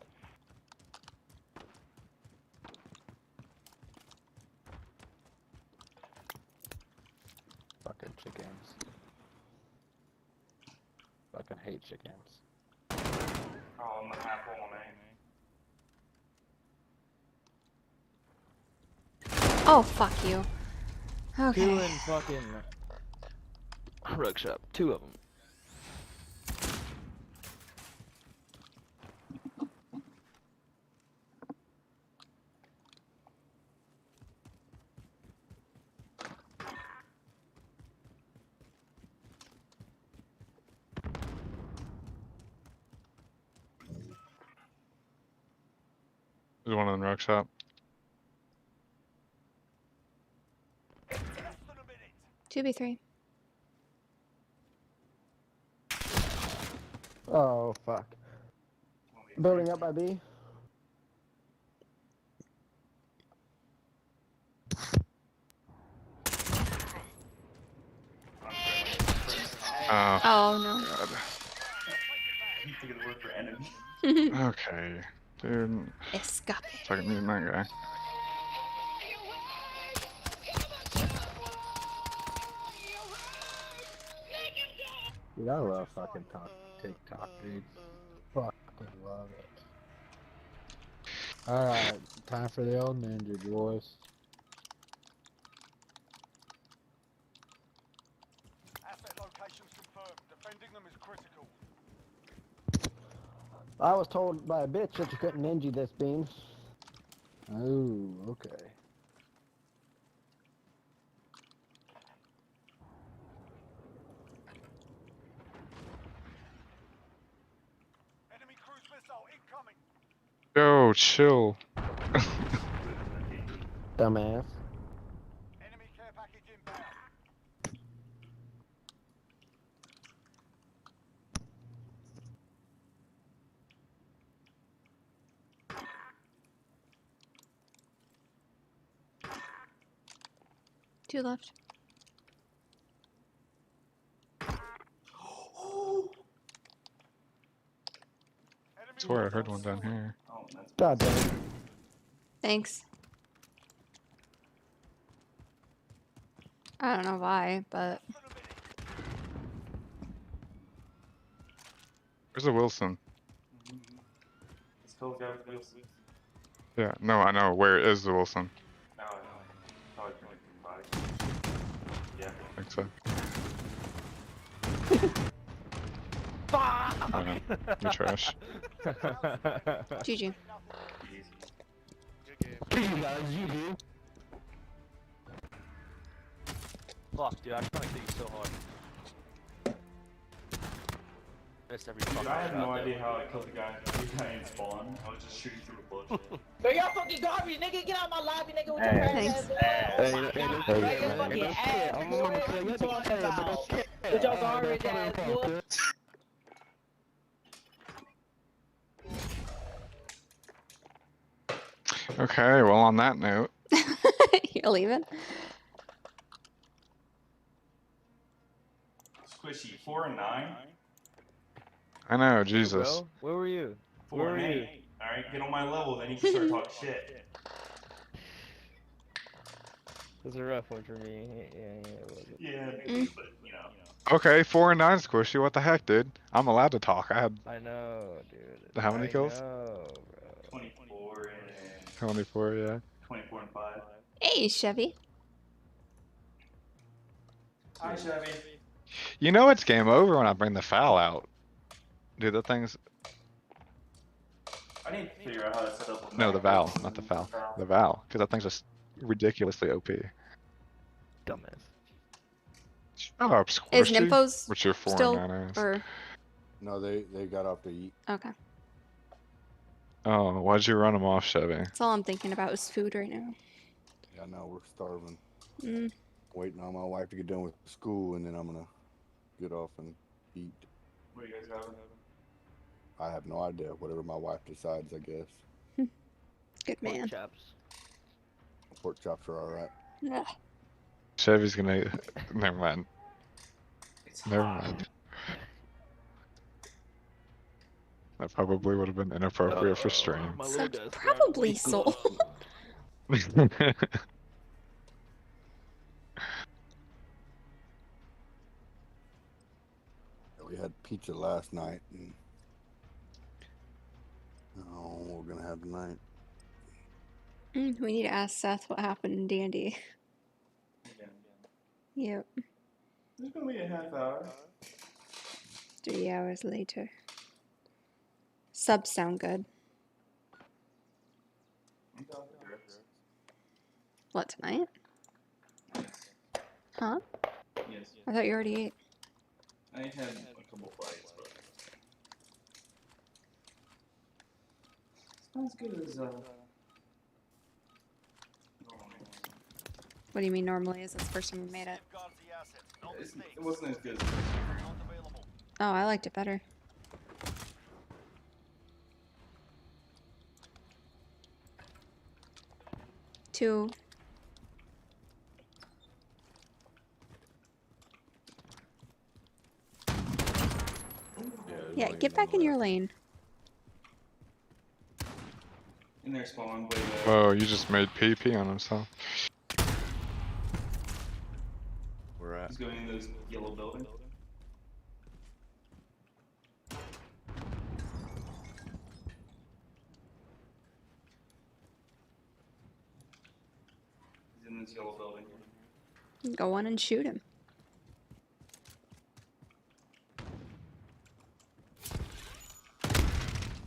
Fucking chickens. Fucking hate chickens. Oh, I'm the half wall, man. Oh, fuck you. Two Okay. in fucking Rug Shop. 2 of them. There's one in the rug shop. 2v3. Oh fuck. Building up by B. Oh, no. God. You took the word for enemy. Okay, dude. Escape. Fucking muting that guy. Dude, I love fucking TikTok, dude. Fucking love it. Alright, time for the old ninja, boys. Asset locations confirmed. Defending them is critical. I was told by a bitch that you couldn't ninja this, Beans. Oh, okay. Enemy cruise missile incoming. Yo, chill. Dumbass. Enemy care package inbound. Two left. I swear I heard one down here. God damn it. Thanks. I don't know why, but Where's the Wilson? Let's go with the Wilson. Yeah, no, I know. Where is the Wilson? No, I know. Probably from the body. Yeah. I think so. Fuck! You trash. GG. Fuck, dude, I was trying to kill you so hard. Missed every fucking Dude, I had shot no there. idea how I killed the guy in spawn. I was just shooting through a bush. Bro, y'all fucking garbage, nigga. Get out my lobby, nigga. With Hey. your Thanks. With your garbage ass, boy. Okay, well, on that note, You're leaving? Squishy, 4 and 9. I know, Jesus. Bro, where were you? 4 Where and were you? 8. Alright, get on my level, then you can start talking shit. was a rough one for me. Yeah, it was. Yeah, Mm. but you know. Okay, 4-9 squishy. What the heck, dude? I'm allowed to talk. I had I know, dude. how many kills? Know, bro. 24 and 24, yeah. 24 and 5. Hey, Chevy. Hi, Chevy. You know it's game over when I bring the foul out. Dude, the thing's... I need to figure out how to set up. No, the Val, not the foul. The Val, because that thing's just ridiculously OP. Dumbass. Shut up, Is Squishy. Nymphos What's your 4 still, 9 ass? or No, they got off to eat. okay? Oh, why'd you run him off, Chevy? That's all I'm thinking about is food right now. Yeah, no, we're starving. Mm. Waiting on my wife to get done with school, and then I'm gonna get off and eat. What are you guys having? I have no idea. Whatever my wife decides, I guess. Good man. Pork chops. Pork chops are all right. Yeah. Chevy's gonna... Never mind. Never mind. That probably would have been inappropriate for stream. So probably so. We had pizza last night, and we're gonna have tonight. We need to ask Seth what happened in D&D. Yep. It's gonna be a half hour. 3 hours later. Subs sound good. What, tonight? Huh? Yes. I thought you already ate. I had a couple bites, but it's not as good as What do you mean normally? Is this the first time you made it? it wasn't as good as Oh, I liked it better. Two. Yeah, get back in your lane. in their spawn, but Whoa, you just made PP on himself. We're at. he's going in those yellow buildings. He's in this yellow building. Go on and shoot him.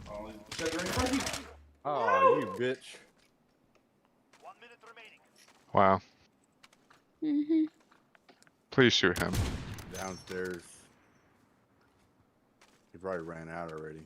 Oh, he's right in front of you. Oh, you bitch. Wow. Mm-hmm. Please shoot him. Downstairs. He probably ran out already.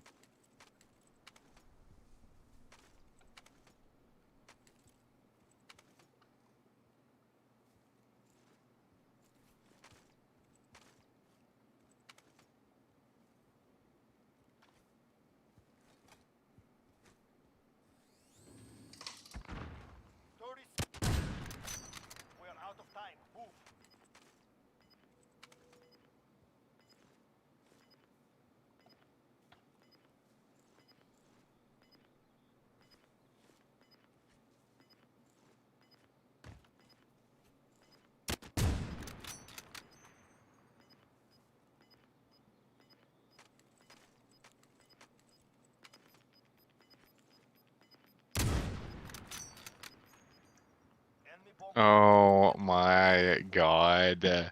Oh my god.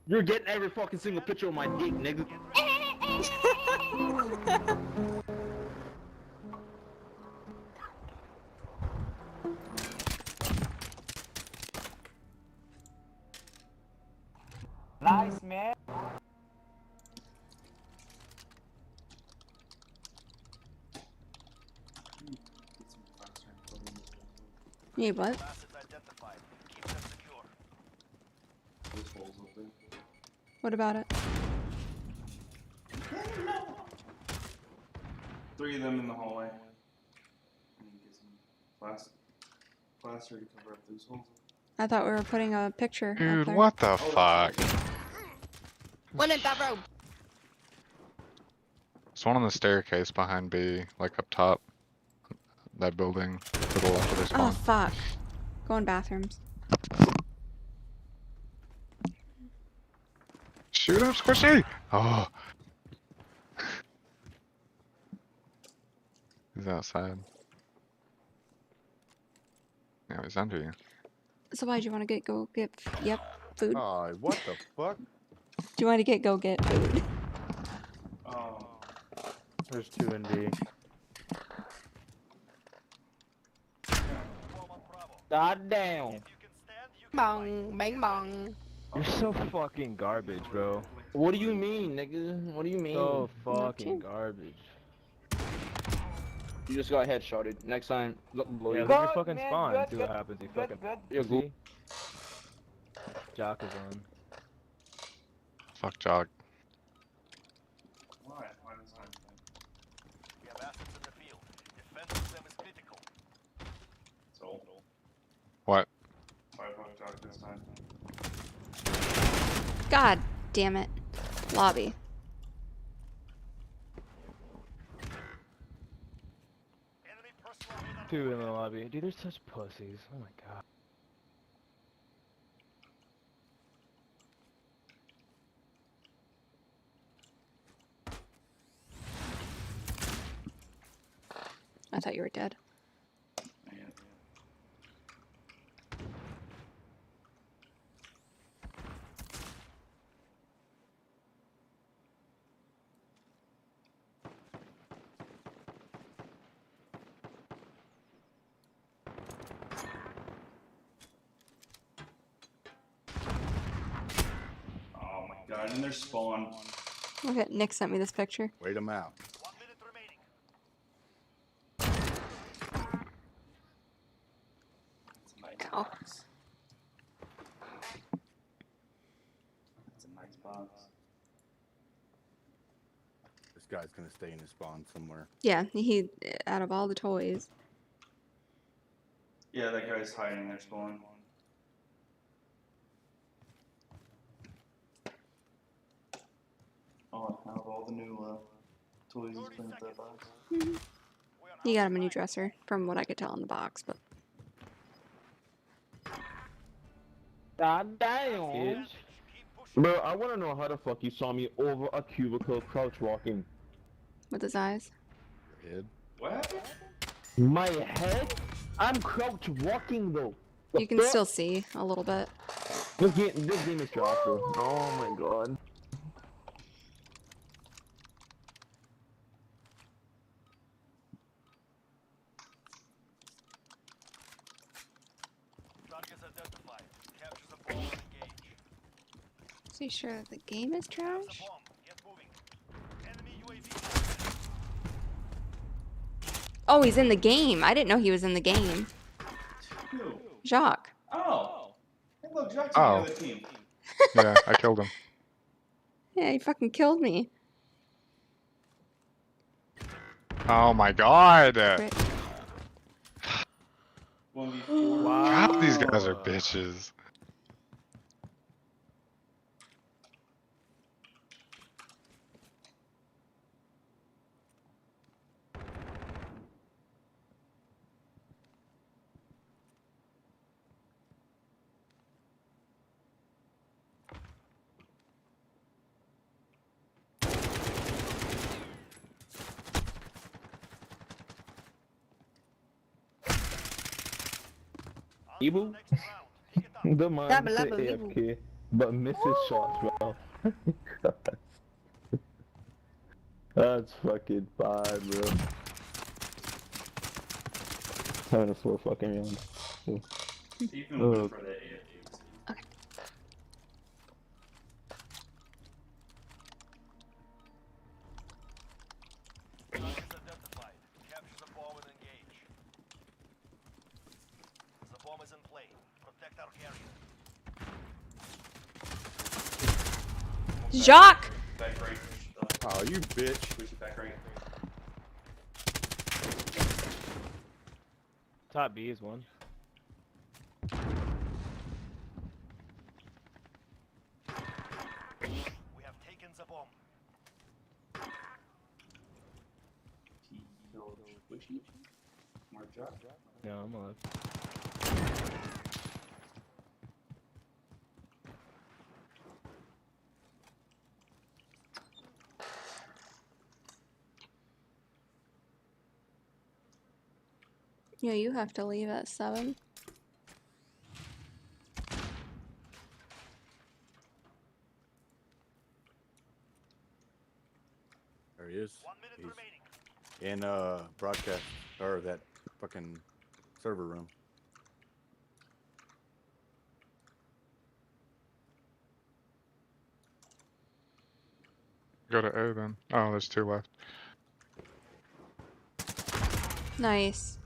You're getting every fucking single picture of my dick, nigga. Nice, man. You need what? What about it? 3 of them in the hallway. And get some plaster to cover up those holes. I thought we were putting a picture up Dude, there. what the fuck? One in that room. one on the staircase behind B, like up top. That building to the left of their Oh, spawn. fuck. Go in bathrooms. Shoot up, Squishy! Oh. He's outside. Yeah, he's under you. So why'd you want to go get, yep, food? Oh, what the fuck? Do you want to go get food? Oh. There's 2 in B. God damn. Bong, bang bong. You're so fucking garbage, bro. What do you mean, nigga? What do you mean? So fucking garbage. You just got headshotted. Next time, look below Yeah, you. look at your fucking spawn and see what happens. You fucking. You're See? good. Jock is on. Fuck Jog. Why? Why does that happen? We have assets in the field. Defense of them is critical. So. What? Why fuck talk this time? God damn it. Lobby. Two in the lobby. Dude, they're such pussies. Oh my god. I thought you were dead. Oh my god, and their spawn. Look at Nick sent me this picture. Wait them out. Oh. It's a nice box. This guy's gonna stay in his spawn somewhere. Yeah, he, out of all the toys. Yeah, that guy's hiding their spawn. Oh, I have all the new toys he's playing with that box. He got him a new dresser, from what I could tell in the box, but. God damn. Bitch. Bro, I want to know how the fuck you saw me over a cubicle crouch walking. With his eyes. Your head. What? My head? I'm crouch walking though. The You can fuck? still see a little bit. This game is trash, bro. Oh my god. Targets identified. Capture the bomb and engage. So you sure the game is trash? Get moving. Enemy UAV. Oh, he's in the game. I didn't know he was in the game. Who? Jacques. Oh! Hey, look, Jack's Oh. on the other team. Yeah, I killed him. Yeah, he fucking killed me. Oh my god! Great. 1v4. God, these guys are bitches. Ibu? The man Double, say double, Ibu. AFK, but misses shots, bro. That's fucking bad, bro. Having a slow fucking round. Even Oh. for the AFK. Okay. Targets identified. Capture the bomb and engage. The bomb is in play. Protect our area. Jacques! Back right. Oh, you bitch. Push it back right. Top B is one. We have taken the bomb. No, I'm alive. Yeah, you have to leave at 7. There he is. He's in broadcast or that fucking server room. Go to A then. Oh, there's 2 left. Nice.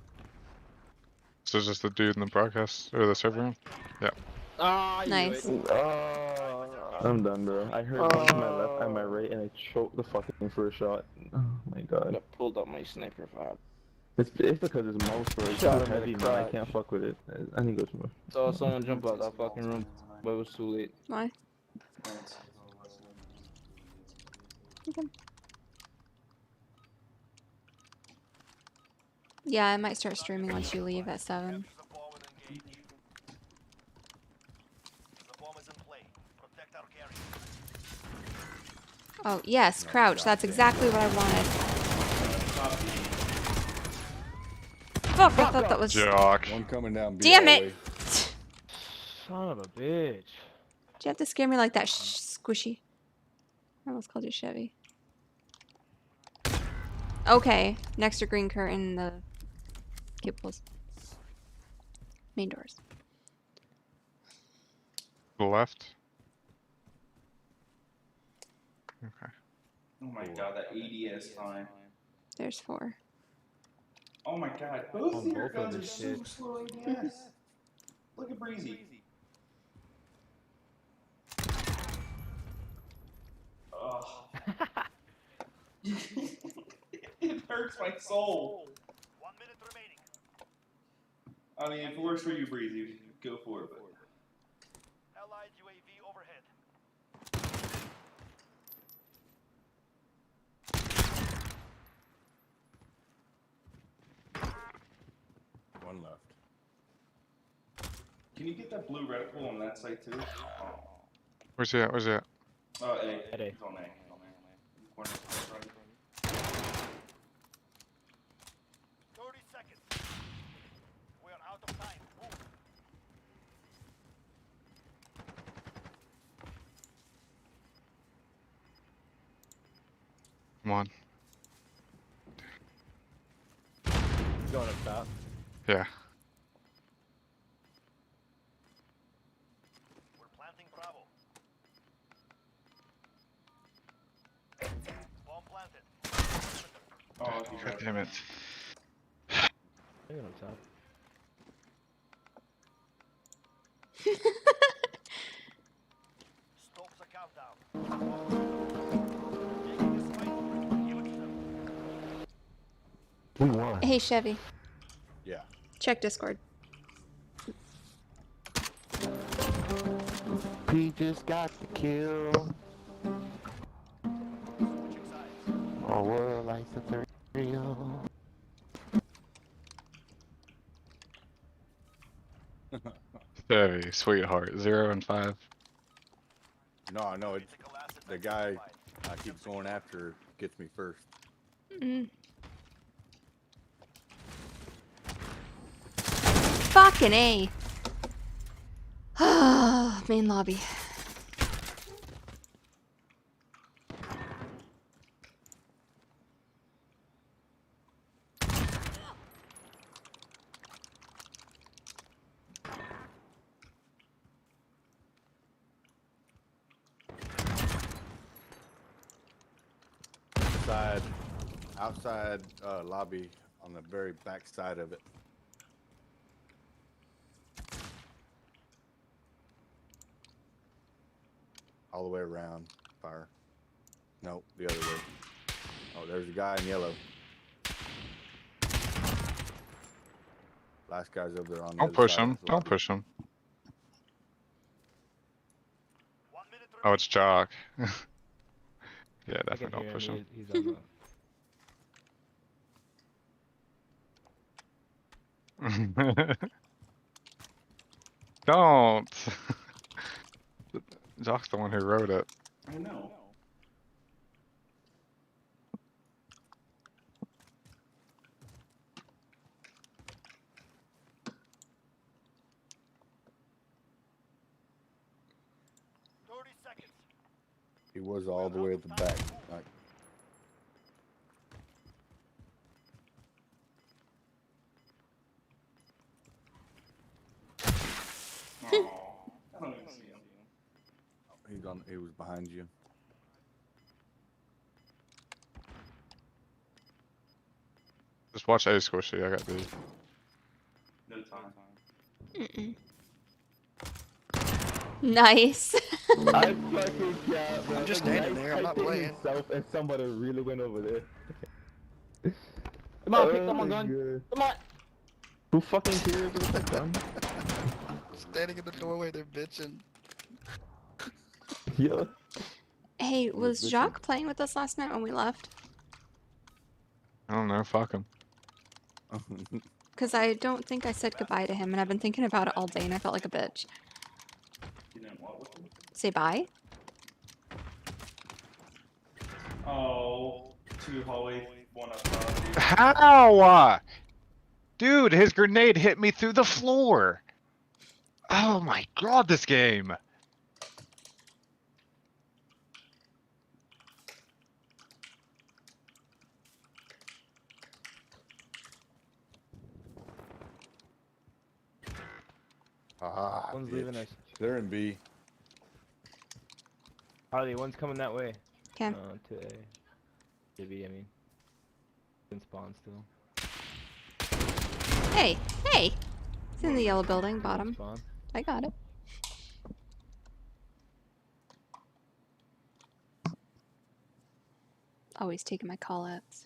So it's just the dude in the broadcast or the server room? Yeah. Ah, Nice. I'm done, bro. I heard one to my left and my right, and I choked the fucking first shot. Oh my god. I pulled up my sniper file. It's because it's mouse, bro. It's Shot too him in heavy, the man. I crotch. can't fuck with it. I need to go somewhere. Saw someone jump out that fucking room, but it was too late. Why? Okay. Yeah, I might start streaming once you leave at 7. Oh, yes, crouch. That's exactly what I wanted. Fuck, I thought that was... Jock. One coming down. Damn it! Son of a bitch. Did you have to scare me like that, Squishy? I almost called you Chevy. Okay, next to green curtain, the cubicles. Main doors. The left. Okay. Oh my god, that ADS time. There's 4. Oh my god, both of your both of guns are this so shit. slow ADS. Look at Breezy. Ugh. It hurts my soul. 1 minute remaining. I mean, if it works for you, Breezy, go for it. But... Allied UAV overhead. One left. Can you get that blue reticle on that side too? Oh. Where's he at? Where's he at? Oh, A. At A. He's on A. Corner. 30 seconds. We are out of time. Move. Come on. Going up top. Yeah. We're planting Bravo. Bomb planted. Oh, God damn it. They're going up top. Stop the countdown. Taking this fight. Give it to them. We won. Hey, Chevy. Yeah. Check Discord. He just got the kill. Our world likes the thrill. Chevy, sweetheart. 0 and 5. No, no, it's the guy I keep going after gets me first. Fucking A. Main lobby. Outside lobby on the very back side of it. All the way around. Fire. No, the other way. Oh, there's a guy in yellow. Last guy's over there on the Don't other push side of him. the Don't lobby. push him. Oh, it's Jock. Yeah, I can definitely don't hear push him. He's on the... Don't. Jock's the one who wrote it. I know. He was all the way at the back. Like, I don't even see him. he was behind you. Just watch A squishy. I got B. No time. Mm-mm. Nice. I fucking can't, bro. I'm just standing there, I'm not I playing. Myself and somebody really went over there. Come on, pick Oh up my my gun. God. Come on. Who fucking cares with that gun? Standing in the doorway, they're bitching. Yeah. Hey, was Jacques playing with us last night when we left? I don't know. Fuck him. Because I don't think I said goodbye to him, and I've been thinking about it all day, and I felt like a bitch. You didn't what with him? Say bye? Oh, 2 hallway, 1 up top. How? Dude, his grenade hit me through the floor. Oh my god, this game. Ah, One's leaving us. They're in B. Harley, one's coming that way. Okay. To A. To B, I mean. In spawn still. Hey, hey! It's in the yellow building, bottom. Spawn. I got it. Always taking my call outs.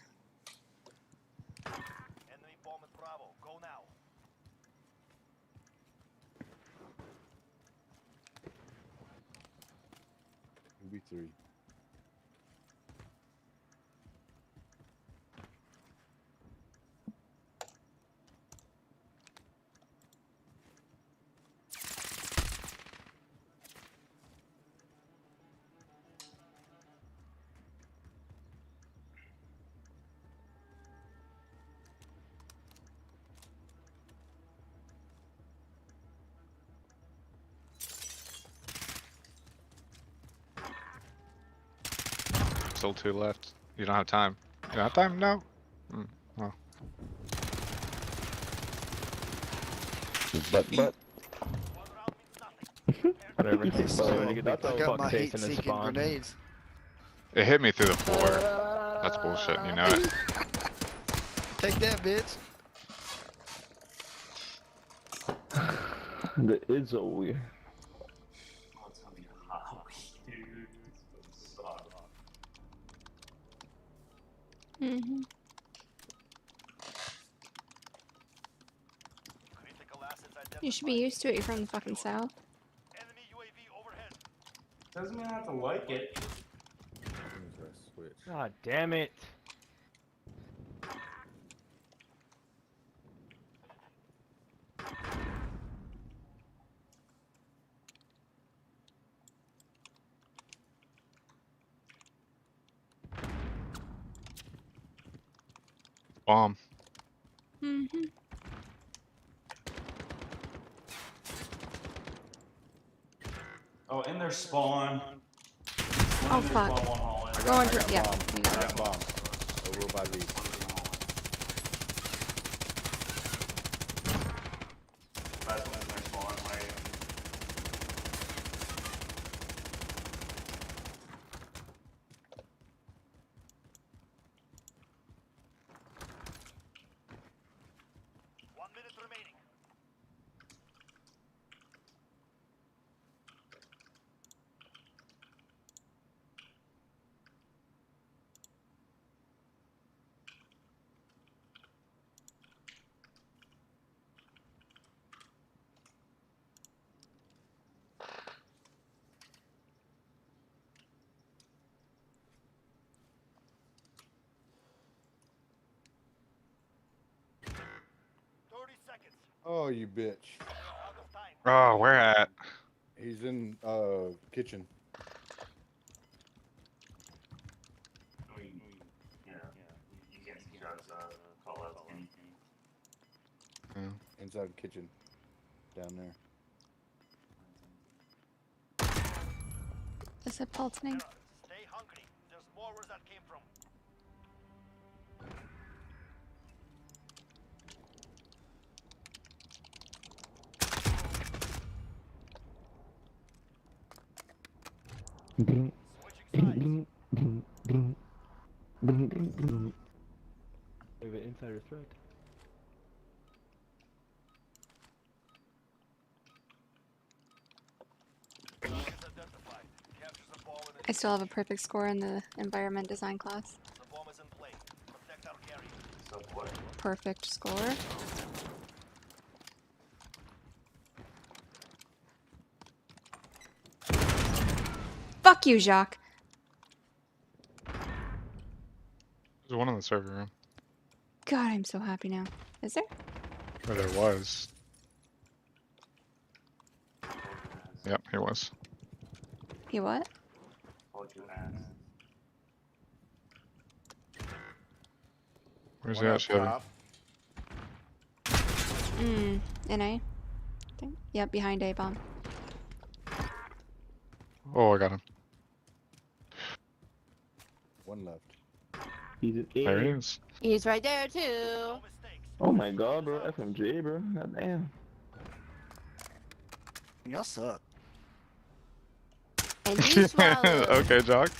Enemy bomb at Bravo. Go now. B3. Still 2 left. You don't have time. You don't have time? No. Well. But. Whatever. Hey, so, Get the I got fuck my face in the hate-seeking spawn. grenades. It hit me through the floor. That's bullshit. You know it. Take that, bitch. That is so weird. I'll tell you how, dude. This one sucks. Mm-hmm. You should be used to it. You're from the fucking south. Doesn't mean I have to like it. God damn it. Bomb. Mm-hmm. Oh, in their spawn. Oh fuck. Go under. Yeah. You I got got it. bomb. Over by B. That's one in their spawn, right? Oh, you bitch. Oh, where at? He's in kitchen. Inside the kitchen. Down there. Is it Paltoning? Stay hungry. There's more where that came from. Ding, ding, ding, ding, ding, ding, ding. We have an insider threat. I still have a perfect score in the environment design class. The bomb is in play. Protect our carrier. So what? Perfect score. Fuck you, Jacques. There's one in the server room. God, I'm so happy now. Is there? Or there was. Yep, he was. He what? Where's One he up at, Chevy? top. NA? Think? Yep, behind A bomb. Oh, I got him. One left. He's an There he A. is. He's right there too. Oh my god, bro. FMJ, bro. God damn. Y'all suck. And you swallowed. Okay, Jock.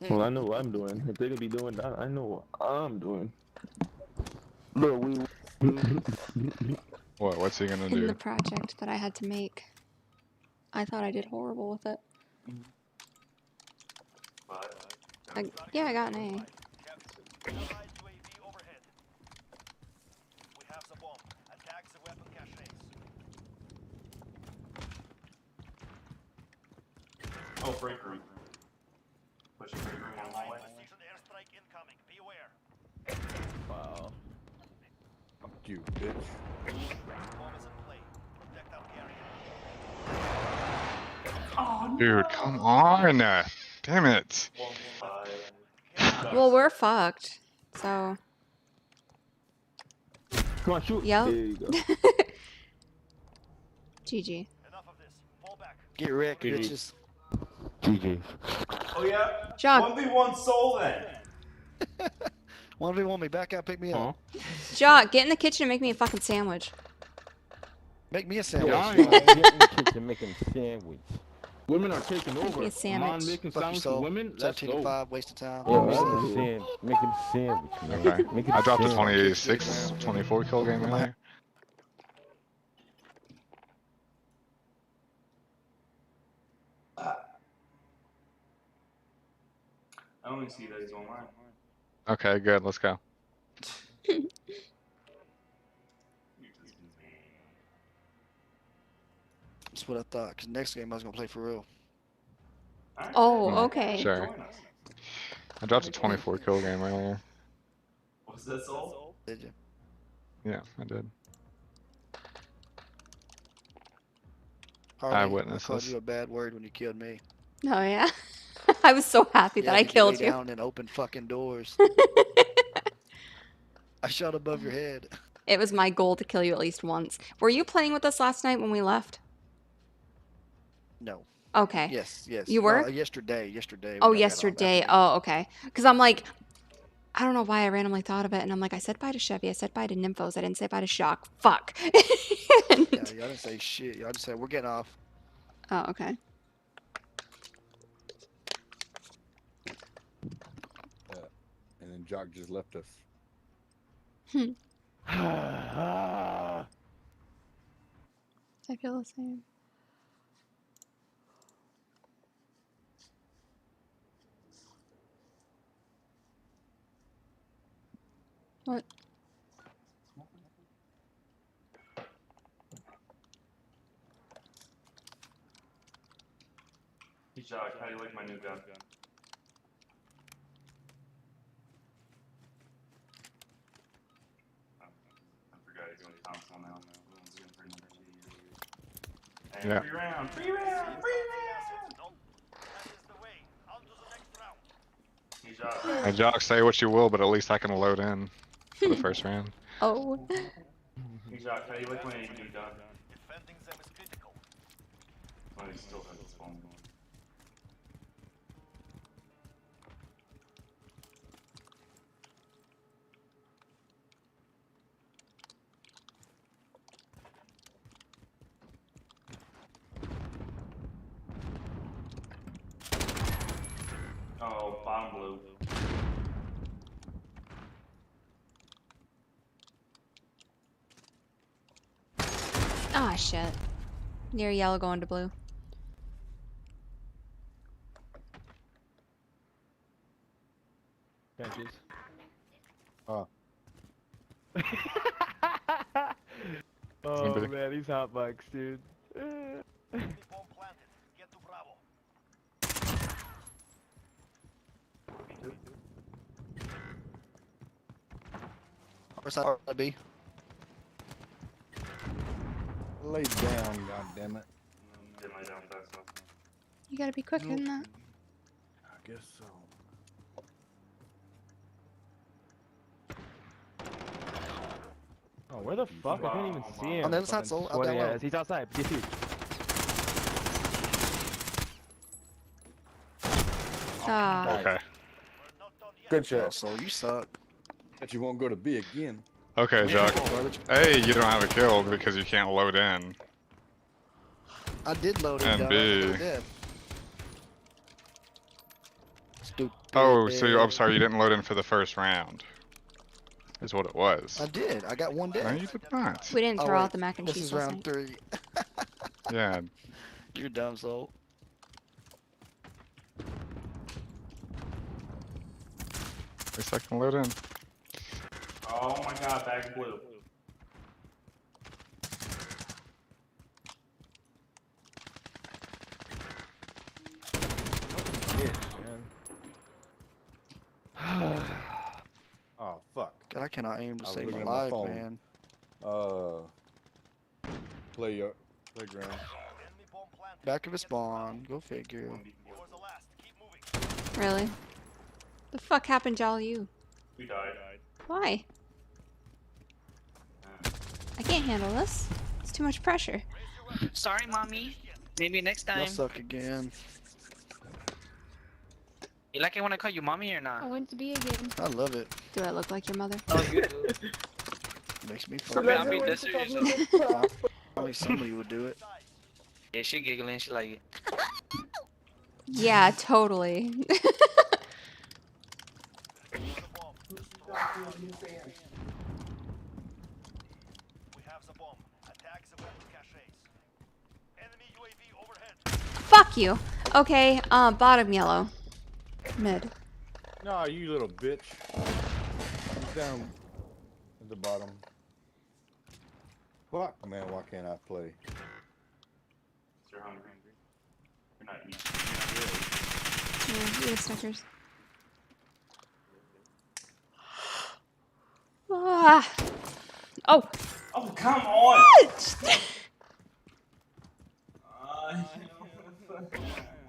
Well, I know what I'm doing. If they could be doing that, I know what I'm doing. Bro, What's he gonna In do? the project that I had to make. I thought I did horrible with it. Yeah, I got an A. Allied UAV overhead. We have the bomb. Attack the weapon caches. Oh, break room. Push break room on hallway. Precision airstrike incoming. Beware. wow. Fuck you, bitch. Bomb is in play. Protect our carrier. Dude, come on! Damn it! Well, we're fucked. So. Come on, shoot. Yep. There you go. GG. Enough of this. Fall back. Get wrecked, GG. bitches. GG. Oh yeah. Jock. 1v1 soul then. 1v1 me, back out, pick me up. Jock, get in the kitchen and make me a fucking sandwich. Make me a Yeah, sandwich. I ain't gonna get in the kitchen making sandwich. Women are taking Make over. me a sandwich. Man making Fuck sandwich for yourself. women. Let's 17 to go. 5, waste of time. Yeah, make him sandwich, man. Okay. Make him I dropped a sandwich. 26, 24 kill game earlier. I only see that he's online. Okay, good. Let's go. That's what I thought, because next game I was going to play for real. Oh, okay. Sure. I dropped a 24 kill game earlier. Was that soul? Did you? Yeah, I did. Harley, Eyewitness I called this. you a bad word when you killed me. Oh, yeah. I was so happy that I 'cause killed lay you. down and open fucking doors. I shot above your head. It was my goal to kill you at least once. Were you playing with us last night when we left? No. Okay. Yes, yes. You were? No, yesterday. when Oh, I got off yesterday. after Oh, okay. Because I'm like, I don't know why I randomly thought of it, and I'm like, I said bye to Chevy, I said bye to Nymphos, I didn't say bye to Shock. Fuck. Yeah, y'all didn't say shit. Y'all just said, we're getting off. Oh, okay. And then Jock just left us. I feel the same. What? Hey Jock, how do you like my new gun? I forgot he's going to Tom And Yeah. free round, free round, free round. Hey, Josh. Hey, Jock, say what you will, but at least I can load in for the first round. Oh. Hey, Josh, how you like my AQ done? Defending them is critical. Oh, he still has his phone. Oh, bottom blue. Ah, shit. Near yellow going to blue. Benches. Oh. Oh Anybody? man, these hot bucks, dude. Where's that be? Lay down, goddammit. Didn't lay down fast enough. You gotta be quicker than that. I guess so. Oh, where the fuck? I can't even see him. On the other side, Fucking so out sweaty that low. ass. He's outside. Get you. Ah. Okay. Good shot. So you suck. Bet you won't go to B again. Okay, Jock. A, you don't have a kill because you can't load in. I did load it And down. B. I did. Stupid. Oh, so I'm sorry, you didn't load in for the first round. Is what it was. I did. I got one dead. No, you did not. We didn't Oh, throw wait. out the mac and This cheese is last round night. 3. Yeah. You're dumb soul. At least I can load in. Oh my god, back blue. Oh, fuck. God, I cannot aim to I was save looking my at my life, phone. man. Playground. Back of a spawn. Go figure. Really? The fuck happened to all you? We died. Why? I can't handle this. It's too much pressure. Sorry, mommy. Maybe next Y'all time. suck again. You like it when I call you mommy or I not? went to be again. I love it. Do I look like your mother? Oh, you do. Makes me I fun. mean, I'll be dead serious though. Only somebody would do it. Yeah, she giggling. She like it. Yeah, totally. Fuck you. Okay, bottom yellow. Mid. No, you little bitch. He's down at the bottom. Fuck, man, why can't I play? You're hungry. You're not eating. Yeah, eat Snickers. Ah. Oh. Oh, come on! What? We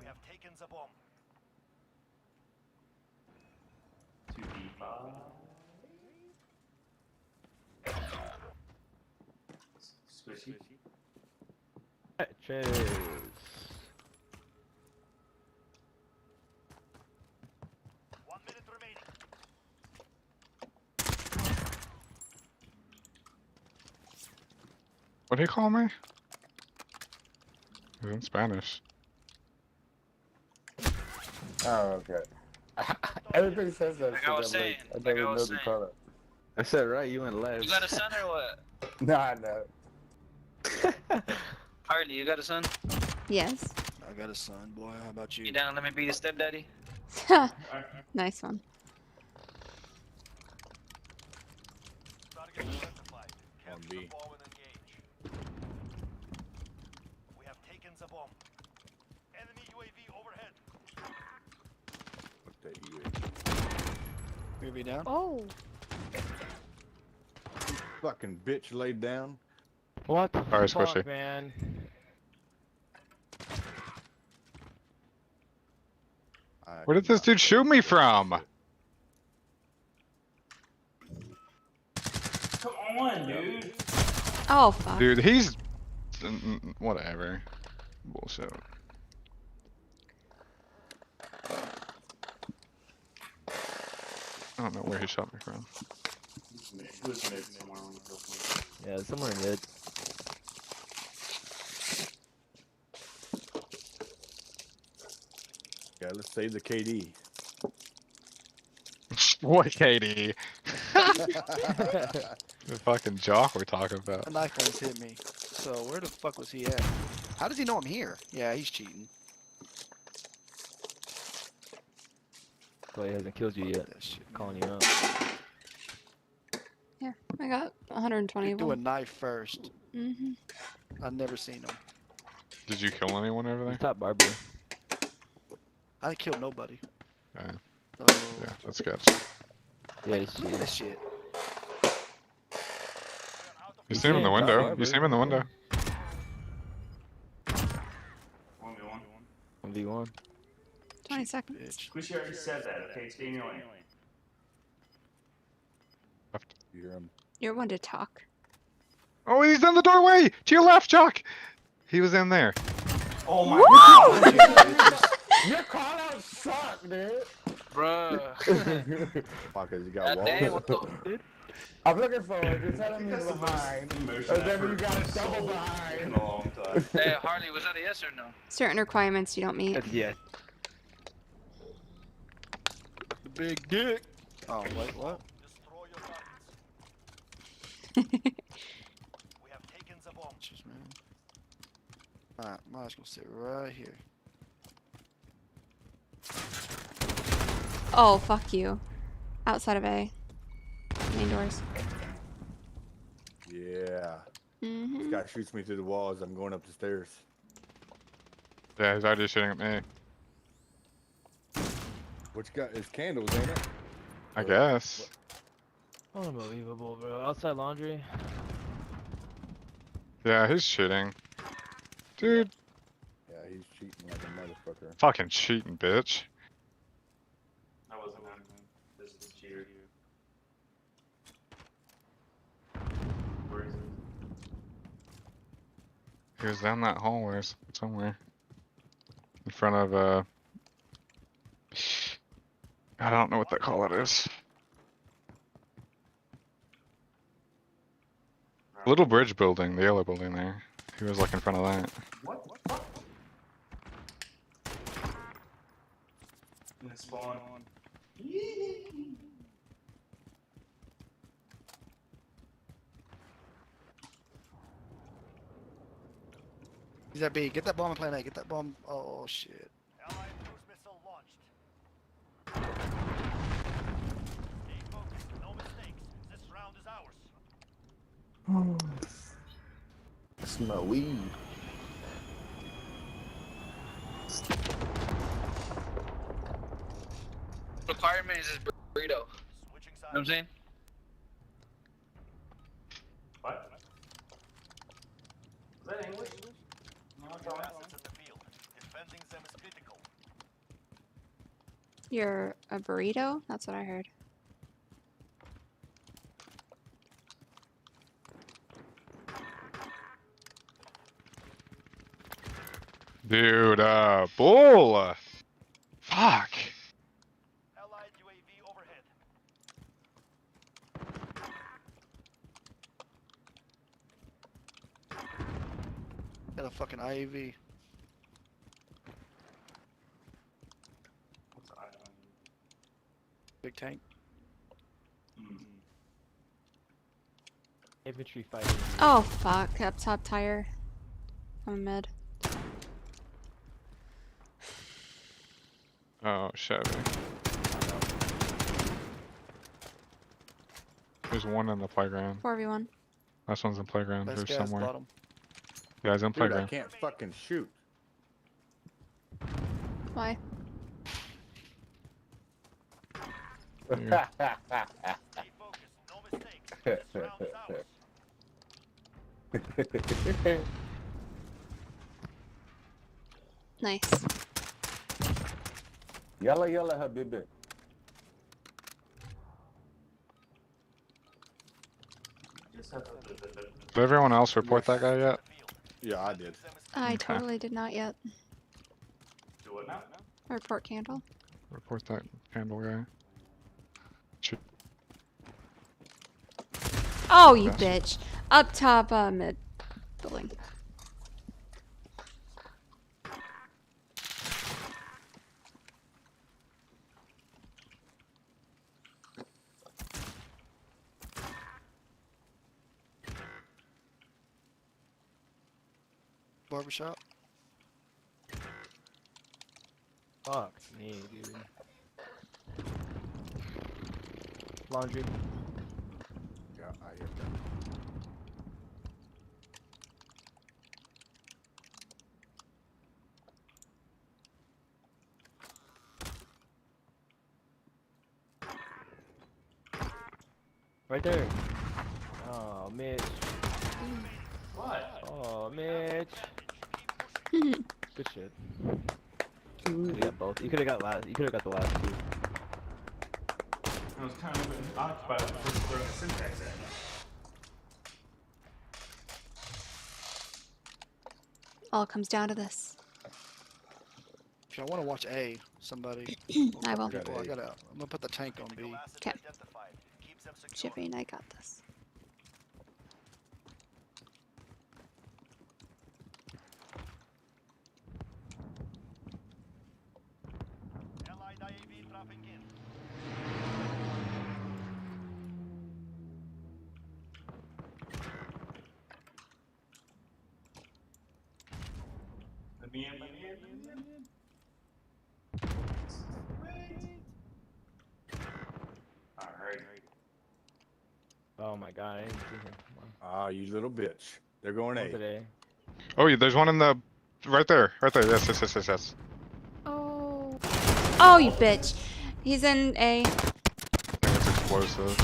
have taken the bomb. 2D5. Squishy. Chase. What'd he call me? It was in Spanish. Oh, okay. Everybody says that. Like I was saying. Like I was saying. I said right, you went left. You got a son or what? Nah, no. Harley, you got a son? Yes. I got a son, boy. How about you? You down? Let me be the stepdaddy. Nice one. On B. We have taken the bomb. Enemy UAV overhead. What the UAV? UAV down? Oh. Fucking bitch laid down. What the Alright, fuck, Squishy. man? Where did this dude shoot me from? Come on, dude. Oh fuck. Dude, he's whatever. Bullshit. I don't know where he shot me from. Yeah, somewhere in mid. Yeah, let's save the KD. What KD? The fucking jock we're talking about. The knife almost hit me. So where the fuck was he at? How does he know I'm here? Yeah, he's cheating. Well, he hasn't killed you yet. Calling you out. Here, I got 120 You of do a them. knife first. Mm-hmm. I've never seen him. Did you kill anyone over there? Top barber. I didn't kill nobody. Yeah. So, Yeah, that's good. Yeah, he's look at this shit. You see him in the window. You see him in the window. 1v1. 20 seconds. Squishy already said that, okay? Stay in your lane. You hear him? You're one to talk. Oh, he's in the doorway! To your left, Jock! He was in there. Oh my god! Your call out suck, dude. Bruh. Fuck, cause you got walls. Damn, what the... I'm looking for it. You're telling me behind. And then you got a double behind. Hey, Harley, was that a yes or no? Certain requirements you don't meet. Yeah. The big dick. Oh, wait, what? Just, man. Alright, might as well sit right here. Oh, fuck you. Outside of A. Main doors. Yeah. Mm-hmm. This guy shoots me through the wall as I'm going up the stairs. Yeah, he's already shooting at me. Which got his candles, ain't it? I guess. Unbelievable, bro. Outside laundry. Yeah, he's shooting. Dude. Yeah, he's cheating like a motherfucker. Fucking cheating, bitch. I wasn't one. This is cheater. Where is it? He was down that hallway somewhere. In front of, I don't know what that call it is. Little bridge building, the yellow building there. He was like in front of that. What? What? Let's spawn. He's that B. Get that bomb and play A. Get that bomb. Oh, shit. Allied cruise missile launched. Stay focused. No mistakes. This round is ours. Smell weed. Requirement is his burrito. You know what I'm saying? What? Is that English? No, Your assets in the field. Defending them is critical. You're a burrito? That's what I heard. Dude, bull! Fuck! Allied UAV overhead. Got a fucking IAV. What's the icon? Big tank. Infantry fighting. Oh, fuck. Up top tire. I'm mid. Oh, Chevy. There's one in the playground. 4v1. Last one's in playground. Best There's guy's somewhere. bottom. Yeah, he's in Dude, I playground. can't fucking shoot. Why? Yeah. Stay focused. No mistakes. This round is ours. Nice. Yalla yalla habibi. Did everyone else report that guy yet? Yeah, I did. I Okay. totally did not yet. Do it now. Report candle. Report that candle guy. Should- Oh, you Yes. bitch. Up top, mid building. Barbershop. Fuck me, dude. Laundry. Yeah, I hear that. Right there. Oh, Mitch. What? Oh, Mitch. Good shit. You got both. You could have got last. You could have got the last two. I was kind of occupied with throwing a syntax at me. All comes down to this. If y'all want to watch A, somebody. I will. People, I'm gonna put the tank on B. Okay. Shipping, I got this. Allied IAV dropping in. Let me in. Alright. Oh my god, I didn't see him. Ah, you little bitch. They're going A. Today. Oh, there's one in the right there. Right there. Yes. Oh. Oh, you bitch. He's in A. I think it's explosive.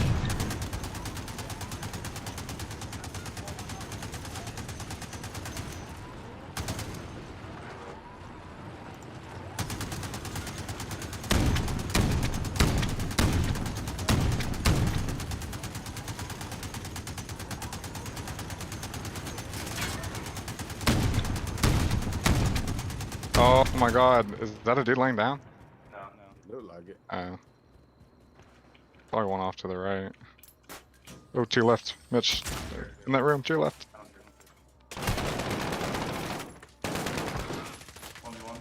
Oh my god, is that a dude laying down? No. Look like it. Oh. Probably one off to the right. Oh, to your left, Mitch. In that room, to your left.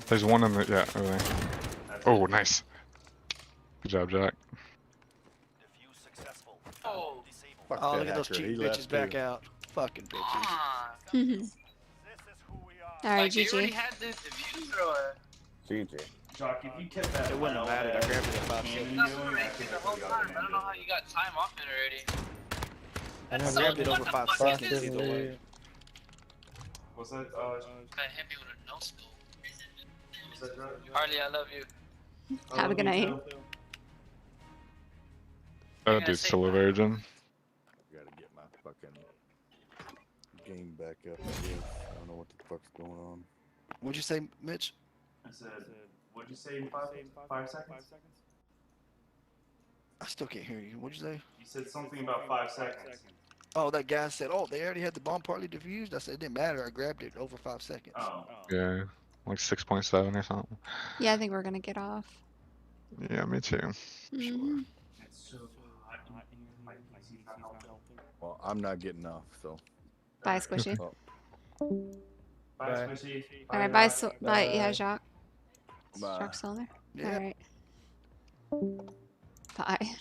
There's one in the, yeah, over there. Oh, nice. Good job, Jack. Oh, Fuck oh that look at those hacker. He cheap left bitches back too. out. Fucking bitches. Alright, Like, you already GG. had the views or? GG. Jock, if you kept that. It wouldn't have mattered. I grabbed it at 5 seconds. That's what I did the whole time. I don't know how you got time off it already. And I That's grabbed so- it over what 5 the fuck seconds is either this? way. What's that? That hit me with a no scope. Harley, I love you. Have a good night. That dude's still a virgin. Gotta get my fucking game back up, I guess. I don't know what the fuck's going on. What'd you say, Mitch? I said, what'd you say in 5 seconds? I still can't hear you. What'd you say? You said something about 5 seconds. Oh, that guy said, oh, they already had the bomb partly diffused. I said, it didn't matter. I grabbed it over 5 seconds. Oh. Yeah, like 6.7 or something. Yeah, I think we're gonna get off. Yeah, me too. Mhm. It's so hot in here. My PC's not helping. Well, I'm not getting off, so. Bye, Squishy. Oh, Bye, Squishy. Alright, bye, bye, yeah, Jacques. bye. Jacques still there? Yeah. Alright. Bye.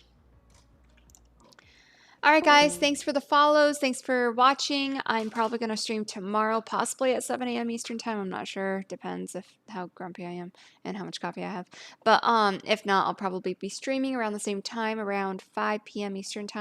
Alright, guys, thanks for the follows. Thanks for watching. I'm probably going to stream tomorrow, possibly at 7 a.m. Eastern Time. I'm not sure. Depends if how grumpy I am and how much coffee I have. But if not, I'll probably be streaming around the same time, around 5 p.m. Eastern Time.